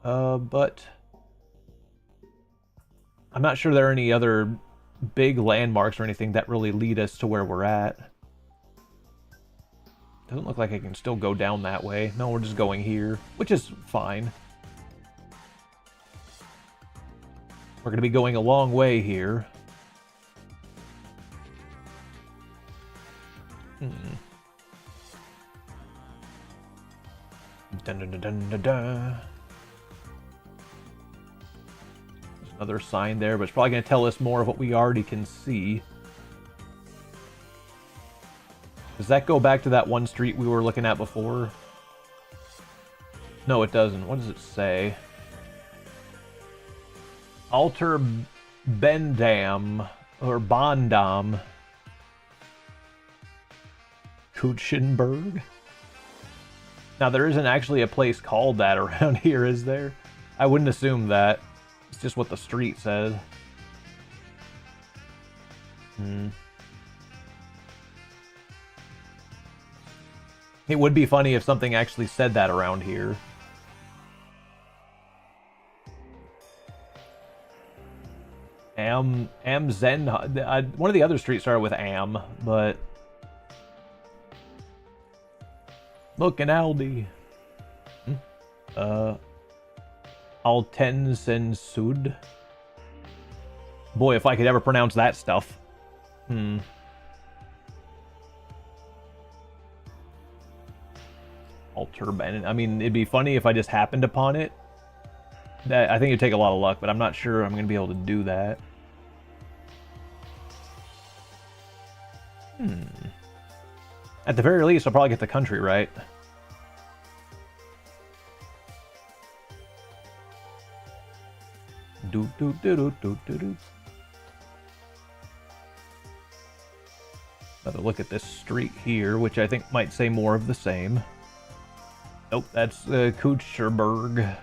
But I'm not sure there are any other big landmarks or anything that really lead us to where we're at. Doesn't look like I can still go down that way. No, we're just going here, which is fine. We're going to be going a long way here. Dun, dun, dun, dun, dun, dun. Another sign there, but it's probably going to tell us more of what we already can see. Does that go back to that one street we were looking at before? No, it doesn't. What does it say? Alter Bendam, or Bondam. Kutschenberg? Now, there isn't actually a place called that around here, is there? I wouldn't assume that. It's just what the street says. It would be funny if something actually said that around here. Amzen. One of the other streets started with Am, but look, an Aldi. Altensensud. Boy, if I could ever pronounce that stuff. Alterben. I mean, it'd be funny if I just happened upon it. That I think it'd take a lot of luck, but I'm not sure I'm going to be able to do that. At the very least, I'll probably get the country right. Do do do do do do do. Another look at this street here, which I think might say more of the same. Nope, that's Kutscherberg.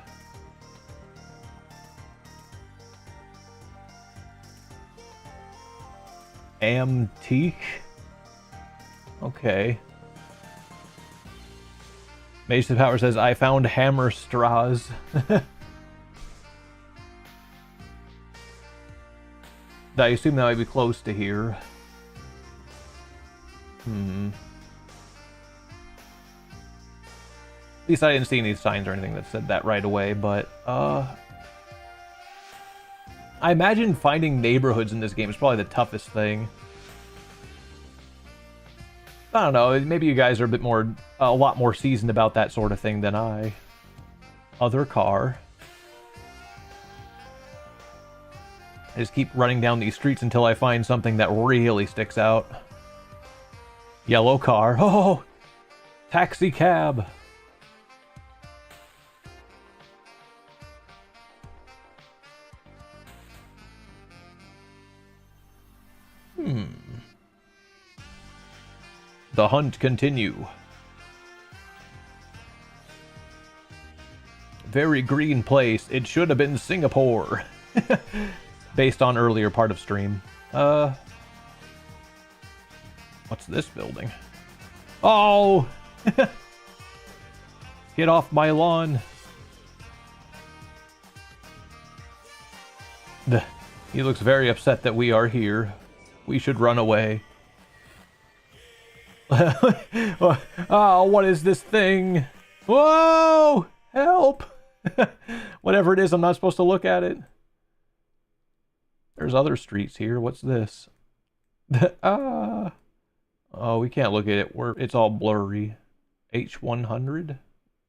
Amtique. Okay. Mason Power says, I found hammer straws. I assume that might be close to here. At least I didn't see any signs or anything that said that right away, but I imagine finding neighborhoods in this game is probably the toughest thing. I don't know, maybe you guys are a lot more seasoned about that sort of thing than I. Other car. I just keep running down these streets until I find something that really sticks out. Yellow car. Oh! Taxi cab. The hunt continue. Very green place. It should have been Singapore. Based on earlier part of stream. What's this building? Oh! Get off my lawn. He looks very upset that we are here. We should run away. Oh, what is this thing? Whoa! Help! Whatever it is, I'm not supposed to look at it. There's other streets here. What's this? Oh, we can't look at it. It's all blurry. H100?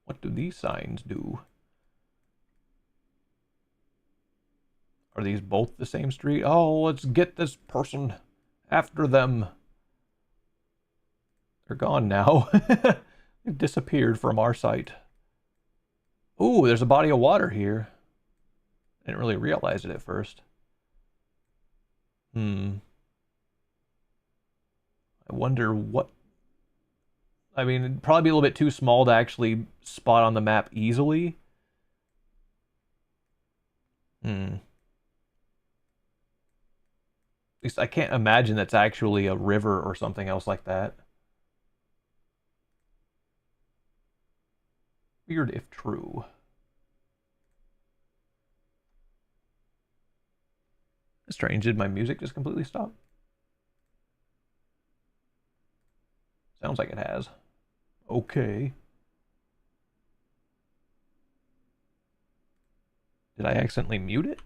What do these signs do? Are these both the same street? Oh, let's get this person. After them. They're gone now. They've disappeared from our sight. Ooh, there's a body of water here. I didn't really realize it at first. I wonder what... I mean, it'd probably be a little bit too small to actually spot on the map easily. At least I can't imagine that's actually a river or something else like that. Weird if true. Strange, did my music just completely stop? Sounds like it has. Okay. Did I accidentally mute it?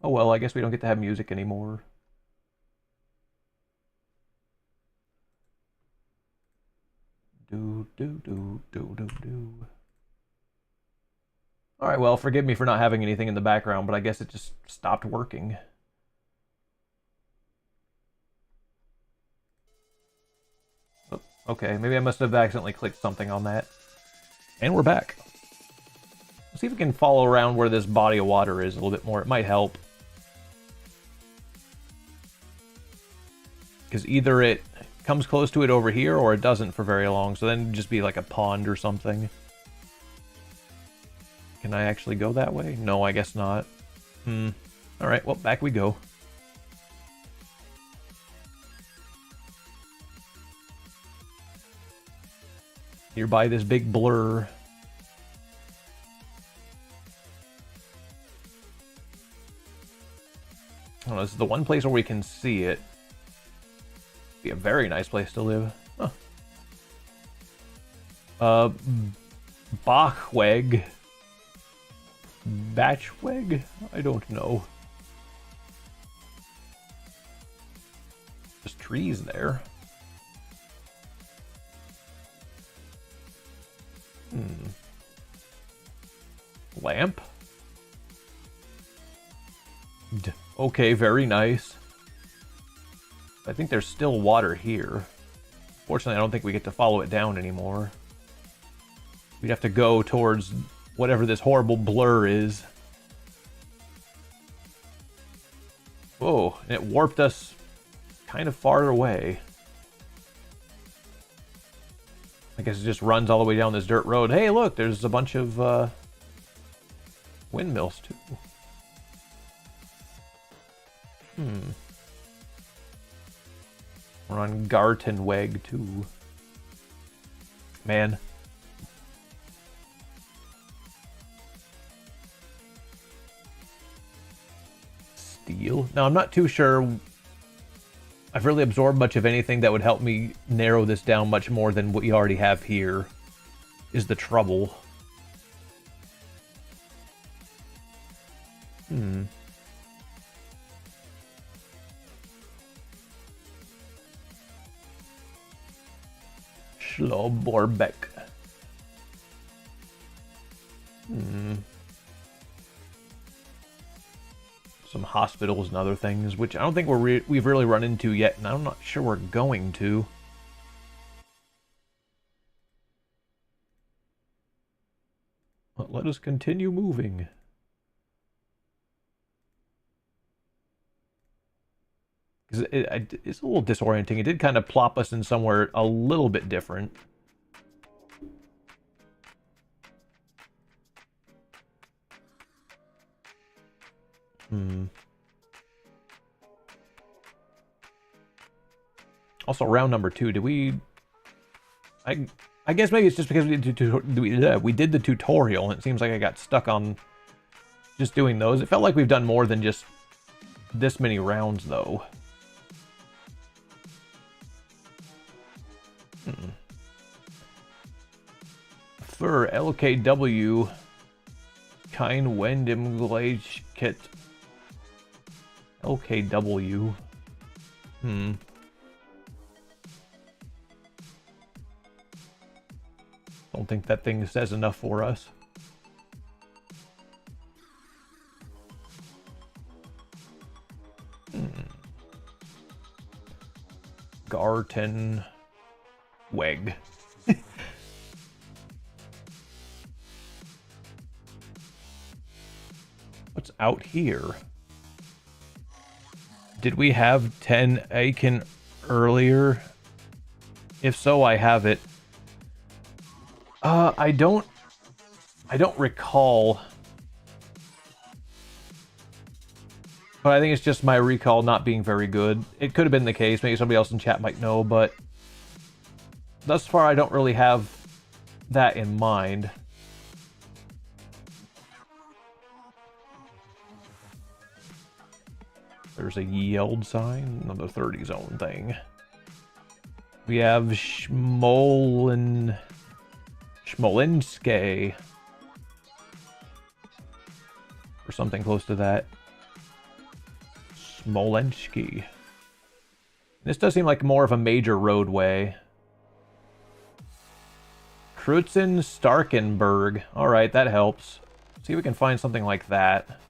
Oh well, I guess we don't get to have music anymore. Do do do do do do. Alright, well, forgive me for not having anything in the background, but I guess it just stopped working. Oh, okay, maybe I must have accidentally clicked something on that. And we're back. Let's see if we can follow around where this body of water is a little bit more. It might help. Because either it comes close to it over here, or it doesn't for very long, so then it'd just be like a pond or something. Can I actually go that way? No, I guess not. Alright, well, back we go. You're by this big blur. I don't know, this is the one place where we can see it. Be a very nice place to live. Huh. Bachweg. Batchweg? I don't know. There's trees there. Lamp? Okay, very nice. I think there's still water here. Fortunately, I don't think we get to follow it down anymore. We'd have to go towards whatever this horrible blur is. Whoa, and it warped us kind of far away. I guess it just runs all the way down this dirt road. Hey, look, there's a bunch of windmills, too. We're on Gartenweg, too. Man. Steel? Now, I'm not too sure I've really absorbed much of anything that would help me narrow this down much more than what you already have here, is the trouble. Schloborbeck. Some hospitals and other things, which I don't think we've really run into yet, and I'm not sure we're going to. But let us continue moving. Because it's a little disorienting. It did kind of plop us in somewhere a little bit different. Also, round number 2, did we... I guess maybe it's just because we did the tutorial, and it seems like I got stuck on just doing those. It felt like we've done more than just this many rounds, though. For LKW, kein Wind im Gleichkit. LKW. Don't think that thing says enough for us. Gartenweg. What's out here? Did we have 10 Aiken earlier? If so, I have it. I don't recall. But I think it's just my recall not being very good. It could have been the case. Maybe somebody else in chat might know, but thus far I don't really have that in mind. There's a yield sign, another 30 zone thing. We have Schmolenske. Or something close to that. Smolensky. This does seem like more of a major roadway. Krutzen Starkenberg. Alright, that helps. See if we can find something like that.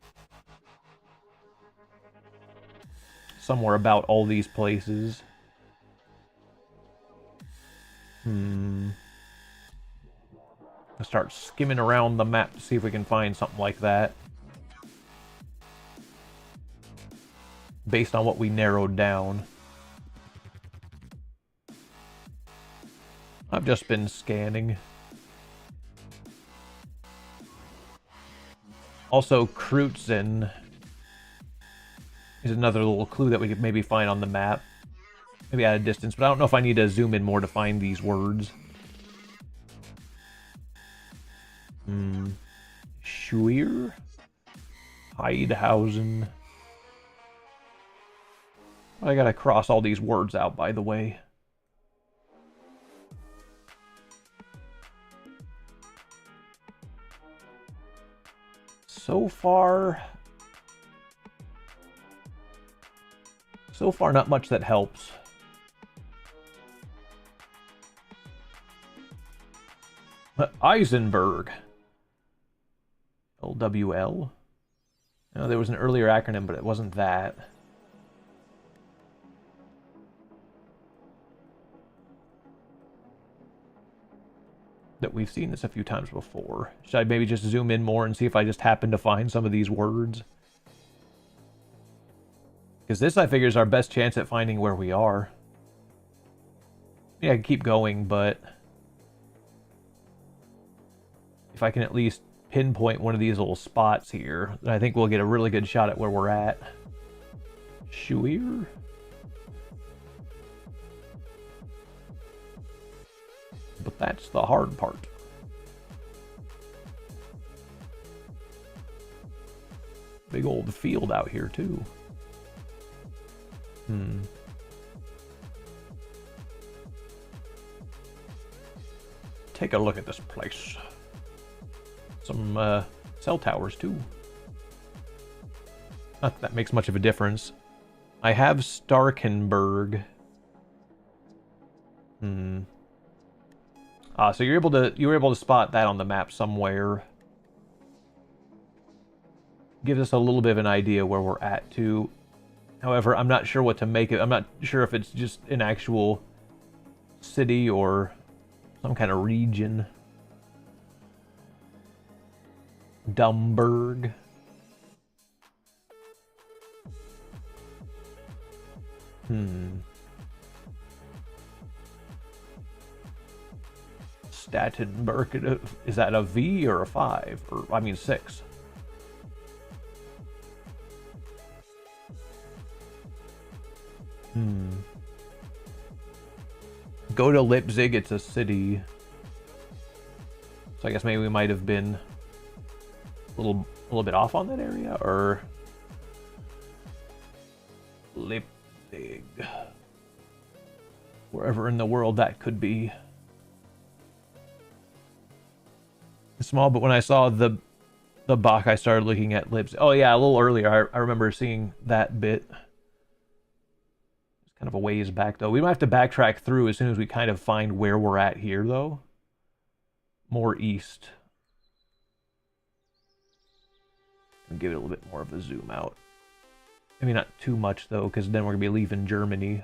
Somewhere about all these places. I'll start skimming around the map to see if we can find something like that. Based on what we narrowed down. I've just been scanning. Also, Krutzen is another little clue that we could maybe find on the map. Maybe at a distance, but I don't know if I need to zoom in more to find these words. Schwier? Heidhausen. I gotta cross all these words out, by the way. So far, not much that helps. Eisenberg. LWL. No, there was an earlier acronym, but it wasn't that. That we've seen this a few times before. Should I maybe just zoom in more and see if I just happen to find some of these words? Because this, I figure, is our best chance at finding where we are. Yeah, I can keep going, but if I can at least pinpoint one of these little spots here, then I think we'll get a really good shot at where we're at. Shuir? But that's the hard part. Big old field out here, too. Take a look at this place. Some cell towers, too. Not that that makes much of a difference. I have Starkenberg. So you were able to spot that on the map somewhere. Gives us a little bit of an idea where we're at too. However, I'm not sure what to make it. I'm not sure if it's just an actual city or some kind of region. Dumberg. Stattenberg, is that a V or a 5? Or, I mean, 6. Go to Leipzig, it's a city. So I guess maybe we might have been a little bit off on that area, or Leipzig. Wherever in the world that could be. Small, but when I saw the Bach, I started looking at Leipzig. Oh yeah, a little earlier. I remember seeing that bit. It's kind of a ways back though. We might have to backtrack through as soon as we kind of find where we're at here though. More east. And give it a little bit more of a zoom out. Maybe not too much though, because then we're gonna be leaving Germany.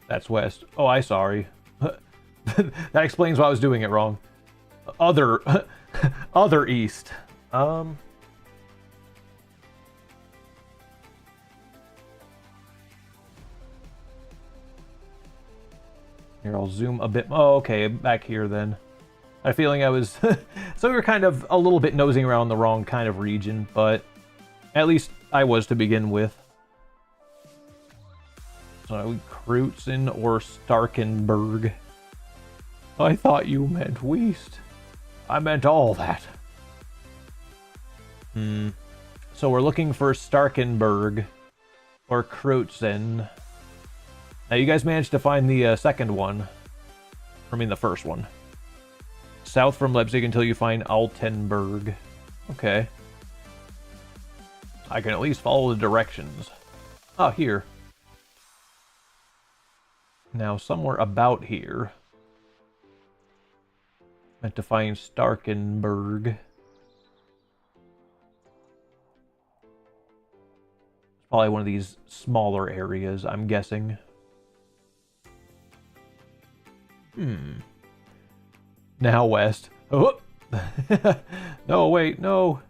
That's west. Oh, I'm sorry. That explains why I was doing it wrong. Other east. Here, I'll zoom a bit. Oh, okay, back here then. I had a feeling I was... So we were kind of a little bit nosing around the wrong kind of region, but at least I was to begin with. So, Kreutzen or Starkenberg. I thought you meant West. I meant all that. So we're looking for Starkenberg or Kreutzen. Now you guys managed to find the second one. I mean the first one. South from Leipzig until you find Altenburg. Okay. I can at least follow the directions. Oh, here. Now, somewhere about here, meant to find Starkenberg. It's probably one of these smaller areas, I'm guessing. Now west. Oh! No, wait, no.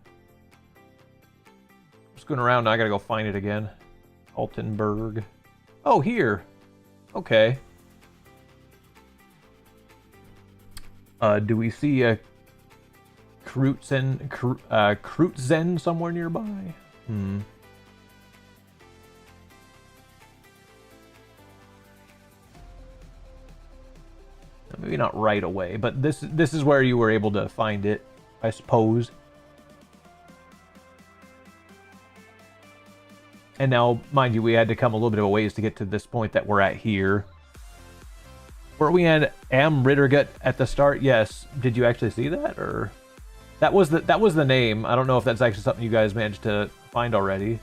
Just going around now, I gotta go find it again. Altenburg. Oh, here. Okay. Do we see a Kreutzen somewhere nearby? Maybe not right away, but this is where you were able to find it, I suppose. And now, mind you, we had to come a little bit of a ways to get to this point that we're at here. Were we at Am Rittergut at the start? Yes. Did you actually see that, or that was the name? I don't know if that's actually something you guys managed to find already.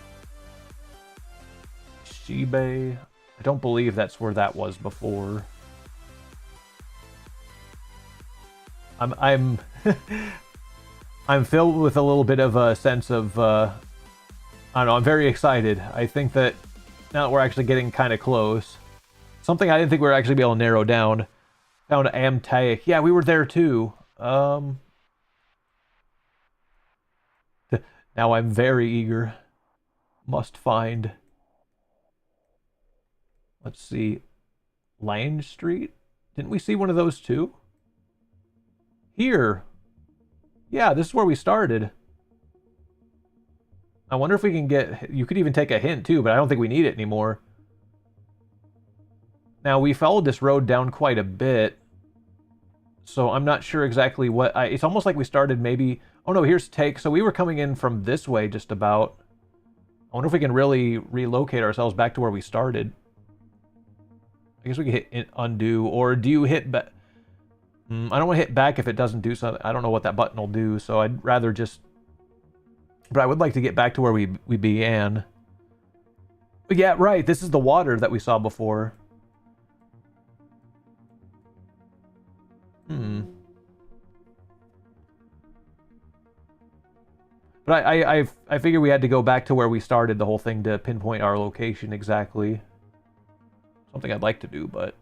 Shibe. I don't believe that's where that was before. I'm I'm filled with a little bit of a sense of I don't know, I'm very excited. I think that now that we're actually getting kind of close. Something I didn't think we were actually be able to narrow down. Found Amtaic. Yeah, we were there too. Now I'm very eager. Must find. Let's see. Lange Street? Didn't we see one of those too? Here. Yeah, this is where we started. I wonder if we can get... You could even take a hint too, but I don't think we need it anymore. Now, we followed this road down quite a bit, so I'm not sure exactly what... it's almost like we started maybe... Oh no, here's Take. So we were coming in from this way just about. I wonder if we can really relocate ourselves back to where we started. I guess we could hit undo, or do you hit back? I don't want to hit back if it doesn't do something. I don't know what that button will do, so I'd rather just... But I would like to get back to where we began. But yeah, right, this is the water that we saw before. But I figured we had to go back to where we started the whole thing to pinpoint our location exactly. Something I'd like to do, but...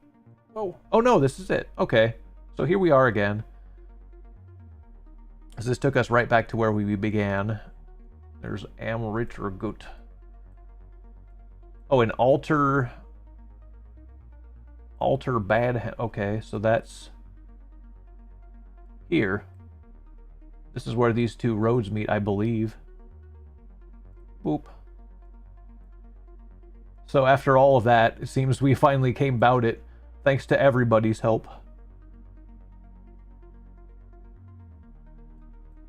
Oh no, this is it. Okay. So here we are again. So this took us right back to where we began. There's Amrittergut. Oh, an altar bad... Okay, so that's... Here. This is where these two roads meet, I believe. Boop. So after all of that, it seems we finally came about it, thanks to everybody's help.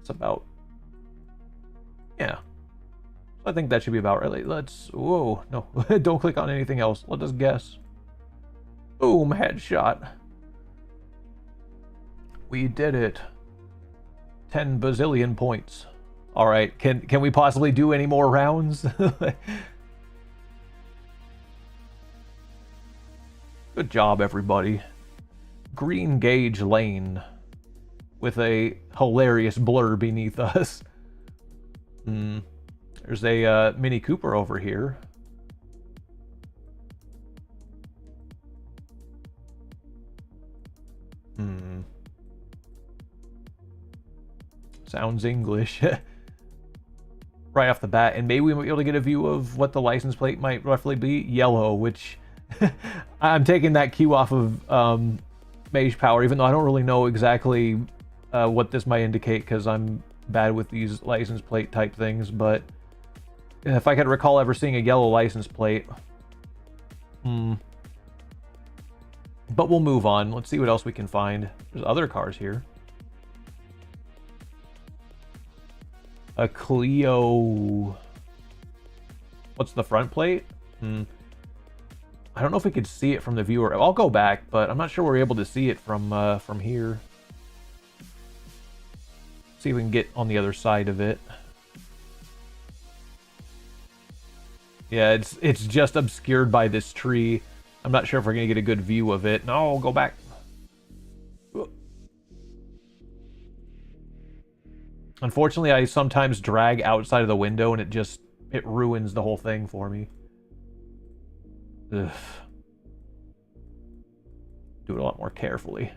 It's about... Yeah. I think that should be about right. Let's... Whoa, no. Don't click on anything else. Let us guess. Boom, headshot. We did it. 10 bazillion points. All right, can we possibly do any more rounds? Good job, everybody. Green Gauge Lane with a hilarious blur beneath us. There's a Mini Cooper over here. Sounds English. Right off the bat. And maybe we might be able to get a view of what the license plate might roughly be. Yellow, which... I'm taking that cue off of Mage Power, even though I don't really know exactly what this might indicate, because I'm bad with these license plate type things, but if I could recall ever seeing a yellow license plate. But we'll move on. Let's see what else we can find. There's other cars here. A Clio... What's the front plate? I don't know if we could see it from the viewer. I'll go back, but I'm not sure we're able to see it from here. See if we can get on the other side of it. Yeah, it's just obscured by this tree. I'm not sure if we're gonna get a good view of it. No, go back. Unfortunately, I sometimes drag outside of the window and it ruins the whole thing for me. Ugh. Do it a lot more carefully.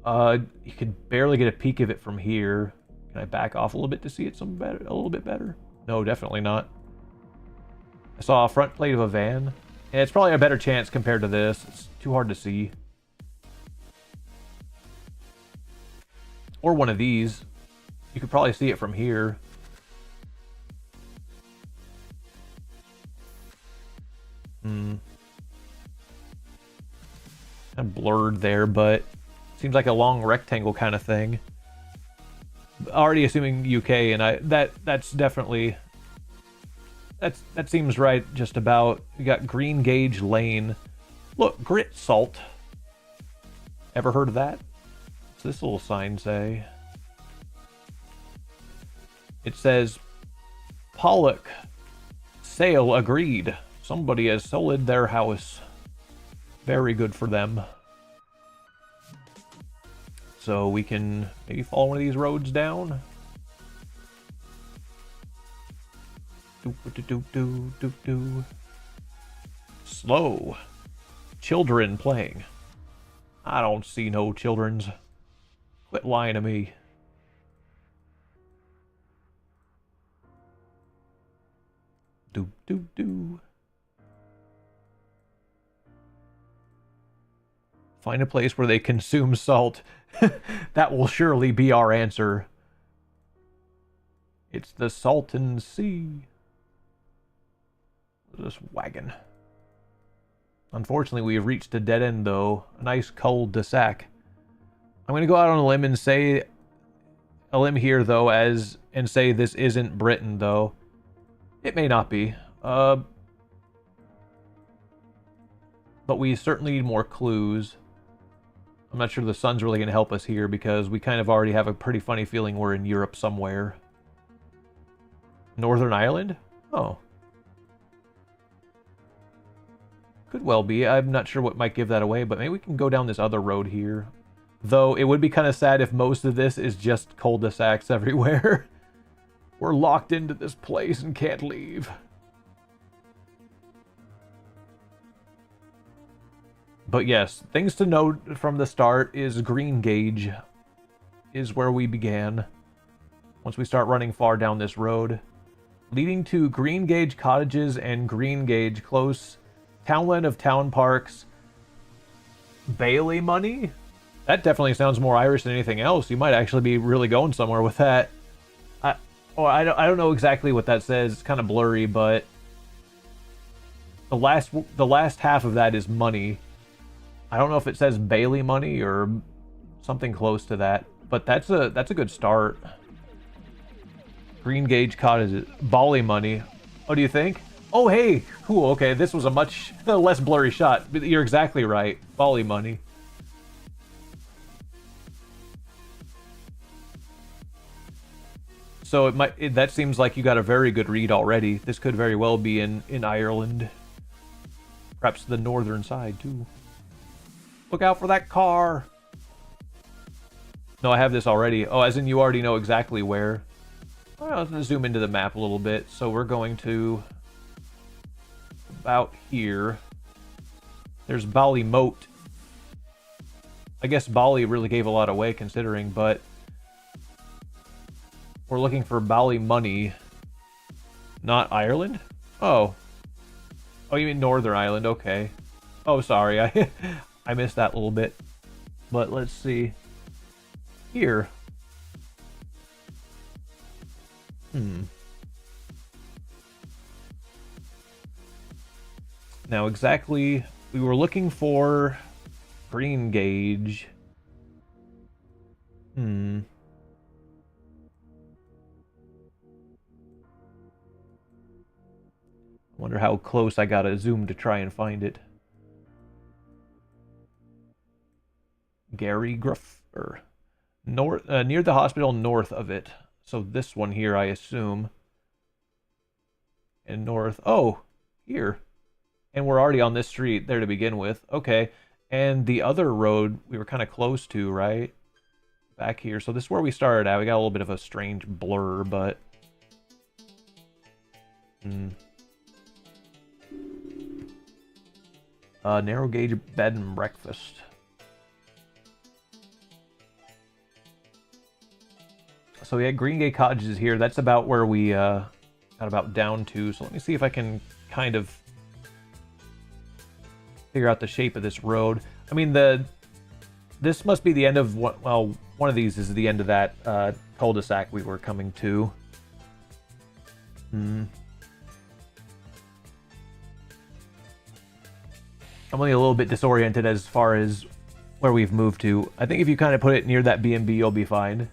You could barely get a peek of it from here. Can I back off a little bit to see it a little bit better? No, definitely not. I saw a front plate of a van. And it's probably a better chance compared to this. It's too hard to see. Or one of these. You could probably see it from here. of blurred there, but seems like a long rectangle kind of thing. Already assuming UK, and that's definitely that seems right just about. We got Green Gauge Lane. Look, grit salt. Ever heard of that? What's this little sign say? It says Pollock sale agreed. Somebody has sold their house. Very good for them. So we can maybe follow one of these roads down. Slow. Children playing. I don't see no children's. Quit lying to me. Find a place where they consume salt. That will surely be our answer. It's the Salton Sea. This wagon. Unfortunately, we have reached a dead end, though. A nice cul-de-sac. I'm going to go out on a limb and say... a limb here, though, and say this isn't Britain, though. It may not be. But we certainly need more clues. I'm not sure the sun's really going to help us here because we kind of already have a pretty funny feeling we're in Europe somewhere. Northern Ireland? Oh. Could well be. I'm not sure what might give that away, but maybe we can go down this other road here. Though it would be kind of sad if most of this is just cul-de-sacs everywhere. We're locked into this place and can't leave. But yes, things to note from the start is Green Gauge is where we began. Once we start running far down this road. Leading to Green Gauge Cottages and Green Gauge Close. Townland of Town Parks. Bailey money? That definitely sounds more Irish than anything else. You might actually be really going somewhere with that. I don't know exactly what that says. It's kind of blurry, but the last half of that is money. I don't know if it says Bailey money or something close to that, but that's a good start. Green Gauge Cottages, Bali money. Oh, do you think? Oh, hey, cool. Okay, this was a much less blurry shot, but you're exactly right. Bali money. So that seems like you got a very good read already. This could very well be in Ireland. Perhaps the northern side, too. Look out for that car! No, I have this already. Oh, as in you already know exactly where. Well, let's zoom into the map a little bit. So we're going to... about here. There's Ballymote. I guess Bali really gave a lot away considering, but... we're looking for Bali money. Not Ireland? Oh. Oh, you mean Northern Ireland, okay. Oh, sorry, I missed that little bit. But let's see. Here. Now exactly, we were looking for Green Gauge. I wonder how close I gotta zoom to try and find it. Gary Gruff, or north, near the hospital north of it. So this one here, I assume. And north, oh, here. And we're already on this street there to begin with. Okay, and the other road we were kind of close to, right? Back here. So this is where we started at. We got a little bit of a strange blur, but... narrow gauge bed and breakfast. So we had Green Gate Cottages here. That's about where we got about down to. So let me see if I can kind of figure out the shape of this road. I mean, this must be the end of what? Well, one of these is the end of that cul-de-sac we were coming to. I'm only a little bit disoriented as far as where we've moved to. I think if you kind of put it near that B&B, you'll be fine.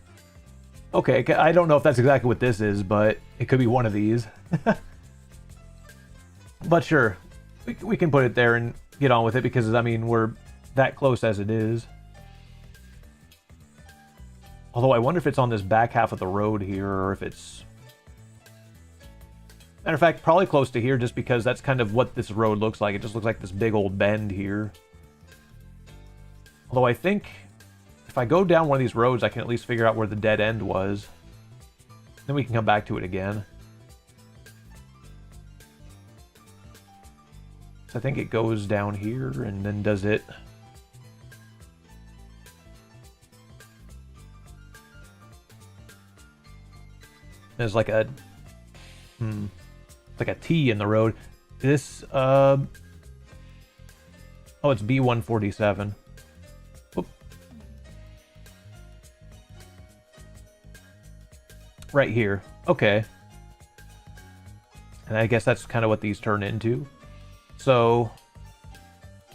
Okay, I don't know if that's exactly what this is, but it could be one of these. But sure, we can put it there and get on with it because, I mean, we're that close as it is. Although I wonder if it's on this back half of the road here, or if it's... Matter of fact, probably close to here, just because that's kind of what this road looks like. It just looks like this big old bend here. Although I think if I go down one of these roads, I can at least figure out where the dead end was. Then we can come back to it again. So I think it goes down here and then does it... There's like a... like a T in the road. This, oh, it's B147. Whoop. Right here. Okay. And I guess that's kind of what these turn into. So,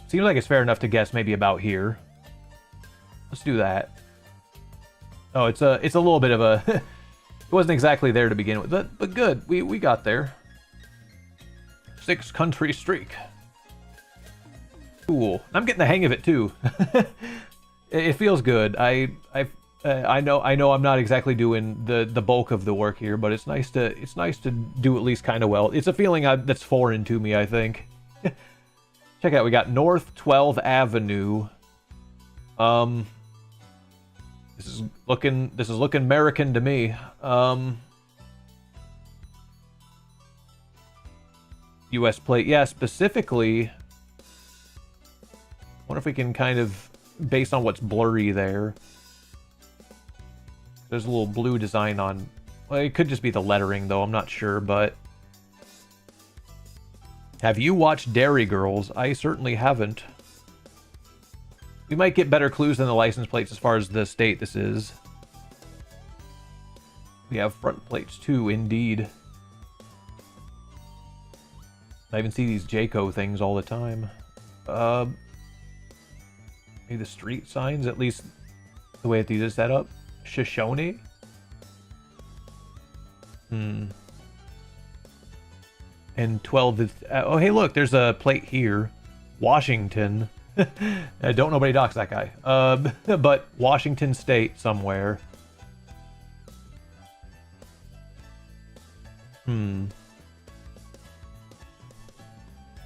seems like it's fair enough to guess maybe about here. Let's do that. Oh, it's a little bit of a... It wasn't exactly there to begin with, but good. We got there. 6-country streak. Cool. I'm getting the hang of it too. It feels good. I know I'm not exactly doing the bulk of the work here, but it's nice to do at least kind of well. It's a feeling that's foreign to me, I think. Check out, we got North 12th Avenue. This is looking American to me. US plate, yeah, specifically. I wonder if we can kind of, based on what's blurry there. There's a little blue design on, well, it could just be the lettering though, I'm not sure, but. Have you watched Dairy Girls? I certainly haven't. We might get better clues than the license plates as far as the state this is. We have front plates too, indeed. I even see these Jayco things all the time. Maybe the street signs, at least the way that these are set up. Shoshone? And 12 is... oh, hey, look, there's a plate here. Washington. Don't nobody dox that guy. But Washington State somewhere.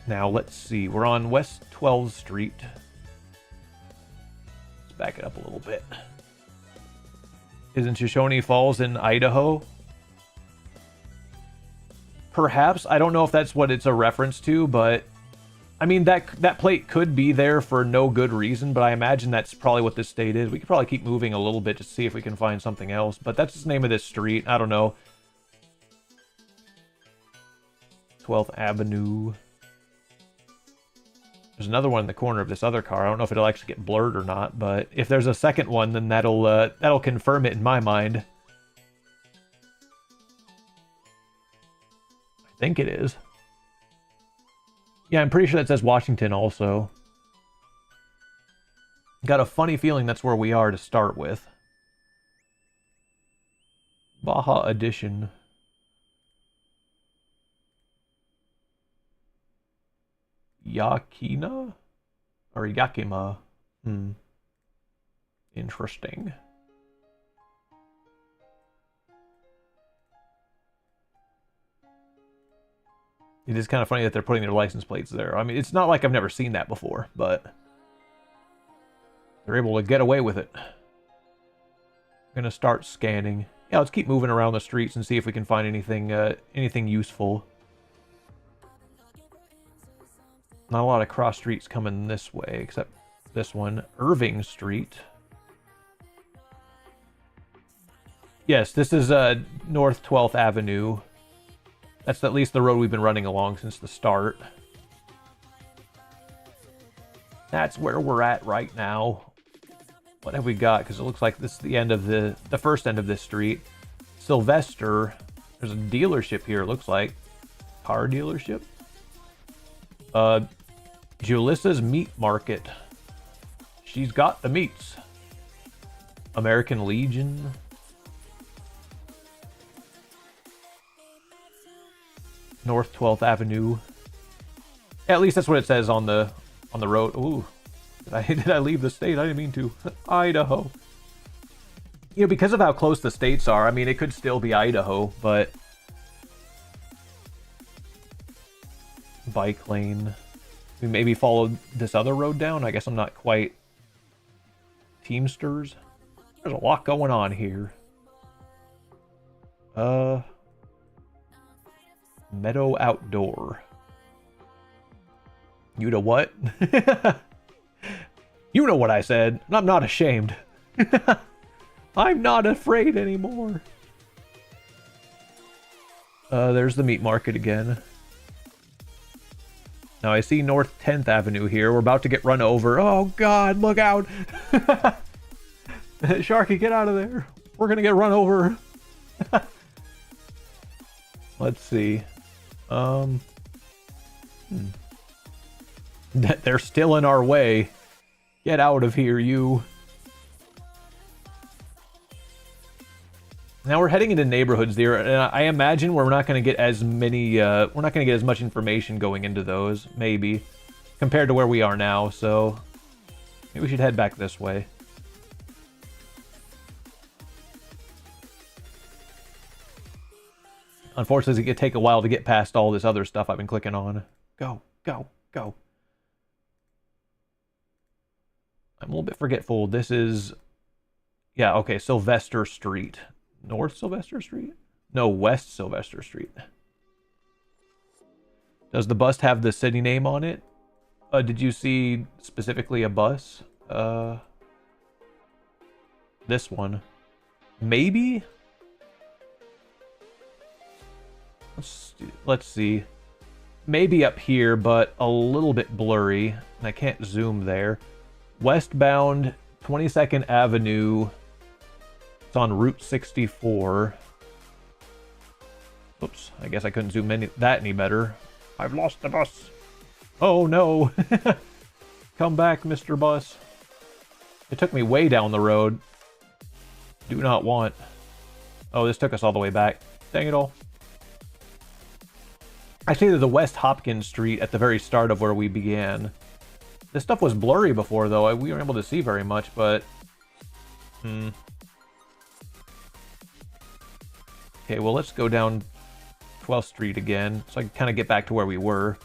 Now, let's see. We're on West 12th Street. Let's back it up a little bit. Isn't Shoshone Falls in Idaho? Perhaps. I don't know if that's what it's a reference to, but... I mean, that plate could be there for no good reason, but I imagine that's probably what this state is. We could probably keep moving a little bit to see if we can find something else, but that's the name of this street. I don't know. 12th Avenue. There's another one in the corner of this other car. I don't know if it'll actually get blurred or not, but if there's a second one, then that'll confirm it in my mind. I think it is. Yeah, I'm pretty sure that says Washington also. Got a funny feeling that's where we are to start with. Baja Edition. Yakina? Or Yakima? Interesting. It is kind of funny that they're putting their license plates there. I mean, it's not like I've never seen that before, but they're able to get away with it. I'm gonna start scanning. Yeah, let's keep moving around the streets and see if we can find anything useful. Not a lot of cross streets coming this way, except this one. Irving Street. Yes, this is North 12th Avenue. That's at least the road we've been running along since the start. That's where we're at right now. What have we got? Because it looks like this is the end of the first end of this street. Sylvester. There's a dealership here, it looks like. Car dealership. Julissa's Meat Market. She's got the meats. American Legion. North 12th Avenue. Yeah, at least that's what it says on the road. Ooh. Did I leave the state? I didn't mean to. Idaho. You know, because of how close the states are, I mean, it could still be Idaho, but... Bike lane. We maybe followed this other road down. I guess I'm not quite... Teamsters. There's a lot going on here. Meadow Outdoor. You know what? You know what I said. I'm not ashamed. I'm not afraid anymore. There's the meat market again. Now I see North 10th Avenue here. We're about to get run over. Oh God, look out. Sharky, get out of there. We're gonna get run over. Let's see. They're still in our way. Get out of here, you. Now we're heading into neighborhoods there, and I imagine we're not going to get as many, we're not going to get as much information going into those, maybe, compared to where we are now, so maybe we should head back this way. Unfortunately, it could take a while to get past all this other stuff I've been clicking on. Go, go, go. I'm a little bit forgetful. This is, yeah, okay, Sylvester Street. North Sylvester Street? No, West Sylvester Street. Does the bus have the city name on it? Did you see specifically a bus? This one. Maybe? Let's see. Maybe up here, but a little bit blurry. And I can't zoom there. Westbound 22nd Avenue. It's on Route 64. Oops, I guess I couldn't zoom that any better. I've lost the bus. Oh no. Come back, Mr. Bus. It took me way down the road. Do not want. Oh, this took us all the way back. Dang it all. Actually, there's a West Hopkins Street at the very start of where we began. This stuff was blurry before, though. We weren't able to see very much, but... Okay, well, let's go down 12th Street again, so I can kind of get back to where we were.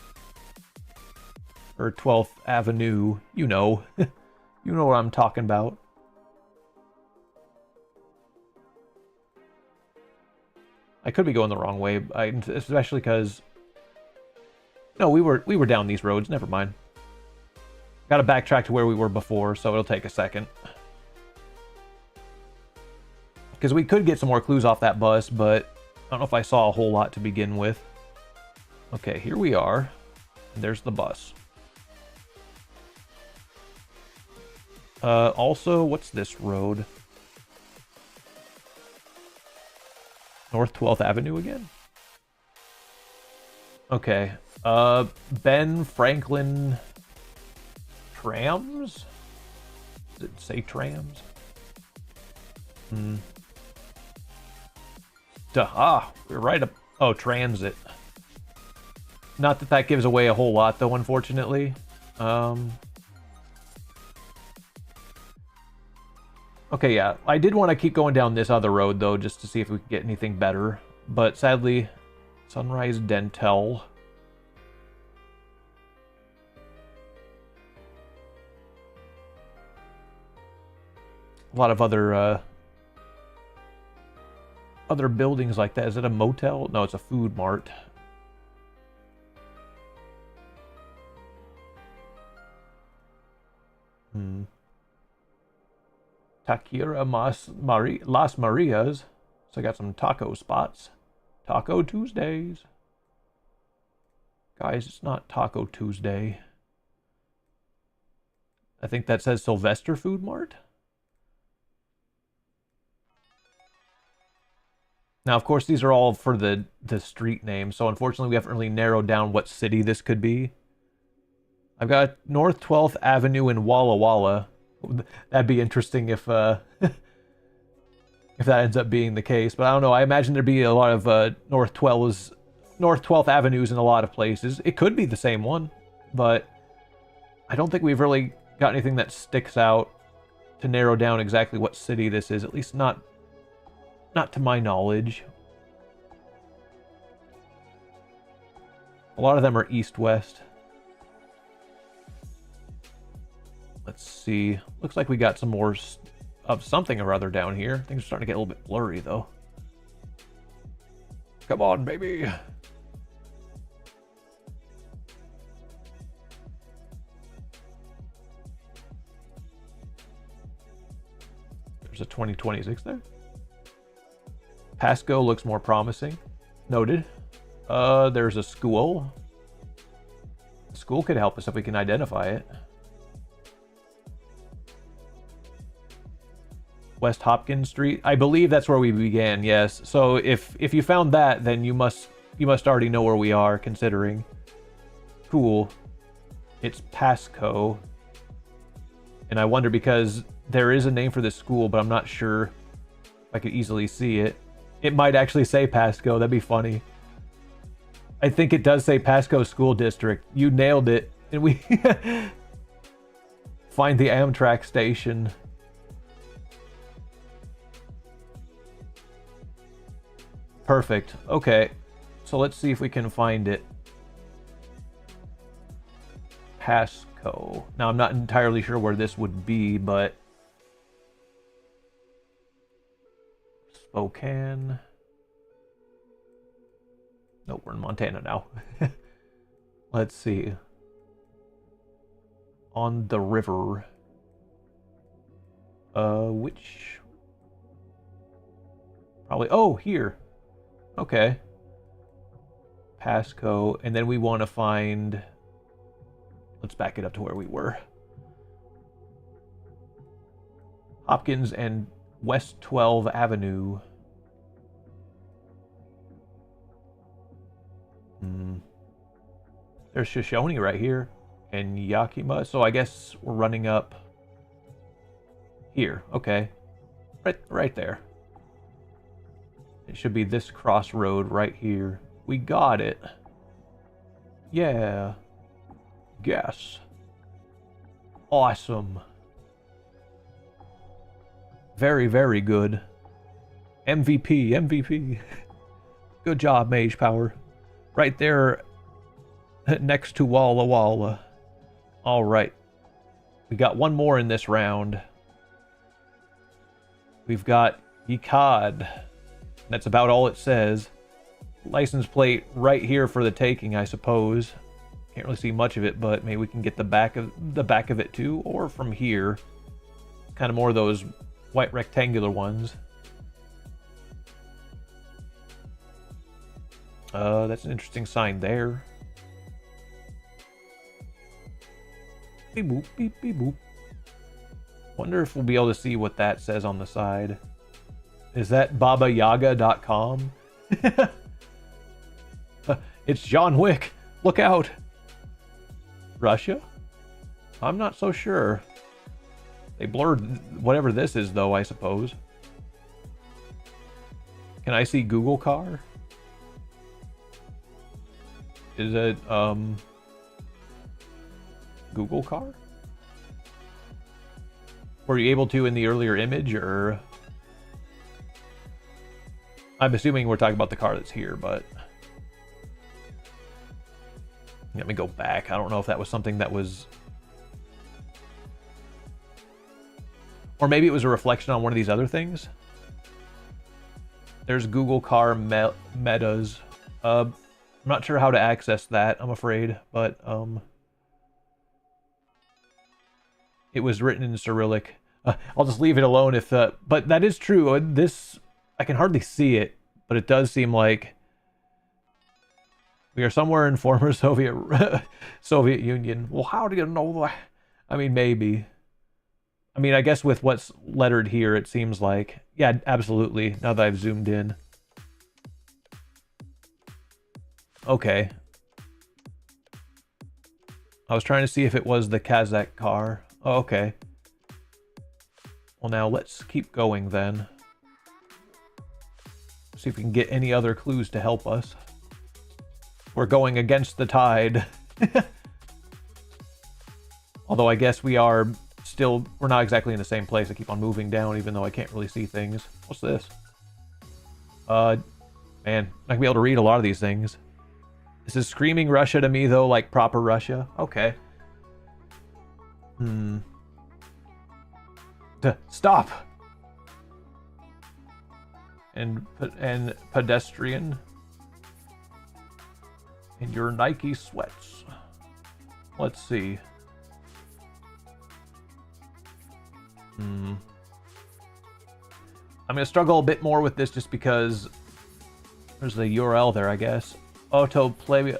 Or 12th Avenue, you know. You know what I'm talking about. I could be going the wrong way, especially because... No, we were down these roads, never mind. Gotta backtrack to where we were before, so it'll take a second. Because we could get some more clues off that bus, but I don't know if I saw a whole lot to begin with. Okay, here we are. And there's the bus. Also, what's this road? North 12th Avenue again? Okay. Ben Franklin Trams? Does it say trams? We're right up. Oh, transit. Not that that gives away a whole lot, though, unfortunately. Okay, yeah. I did want to keep going down this other road, though, just to see if we could get anything better. But sadly, Sunrise Dental. A lot of other buildings like that. Is it a motel? No, it's a food mart. Taqueria Las Marias. So I got some taco spots. Taco Tuesdays. Guys, it's not Taco Tuesday. I think that says Sylvester Food Mart. Now, of course, these are all for the street name, so unfortunately we haven't really narrowed down what city this could be. I've got North 12th Avenue in Walla Walla. That'd be interesting if if that ends up being the case. But I don't know. I imagine there'd be a lot of North 12th Avenues in a lot of places. It could be the same one, but I don't think we've really got anything that sticks out to narrow down exactly what city this is. At least not to my knowledge. A lot of them are east-west. Let's see. Looks like we got some more of something or other down here. Things are starting to get a little bit blurry, though. Come on, baby. There's a 2026 there. Pasco looks more promising. Noted. There's a school. The school could help us if we can identify it. West Hopkins Street. I believe that's where we began, yes. So if you found that, then you must already know where we are, considering. Cool. It's Pasco. And I wonder, because there is a name for this school, but I'm not sure if I could easily see it. It might actually say Pasco. That'd be funny. I think it does say Pasco School District. You nailed it. And we find the Amtrak station. Perfect. Okay. So let's see if we can find it. Pasco. Now, I'm not entirely sure where this would be, but... Spokane. Nope, we're in Montana now. Let's see. On the river. Which... Probably... Oh, here. Okay. Pasco. And then we want to find... Let's back it up to where we were. Hopkins and West 12 Avenue. There's Shoshone right here. And Yakima. So I guess we're running up here. Okay. Right there. It should be this crossroad right here. We got it. Yeah. Guess. Awesome. Very, very good. MVP, MVP. Good job, Mage Power. Right there next to Walla Walla. All right. We got one more in this round. We've got Yikad. That's about all it says. License plate right here for the taking, I suppose. Can't really see much of it, but maybe we can get the back of it too, or from here. Kind of more of those white rectangular ones. That's an interesting sign there. Beep boop, beep beep boop. Wonder if we'll be able to see what that says on the side. Is that babayaga.com? It's John Wick. Look out. Russia? I'm not so sure. They blurred whatever this is, though, I suppose. Can I see Google car? Is it, Google car? Were you able to in the earlier image, or... I'm assuming we're talking about the car that's here, but... Let me go back. I don't know if that was something that was... Or maybe it was a reflection on one of these other things. There's Google car metas. I'm not sure how to access that, I'm afraid, but it was written in Cyrillic. I'll just leave it alone if... but that is true. This... I can hardly see it, but it does seem like we are somewhere in former Soviet Union. Well, how do you know that? I mean, maybe. I mean, I guess with what's lettered here, it seems like... Yeah, absolutely, now that I've zoomed in. Okay. I was trying to see if it was the Kazakh car. Oh, okay. Well, now let's keep going then. See if we can get any other clues to help us. We're going against the tide. Although I guess we are still... We're not exactly in the same place. I keep on moving down even though I can't really see things. What's this? Man, I can be able to read a lot of these things. This is screaming Russia to me, though, like proper Russia. Okay. Stop! And pedestrian. And your Nike sweats. Let's see. I'm going to struggle a bit more with this just because there's the URL there, I guess. Autoplay.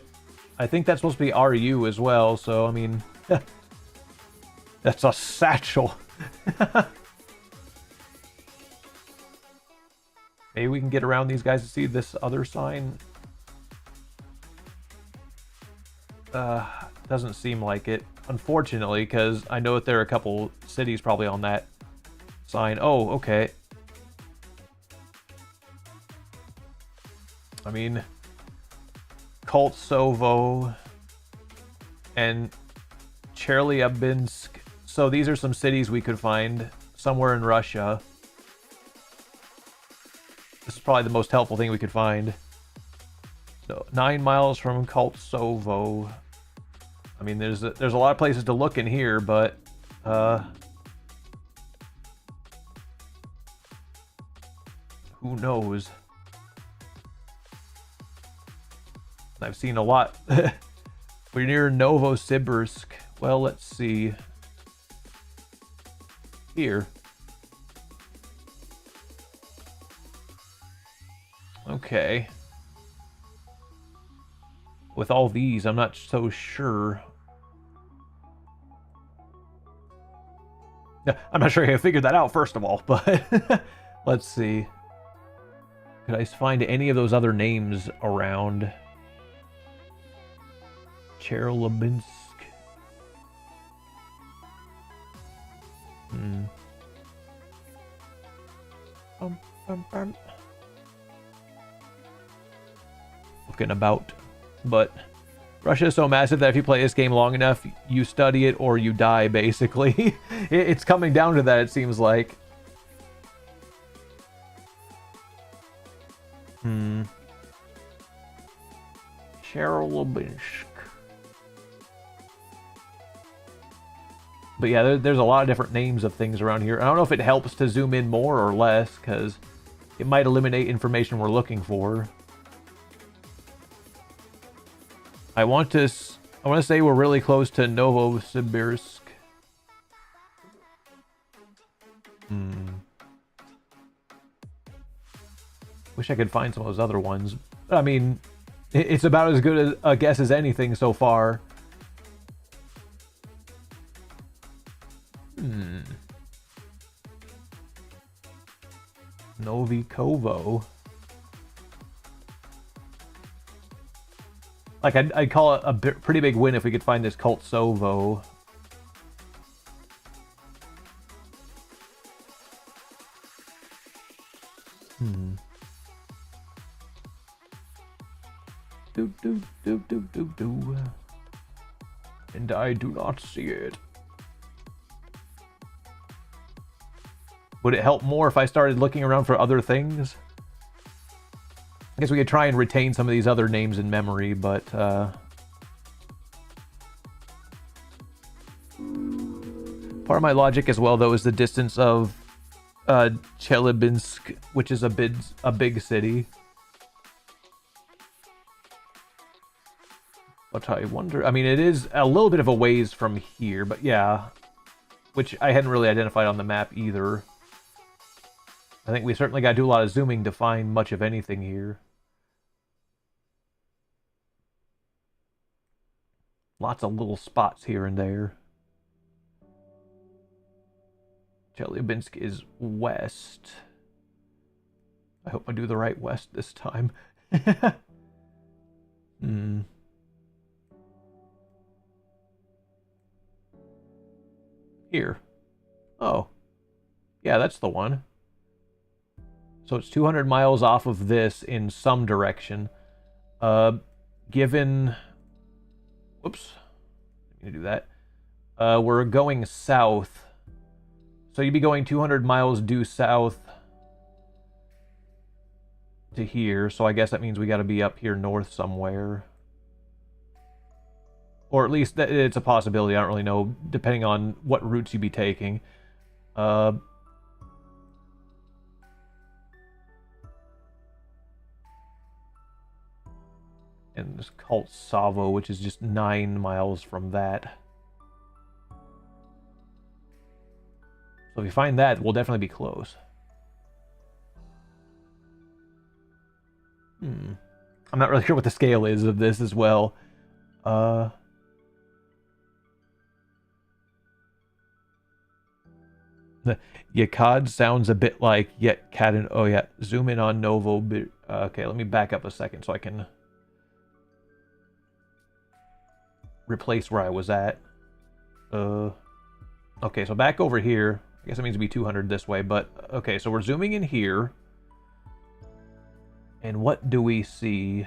I think that's supposed to be RU as well, so, I mean... That's a satchel. Maybe we can get around these guys to see this other sign. Doesn't seem like it, unfortunately, because I know that there are a couple cities probably on that sign. Oh, okay. I mean, Koltsovo and Chelyabinsk. So these are some cities we could find somewhere in Russia. This is probably the most helpful thing we could find. So 9 miles from Koltsovo. I mean, there's a lot of places to look in here, but who knows? I've seen a lot. We're near Novosibirsk. Well, let's see. Here. Okay. With all these, I'm not so sure. I'm not sure I figured that out, first of all, but let's see. Could I find any of those other names around? Chelyabinsk. Looking about. But Russia is so massive that if you play this game long enough, you study it or you die, basically. It's coming down to that, it seems like. Chelyabinsk. But yeah, there's a lot of different names of things around here. I don't know if it helps to zoom in more or less, because it might eliminate information we're looking for. I want to say we're really close to Novosibirsk. Wish I could find some of those other ones. I mean, it's about as good a guess as anything so far. Novikovo. Like, I'd call it a pretty big win if we could find this Koltsovo. And I do not see it. Would it help more if I started looking around for other things? I guess we could try and retain some of these other names in memory, but part of my logic as well, though, is the distance of Chelyabinsk, which is a big city. But I wonder, I mean, it is a little bit of a ways from here, but yeah, which I hadn't really identified on the map either. I think we certainly got to do a lot of zooming to find much of anything here. Lots of little spots here and there. Chelyabinsk is west. I hope I do the right west this time. Here. Oh. Yeah, that's the one. So it's 200 miles off of this in some direction. Given... Whoops. I'm going to do that. We're going south. So you'd be going 200 miles due south to here. So I guess that means we got to be up here north somewhere. Or at least it's a possibility. I don't really know, depending on what routes you'd be taking. And it's called Savo, which is just 9 miles from that. So if you find that, we'll definitely be close. I'm not really sure what the scale is of this as well. The Yakad sounds a bit like Yet Cat and... Oh yeah, zoom in on Novo. Okay, let me back up a second so I can replace where I was at. Okay, so back over here. I guess it means to be 200 this way, but okay, so we're zooming in here. And what do we see?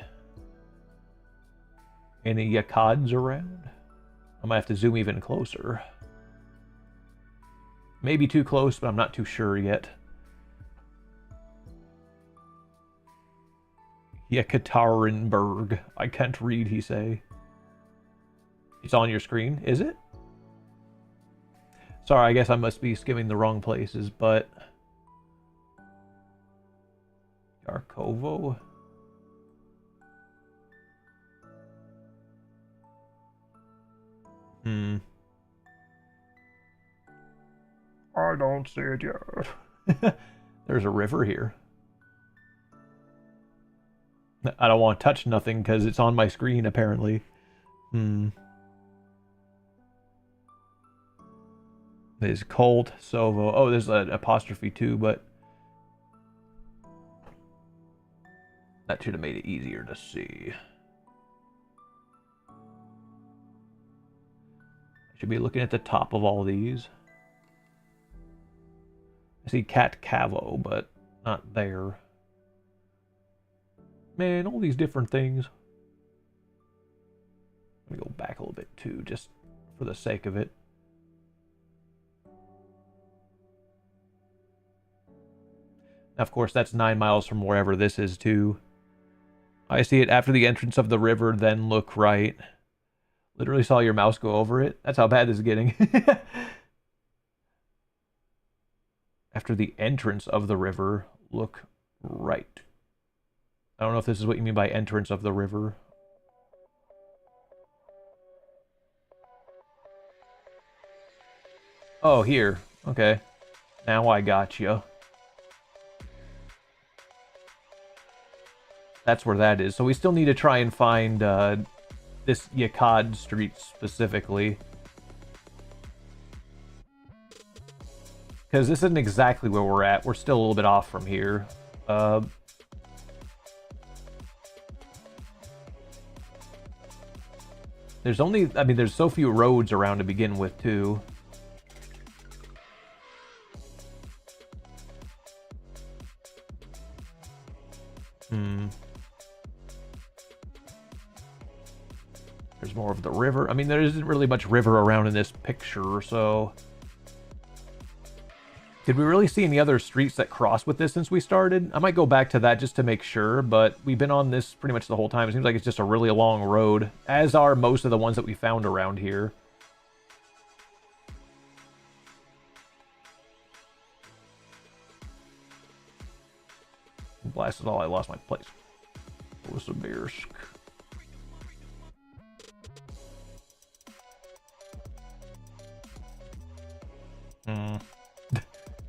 Any Yakads around? I might have to zoom even closer. Maybe too close, but I'm not too sure yet. Yekaterinburg. I can't read, he say. It's on your screen, is it? Sorry, I guess I must be skimming the wrong places, but... Yarkovo? I don't see it yet. There's a river here. I don't want to touch nothing because it's on my screen, apparently. There's Colt, Sovo. Oh, there's an apostrophe too, but... that should have made it easier to see. I should be looking at the top of all these. I see Cat Cavo, but not there. Man, all these different things. Let me go back a little bit too, just for the sake of it. Now, of course, that's 9 miles from wherever this is too. I see it after the entrance of the river, then look right. Literally saw your mouse go over it. That's how bad this is getting. After the entrance of the river, look right. I don't know if this is what you mean by entrance of the river. Oh, here. Okay. Now I got you. That's where that is. So we still need to try and find this Yakad street specifically. Because this isn't exactly where we're at. We're still a little bit off from here. There's only... I mean, there's so few roads around to begin with, too. There's more of the river. I mean, there isn't really much river around in this picture, so... Did we really see any other streets that cross with this since we started? I might go back to that just to make sure, but we've been on this pretty much the whole time. It seems like it's just a really long road, as are most of the ones that we found around here. Blasted all, I lost my place. Novosibirsk.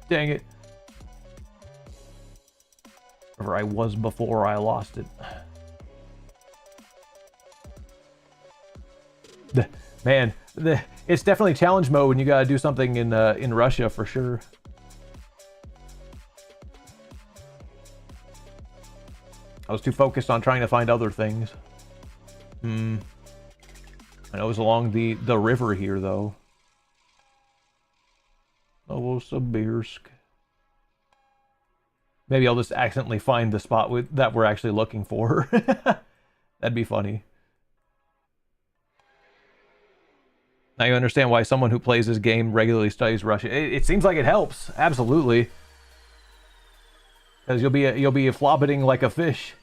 Dang it. Wherever I was before I lost it. Man, it's definitely challenge mode when you gotta do something in Russia for sure. I was too focused on trying to find other things. I know it was along the river here, though. Novosibirsk. Maybe I'll just accidentally find the spot that we're actually looking for. That'd be funny. Now you understand why someone who plays this game regularly studies Russian. It seems like it helps, absolutely. Because you'll be flobbeting like a fish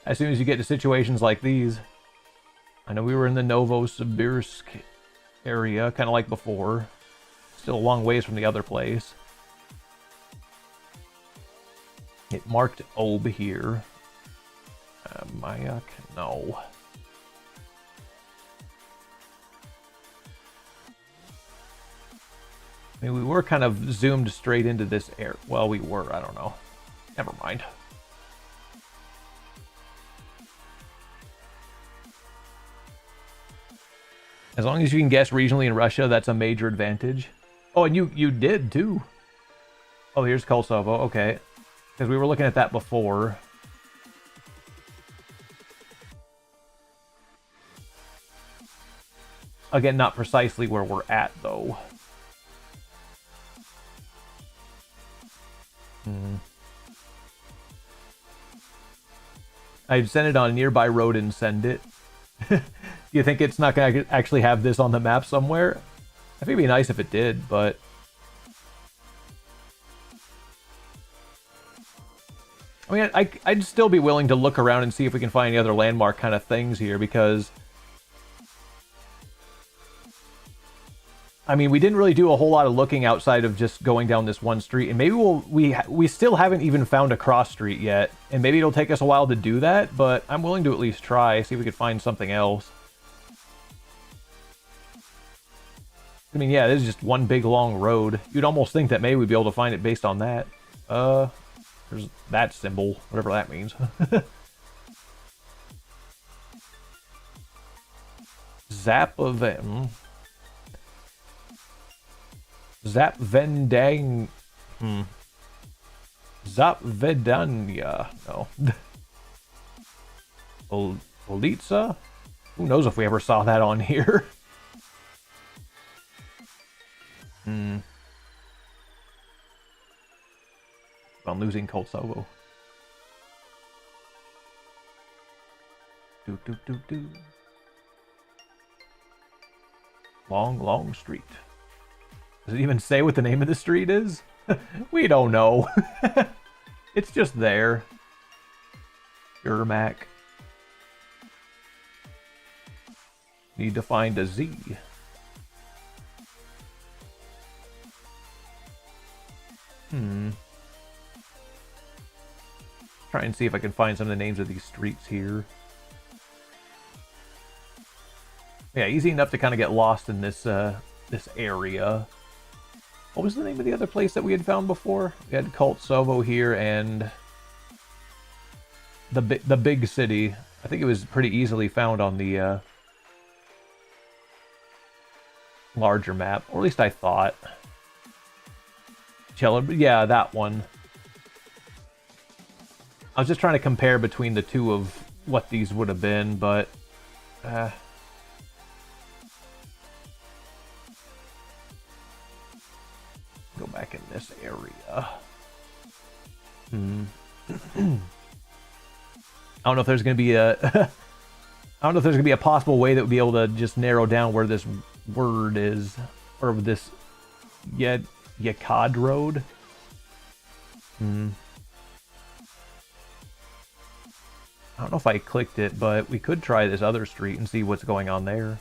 as soon as you get to situations like these. I know we were in the Novosibirsk area, kind of like before. Still a long ways from the other place. It marked Ob here. Mayak? No. I mean, we were kind of zoomed straight into this air. Well, we were. I don't know. Never mind. As long as you can guess regionally in Russia, that's a major advantage. Oh, and you did too. Oh, here's Kosovo. Okay. Because we were looking at that before. Again, not precisely where we're at, though. I'd send it on a nearby road and send it. Do you think it's not going to actually have this on the map somewhere? I think it'd be nice if it did, but... I mean, I'd still be willing to look around and see if we can find any other landmark kind of things here, because... I mean, we didn't really do a whole lot of looking outside of just going down this one street, and maybe we still haven't even found a cross street yet, and maybe it'll take us a while to do that, but I'm willing to at least try, see if we could find something else. I mean, yeah, this is just one big long road. You'd almost think that maybe we'd be able to find it based on that. There's that symbol, whatever that means. Zapavendang. Zapvedania. No. Olitsa? Who knows if we ever saw that on here? I'm losing Kosovo. Long street. Does it even say what the name of the street is? We don't know. It's just there. Yermak. Need to find a Z. Try and see if I can find some of the names of these streets here. Yeah, easy enough to kind of get lost in this this area. What was the name of the other place that we had found before? We had Kosovo here and the big city. I think it was pretty easily found on the larger map, or at least I thought. Yeah, that one. I was just trying to compare between the two of what these would have been, but go back in this area. I don't know if there's going to be a I don't know if there's going to be a possible way that would be able to just narrow down where this word is, or this Yakad Road. I don't know if I clicked it, but we could try this other street and see what's going on there.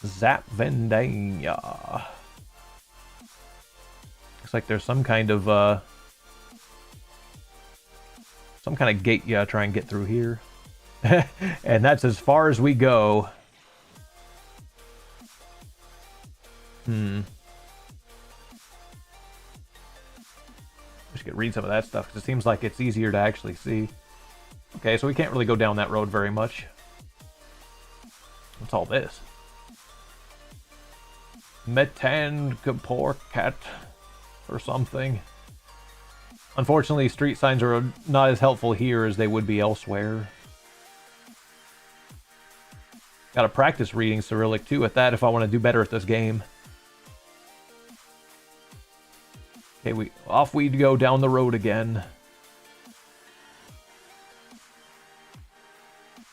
Zapvendania. Looks like there's some kind of gate you gotta try and get through here. And that's as far as we go. Wish I could read some of that stuff, because it seems like it's easier to actually see. Okay, so we can't really go down that road very much. What's all this? Metan Kaporkat or something. Unfortunately, street signs are not as helpful here as they would be elsewhere. Gotta practice reading Cyrillic too at that if I want to do better at this game. Okay, off we go down the road again.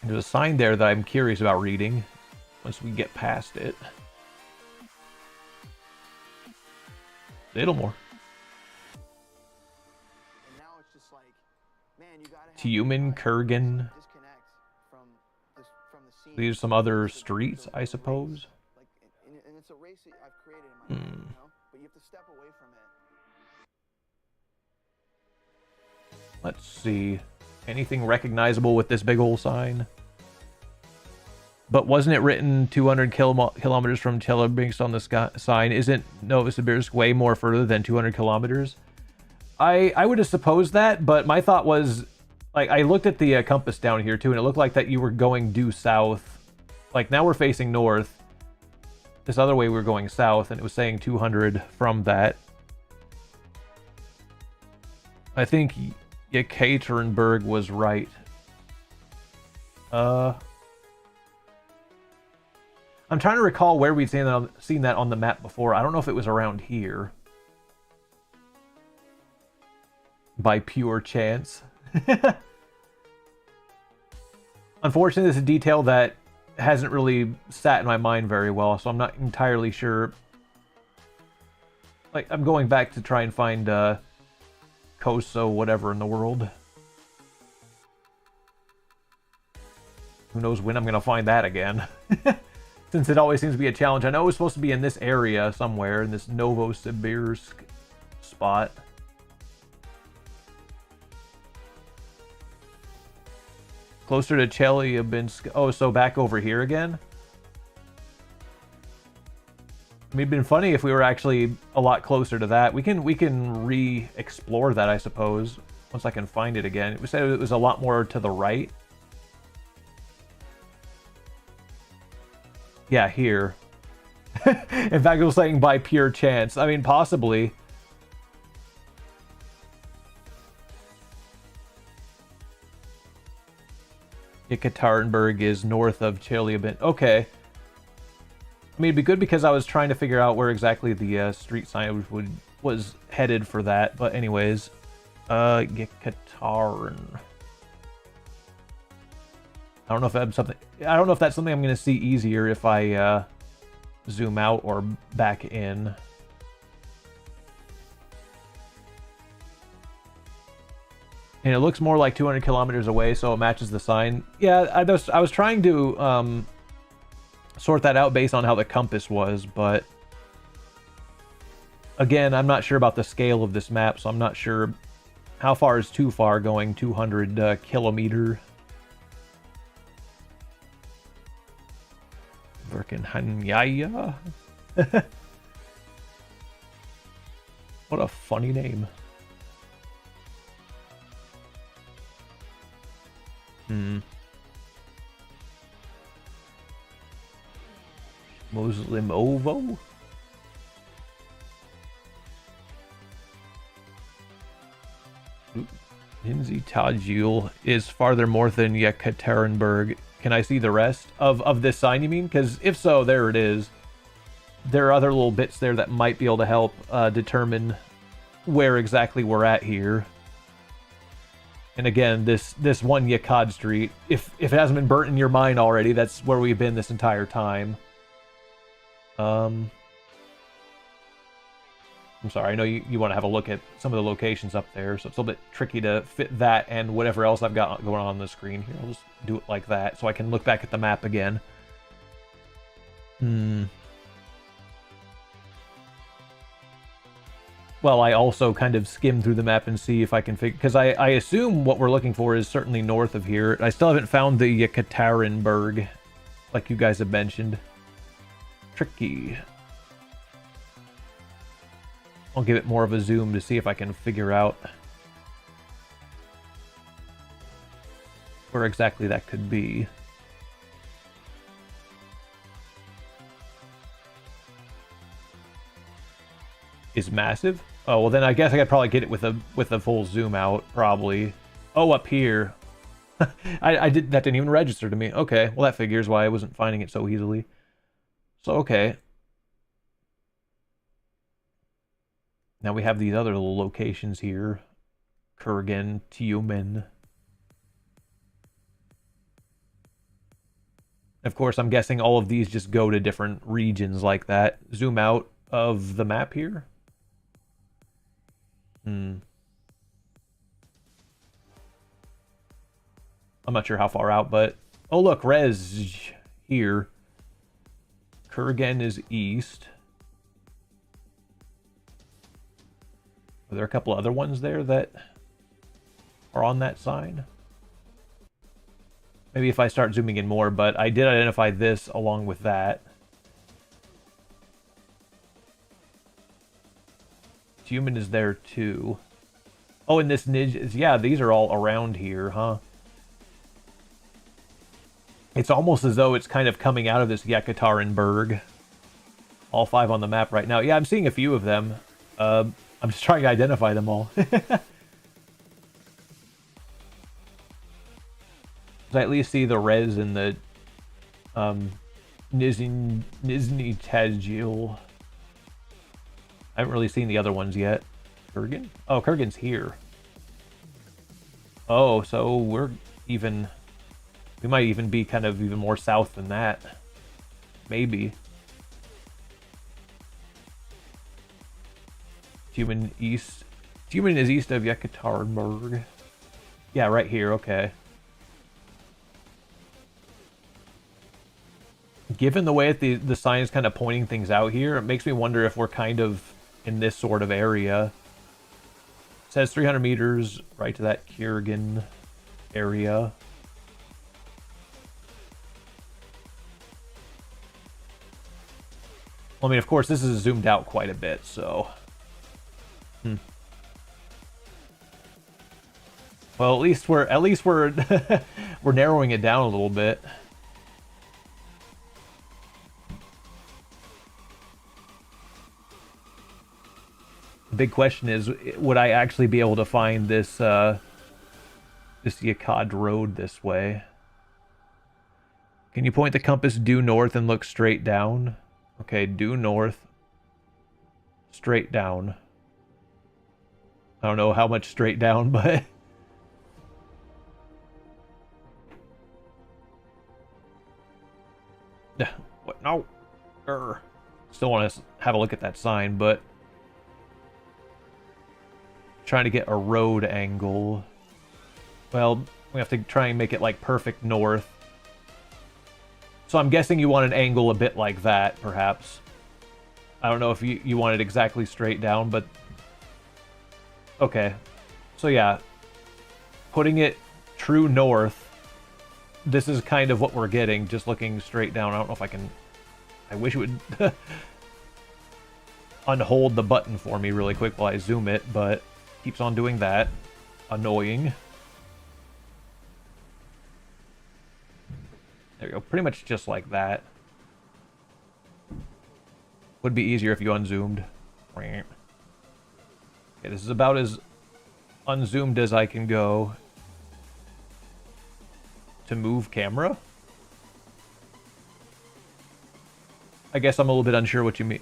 There's a sign there that I'm curious about reading once we get past it. Little more. Human Kurgan. These are some other streets, I suppose. Let's see. Anything recognizable with this big old sign? But wasn't it written 200 kilometers from Chelyabinsk based on the sign? Isn't Novosibirsk way more further than 200 kilometers? I would have supposed that, but my thought was, like, I looked at the compass down here too, and it looked like that you were going due south. Like, now we're facing north. This other way we were going south, and it was saying 200 from that. I think Yekaterinburg was right. I'm trying to recall where we'd seen that on the map before. I don't know if it was around here. By pure chance. Unfortunately, this is a detail that hasn't really sat in my mind very well, so I'm not entirely sure. Like, I'm going back to try and find Koso whatever in the world. Who knows when I'm going to find that again. Since it always seems to be a challenge. I know it was supposed to be in this area somewhere, in this Novosibirsk spot. Closer to Chelyabinsk. Oh, so back over here again? I mean, it'd been funny if we were actually a lot closer to that. We can re-explore that, I suppose, once I can find it again. It said it was a lot more to the right. Yeah, here. In fact, it was saying by pure chance. I mean, possibly. Yekaterinburg is north of Chelyabinsk. Okay. I mean, it'd be good because I was trying to figure out where exactly the street sign was headed for that. But anyways, Yekaterinburg. I don't know if that's something. I don't know if that's something I'm going to see easier if I zoom out or back in. And it looks more like 200 kilometers away, so it matches the sign. Yeah, I was trying to sort that out based on how the compass was, but again, I'm not sure about the scale of this map, so I'm not sure how far is too far going 200 kilometer. Verkenhanyaya. What a funny name. Moslimovo? Ninzi Tajul is farther north than Yekaterinburg. Can I see the rest of this sign, you mean? Because if so, there it is. There are other little bits there that might be able to help determine where exactly we're at here. And again, this one Yakad Street, if it hasn't been burnt in your mind already, that's where we've been this entire time. I'm sorry, I know you want to have a look at some of the locations up there, so it's a little bit tricky to fit that and whatever else I've got going on the screen here. I'll just do it like that so I can look back at the map again. Well, I also kind of skim through the map and see if I can figure... Because I assume what we're looking for is certainly north of here. I still haven't found the Yekaterinburg, like you guys have mentioned. Tricky. I'll give it more of a zoom to see if I can figure out where exactly that could be. Is massive? Oh, well then I guess I could probably get it with a full zoom out, probably. Oh, up here. that didn't even register to me. Okay, well that figures why I wasn't finding it so easily. So, okay. Now we have these other little locations here. Kurgan, Tiumen. Of course, I'm guessing all of these just go to different regions like that. Zoom out of the map here. I'm not sure how far out, but... Oh, look, Rez here. Kurgan is east. Are there a couple other ones there that are on that sign? Maybe if I start zooming in more, but I did identify this along with that. Human is there too. Oh, and this Nij... Yeah, these are all around here, huh? It's almost as though it's kind of coming out of this Yekaterinburg. All 5 on the map right now. Yeah, I'm seeing a few of them. I'm just trying to identify them all. I at least see the Rez and the Nizhny Tagil. I haven't really seen the other ones yet. Kurgan? Oh, Kurgan's here. Oh, so we're even... We might even be kind of even more south than that. Maybe. Human east. Human is east of Yekaterinburg. Yeah, right here. Okay. Given the way that the sign is kind of pointing things out here, it makes me wonder if we're kind of in this sort of area. It says 300 meters right to that Kurgan area. I mean, of course, this is zoomed out quite a bit, so... Well, at least we're we're narrowing it down a little bit. The big question is, would I actually be able to find this this Yakad road this way? Can you point the compass due north and look straight down? Okay, due north. Straight down. I don't know how much straight down, but... What? No. Still want to have a look at that sign, but... Trying to get a road angle. Well, we have to try and make it like perfect north. So I'm guessing you want an angle a bit like that, perhaps. I don't know if you want it exactly straight down, but... Okay. So yeah. Putting it true north. This is kind of what we're getting, just looking straight down. I don't know if I can... I wish it would unhold the button for me really quick while I zoom it, but keeps on doing that. Annoying. There we go. Pretty much just like that. Would be easier if you unzoomed. Okay, this is about as unzoomed as I can go. To move camera? I guess I'm a little bit unsure what you mean.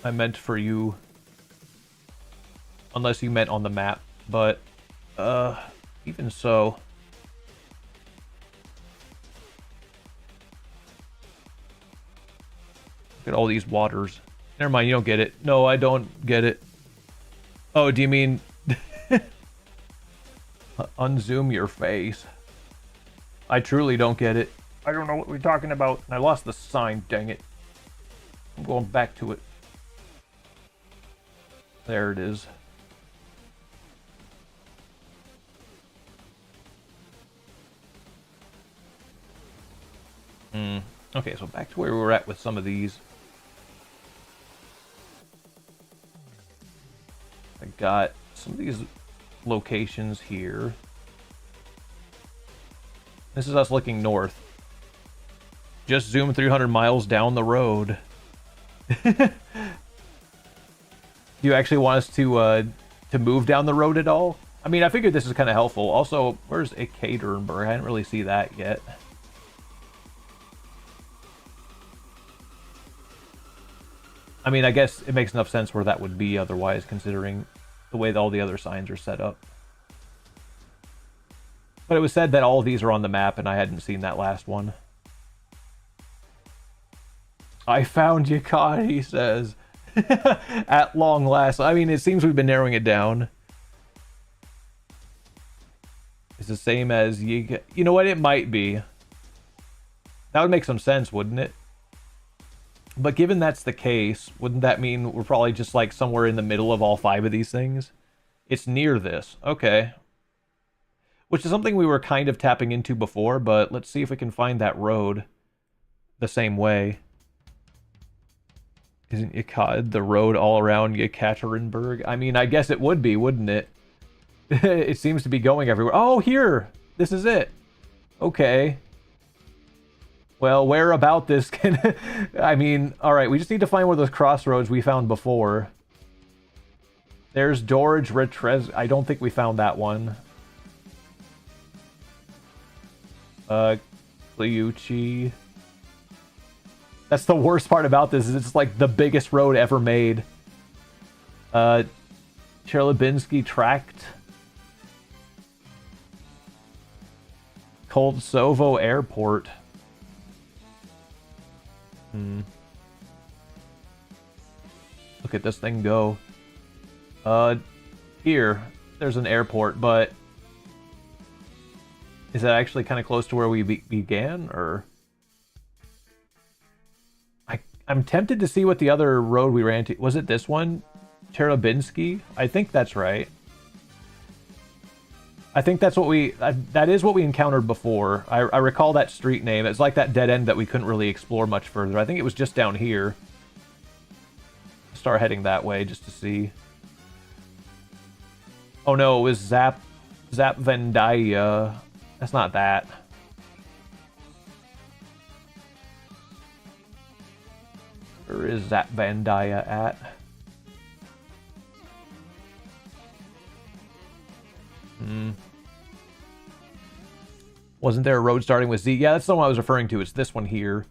I meant for you. Unless you meant on the map, but even so. Look at all these waters. Never mind, you don't get it. No, I don't get it. Oh, do you mean unzoom your face? I truly don't get it. I don't know what we're talking about. I lost the sign, dang it. I'm going back to it. There it is. Okay, so back to where we were at with some of these. I got some of these locations here. This is us looking north. Just zoom 300 miles down the road. Do you actually want us to move down the road at all? I mean, I figured this is kind of helpful. Also, where's Ekaterinburg? I didn't really see that yet. I mean, I guess it makes enough sense where that would be otherwise, considering the way that all the other signs are set up. But it was said that all of these are on the map, and I hadn't seen that last one. I found you, Cod, he says. At long last. I mean, it seems we've been narrowing it down. It's the same as you know what? It might be. That would make some sense, wouldn't it? But given that's the case, wouldn't that mean we're probably just like somewhere in the middle of all 5 of these things? It's near this. Okay. Which is something we were kind of tapping into before, but let's see if we can find that road the same way. Isn't Yekod the road all around Yekaterinburg? I mean, I guess it would be, wouldn't it? It seems to be going everywhere. Oh, here! This is it. Okay. Well, where about this can... I mean, alright, we just need to find where those crossroads we found before. There's Dorj Retrez... I don't think we found that one. Kliuchi... That's the worst part about this, is it's like the biggest road ever made. Cherlebinsky Tract. Koltsovo Airport. Look at this thing go. Here, there's an airport, but... Is that actually kind of close to where we began, or... I'm tempted to see what the other road we ran to... Was it this one? Cherlebinsky? I think that's right. I think that's what we... that is what we encountered before. I recall that street name. It's like that dead end that we couldn't really explore much further. I think it was just down here. Start heading that way just to see. Oh no, it was Zapvendaya. That's not that. Where is Zapvendaya at? Wasn't there a road starting with Z? Yeah, that's the one I was referring to. It's this one here.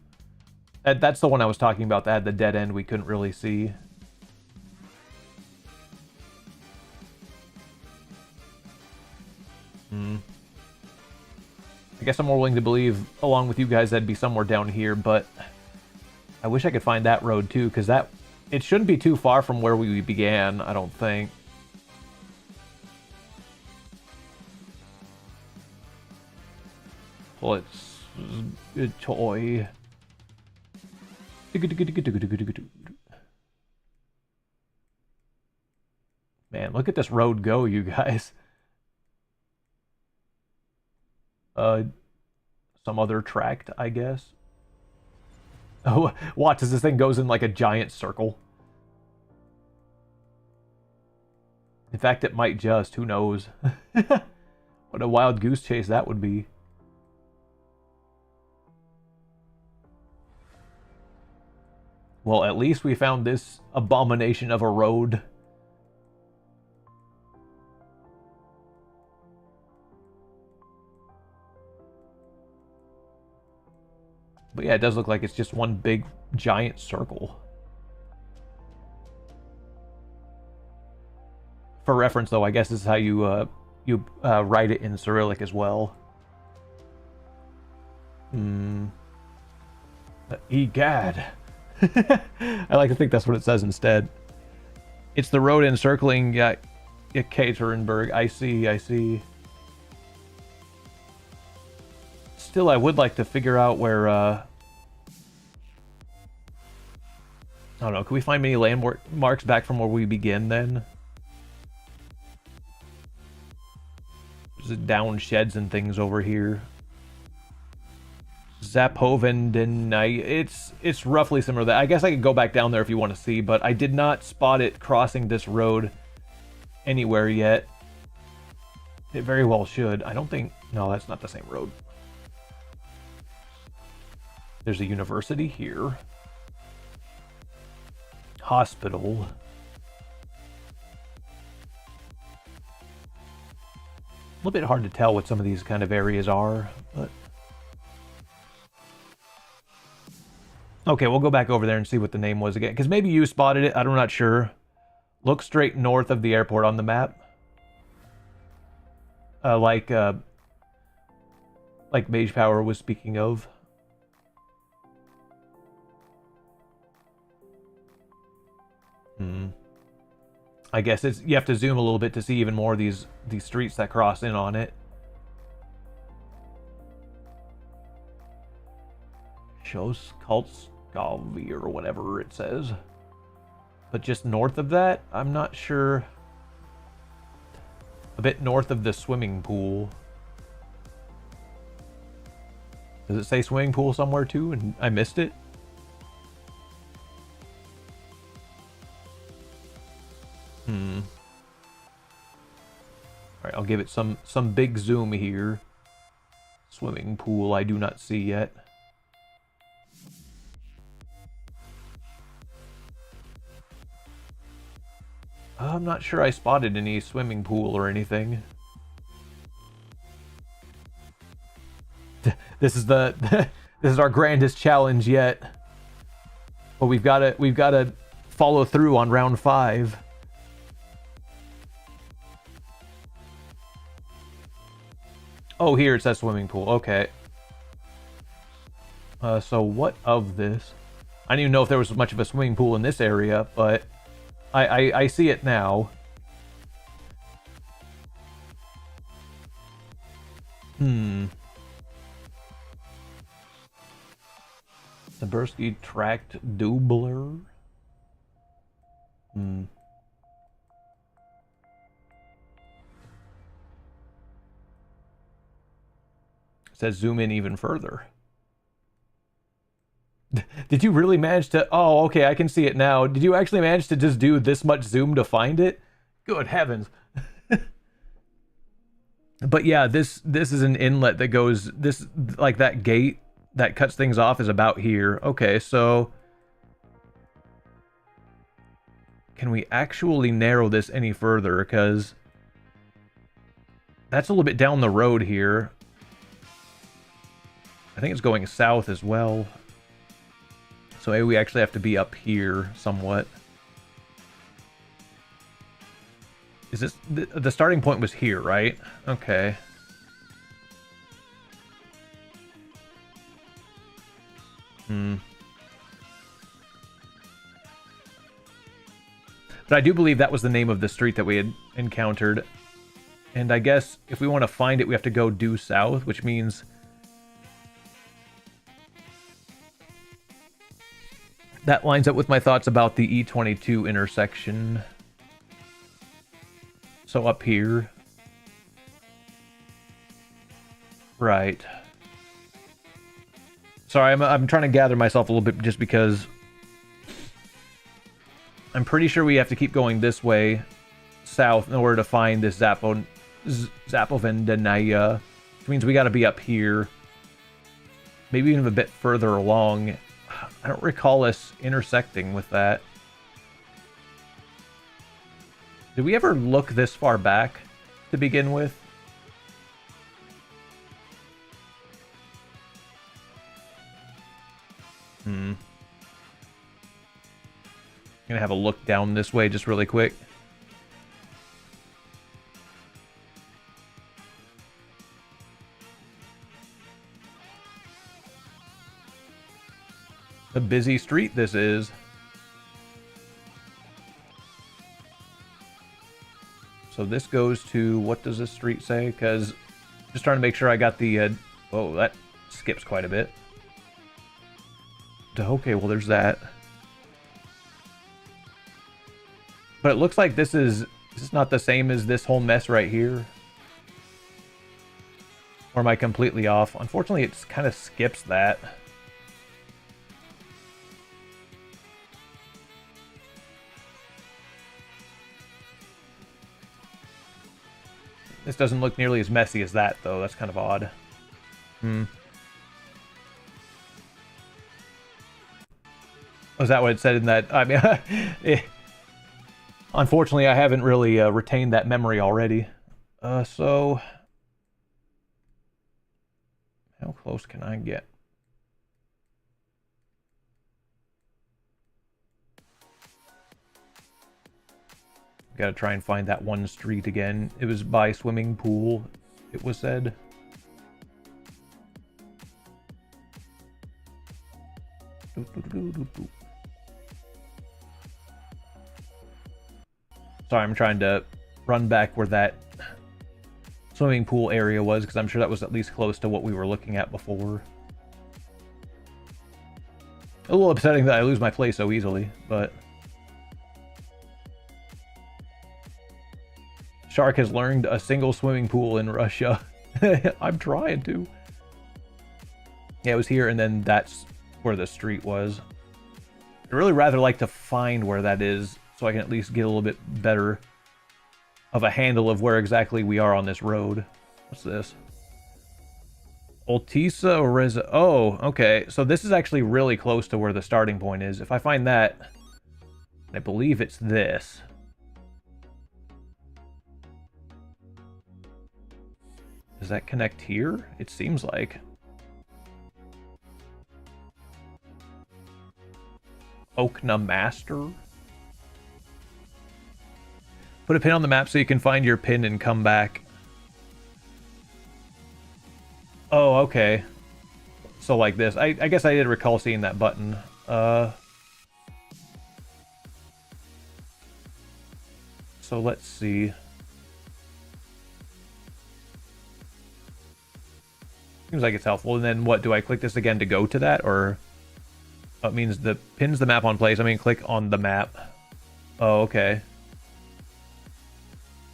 That's the one I was talking about that had the dead end we couldn't really see. I guess I'm more willing to believe, along with you guys, that'd be somewhere down here, but I wish I could find that road too, because it shouldn't be too far from where we began, I don't think. Let's toy. Man, look at this road go, you guys. Some other tract, I guess. Oh, watch as this thing goes in like a giant circle. In fact, it might just. Who knows? What a wild goose chase that would be. Well, at least we found this abomination of a road. But yeah, it does look like it's just one big, giant circle. For reference, though, I guess this is how you write it in Cyrillic as well. Egad. I like to think that's what it says instead. It's the road encircling Yekaterinburg. I see. Still, I would like to figure out where, I don't know, can we find many landmarks back from where we begin, then? There's down sheds and things over here. Zapovendenai, it's roughly similar to that. I guess I could go back down there if you want to see, but I did not spot it crossing this road anywhere yet. It very well should. I don't think... No, that's not the same road. There's a university here. Hospital. A little bit hard to tell what some of these kind of areas are, but... Okay, we'll go back over there and see what the name was again, because maybe you spotted it. I'm not sure. Look straight north of the airport on the map. Like Mage Power was speaking of. I guess it's you have to zoom a little bit to see even more of these streets that cross in on it. Shows Kultskavi or whatever it says. But just north of that, I'm not sure. A bit north of the swimming pool. Does it say swimming pool somewhere too and I missed it? Alright, I'll give it some big zoom here. Swimming pool I do not see yet. I'm not sure I spotted any swimming pool or anything. This is this is our grandest challenge yet. But we've gotta follow through on round 5. Oh, here it says swimming pool. Okay. So what of this? I didn't even know if there was much of a swimming pool in this area, but I see it now. Zabursky tracked Dubler. Says zoom in even further. Did you really manage to... Oh, okay, I can see it now. Did you actually manage to just do this much zoom to find it? Good heavens. But yeah, this is an inlet that goes... This, like that gate that cuts things off is about here. Okay, so... Can we actually narrow this any further? Because... That's a little bit down the road here. I think it's going south as well. So maybe we actually have to be up here somewhat. Is this... The starting point was here, right? Okay. But I do believe that was the name of the street that we had encountered. And I guess if we want to find it, we have to go due south, which means... That lines up with my thoughts about the E22 intersection. So up here. Right. Sorry, I'm trying to gather myself a little bit just because... I'm pretty sure we have to keep going this way, south, in order to find this Zapovendanaya. Which means we gotta be up here. Maybe even a bit further along. I don't recall us intersecting with that. Did we ever look this far back to begin with? Gonna have a look down this way just really quick. A busy street this is. So this goes to, what does this street say? Because just trying to make sure I got the, oh, that skips quite a bit. Okay, well there's that. But it looks like this is not the same as this whole mess right here. Or am I completely off? Unfortunately, it kind of skips that. This doesn't look nearly as messy as that, though. That's kind of odd. Was that what it said in that? I mean, unfortunately, I haven't really retained that memory already. So... How close can I get? Gotta try and find that one street again. It was by swimming pool, it was said. Sorry, I'm trying to run back where that swimming pool area was, because I'm sure that was at least close to what we were looking at before. A little upsetting that I lose my place so easily, but... Shark has learned a single swimming pool in Russia. I'm trying to. Yeah, it was here, and then that's where the street was. I'd really rather like to find where that is, so I can at least get a little bit better of a handle of where exactly we are on this road. What's this? Oltisa Reza. Oh, okay. So this is actually really close to where the starting point is. If I find that, I believe it's this. Does that connect here? It seems like. Okna Master. Put a pin on the map so you can find your pin and come back. Oh, okay. So like this. I guess I did recall seeing that button. So let's see. Seems like it's helpful. And then what, do I click this again to go to that, or it means the pins the map on place? I mean, click on the map. Oh, okay.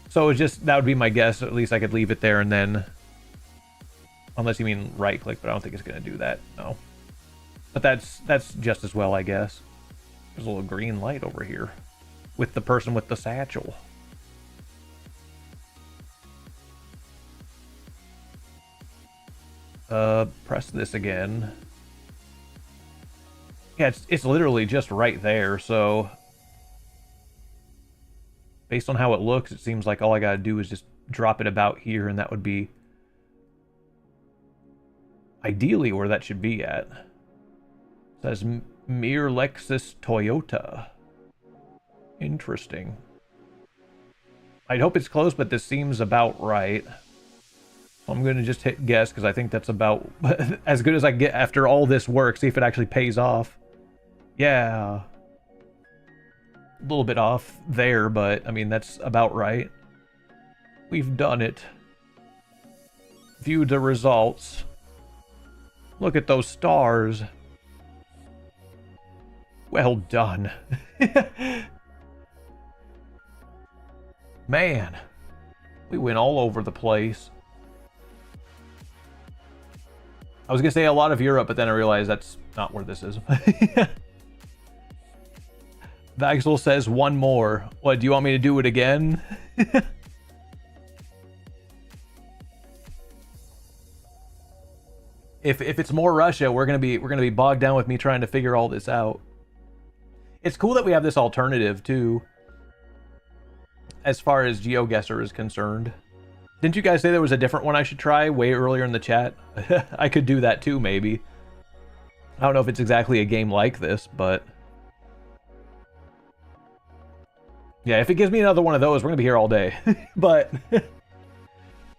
So it's just, that would be my guess. At least I could leave it there and then, unless you mean right click, but I don't think it's gonna do that. No. But that's just as well, I guess. There's a little green light over here with the person with the satchel. Press this again. Yeah, it's literally just right there, so based on how it looks, it seems like all I gotta do is just drop it about here, and that would be ideally where that should be at. It says Mir Lexus Toyota. Interesting. I'd hope it's close, but this seems about right. I'm going to just hit guess, because I think that's about as good as I can get after all this work. See if it actually pays off. Yeah. A little bit off there, but I mean, that's about right. We've done it. View the results. Look at those stars. Well done. Man, we went all over the place. I was going to say a lot of Europe, but then I realized that's not where this is. Vaxel says one more. What, do you want me to do it again? If it's more Russia, we're gonna be bogged down with me trying to figure all this out. It's cool that we have this alternative too, as far as GeoGuessr is concerned. Didn't you guys say there was a different one I should try way earlier in the chat? I could do that too, maybe. I don't know if it's exactly a game like this, but yeah, if it gives me another one of those, we're gonna be here all day. But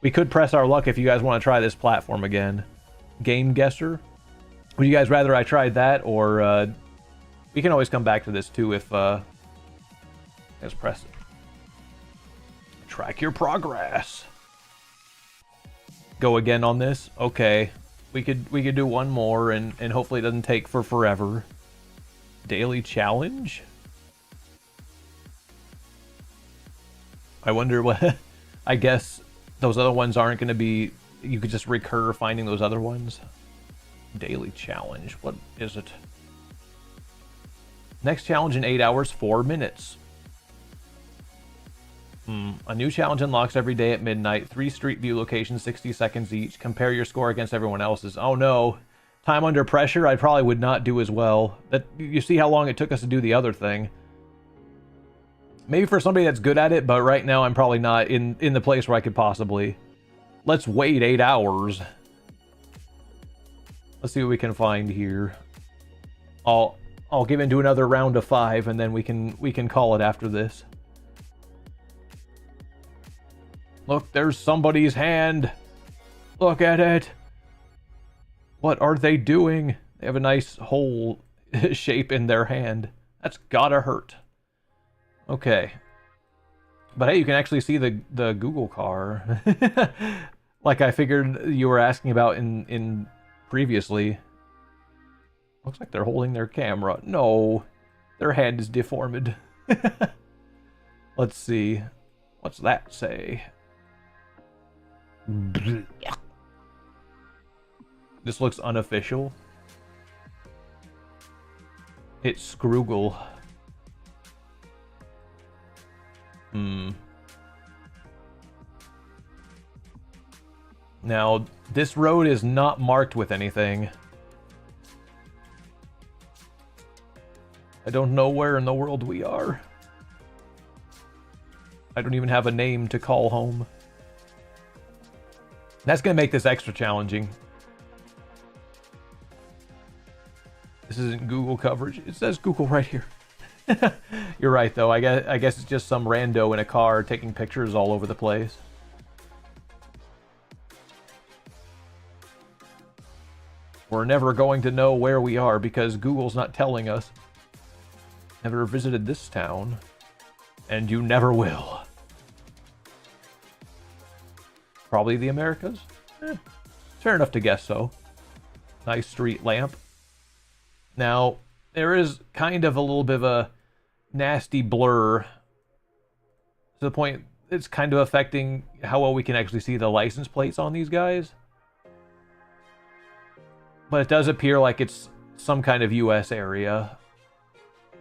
we could press our luck if you guys want to try this platform again. Game Guesser. Would you guys rather I tried that, or we can always come back to this too if let's press it. Track your progress. Go again on this. Okay, we could do one more, and hopefully it doesn't take for forever. Daily challenge. I wonder what. I guess those other ones aren't going to be. You could just recur finding those other ones. Daily challenge. What is it? Next challenge in 8 hours, 4 minutes. A new challenge unlocks every day at midnight. 3 street view locations, 60 seconds each. Compare your score against everyone else's. Oh no. Time under pressure, I probably would not do as well. That, you see how long it took us to do the other thing. Maybe for somebody that's good at it, but right now I'm probably not in the place where I could possibly. Let's wait 8 hours. Let's see what we can find here. I'll give into another round of 5, and then we can call it after this. Look, there's somebody's hand. Look at it. What are they doing? They have a nice hole shape in their hand. That's gotta hurt. Okay. But hey, you can actually see the Google car. Like I figured you were asking about in previously. Looks like they're holding their camera. No. Their hand is deformed. Let's see. What's that say? This looks unofficial. It's Scroogle. Now, this road is not marked with anything. I don't know where in the world we are. I don't even have a name to call home. That's going to make this extra challenging. This isn't Google coverage. It says Google right here. You're right, though. I guess it's just some rando in a car taking pictures all over the place. We're never going to know where we are because Google's not telling us. Never visited this town. And you never will. Probably the Americas? Fair enough to guess so. Nice street lamp. Now, there is kind of a little bit of a nasty blur. To the point it's kind of affecting how well we can actually see the license plates on these guys. But it does appear like it's some kind of US area.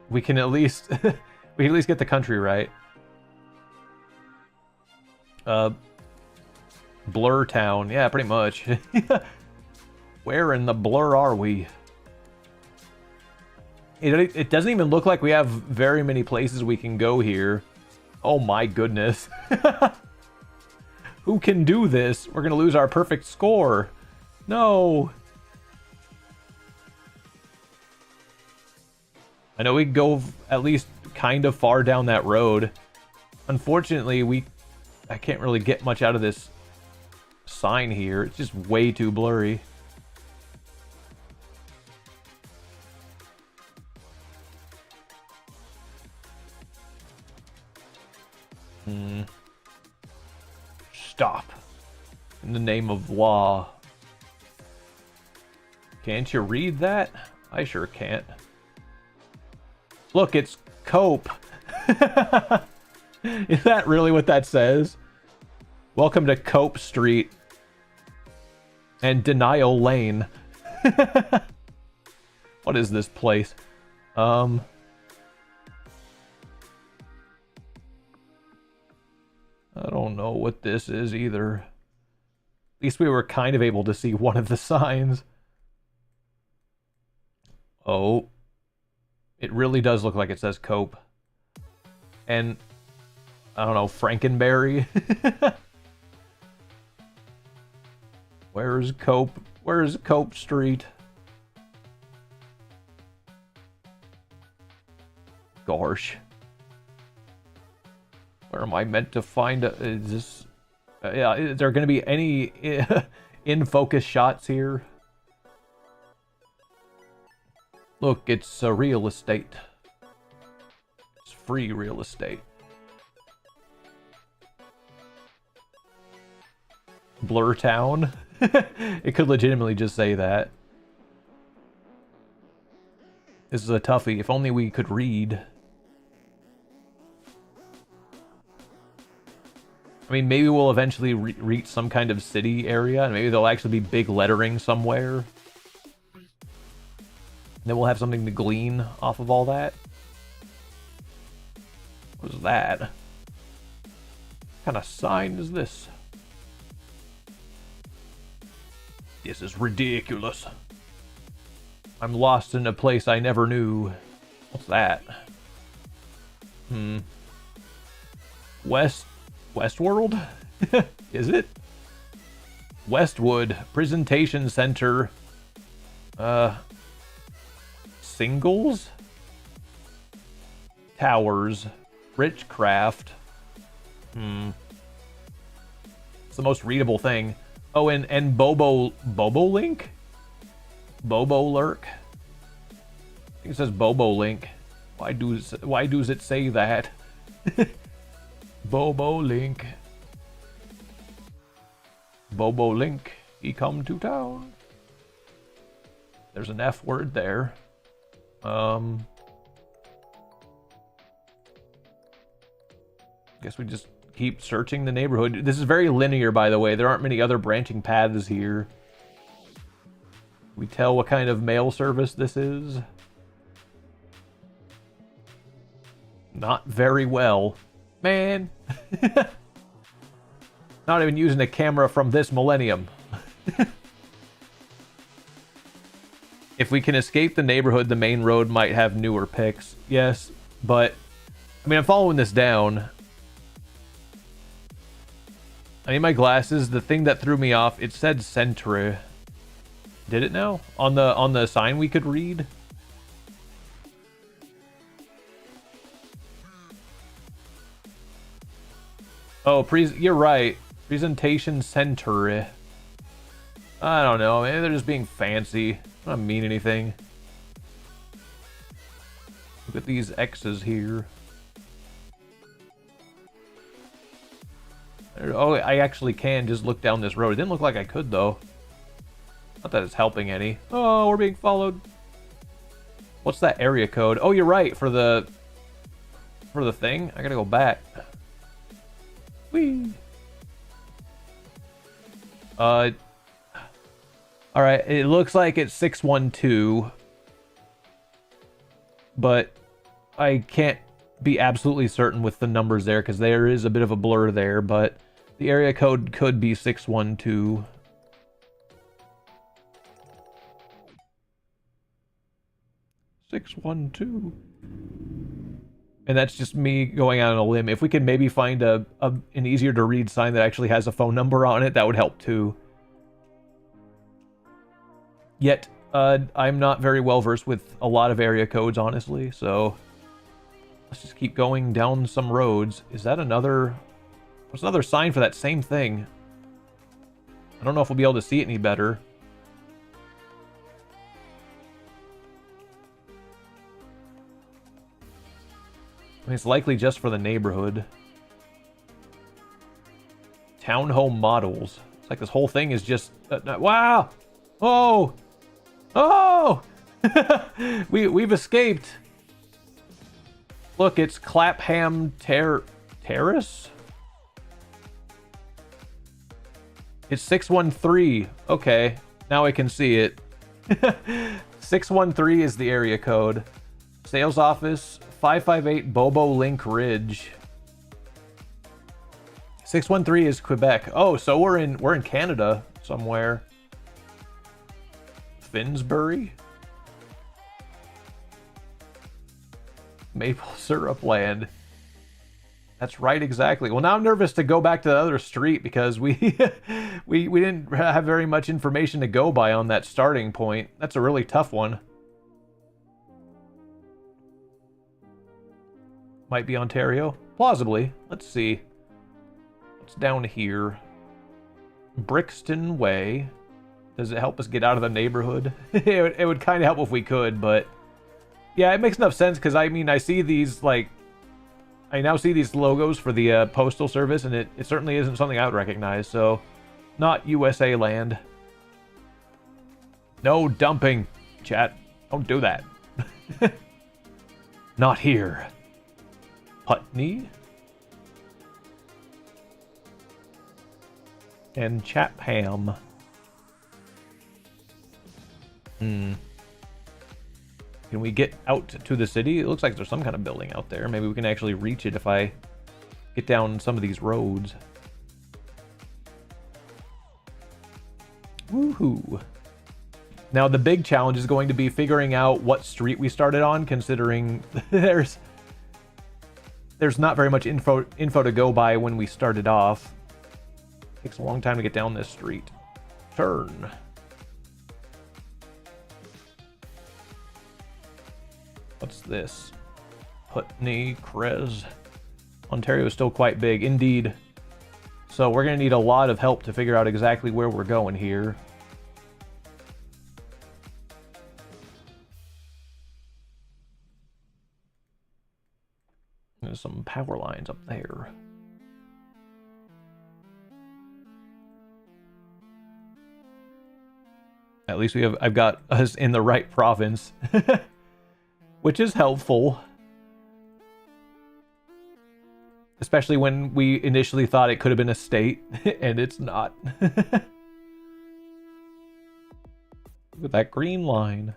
We can at least get the country right. Blur Town. Yeah, pretty much. Where in the blur are we? It doesn't even look like we have very many places we can go here. Oh my goodness. Who can do this? We're going to lose our perfect score. No. I know we can go at least kind of far down that road. Unfortunately, I can't really get much out of this sign here. It's just way too blurry. Stop. In the name of law. Can't you read that? I sure can't. Look, it's Cope. Is that really what that says? Welcome to Cope Street. And Denial Lane. What is this place? I don't know what this is either. At least we were kind of able to see one of the signs. Oh. It really does look like it says Cope. And, I don't know, Frankenberry? Where's Cope? Where's Cope Street? Gosh. Where am I meant to find is this... yeah, is there going to be any in-focus shots here? Look, it's real estate. It's free real estate. Blur Town? It could legitimately just say that. This is a toughie. If only we could read. I mean, maybe we'll eventually reach some kind of city area, and maybe there'll actually be big lettering somewhere. Then we'll have something to glean off of all that. What is that? What kind of sign is this? This is ridiculous. I'm lost in a place I never knew. What's that? Westworld? Is it? Westwood Presentation Center. Singles? Towers. Richcraft. It's the most readable thing. Oh, and Bobo Link? Bobo Lurk? I think it says Bobo Link. Why does it say that? Bobo Link. Bobo Link, he come to town. There's an F word there. Guess we just keep searching the neighborhood. This is very linear, by the way. There aren't many other branching paths here. We tell what kind of mail service this is? Not very well. Man. Not even using a camera from this millennium. If we can escape the neighborhood, the main road might have newer picks. Yes, but... I mean, I'm following this down. I need my glasses. The thing that threw me off, it said Century. Did it now? On the sign we could read? Oh, you're right. Presentation Center. I don't know. Maybe they're just being fancy. I don't mean anything. Look at these X's here. Oh, I actually can just look down this road. It didn't look like I could, though. Not that it's helping any. Oh, we're being followed. What's that area code? Oh, you're right. For the thing. I gotta go back. Whee. Alright, it looks like it's 612. But I can't be absolutely certain with the numbers there because there is a bit of a blur there, but the area code could be 612. And that's just me going out on a limb. If we could maybe find an easier to read sign that actually has a phone number on it, that would help too. Yet, I'm not very well versed with a lot of area codes, honestly, so let's just keep going down some roads. Is that another... What's another sign for that same thing? I don't know if we'll be able to see it any better. I mean, it's likely just for the neighborhood. Townhome models. It's like this whole thing is just... wow! Oh! Oh! We've escaped. Look, it's Clapham Terrace? It's 613. Okay, now I can see it. 613 is the area code. Sales office, 558 Bobo Link Ridge. 613 is Quebec. Oh, so we're in Canada somewhere. Finsbury? Maple syrup land. That's right, exactly. Well, now I'm nervous to go back to the other street because we didn't have very much information to go by on that starting point. That's a really tough one. Might be Ontario. Plausibly. Let's see. What's down here? Brixton Way. Does it help us get out of the neighborhood? it would kind of help if we could, but... Yeah, it makes enough sense because, I mean, I see these, like... I now see these logos for the postal service, and it certainly isn't something I would recognize, so... Not USA land. No dumping, chat. Don't do that. Not here. Putney. And Chapham. Can we get out to the city? It looks like there's some kind of building out there. Maybe we can actually reach it if I get down some of these roads. Woohoo. Now the big challenge is going to be figuring out what street we started on, considering there's not very much info to go by when we started off. Takes a long time to get down this street. Turn. What's this? Putney, Crez. Ontario is still quite big. Indeed. So we're going to need a lot of help to figure out exactly where we're going here. There's some power lines up there. At least I've got us in the right province, which is helpful. Especially when we initially thought it could have been a state, and it's not. Look at that green line.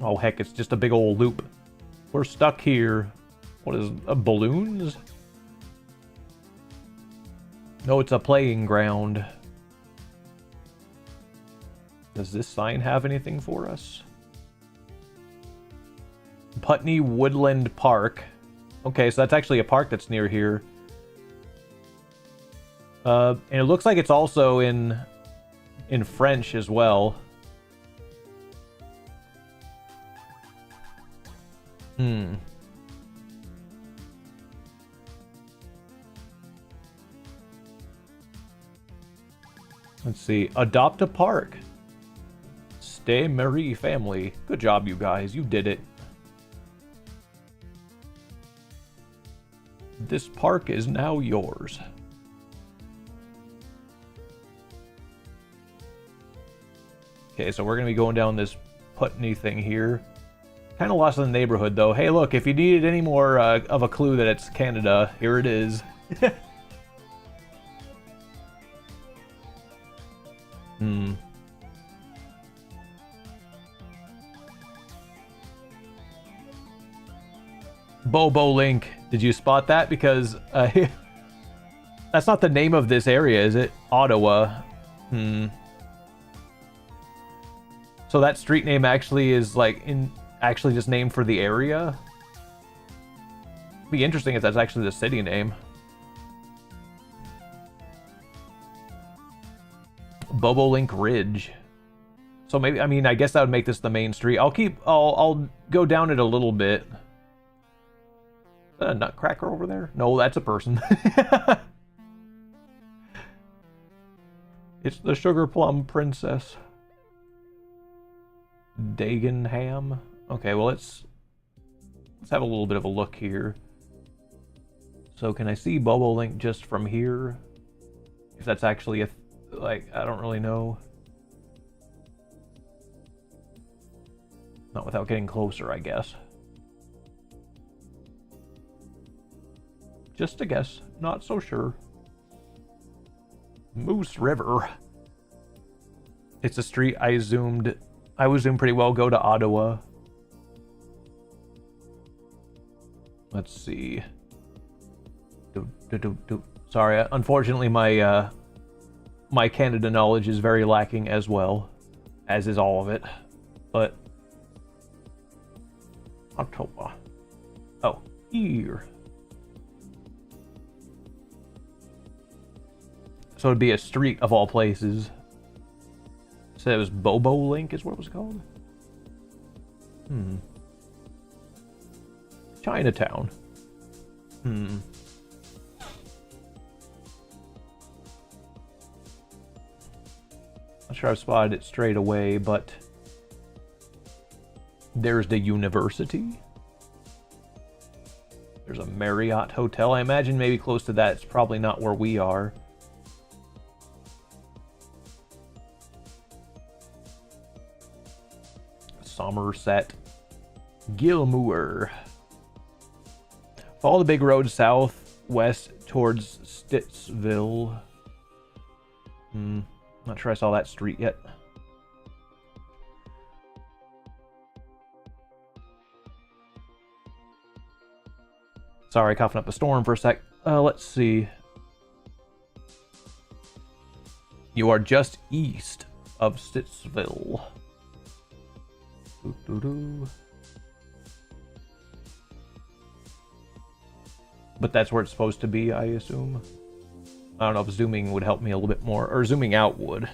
Oh heck, it's just a big old loop. We're stuck here. What is balloons? No, it's a playing ground. Does this sign have anything for us? Putney Woodland Park. Okay, so that's actually a park that's near here. And it looks like it's also in French as well. Let's see. Adopt a park. Stay Marie family. Good job, you guys. You did it. This park is now yours. Okay, so we're going to be going down this Putney thing here. Kind of lost in the neighborhood, though. Hey, look, if you needed any more of a clue that it's Canada, here it is. Bobo Link. Did you spot that? Because that's not the name of this area, is it? Ottawa. So that street name actually is like actually just named for the area. It'd be interesting if that's actually the city name. Bobo Link Ridge. So maybe, I mean, I guess that would make this the main street. I'll go down it a little bit. Is that a nutcracker over there? No, that's a person. It's the Sugar Plum Princess. Dagenham. Okay, well let's have a little bit of a look here. So can I see Bobo Link just from here? If that's actually I don't really know. Not without getting closer, I guess. Just a guess, not so sure. Moose River. It's a street I would zoom pretty well go to Ottawa. Let's see. Sorry, unfortunately my my Canada knowledge is very lacking as well, as is all of it. But Ottawa. Oh, here. So it'd be a street of all places. So it was Bobo Link is what it was called? Chinatown. Not sure I've spotted it straight away, but there's the university. There's a Marriott hotel. I imagine maybe close to that. It's probably not where we are. Somerset. Gilmour. Follow the big road southwest towards Stittsville. Not sure I saw that street yet. Sorry, coughing up a storm for a sec. Let's see. You are just east of Stittsville. But that's where it's supposed to be, I assume. I don't know if zooming would help me a little bit more, or zooming out would.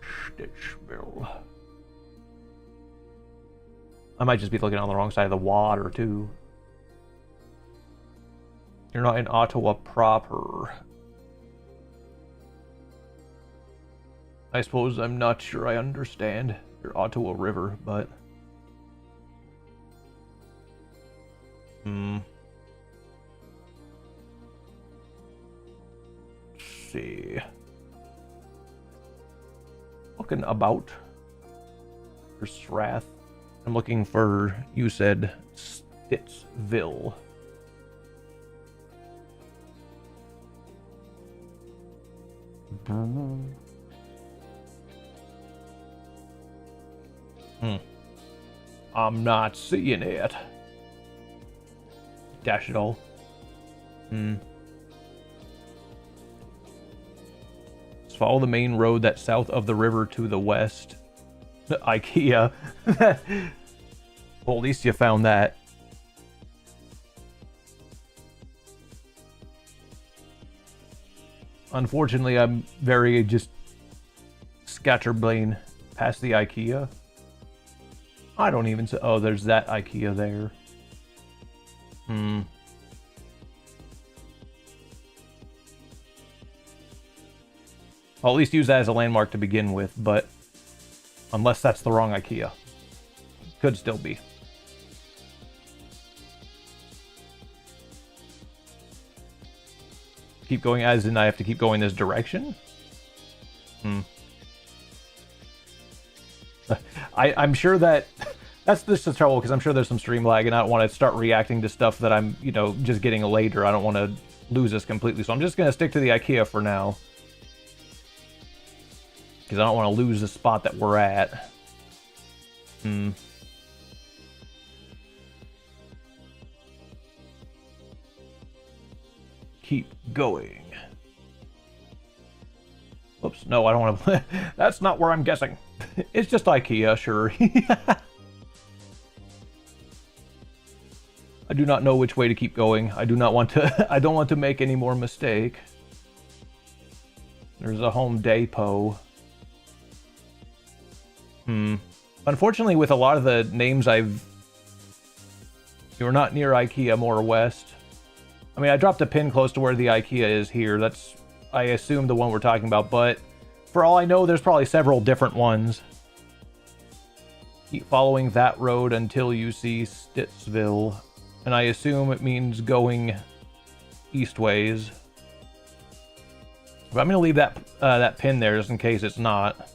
Stittsville. I might just be looking on the wrong side of the water, too. You're not in Ottawa proper. I suppose I'm not sure I understand your Ottawa River, but... Let's see. Looking about for Strath. I'm looking for, you said, Stittsville. I'm not seeing it. Dash it all. Let's follow the main road that's south of the river to the west. IKEA. Well, at least you found that. Unfortunately, I'm very just scatterbrained past the IKEA. I don't even say... Oh, there's that IKEA there. I'll at least use that as a landmark to begin with, but... Unless that's the wrong IKEA. Could still be. Keep going as in I have to keep going this direction? I'm sure that... That's just the trouble, because I'm sure there's some stream lag, and I don't want to start reacting to stuff that I'm, you know, just getting later. I don't want to lose this completely, so I'm just going to stick to the IKEA for now. Because I don't want to lose the spot that we're at. Keep going. Oops, no, I don't want to... That's not where I'm guessing. It's just IKEA, sure. I do not know which way to keep going. I do not want to... I don't want to make any more mistake. There's a Home Depot. Unfortunately, with a lot of the names You're not near IKEA, more west. I mean, I dropped a pin close to where the IKEA is here. That's, I assume, the one we're talking about, but for all I know, there's probably several different ones. Keep following that road until you see Stittsville. And I assume it means going eastways. But I'm going to leave that that pin there just in case it's not.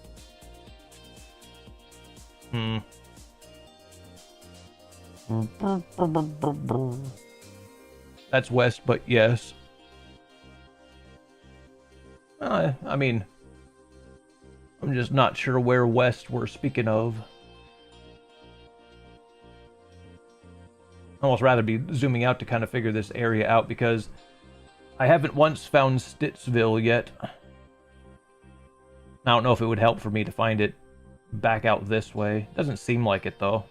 That's west, but yes. I mean, I'm just not sure where west we're speaking of. I'd almost rather be zooming out to kind of figure this area out because I haven't once found Stittsville yet. I don't know if it would help for me to find it back out this way. Doesn't seem like it, though.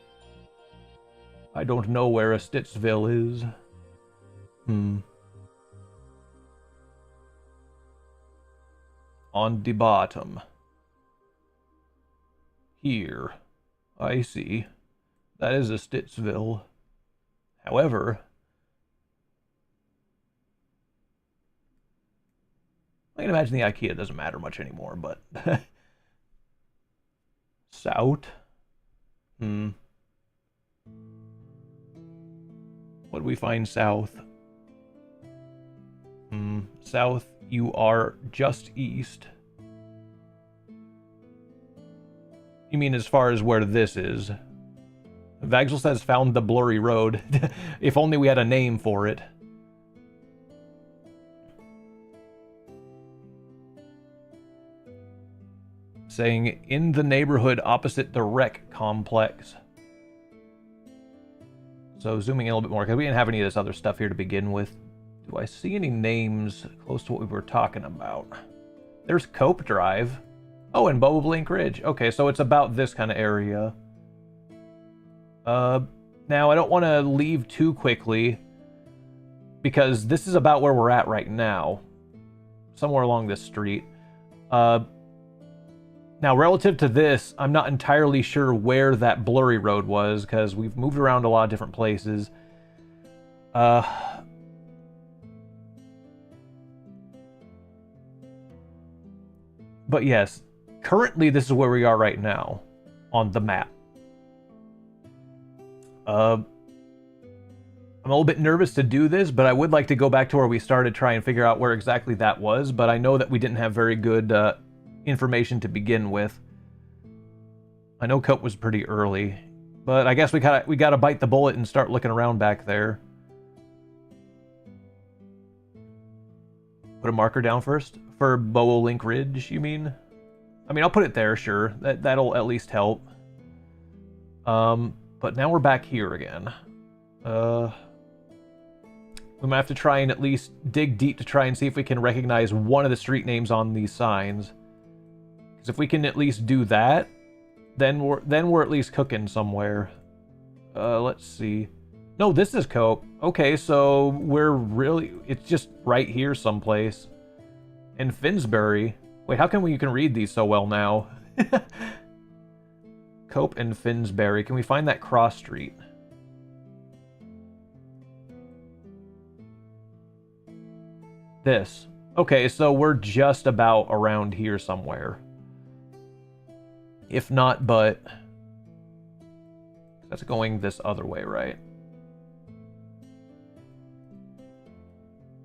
I don't know where a Stittsville is. On the bottom. Here. I see. That is a Stittsville. However, I can imagine the IKEA doesn't matter much anymore, but... South? What do we find south? South, you are just east. You mean as far as where this is? Vagsel says found the blurry road. If only we had a name for it. Saying in the neighborhood opposite the rec complex. So zooming in a little bit more, because we didn't have any of this other stuff here to begin with. Do I see any names close to what we were talking about? There's Cope Drive. Oh, and Bobolink Ridge. Okay, so it's about this kind of area. Now I don't want to leave too quickly because this is about where we're at right now. Somewhere along this street. Now, relative to this, I'm not entirely sure where that blurry road was, because we've moved around a lot of different places. But yes, currently this is where we are right now on the map. I'm a little bit nervous to do this, but I would like to go back to where we started, try and figure out where exactly that was, but I know that we didn't have very good information to begin with. I know Cope was pretty early, but I guess we gotta bite the bullet and start looking around back there. Put a marker down first for Bobolink Ridge, you mean? I mean, I'll put it there, sure. That'll at least help. But now we're back here again. We might have to try and at least dig deep to try and see if we can recognize one of the street names on these signs. Because if we can at least do that, then we're at least cooking somewhere. Let's see. No, this is Cope. Okay, so it's just right here someplace. In Finsbury. Wait, how come you can read these so well now? Cope and Finsbury. Can we find that cross street? This. Okay, so we're just about around here somewhere. If not, but... That's going this other way, right?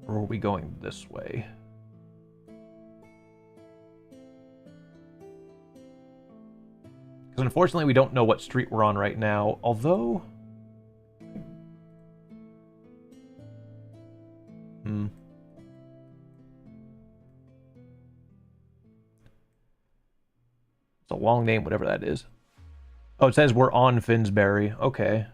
Or are we going this way? Because unfortunately we don't know what street we're on right now, although... It's a long name, whatever that is. Oh, it says we're on Finsbury. Okay.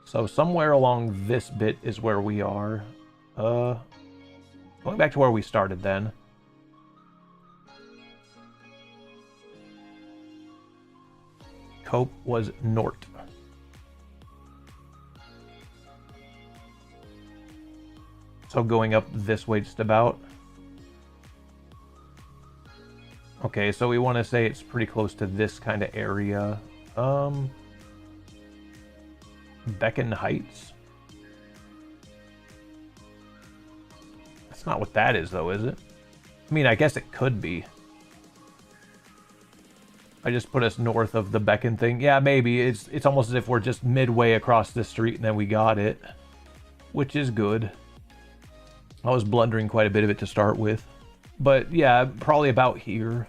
So somewhere along this bit is where we are. Going back to where we started then. Cope was Nort. So going up this way just about. Okay, so we want to say it's pretty close to this kind of area. Beacon Heights? That's not what that is, though, is it? I mean, I guess it could be. I just put us north of the Beacon thing. Yeah, maybe. It's almost as if we're just midway across the street and then we got it. Which is good. I was blundering quite a bit of it to start with. But yeah, probably about here.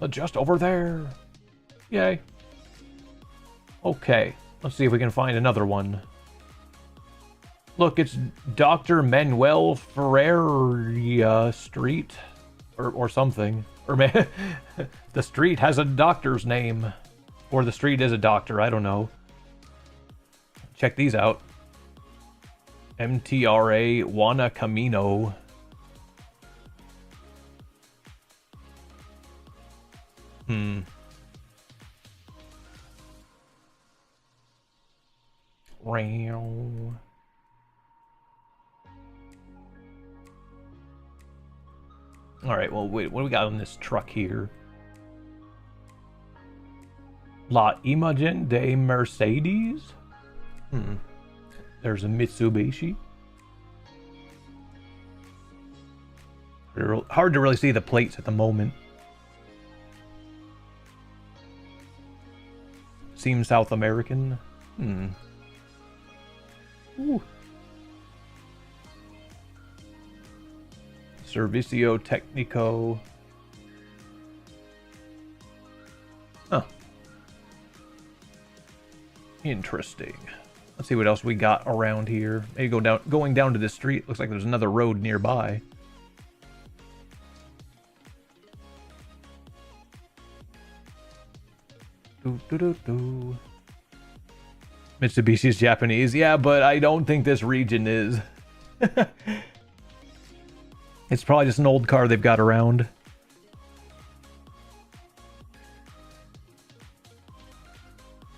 Just over there. Yay. Okay, let's see if we can find another one. Look, it's Dr. Manuel Ferreira Street. Or something. Or the street has a doctor's name. Or the street is a doctor, I don't know. Check these out. MTRA Juana Camino. Alright, well, wait, what do we got on this truck here? La Imagen de Mercedes? There's a Mitsubishi. Hard to really see the plates at the moment. Seems South American. Ooh. Servicio Técnico. Huh. Interesting. Let's see what else we got around here. Maybe going down to this street. Looks like there's another road nearby. Mitsubishi's Japanese. Yeah, but I don't think this region is. It's probably just an old car they've got around.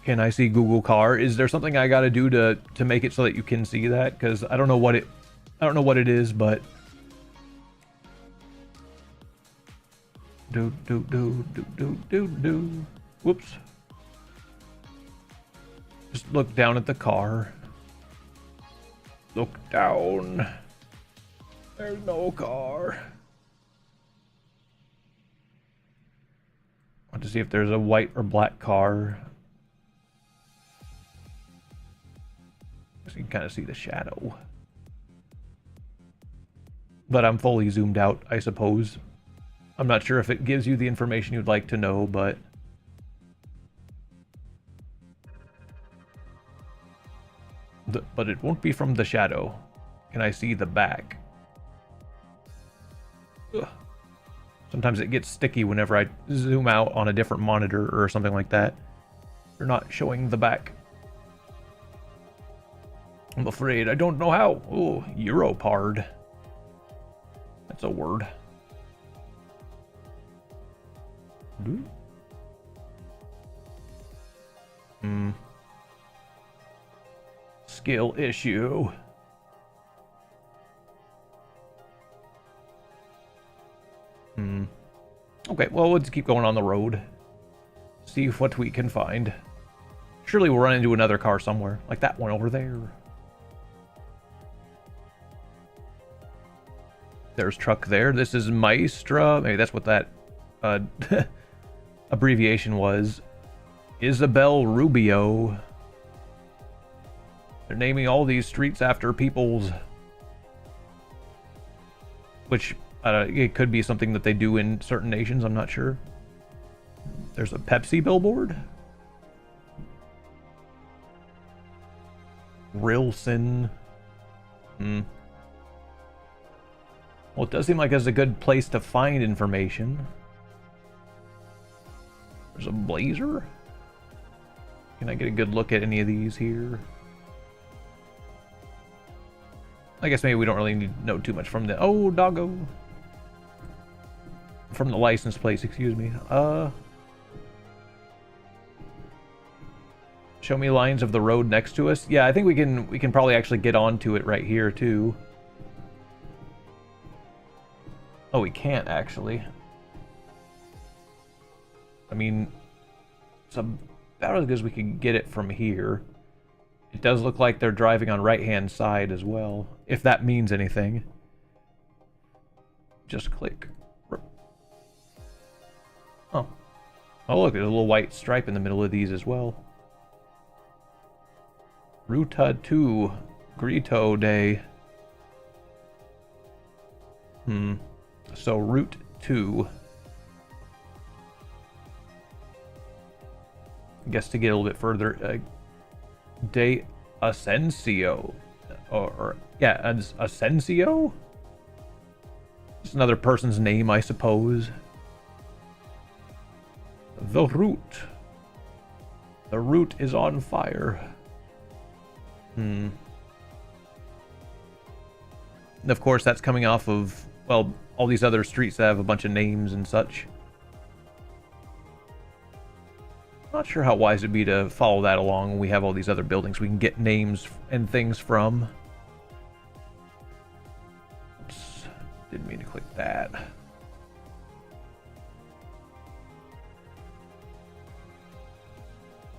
Can I see Google Car? Is there something I gotta do to make it so that you can see that? Because I don't know what it I don't know what it is, but do. Whoops. Just look down at the car. Look down. There's no car. I want to see if there's a white or black car. So you can kind of see the shadow. But I'm fully zoomed out, I suppose. I'm not sure if it gives you the information you'd like to know, but... But it won't be from the shadow. Can I see the back? Ugh. Sometimes it gets sticky whenever I zoom out on a different monitor or something like that. You're not showing the back. I'm afraid I don't know how. Oh, Europard. That's a word. Skill issue. Okay, well, let's keep going on the road. See what we can find. Surely we'll run into another car somewhere, like that one over there. There's truck there. This is Maestra. Maybe that's what that abbreviation was. Isabel Rubio. They're naming all these streets after people's... Which, it could be something that they do in certain nations, I'm not sure. There's a Pepsi billboard. Rilson. Well, it does seem like it's a good place to find information. There's a blazer. Can I get a good look at any of these here? I guess maybe we don't really need to know too much from the... Oh, doggo. From the license plates, excuse me. Show me lines of the road next to us. Yeah, I think we can probably actually get onto it right here too. Oh, we can't actually. I mean, it's about as good as we can get it from here. It does look like they're driving on right-hand side as well, if that means anything. Just click. Oh. Oh, look, there's a little white stripe in the middle of these as well. Ruta 2, Grito Day. So, Route 2. I guess to get a little bit further, De Asensio. Or yeah, Asensio? It's another person's name, I suppose. The route. The route is on fire. And of course, that's coming off of, well, all these other streets that have a bunch of names and such. Not sure how wise it'd be to follow that along when we have all these other buildings we can get names and things from. Oops, didn't mean to click that.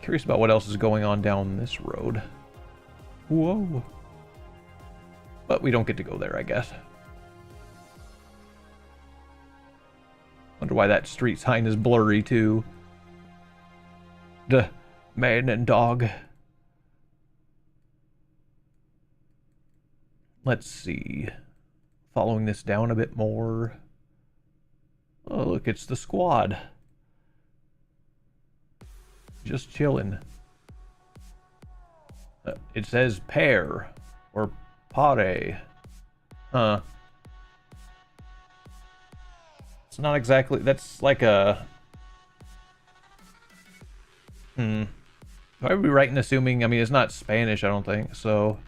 Curious about what else is going on down this road. Whoa. But we don't get to go there, I guess. Wonder why that street sign is blurry, too. The man and dog. Let's see. Following this down a bit more. Oh, look, it's the squad. Just chilling. It says pair or pare. Huh. It's not exactly, that's like a... I would be right in assuming, I mean, it's not Spanish, I don't think, so...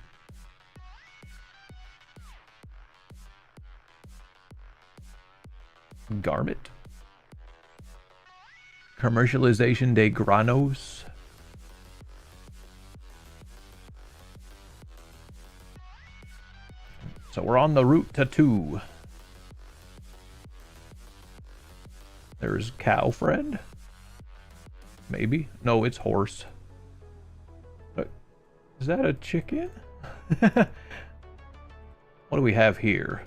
Garment. Commercialization de granos. So we're on the route to 2. There's cow friend. Maybe. No, it's horse. Is that a chicken? What do we have here?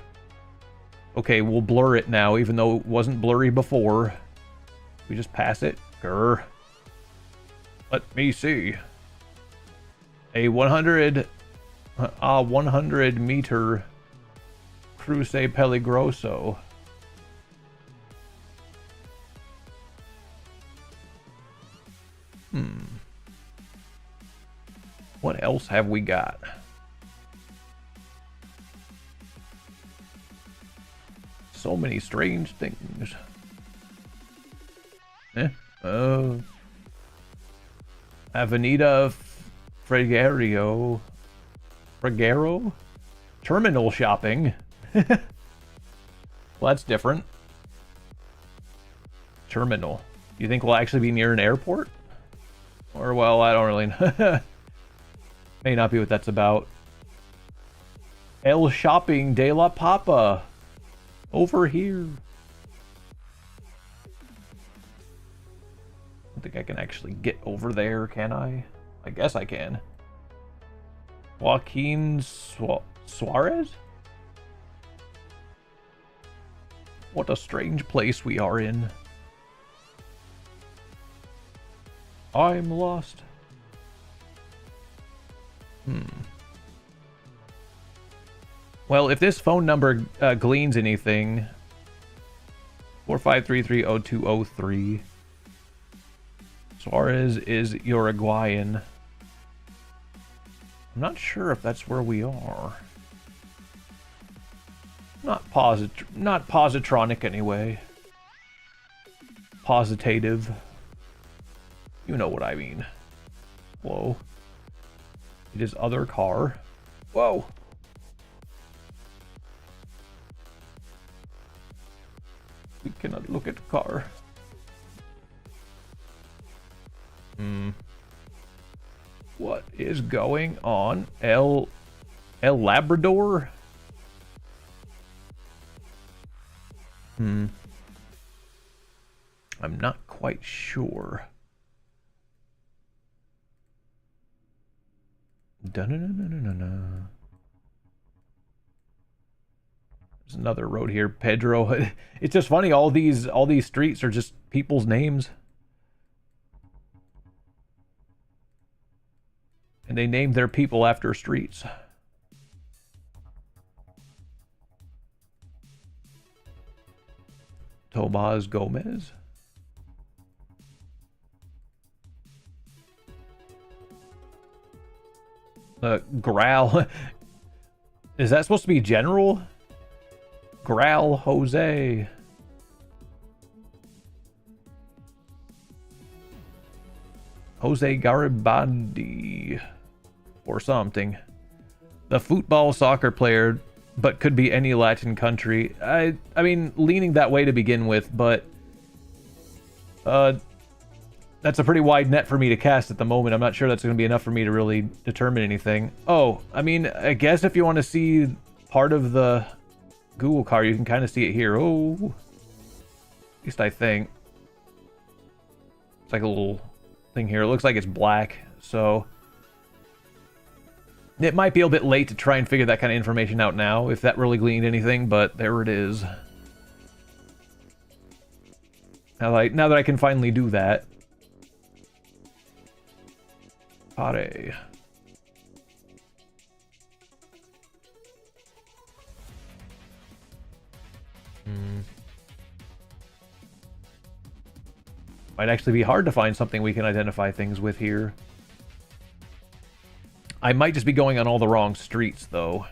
Okay, we'll blur it now, even though it wasn't blurry before. We just pass it. Grr. Let me see. A 100 meter Cruce Peligroso. What else have we got? So many strange things. Avenida Fregero. Terminal shopping. Well, that's different. Terminal. You think we'll actually be near an airport? Or, well, I don't really know. May not be what that's about. El Shopping de la Papa. Over here. I don't think I can actually get over there, can I? I guess I can. Joaquin Suarez? What a strange place we are in. I'm lost. Well, if this phone number gleans anything, 45330203. Suarez is Uruguayan. I'm not sure if that's where we are. Not positronic anyway. Positative. You know what I mean. Whoa. It is other car. Whoa. We cannot look at car. What is going on? El Labrador? I'm not quite sure. There's another road here, Pedro. It's just funny, all these streets are just people's names. And they named their people after streets. Tomas Gomez. Growl. Is that supposed to be general? Growl Jose. Jose Garibaldi. Or something. The football soccer player, but could be any Latin country. I mean, leaning that way to begin with, but that's a pretty wide net for me to cast at the moment. I'm not sure that's going to be enough for me to really determine anything. Oh, I mean, I guess if you want to see part of the Google car, you can kind of see it here. Oh, at least I think. It's like a little thing here. It looks like it's black, so it might be a bit late to try and figure that kind of information out now, if that really gleaned anything, but there it is. Now that I can finally do that. Pare. Might actually be hard to find something we can identify things with here. I might just be going on all the wrong streets, though.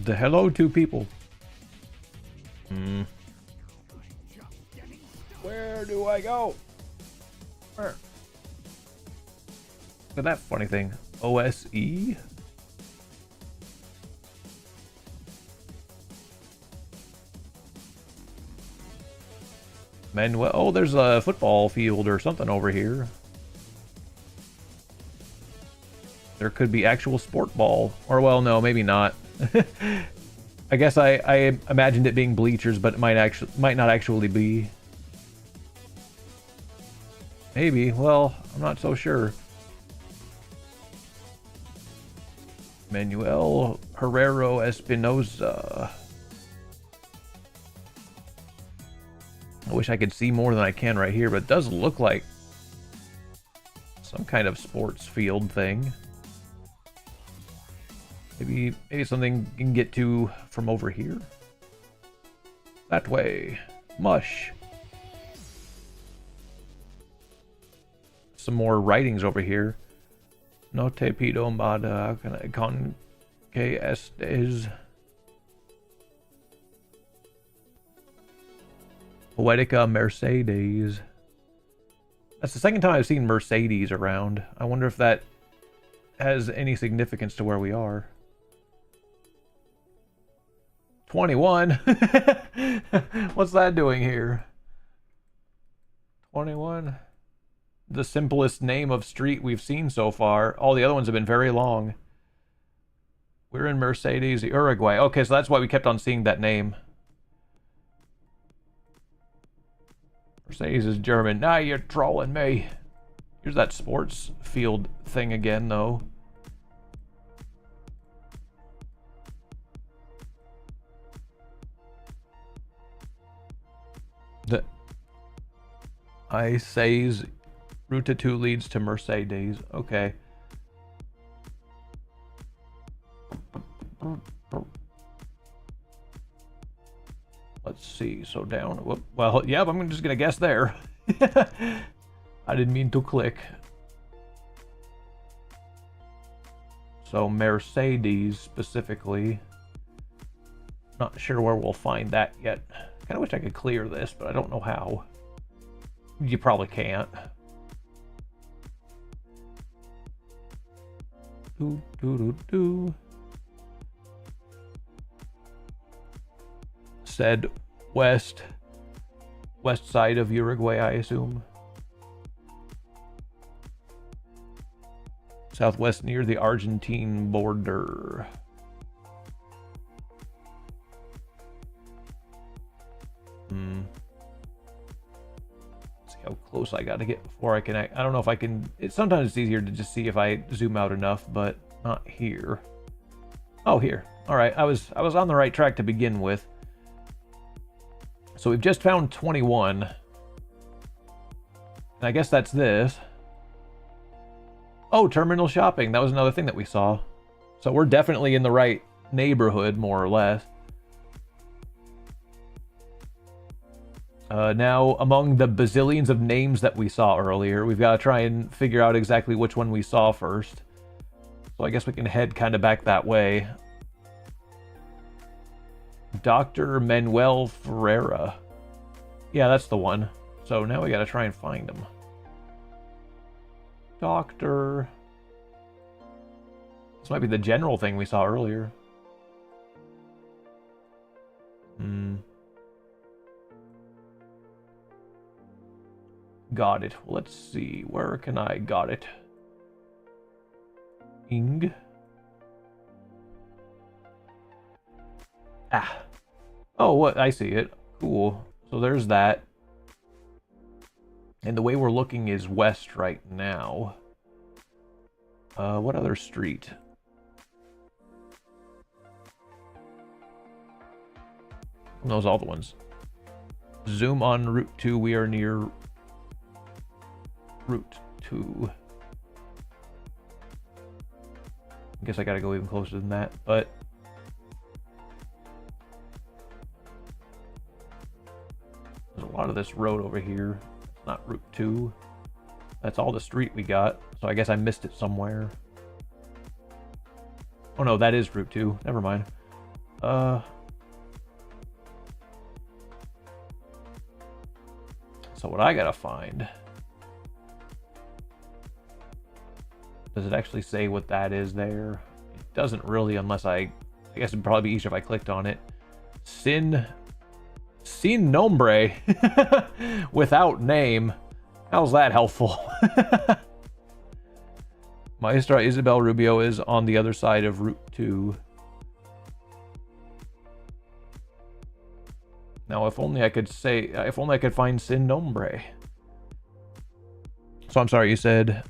The hello to people. Where do I go? Where? Look at that funny thing. OSE? Manuel. Oh, there's a football field or something over here. There could be actual sport ball. Or, well, no, maybe not. I guess I imagined it being bleachers, but it might not actually be. Maybe. Well, I'm not so sure. Manuel Herrero Espinoza. I wish I could see more than I can right here, but it does look like some kind of sports field thing. Maybe something you can get to from over here. That way. Mush. Some more writings over here. No te pido nada con que estés. Poetica Mercedes. That's the second time I've seen Mercedes around. I wonder if that has any significance to where we are. 21. What's that doing here? 21. The simplest name of street we've seen so far. All the other ones have been very long. We're in Mercedes, Uruguay. Okay, so that's why we kept on seeing that name. Mercedes is German. Nah, you're trolling me. Here's that sports field thing again, though. The I says Ruta 2 leads to Mercedes. Okay. Let's see. So down. Whoop. Well, yeah, I'm just gonna guess there. I didn't mean to click. So Mercedes specifically. Not sure where we'll find that yet. Kind of wish I could clear this, but I don't know how. You probably can't. Said west side of Uruguay, I assume. Southwest near the Argentine border. See how close I got to get before I can. I don't know if I can. Sometimes it's easier to just see if I zoom out enough, but not here. Oh, here. All right, I was on the right track to begin with. So we've just found 21. And I guess that's this. Oh, terminal shopping. That was another thing that we saw. So we're definitely in the right neighborhood, more or less. Now, among the bazillions of names that we saw earlier, we've got to try and figure out exactly which one we saw first. So I guess we can head kind of back that way. Dr. Manuel Ferreira. Yeah, that's the one. So now we got to try and find him. Doctor. This might be the general thing we saw earlier. Got it. Well, let's see. Where can I got it? Ing. Ah. Oh, what? I see it. Cool. So there's that. And the way we're looking is west right now. What other street? Those are all the ones. Zoom on Route 2. We are near Route 2. I guess I gotta go even closer than that, but there's a lot of this road over here. It's not Route 2. That's all the street we got, so I guess I missed it somewhere. Oh no, that is Route 2. Never mind. So what I gotta find... Does it actually say what that is there? It doesn't really, unless I guess it'd probably be easier if I clicked on it. Sin nombre. Without name. How's that helpful? Maestra Isabel Rubio is on the other side of Route 2. Now, if only I could find Sin Nombre. So I'm sorry, you said...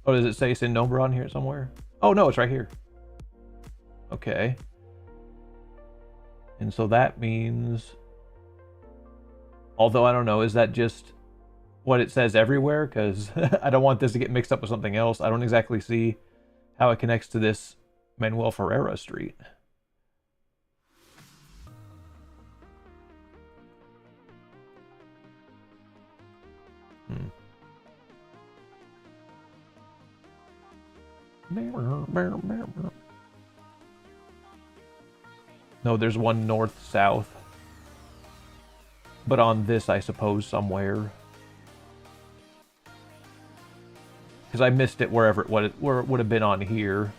Oh, does it say Sin Nombre on here somewhere? Oh, no, it's right here. Okay. And so that means... Although, I don't know, is that just what it says everywhere? Because I don't want this to get mixed up with something else. I don't exactly see how it connects to this Manuel Ferreira Street. No, there's one north-south. But on this, I suppose, somewhere. Because I missed it where it would have been on here.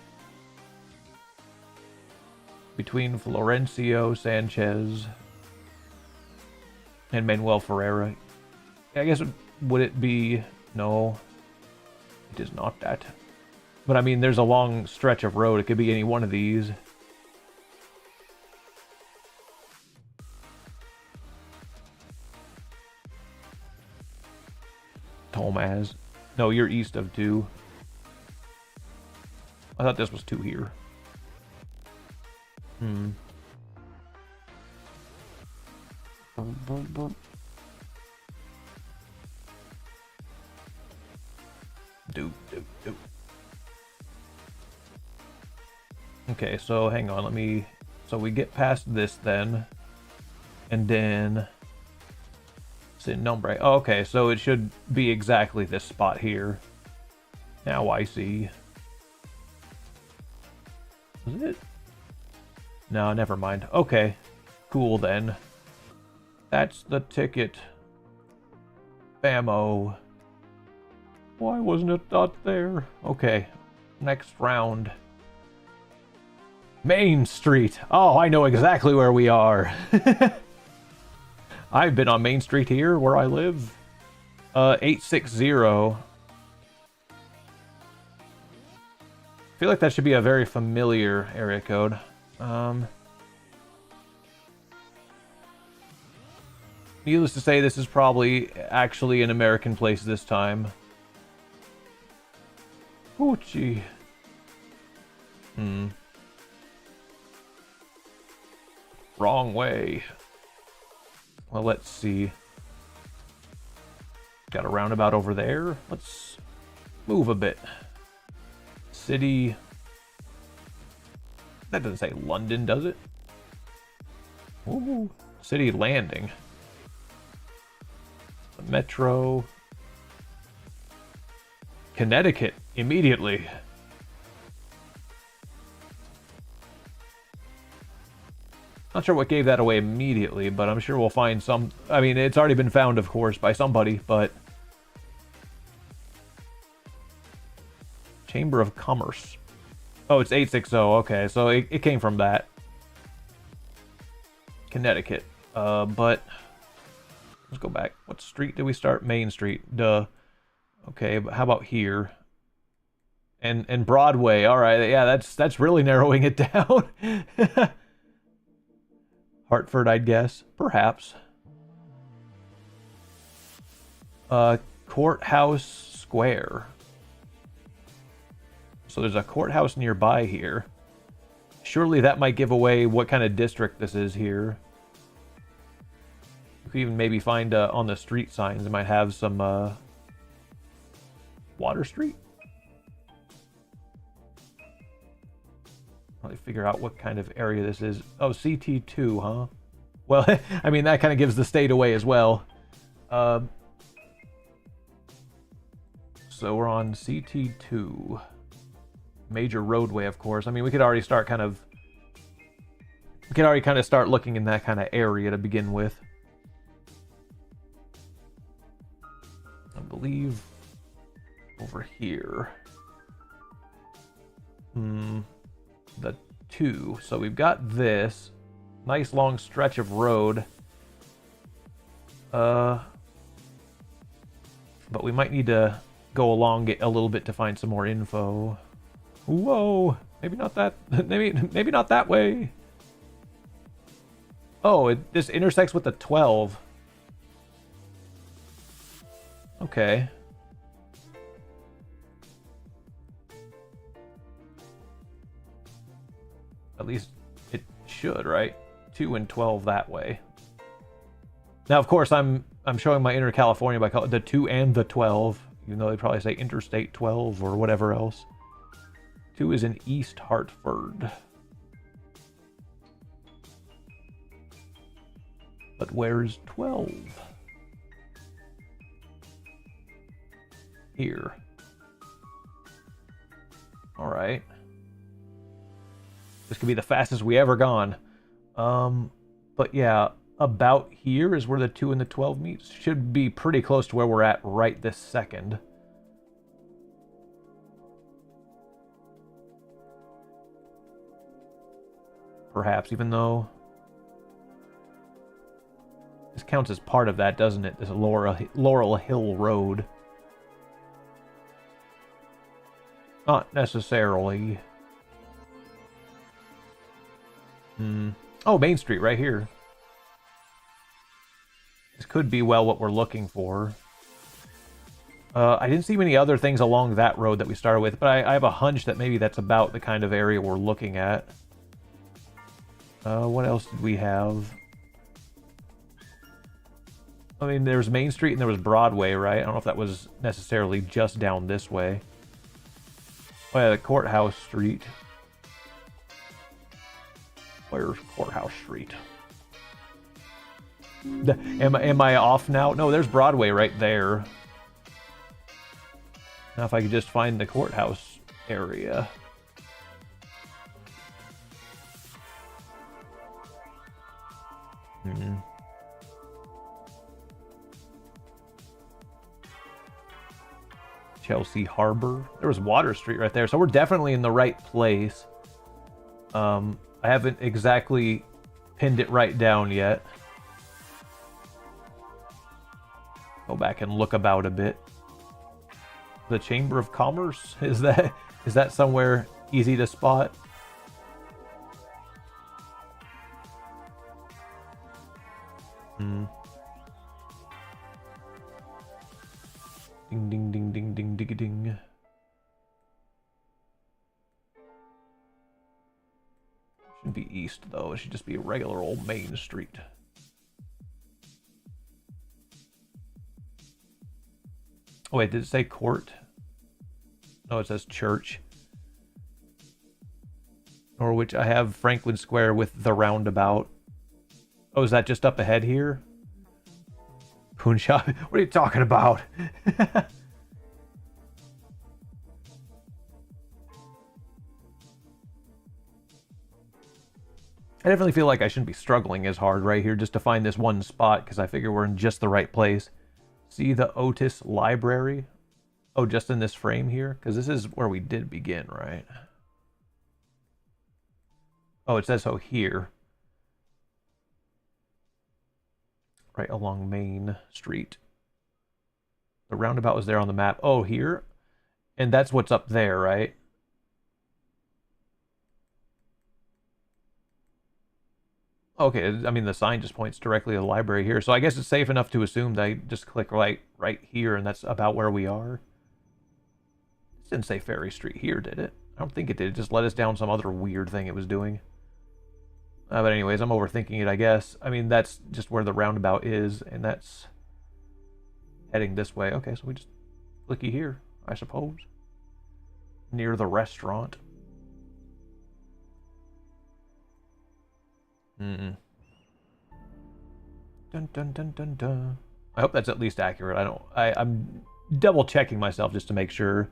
Between Florencio Sanchez and Manuel Ferreira. I guess, would it be... No. It is not that. But I mean, there's a long stretch of road. It could be any one of these. Tomaz. No, you're east of 2. I thought this was 2 here. Okay, so hang on, let me... So we get past this then. And then... Sin Nombre. Oh, okay, so it should be exactly this spot here. Now I see. Is it? No, never mind. Okay, cool then. That's the ticket. Bammo. Why wasn't it not there? Okay, next round. Main Street. Oh, I know exactly where we are. I've been on Main Street here, where I live. 860. I feel like that should be a very familiar area code. Needless to say, this is probably actually an American place this time. Oh, gee. Wrong way. Well, let's see. Got a roundabout over there. Let's move a bit. City. That doesn't say London, does it? Ooh. City Landing. The Metro. Connecticut, immediately. Not sure what gave that away immediately, but I'm sure we'll find some... I mean, it's already been found, of course, by somebody, but... Chamber of Commerce. Oh, it's 860, okay, so it came from that. Connecticut. But... Let's go back. What street did we start? Main Street. Duh. Okay, but how about here? And Broadway. Alright, yeah, that's really narrowing it down. Hartford, I'd guess. Perhaps. Courthouse Square. So there's a courthouse nearby here. Surely that might give away what kind of district this is here. You could even maybe find on the street signs, it might have some Water Street? Let me figure out what kind of area this is. Oh, CT2, huh? Well, I mean, that kind of gives the state away as well. So we're on CT2. Major roadway, of course. I mean, we could already start kind of... We could already kind of start looking in that kind of area to begin with. I believe over here. The 2. So we've got this nice long stretch of road. But we might need to go along it a little bit to find some more info. Whoa, maybe not that. Maybe not that way. Oh, this intersects with the 12. Okay. At least it should, right? 2 and 12 that way. Now, of course, I'm showing my inner California by calling it the 2 and the 12, even though they probably say Interstate 12 or whatever else. 2 is in East Hartford. But where's 12? Here. All right. This could be the fastest we ever gone. But yeah, about here is where the 2 and the 12 meet. Should be pretty close to where we're at right this second. Perhaps, even though this counts as part of that, doesn't it? This Laurel Hill Road. Not necessarily. Oh, Main Street right here. This could be well what we're looking for. I didn't see many other things along that road that we started with, but I have a hunch that maybe that's about the kind of area we're looking at. What else did we have? I mean, there's Main Street and there was Broadway, right? I don't know if that was necessarily just down this way. Oh yeah, the Courthouse Street. Where's Courthouse Street? Am I off now? No, there's Broadway right there. Now if I could just find the courthouse area. Chelsea Harbor. There was Water Street right there, so we're definitely in the right place. I haven't exactly pinned it right down yet. Go back and look about a bit. The Chamber of Commerce? Is that somewhere easy to spot? Ding ding ding ding ding ding ding. Shouldn't be east though. It should just be a regular old Main Street. Oh wait, did it say court? No, it says church. Norwich. I have Franklin Square with the roundabout. Oh, is that just up ahead here? Punjab? What are you talking about? I definitely feel like I shouldn't be struggling as hard right here just to find this one spot, because I figure we're in just the right place. See the Otis Library? Oh, just in this frame here? Because this is where we did begin, right? Oh, it says so here. Right along Main Street. The roundabout was there on the map. Oh, here? And that's what's up there, right? Okay, I mean, the sign just points directly to the library here, so I guess it's safe enough to assume that I just click right here, and that's about where we are. It didn't say Ferry Street here, did it? I don't think it did. It just led us down some other weird thing it was doing. But anyways, I'm overthinking it, I guess. I mean, that's just where the roundabout is, and that's heading this way. Okay, so we just clicky here, I suppose. Near the restaurant. Dun dun dun dun dun. I hope that's at least accurate. I'm double checking myself just to make sure.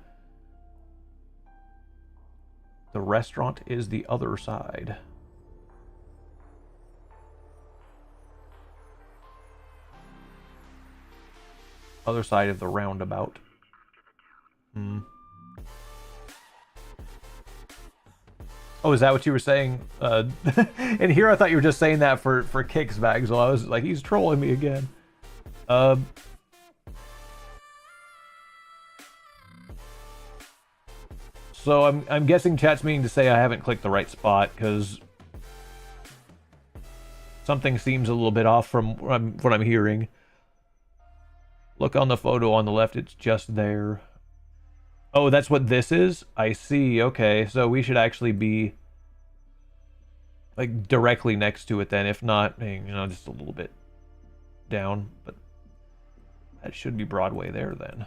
The restaurant is the other side. Other side of the roundabout. Oh, is that what you were saying? And here I thought you were just saying that for kicks, Bags. So I was like, he's trolling me again. So I'm guessing chat's meaning to say I haven't clicked the right spot, because something seems a little bit off from what I'm hearing. Look on the photo on the left, it's just there. Oh, that's what this is? I see, okay. So we should actually be like directly next to it then, if not, you know, just a little bit down, but that should be Broadway there then.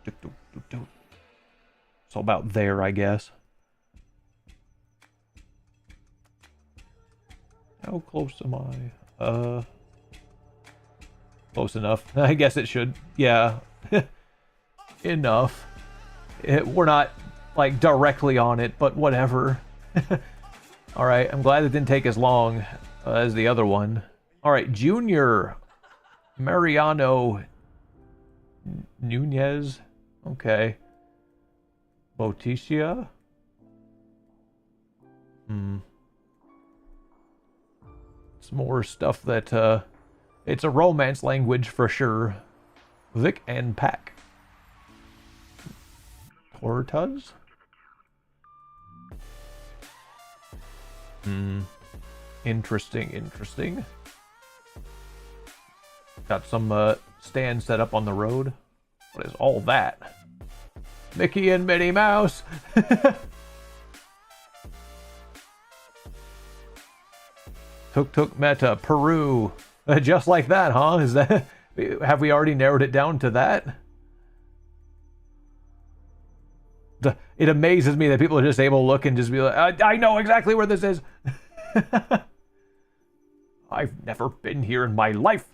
It's all about there, I guess. How close am I? Close enough. I guess it should. Yeah. Enough. We're not, like, directly on it, but whatever. Alright, I'm glad it didn't take as long as the other one. Alright, Junior Mariano Nunez. Okay. Boticia? It's more stuff that, it's a romance language for sure. Vic and Pack. Tortas? Interesting, interesting. Got some stands set up on the road. What is all that? Mickey and Minnie Mouse! Tuk Tuk Meta, Peru. Just like that, huh? Is that... Have we already narrowed it down to that? It amazes me that people are just able to look and just be like, I know exactly where this is! I've never been here in my life!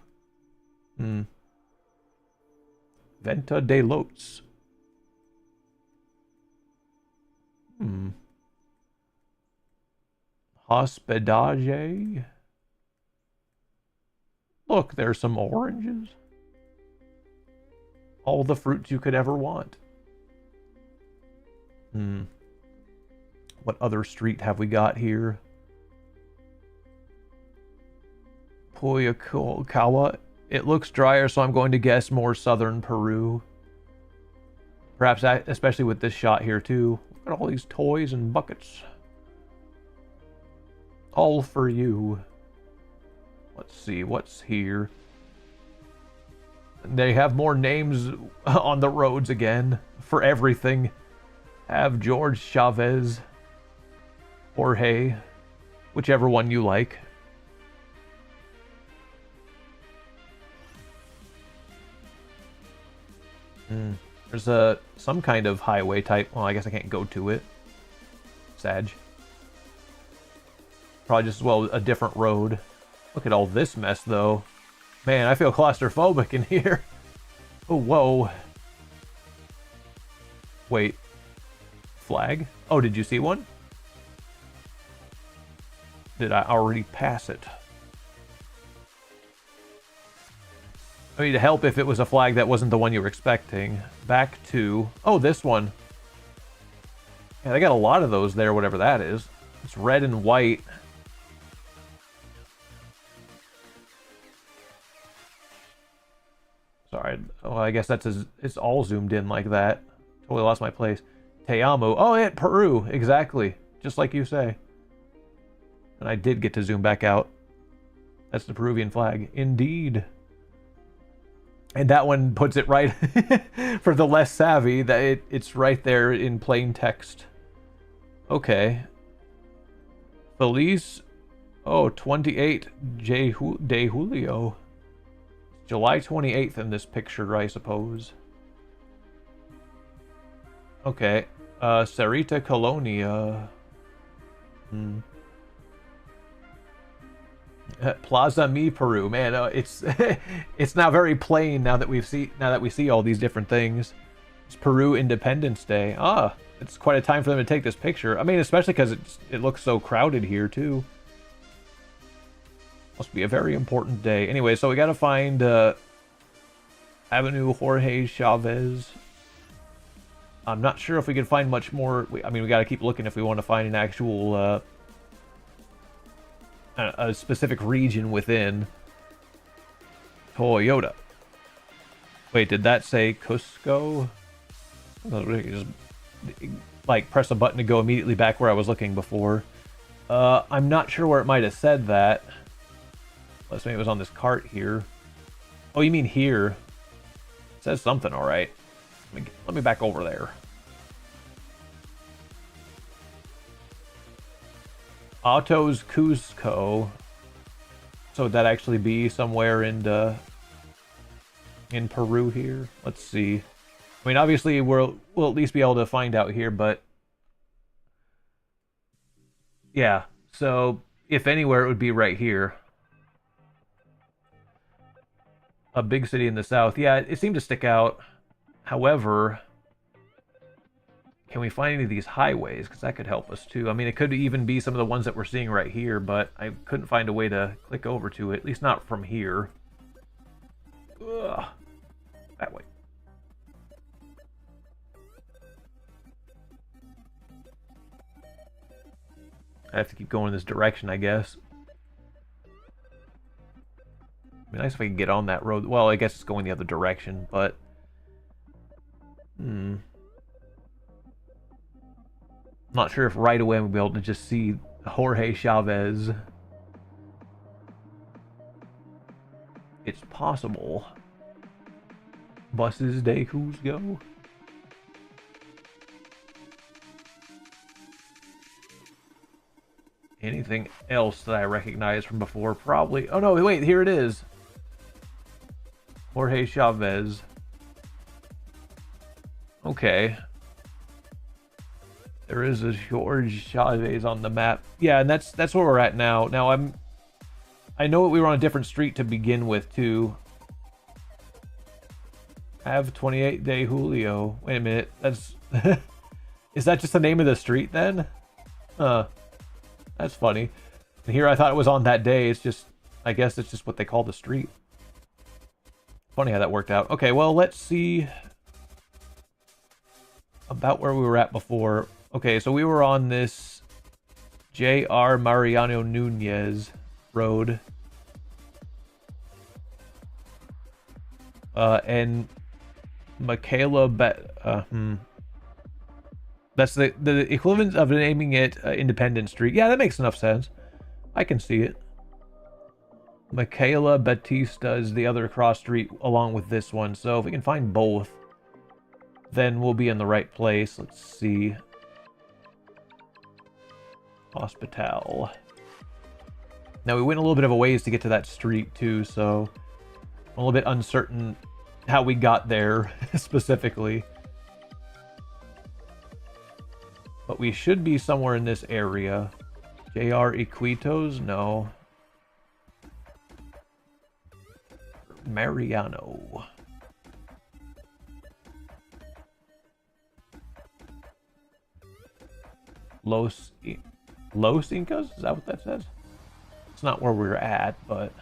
Venta de Lotes. Hospedage. Look, there's some oranges. All the fruits you could ever want. What other street have we got here? Poyokawa. It looks drier, so I'm going to guess more southern Peru. Perhaps, especially with this shot here, too. Look at all these toys and buckets. All for you. Let's see, what's here? They have more names on the roads again for everything. Have George Chavez, Jorge, whichever one you like. There's some kind of highway type. Well, I guess I can't go to it. Sag. Probably just as well a different road. Look at all this mess, though. Man, I feel claustrophobic in here. Oh, whoa. Wait. Flag? Oh, did you see one? Did I already pass it? I mean, to help if it was a flag that wasn't the one you were expecting. Back to... Oh, this one. Yeah, they got a lot of those there, whatever that is. It's red and white. Sorry. Oh, I guess that's it's all zoomed in like that. Totally lost my place. Te amo. Oh, yeah, Peru. Exactly. Just like you say. And I did get to zoom back out. That's the Peruvian flag. Indeed. And that one puts it right for the less savvy that it's right there in plain text. Okay. Feliz. Oh, 28 de Julio. July 28th in this picture, I suppose. Okay. Sarita Colonia. Plaza Mi Peru, man. It's it's now very plain now that we see all these different things. It's Peru Independence Day. Ah, it's quite a time for them to take this picture. I mean, especially because it looks so crowded here too. Must be a very important day. Anyway, so we gotta find Avenue Jorge Chavez. I'm not sure if we can find much more. I mean, we gotta keep looking if we want to find an actual a specific region within. Toyota. Wait, did that say Cusco? Just like press a button to go immediately back where I was looking before. I'm not sure where it might have said that. Unless maybe it was on this cart here. Oh, you mean here? It says something, all right. Let me back over there. Autos Cusco. So would that actually be somewhere in Peru here? Let's see. I mean, obviously we'll at least be able to find out here, but yeah. So if anywhere, it would be right here. A big city in the south. Yeah, it seemed to stick out. However, can we find any of these highways? Because that could help us too. I mean, it could even be some of the ones that we're seeing right here, but I couldn't find a way to click over to it. At least not from here. Ugh. That way. I have to keep going in this direction, I guess. It'd be nice if I could get on that road. Well, I guess it's going the other direction, but... Not sure if right away we'll be able to just see Jorge Chavez. It's possible. Buses de Cusco. Anything else that I recognize from before? Probably. Oh no, wait, here it is. Jorge Chavez. Okay. There is a George Chavez on the map. Yeah, and that's where we're at now. Now I know we were on a different street to begin with too. Have 28 de Julio. Wait a minute. That's is that just the name of the street then? That's funny. And here I thought it was on that day. It's just, I guess it's just what they call the street. Funny how that worked out. Okay, well, let's see about where we were at before. Okay, so we were on this J.R. Mariano Nunez road. And Michaela That's the equivalent of naming it Independence Street. Yeah, that makes enough sense. I can see it. Michaela Batista is the other cross street along with this one. So if we can find both, then we'll be in the right place. Let's see. Hospital. Now we went a little bit of a ways to get to that street too, so I'm a little bit uncertain how we got there specifically. But we should be somewhere in this area. JR Iquitos? No. Mariano. Los Incas? Is that what that says? It's not where we're at, but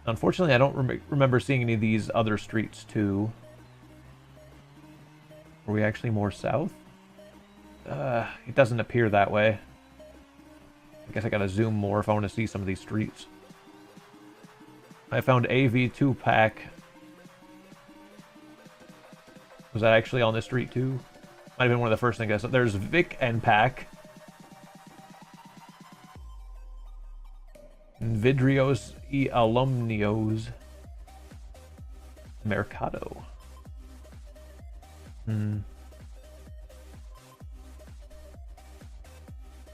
unfortunately I don't remember seeing any of these other streets too. Were we actually more south? It doesn't appear that way. I guess I gotta zoom more if I want to see some of these streets. I found AV 2-pack. Was that actually on this street too? Might have been one of the first things I saw. There's Vic and Pack. Vidrios y Alumnios. Mercado.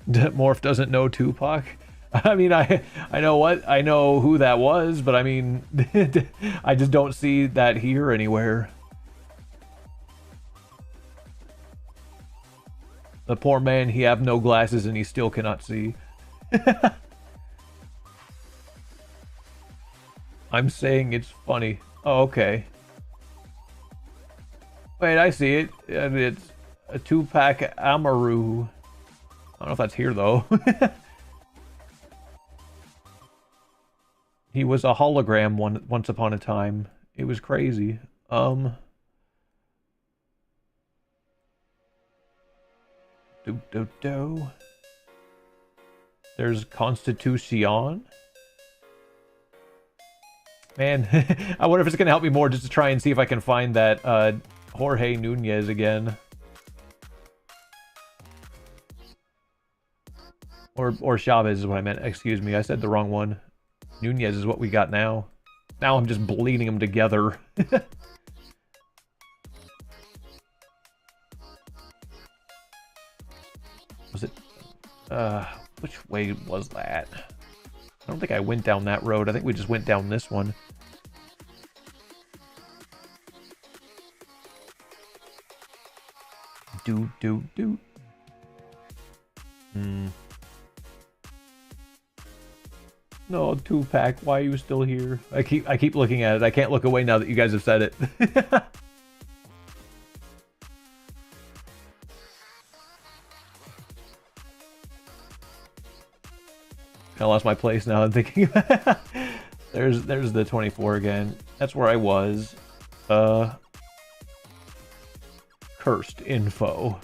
Morph doesn't know Tupac. I mean, I know who that was, but I mean, I just don't see that here anywhere. The poor man, he have no glasses and he still cannot see. I'm saying it's funny. Oh, okay. Wait, I see it. It's a 2-pack Amaru. I don't know if that's here, though. He was a hologram once upon a time. It was crazy. There's Constitucion. Man, I wonder if it's going to help me more just to try and see if I can find that Jorge Nunez again. Or Chavez is what I meant. Excuse me, I said the wrong one. Nunez is what we got now. Now I'm just bleeding them together. Was it... which way was that? I don't think I went down that road. I think we just went down this one. Do. No, 2-pack, why are you still here? I keep looking at it. I can't look away now that you guys have said it. I lost my place now. I'm thinking. there's the 24 again. That's where I was. Cursed info.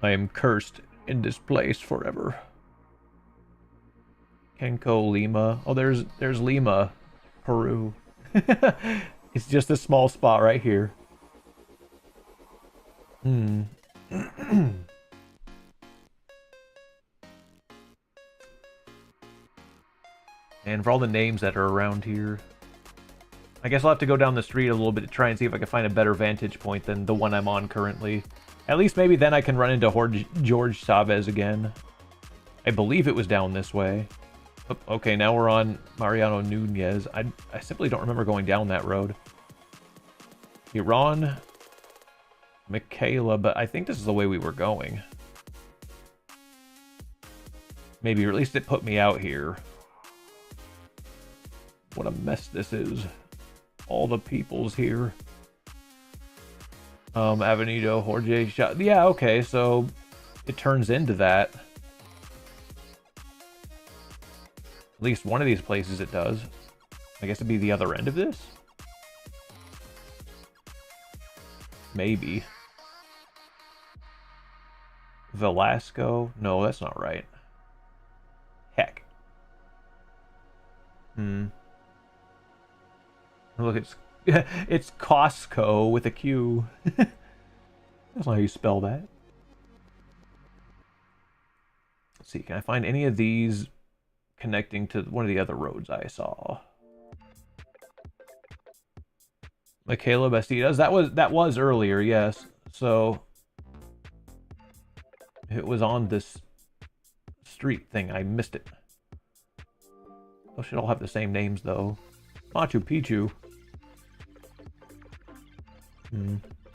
I am cursed in this place forever. Kenko Lima. Oh, there's Lima, Peru. It's just a small spot right here. And for all the names that are around here, I guess I'll have to go down the street a little bit to try and see if I can find a better vantage point than the one I'm on currently. At least maybe then I can run into George Chavez again. I believe it was down this way. Oh, okay, now we're on Mariano Nunez. I simply don't remember going down that road. Iran, Michaela, but I think this is the way we were going. Maybe, or at least it put me out here. What a mess this is. All the people's here. Avenido, Jorge, yeah, okay, so it turns into that. At least one of these places it does. I guess it'd be the other end of this? Maybe. Velasco? No, that's not right. Heck. Look, it's Costco with a Q. That's not how you spell that. Let's see, can I find any of these connecting to one of the other roads I saw? Michaela Bastidas, that was earlier, yes. So it was on this street thing. I missed it. Those should all have the same names though. Machu Picchu.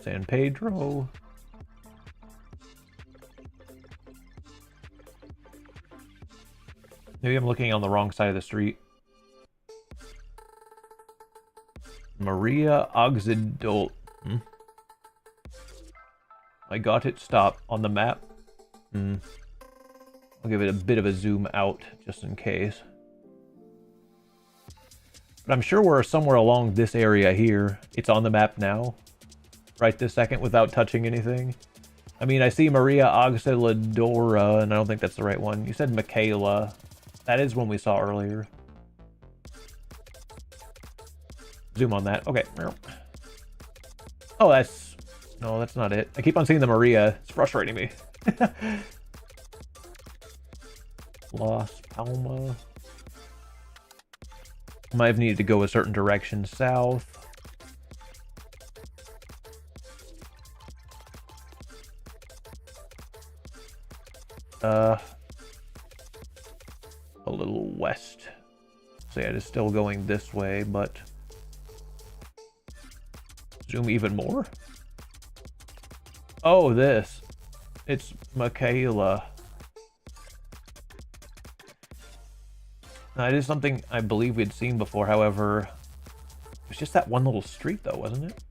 San Pedro. Maybe I'm looking on the wrong side of the street. Maria Auxidol. I got it. Stop on the map. I'll give it a bit of a zoom out just in case. But I'm sure we're somewhere along this area here. It's on the map now. Right this second without touching anything. I mean, I see Maria Auxiliadora, and I don't think that's the right one. You said Michaela. That is one we saw earlier. Zoom on that. Okay. Oh, that's... No, that's not it. I keep on seeing the Maria. It's frustrating me. Las Palmas. Might have needed to go a certain direction south. A little west. So yeah, it is still going this way, but zoom even more. Oh, this. It's Michaela. Now, it is something I believe we'd seen before, however, it was just that one little street though, wasn't it?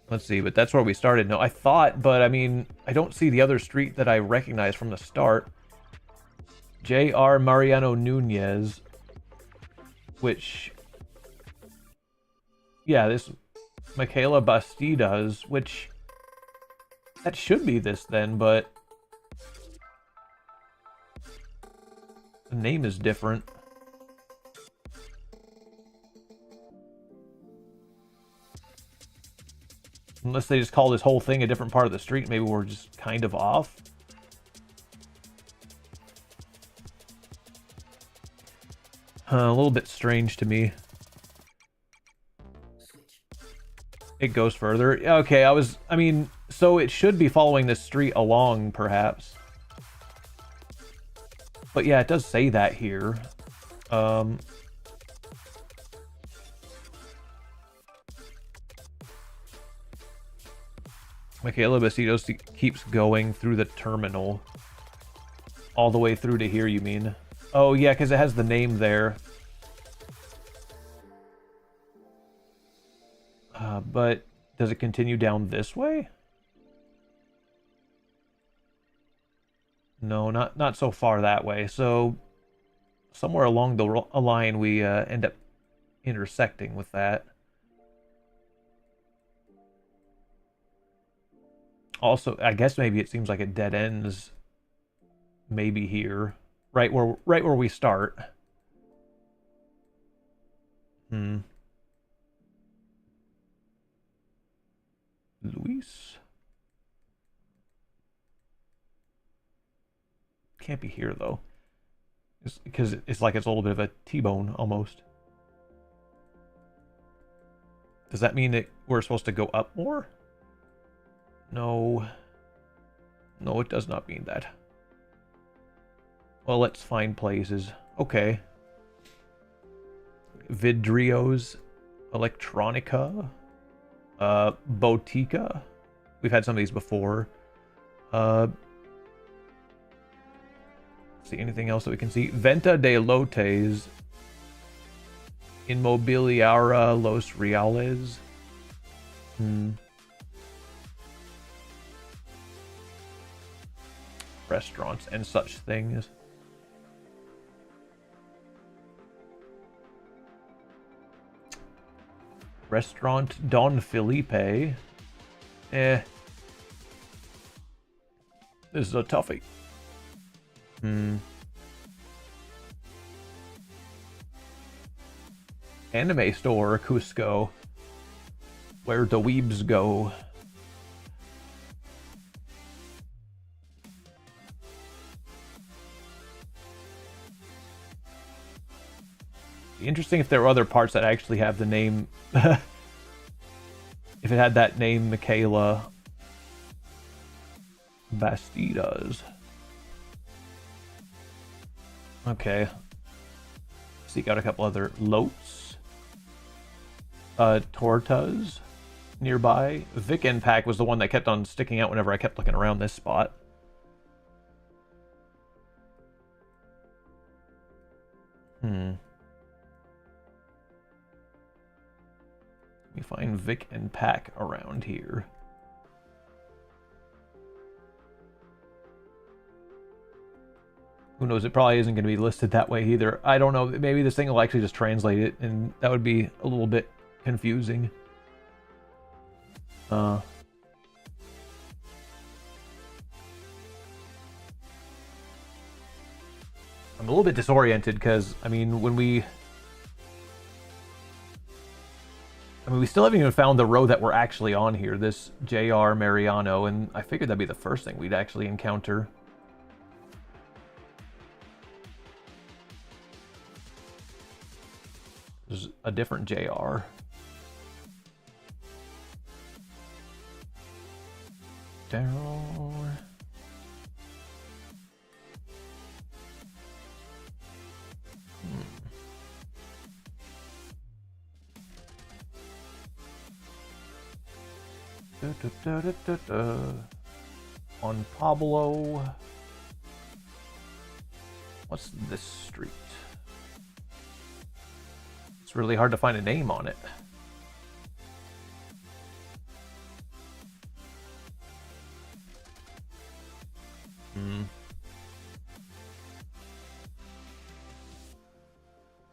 Let's see, but that's where we started. No, I thought, but I mean, I don't see the other street that I recognize from the start. J.R. Mariano Nunez, which, yeah, this Michaela Bastidas, which That should be this then, but the name is different. Unless they just call this whole thing a different part of the street, maybe we're just kind of off. A little bit strange to me. It goes further. Okay, I mean, so it should be following this street along, perhaps. But yeah, it does say that here. Michaela Basitos keeps going through the terminal. All the way through to here, you mean? Oh, yeah, because it has the name there. But does it continue down this way? No, not so far that way. So somewhere along the line, we end up intersecting with that. Also, I guess maybe it seems like it dead ends maybe here, right where we start. Luis? Can't be here though. It's because it's like it's a little bit of a T-bone almost. Does that mean that we're supposed to go up more? No. No, it does not mean that. Well, let's find places. Okay. Vidrios, Electronica, Botica. We've had some of these before. See anything else that we can see? Venta de Lotes, Inmobiliara Los Reales. Restaurants and such things. Restaurant Don Felipe. This is a toughie. Anime store Cusco. Where the weebs go. Interesting if there were other parts that actually have the name. If it had that name, Michaela Bastidas. Okay. Seek out a couple other lotes. Tortas nearby. Vic Pack was the one that kept on sticking out whenever I kept looking around this spot. Let me find Vic and Pack around here. Who knows? It probably isn't going to be listed that way either. I don't know. Maybe this thing will actually just translate it, and that would be a little bit confusing. I'm a little bit disoriented because, I mean, we still haven't even found the road that we're actually on here, this J.R. Mariano, and I figured that'd be the first thing we'd actually encounter. There's a different J.R. Daryl. On Pablo. What's this street? It's really hard to find a name on it.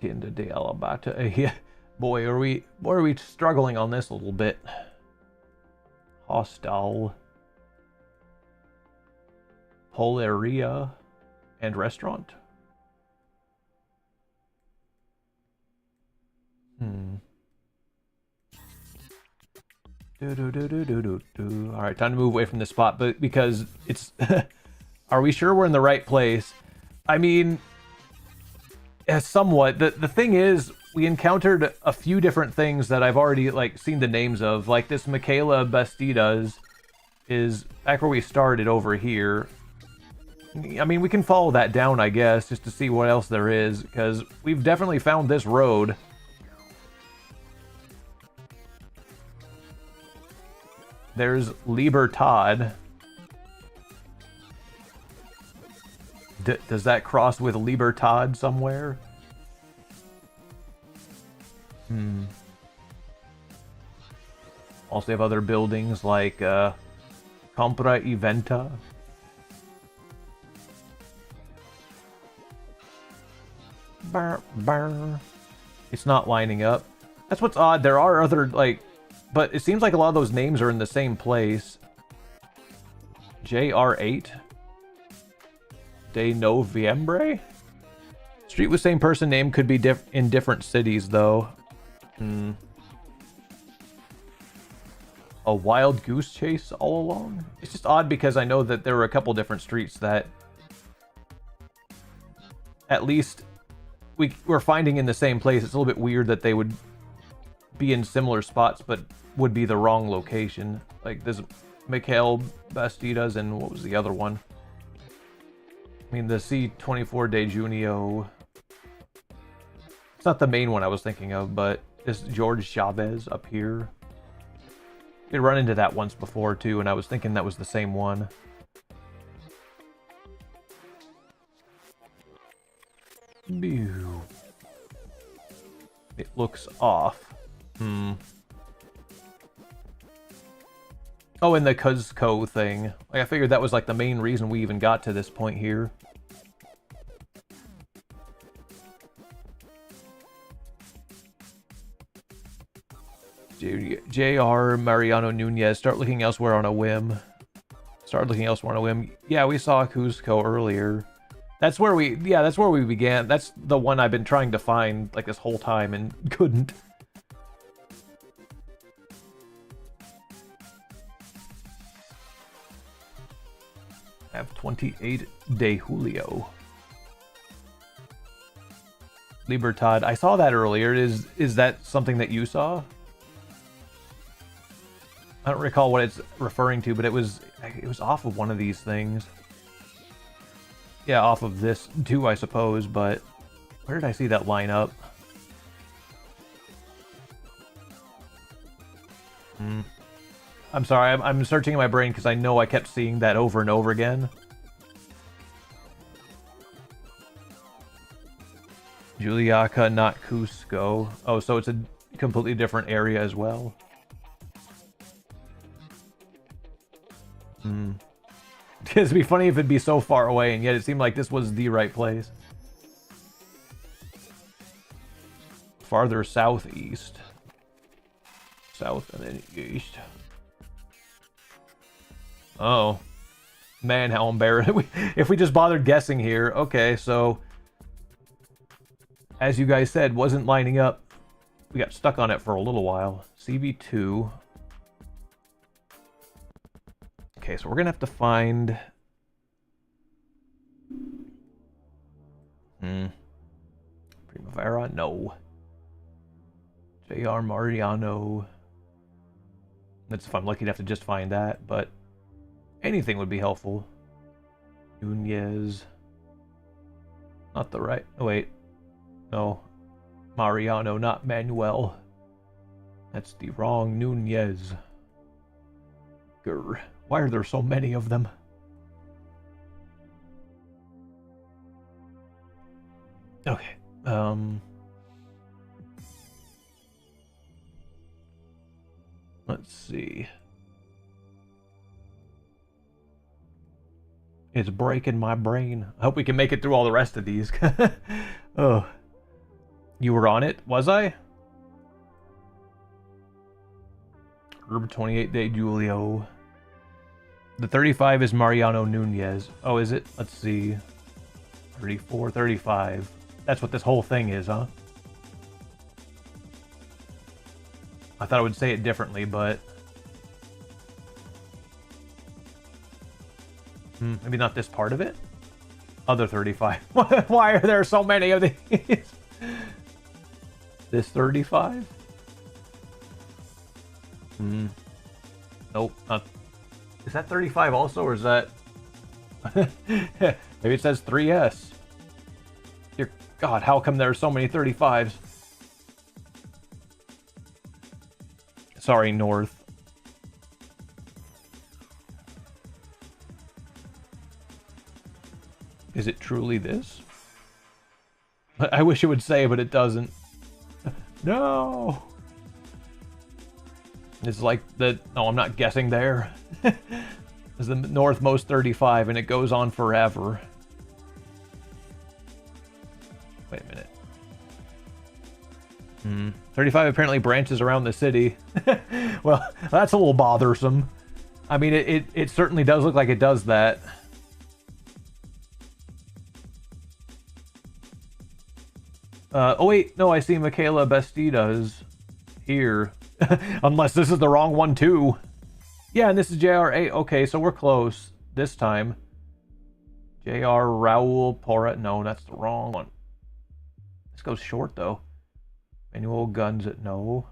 Tienda de Alabata. Yeah. Boy, are we struggling on this a little bit. Hostile. Poleria and restaurant. All right, time to move away from this spot, but because it's... Are we sure we're in the right place? I mean, somewhat. The thing is, we encountered a few different things that I've already, like, seen the names of. Like, this Michaela Bastidas is back where we started over here. I mean, we can follow that down, I guess, just to see what else there is, because we've definitely found this road. There's Libertad. Does that cross with Libertad somewhere? Also have other buildings like Compra y Venta. It's not lining up. That's what's odd. There are other, like... But it seems like a lot of those names are in the same place. JR8? De Noviembre? Street with same person name could be in different cities, though. A wild goose chase all along? It's just odd because I know that there were a couple different streets that... At least... we're finding in the same place. It's a little bit weird that they would be in similar spots, but would be the wrong location. Like, there's Mikhail Bastidas and what was the other one? I mean, the C24 de Junio. It's not the main one I was thinking of, but this George Chavez up here. We run into that once before, too, and I was thinking that was the same one. It looks off. Oh, and the Cuzco thing. Like, I figured that was like the main reason we even got to this point here. J.R. Mariano Nunez, start looking elsewhere on a whim. Started looking elsewhere on a whim. Yeah, we saw Cuzco earlier. That's where we, yeah, that's where we began. That's the one I've been trying to find, like, this whole time and couldn't. I have 28 de Julio. Libertad. I saw that earlier. Is that something that you saw? I don't recall what it's referring to, but it was off of one of these things. Yeah, off of this too, I suppose, but where did I see that line up? I'm sorry, I'm searching in my brain because I know I kept seeing that over and over again. Juliaca, not Cusco. Oh, so it's a completely different area as well. It'd be funny if it'd be so far away, and yet it seemed like this was the right place. Farther southeast. South and then east. Oh. Man, how embarrassing. If we just bothered guessing here. Okay, so... As you guys said, wasn't lining up. We got stuck on it for a little while. CV2. Okay, so we're gonna have to find... Primavera? No. J.R. Mariano. That's if I'm lucky enough to just find that, but anything would be helpful. Nunez. Not the right... Oh, wait. No. Mariano, not Manuel. That's the wrong Nunez. Grr. Why are there so many of them? Okay. Let's see. It's breaking my brain. I hope we can make it through all the rest of these. Oh. You were on it? Was I? Herb 28 de Julio. The 35 is Mariano Nunez. Oh, is it? Let's see. 34, 35. That's what this whole thing is, huh? I thought I would say it differently, but... maybe not this part of it? Other 35. Why are there so many of these? This 35? Nope, not... Is that 35 also, or is that... Maybe it says 3S. Dear God, how come there are so many 35s? Sorry, North. Is it truly this? I wish it would say, but it doesn't. No! It's like the... No, I'm not guessing there. It's the northmost 35, and it goes on forever. Wait a minute. 35 apparently branches around the city. Well, that's a little bothersome. I mean, it certainly does look like it does that. Oh wait, no, I see Michaela Bastida's here. Unless this is the wrong one too. Yeah, and this is JR8. Okay, so we're close this time. JR Raul Pora. No, that's the wrong one. This goes short though. Manual guns at no.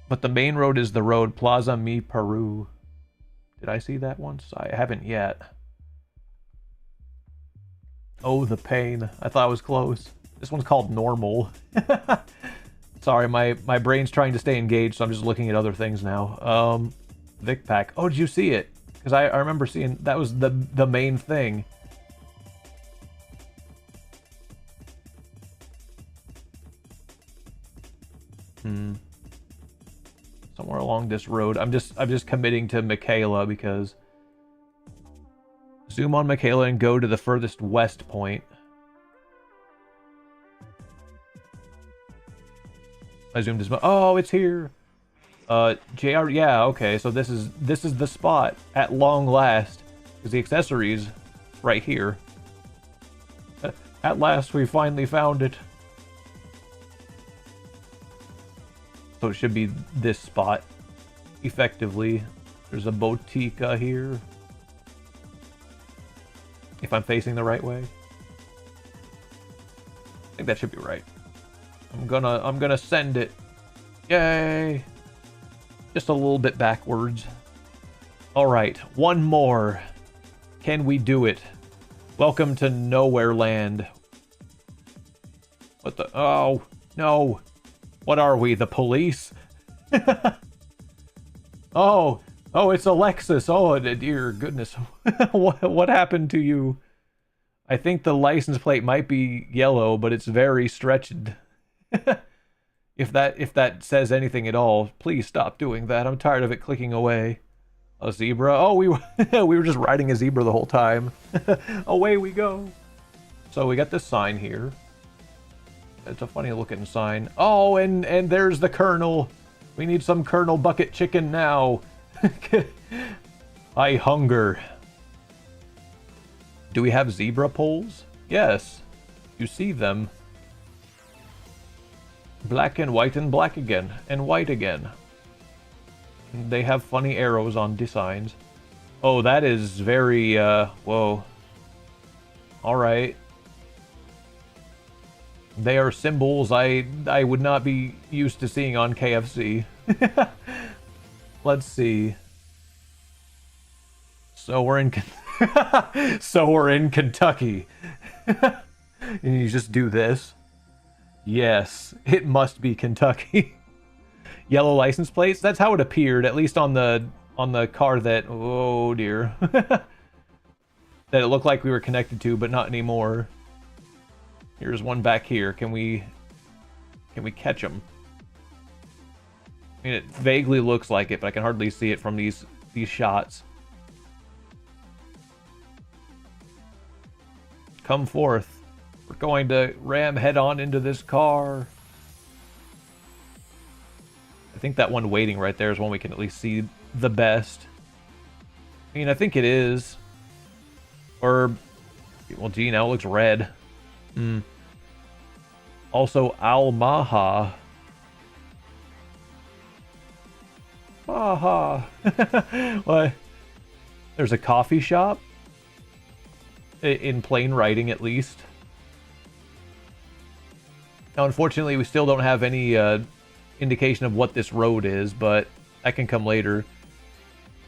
But the main road is the road Plaza Mi Peru. Did I see that once? I haven't yet. Oh, the pain. I thought I was close. This one's called Normal. Sorry, my brain's trying to stay engaged, so I'm just looking at other things now. Vic Pack. Oh, did you see it? Because I remember seeing... That was the main thing. Somewhere along this road. I'm just committing to Michaela because... Zoom on Michaela and go to the furthest west point. I zoomed as much. Oh, it's here. JR. Yeah. Okay. So this is the spot at long last, because the accessories right here. At last, we finally found it. So it should be this spot, effectively. There's a botica here. If I'm facing the right way. I think that should be right. I'm gonna send it. Yay! Just a little bit backwards. Alright, one more. Can we do it? Welcome to Nowhere Land. What the... Oh, no. What are we, the police? Oh, it's Alexis. Oh, dear goodness. What happened to you? I think the license plate might be yellow, but it's very stretched. If that says anything at all, please stop doing that. I'm tired of it clicking away. A zebra? Oh, we were just riding a zebra the whole time. Away we go. So we got this sign here. It's a funny looking sign. Oh, and there's the Colonel. We need some Colonel Bucket Chicken now. I hunger. Do we have zebra poles? Yes. You see them. Black and black again, and white again. They have funny arrows on designs. Oh, that is very, whoa. Alright. They are symbols I would not be used to seeing on KFC. Let's see. So we're in Kentucky. And you just do this. Yes, it must be Kentucky. Yellow license plates. That's how it appeared, at least on the car that... Oh dear. That it looked like we were connected to, but not anymore. Here's one back here. Can we catch them? I mean, it vaguely looks like it, but I can hardly see it from these shots. Come forth. We're going to ram head on into this car. I think that one waiting right there is one we can at least see the best. I mean, I think it is. Or, well, gee, now it looks red. Also, Al-Maha. Maha. What? There's a coffee shop? In plain writing, at least. Now, unfortunately, we still don't have any indication of what this road is, but that can come later.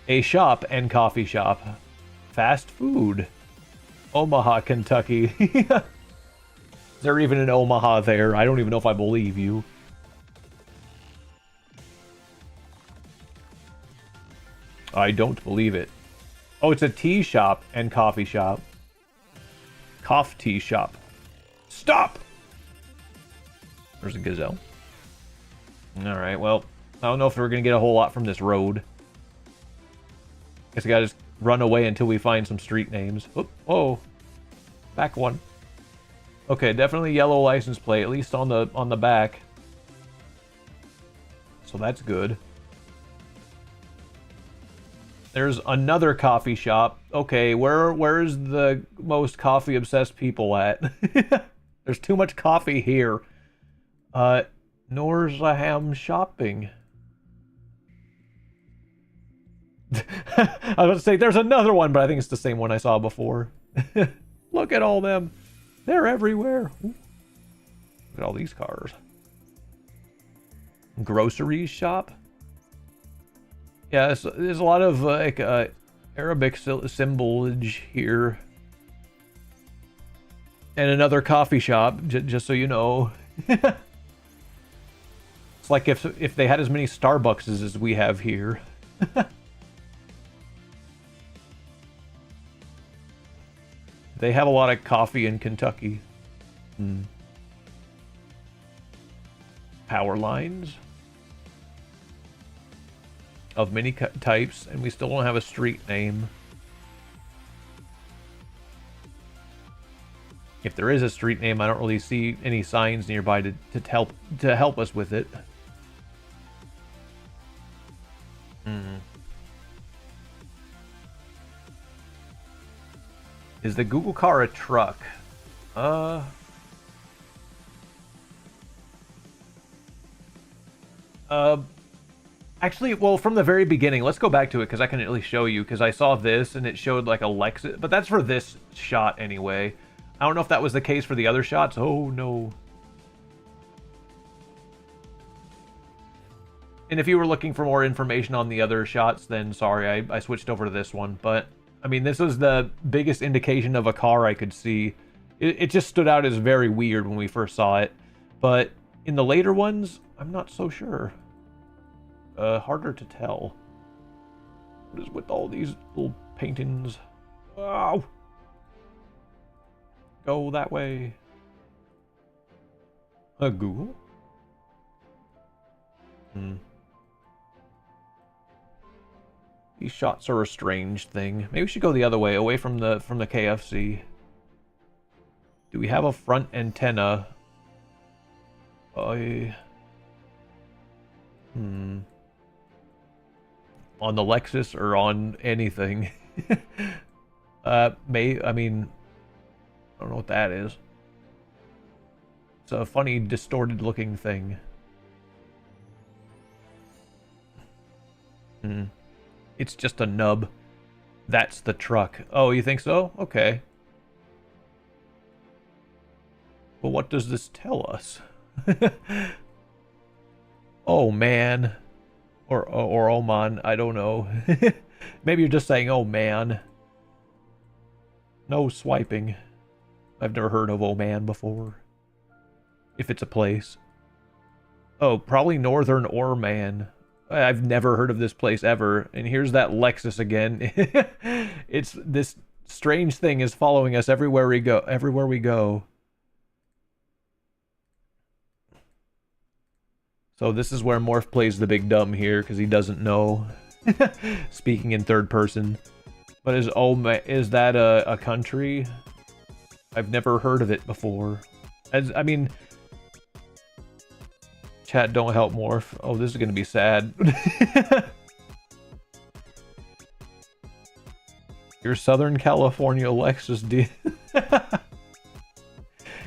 A shop and coffee shop. Fast food. Omaha, Kentucky. Is there even an Omaha there? I don't even know if I believe you. I don't believe it. Oh, it's a tea shop and coffee shop. Cough tea shop. Stop! There's a gazelle. Alright, well, I don't know if we're going to get a whole lot from this road. Guess I gotta just run away until we find some street names. Oop, oh, back one. Okay, definitely yellow license plate, at least on the back. So that's good. There's another coffee shop. Okay, where's the most coffee obsessed people at? There's too much coffee here. Norzaham shopping. I was about to say there's another one, but I think it's the same one I saw before. Look at all them. They're everywhere. Ooh. Look at all these cars. Groceries shop. Yeah, there's a lot of like Arabic symbolage here. And another coffee shop, just so you know. It's like if they had as many Starbucks as we have here. They have a lot of coffee in Kentucky. Power lines of many types, and we still don't have a street name. If there is a street name, I don't really see any signs nearby to help us with it. Is the Google car a truck? Actually, well, from the very beginning, let's go back to it because I can at least show you, because I saw this and it showed like a Lexus, but that's for this shot anyway. I don't know if that was the case for the other shots. Oh no. And if you were looking for more information on the other shots, then sorry, I switched over to this one. But I mean, this was the biggest indication of a car I could see. It just stood out as very weird when we first saw it. But in the later ones, I'm not so sure. Harder to tell. What is with all these little paintings? Wow. Go that way. Google? These shots are a strange thing. Maybe we should go the other way, away from the KFC. Do we have a front antenna? On the Lexus or on anything? I mean, I don't know what that is. It's a funny, distorted looking thing. It's just a nub. That's the truck. Oh, you think so? Okay. Well, what does this tell us? Oh, man. Or Oman, I don't know. Maybe you're just saying, oh, man. No swiping. I've never heard of oh, man before. If it's a place. Oh, probably Northern Orman. I've never heard of this place ever. And here's that Lexus again. It's this strange thing is following us everywhere we go. Everywhere we go. So this is where Morph plays the big dumb here because he doesn't know. Speaking in third person. But is that a country? I've never heard of it before. I mean, Chat, don't help Morph. Oh, this is gonna be sad. Your Southern California Lexus D.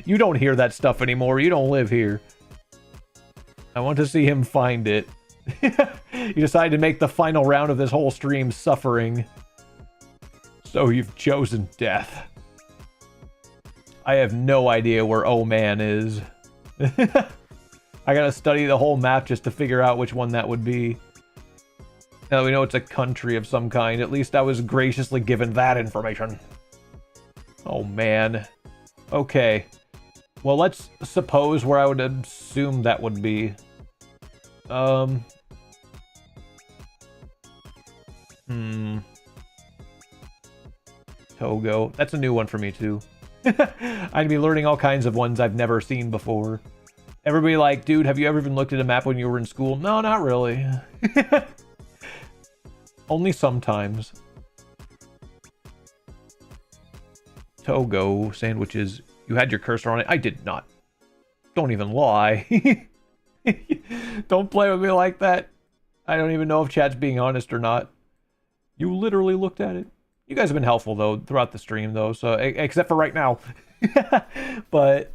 You don't hear that stuff anymore. You don't live here. I want to see him find it. You decided to make the final round of this whole stream suffering. So you've chosen death. I have no idea where Oh Man is. I gotta study the whole map just to figure out which one that would be. Now that we know it's a country of some kind, at least I was graciously given that information. Oh man. Okay. Well, let's suppose where I would assume that would be. Togo. That's a new one for me too. I'd be learning all kinds of ones I've never seen before. Everybody like, dude, have you ever even looked at a map when you were in school? No, not really. Only sometimes. Togo sandwiches. You had your cursor on it? I did not. Don't even lie. Don't play with me like that. I don't even know if chat's being honest or not. You literally looked at it. You guys have been helpful, though, throughout the stream, though, so except for right now. But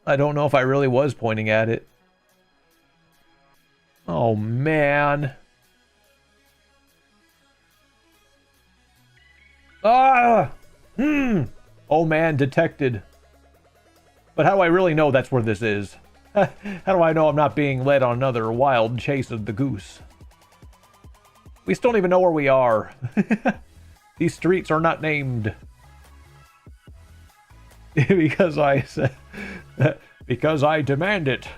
I don't know if I really was pointing at it. Oh, man. Ah! Oh, man, detected. But how do I really know that's where this is? How do I know I'm not being led on another wild chase of the goose? We still don't even know where we are. These streets are not named. Because I said... because I demand it.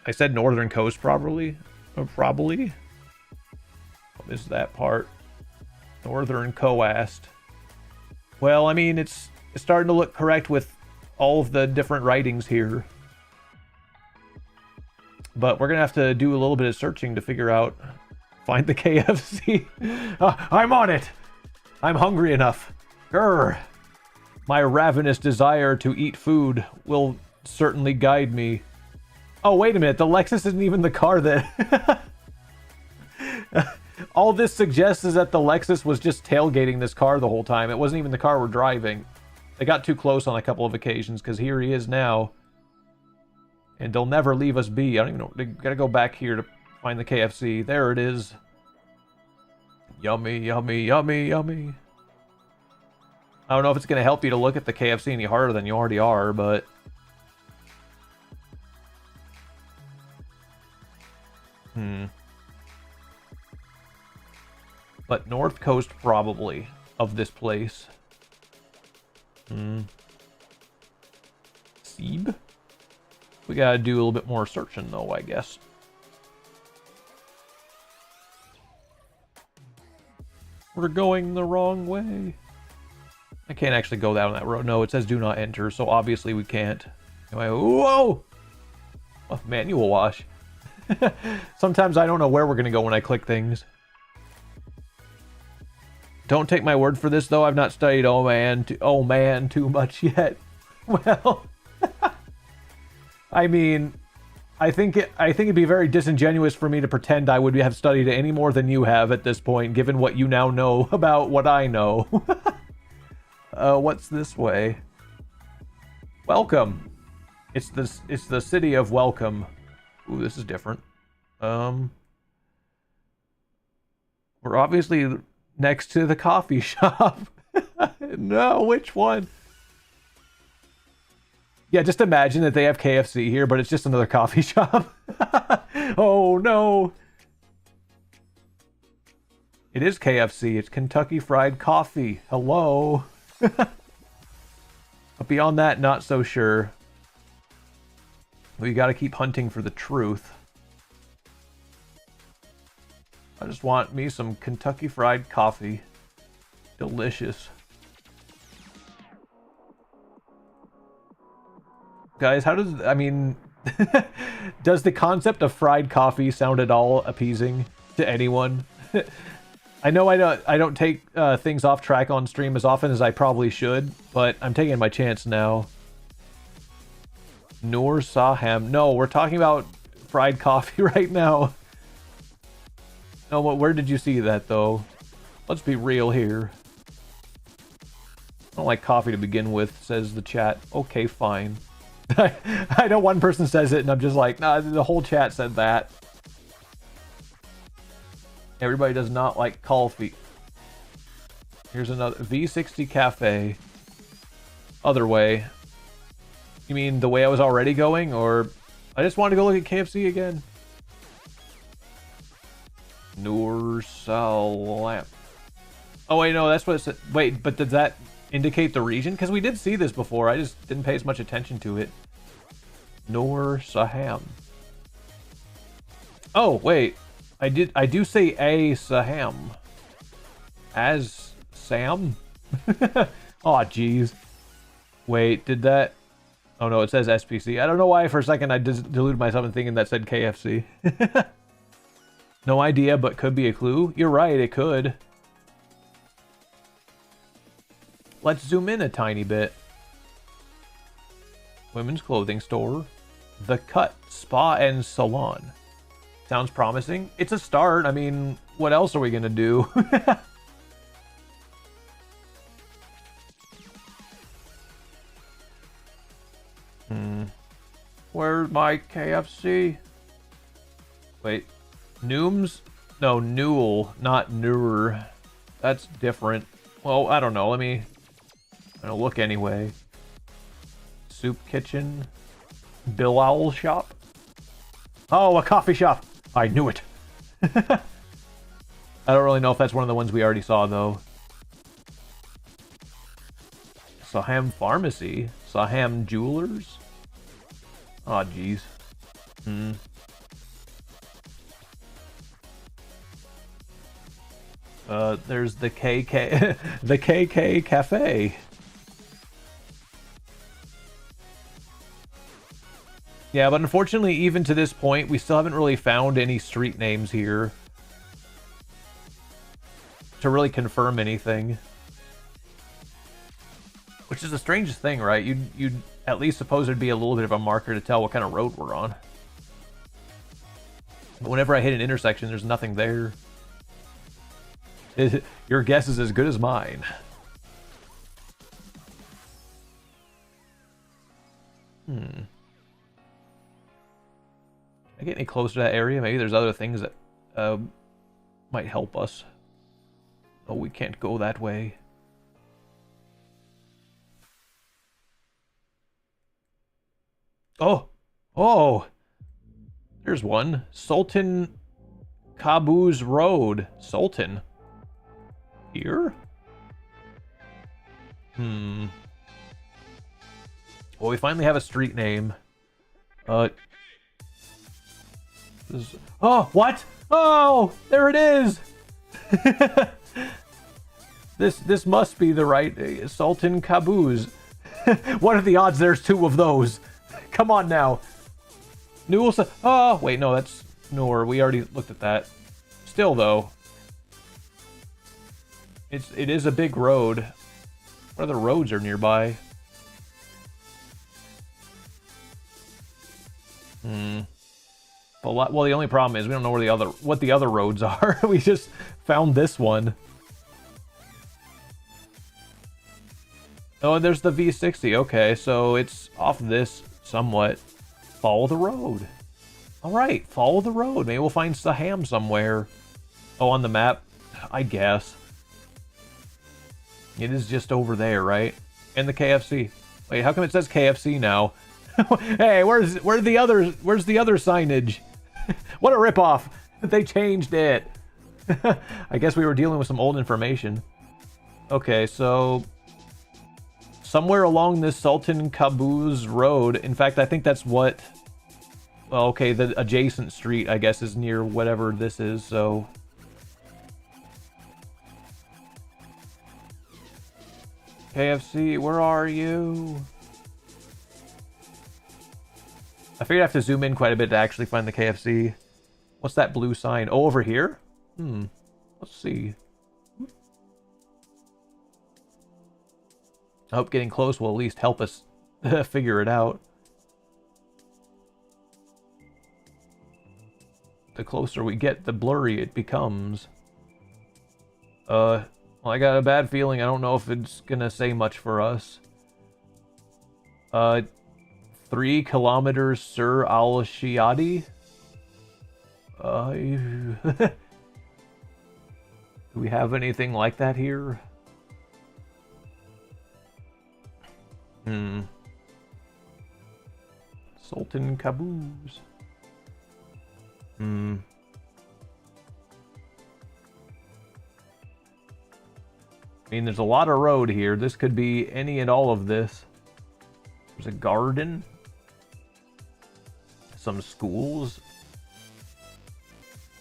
I said Northern Coast probably. Probably. What is that part? Northern Coast. Well, I mean, it's starting to look correct with all of the different writings here. But we're going to have to do a little bit of searching to figure out... Find the KFC. I'm on it! I'm hungry enough. Grr. My ravenous desire to eat food will certainly guide me. Oh, wait a minute. The Lexus isn't even the car that... All this suggests is that the Lexus was just tailgating this car the whole time. It wasn't even the car we're driving. They got too close on a couple of occasions, because here he is now. And they'll never leave us be. I don't even know. They gotta go back here to find the KFC. There it is. Yummy, yummy, yummy, yummy. I don't know if it's gonna help you to look at the KFC any harder than you already are, but... But North Coast, probably, of this place. Seeb? We gotta do a little bit more searching, though, I guess. We're going the wrong way. I can't actually go down that road. No, it says do not enter, so obviously we can't. Anyway, whoa! Oh, manual wash. Sometimes I don't know where we're gonna go when I click things. Don't take my word for this, though. I've not studied Oh Man too much yet. Well, I mean, I think it'd be very disingenuous for me to pretend I would have studied it any more than you have at this point, given what you now know about what I know. What's this way? Welcome. It's the city of Welcome. Ooh, this is different. We're obviously next to the coffee shop. No, which one? Yeah, just imagine that they have KFC here, but it's just another coffee shop. Oh, no. It is KFC. It's Kentucky Fried Coffee. Hello. But beyond that, not so sure. We gotta keep hunting for the truth. I just want me some Kentucky Fried Coffee. Delicious. Guys, how does... I mean... does the concept of fried coffee sound at all appeasing to anyone? I know I don't take things off track on stream as often as I probably should, but I'm taking my chance now. Noor Saham. No, we're talking about fried coffee right now. No, where did you see that, though? Let's be real here. I don't like coffee to begin with, says the chat. Okay, fine. I know one person says it, and I'm just like, nah, the whole chat said that. Everybody does not like coffee. Here's another V60 Cafe. Other way. You mean the way I was already going, or I just wanted to go look at KFC again? Noor Salam. Oh wait, no, that's what it said. Wait, but did that indicate the region? Because we did see this before. I just didn't pay as much attention to it. Noor Saham. Oh wait, I do say a Saham. As Sam? Oh jeez. Wait, did that? Oh no, it says SPC. I don't know why for a second I deluded myself in thinking that said KFC. No idea, but could be a clue. You're right, it could. Let's zoom in a tiny bit. Women's clothing store. The Cut Spa and Salon. Sounds promising. It's a start. I mean, what else are we gonna do? Where's my KFC? Wait. Nooms? No, Newell, not Noor. That's different. Well, I don't know. Let me... I'm gonna look anyway. Soup kitchen. Bilal shop. Oh, a coffee shop. I knew it. I don't really know if that's one of the ones we already saw, though. Saham Pharmacy. Saham Jewelers. Oh, jeez. There's the KK... the KK Cafe. Yeah, but unfortunately, even to this point, we still haven't really found any street names here to really confirm anything. Which is the strangest thing, right? You'd at least suppose there'd be a little bit of a marker to tell what kind of road we're on. But whenever I hit an intersection, there's nothing there. Your guess is as good as mine. Can I get any closer to that area? Maybe there's other things that might help us. Oh, we can't go that way. Oh, there's one. Sultan Qaboos Road. Sultan. Here? Well, we finally have a street name. Oh, what? Oh, there it is. This must be the right Sultan Qaboos. What are the odds there's two of those? Come on now. Newell. Oh, wait, no, that's Noor. We already looked at that. Still, though, it is a big road. What other roads are nearby? Well, the only problem is we don't know where what the other roads are. We just found this one. Oh, and there's the V60. Okay, so it's off this somewhat. Follow the road. All right, follow the road. Maybe we'll find Saham somewhere. Oh, on the map, I guess. It is just over there, right? And the KFC. Wait, how come it says KFC now? Hey, where's the other signage? What a ripoff! They changed it. I guess we were dealing with some old information. Okay, so somewhere along this Sultan Qaboos Road. In fact, I think that's what... Well, okay, the adjacent street, I guess, is near whatever this is, so... KFC, where are you? I figured I have to zoom in quite a bit to actually find the KFC. What's that blue sign? Oh, over here? Let's see. I hope getting close will at least help us figure it out. the closer we get, the blurry it becomes. Well, I got a bad feeling. I don't know if it's gonna say much for us. 3 kilometers Sur al-Shiadi? Do we have anything like that here? Sultan Qaboos. I mean, there's a lot of road here. This could be any and all of this. There's a garden. Some schools.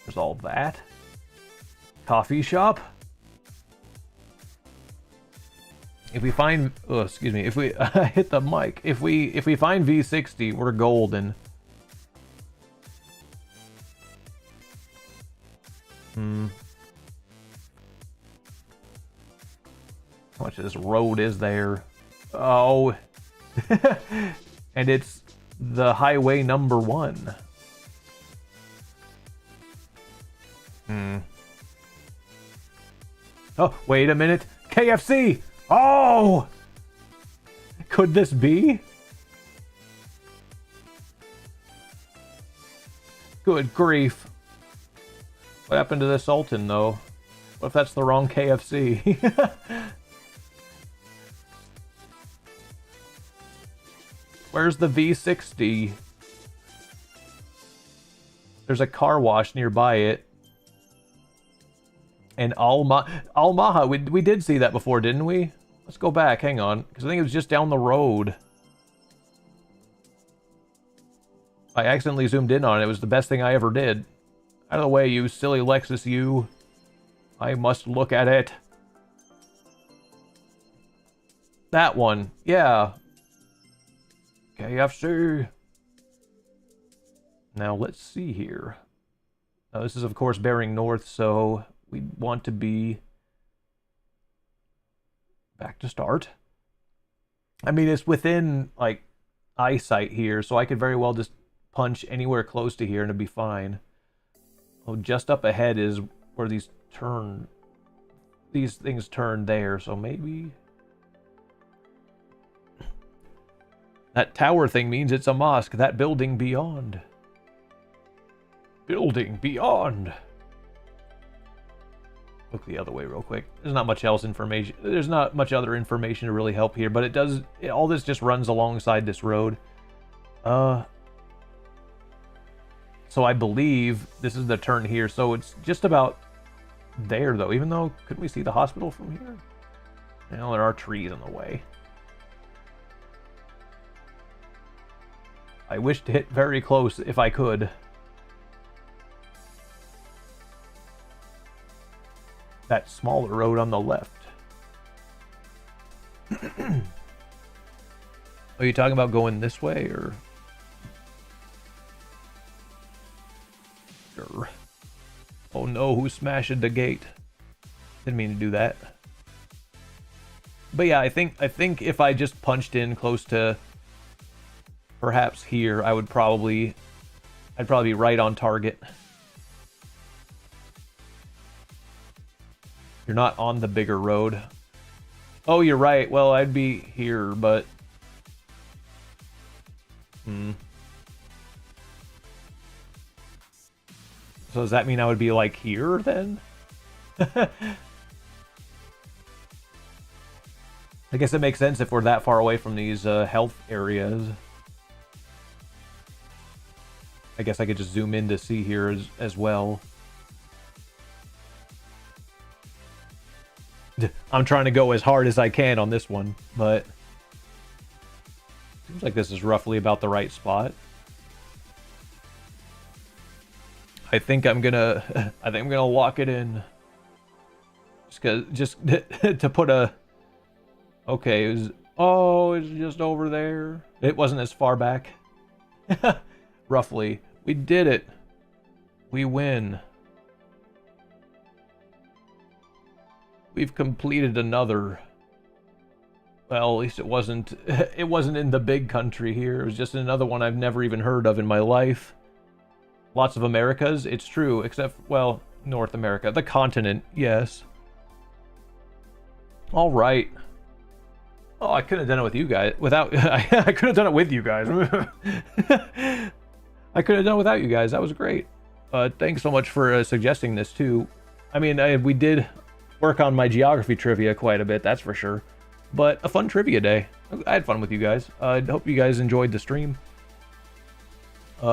There's all that. Coffee shop. If we find, oh, excuse me, if we hit the mic, if we find V60, we're golden. How much of this road is there? Oh. And it's the highway number 1. Oh, wait a minute. KFC! Oh! Could this be? Good grief. What happened to the Sultan, though? What if that's the wrong KFC? Where's the V60? There's a car wash nearby it. And Al-Maha, we did see that before, didn't we? Let's go back, hang on. Because I think it was just down the road. I accidentally zoomed in on it. It was the best thing I ever did. Out of the way, you silly Lexus, you. I must look at it. That one, yeah. KFC. Now, let's see here. Now, this is, of course, bearing north, so we want to be back to start. I mean, it's within, like, eyesight here, so I could very well just punch anywhere close to here and it'd be fine. Oh, just up ahead is where these things turn there, so maybe... That tower thing means it's a mosque. That building beyond. Building beyond. Look the other way real quick. There's not much else information. There's not much other information to really help here, but it does... all this just runs alongside this road. So I believe this is the turn here. So it's just about there, though. Even though, couldn't we see the hospital from here? Well, there are trees in the way. I wish to hit very close if I could. That smaller road on the left. Are you talking about going this way, or? Sure. Oh no, who smashed the gate? Didn't mean to do that. But yeah, I think if I just punched in close to perhaps here, I'd probably be right on target. You're not on the bigger road. Oh, you're right. Well, I'd be here, but... So does that mean I would be, like, here, then? I guess it makes sense if we're that far away from these health areas. I guess I could just zoom in to see here as well. I'm trying to go as hard as I can on this one, but seems like this is roughly about the right spot. I think I'm gonna lock it in. Just to put a... Okay, it's just over there. It wasn't as far back. Roughly. We did it. We win. We've completed another. Well, at least it wasn't in the big country here. It was just another one I've never even heard of in my life. Lots of Americas. It's true, except, well, North America. The continent, yes. All right. Oh, I couldn't have done it with you guys. Without... I could have done it with you guys. I could have done it without you guys. That was great. Thanks so much for suggesting this, too. I mean, we did work on my geography trivia quite a bit, that's for sure. But a fun trivia day. I had fun with you guys. I hope you guys enjoyed the stream.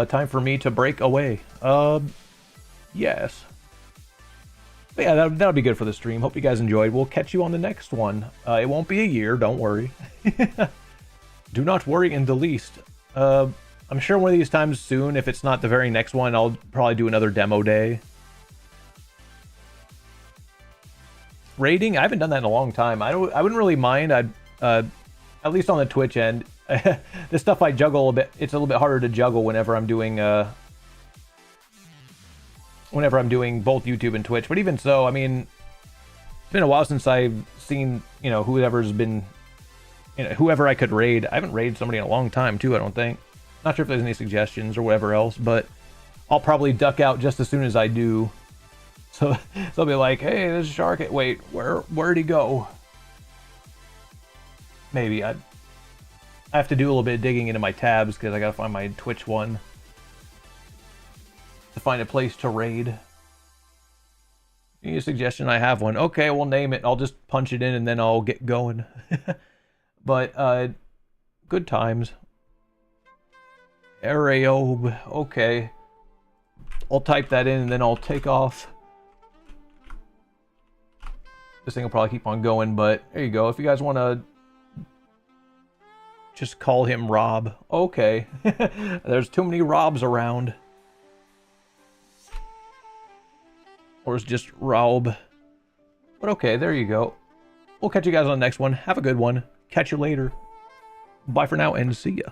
Time for me to break away. Yes. But yeah, that'll be good for the stream. Hope you guys enjoyed. We'll catch you on the next one. It won't be a year, don't worry. Do not worry in the least. I'm sure one of these times soon, if it's not the very next one, I'll probably do another demo day. Rating? I haven't done that in a long time. I wouldn't really mind. At least on the Twitch end. The stuff I juggle a bit, it's a little bit harder to juggle whenever I'm doing both YouTube and Twitch. But even so, I mean, it's been a while since I've seen, you know, whoever's been, you know, whoever I could raid. I haven't raided somebody in a long time too, I don't think. Not sure if there's any suggestions or whatever else, but I'll probably duck out just as soon as I do. So they'll be like, hey, this is Sharkade. Wait, where'd he go? Maybe I have to do a little bit of digging into my tabs because I gotta find my Twitch one to find a place to raid. Any suggestion? I have one. Okay, we'll name it. I'll just punch it in and then I'll get going. But good times. Areob. Okay. I'll type that in and then I'll take off. This thing will probably keep on going, but there you go. If you guys want to just call him Rob. Okay. There's too many Robs around. Or it's just Rob. But okay, there you go. We'll catch you guys on the next one. Have a good one. Catch you later. Bye for now and see ya.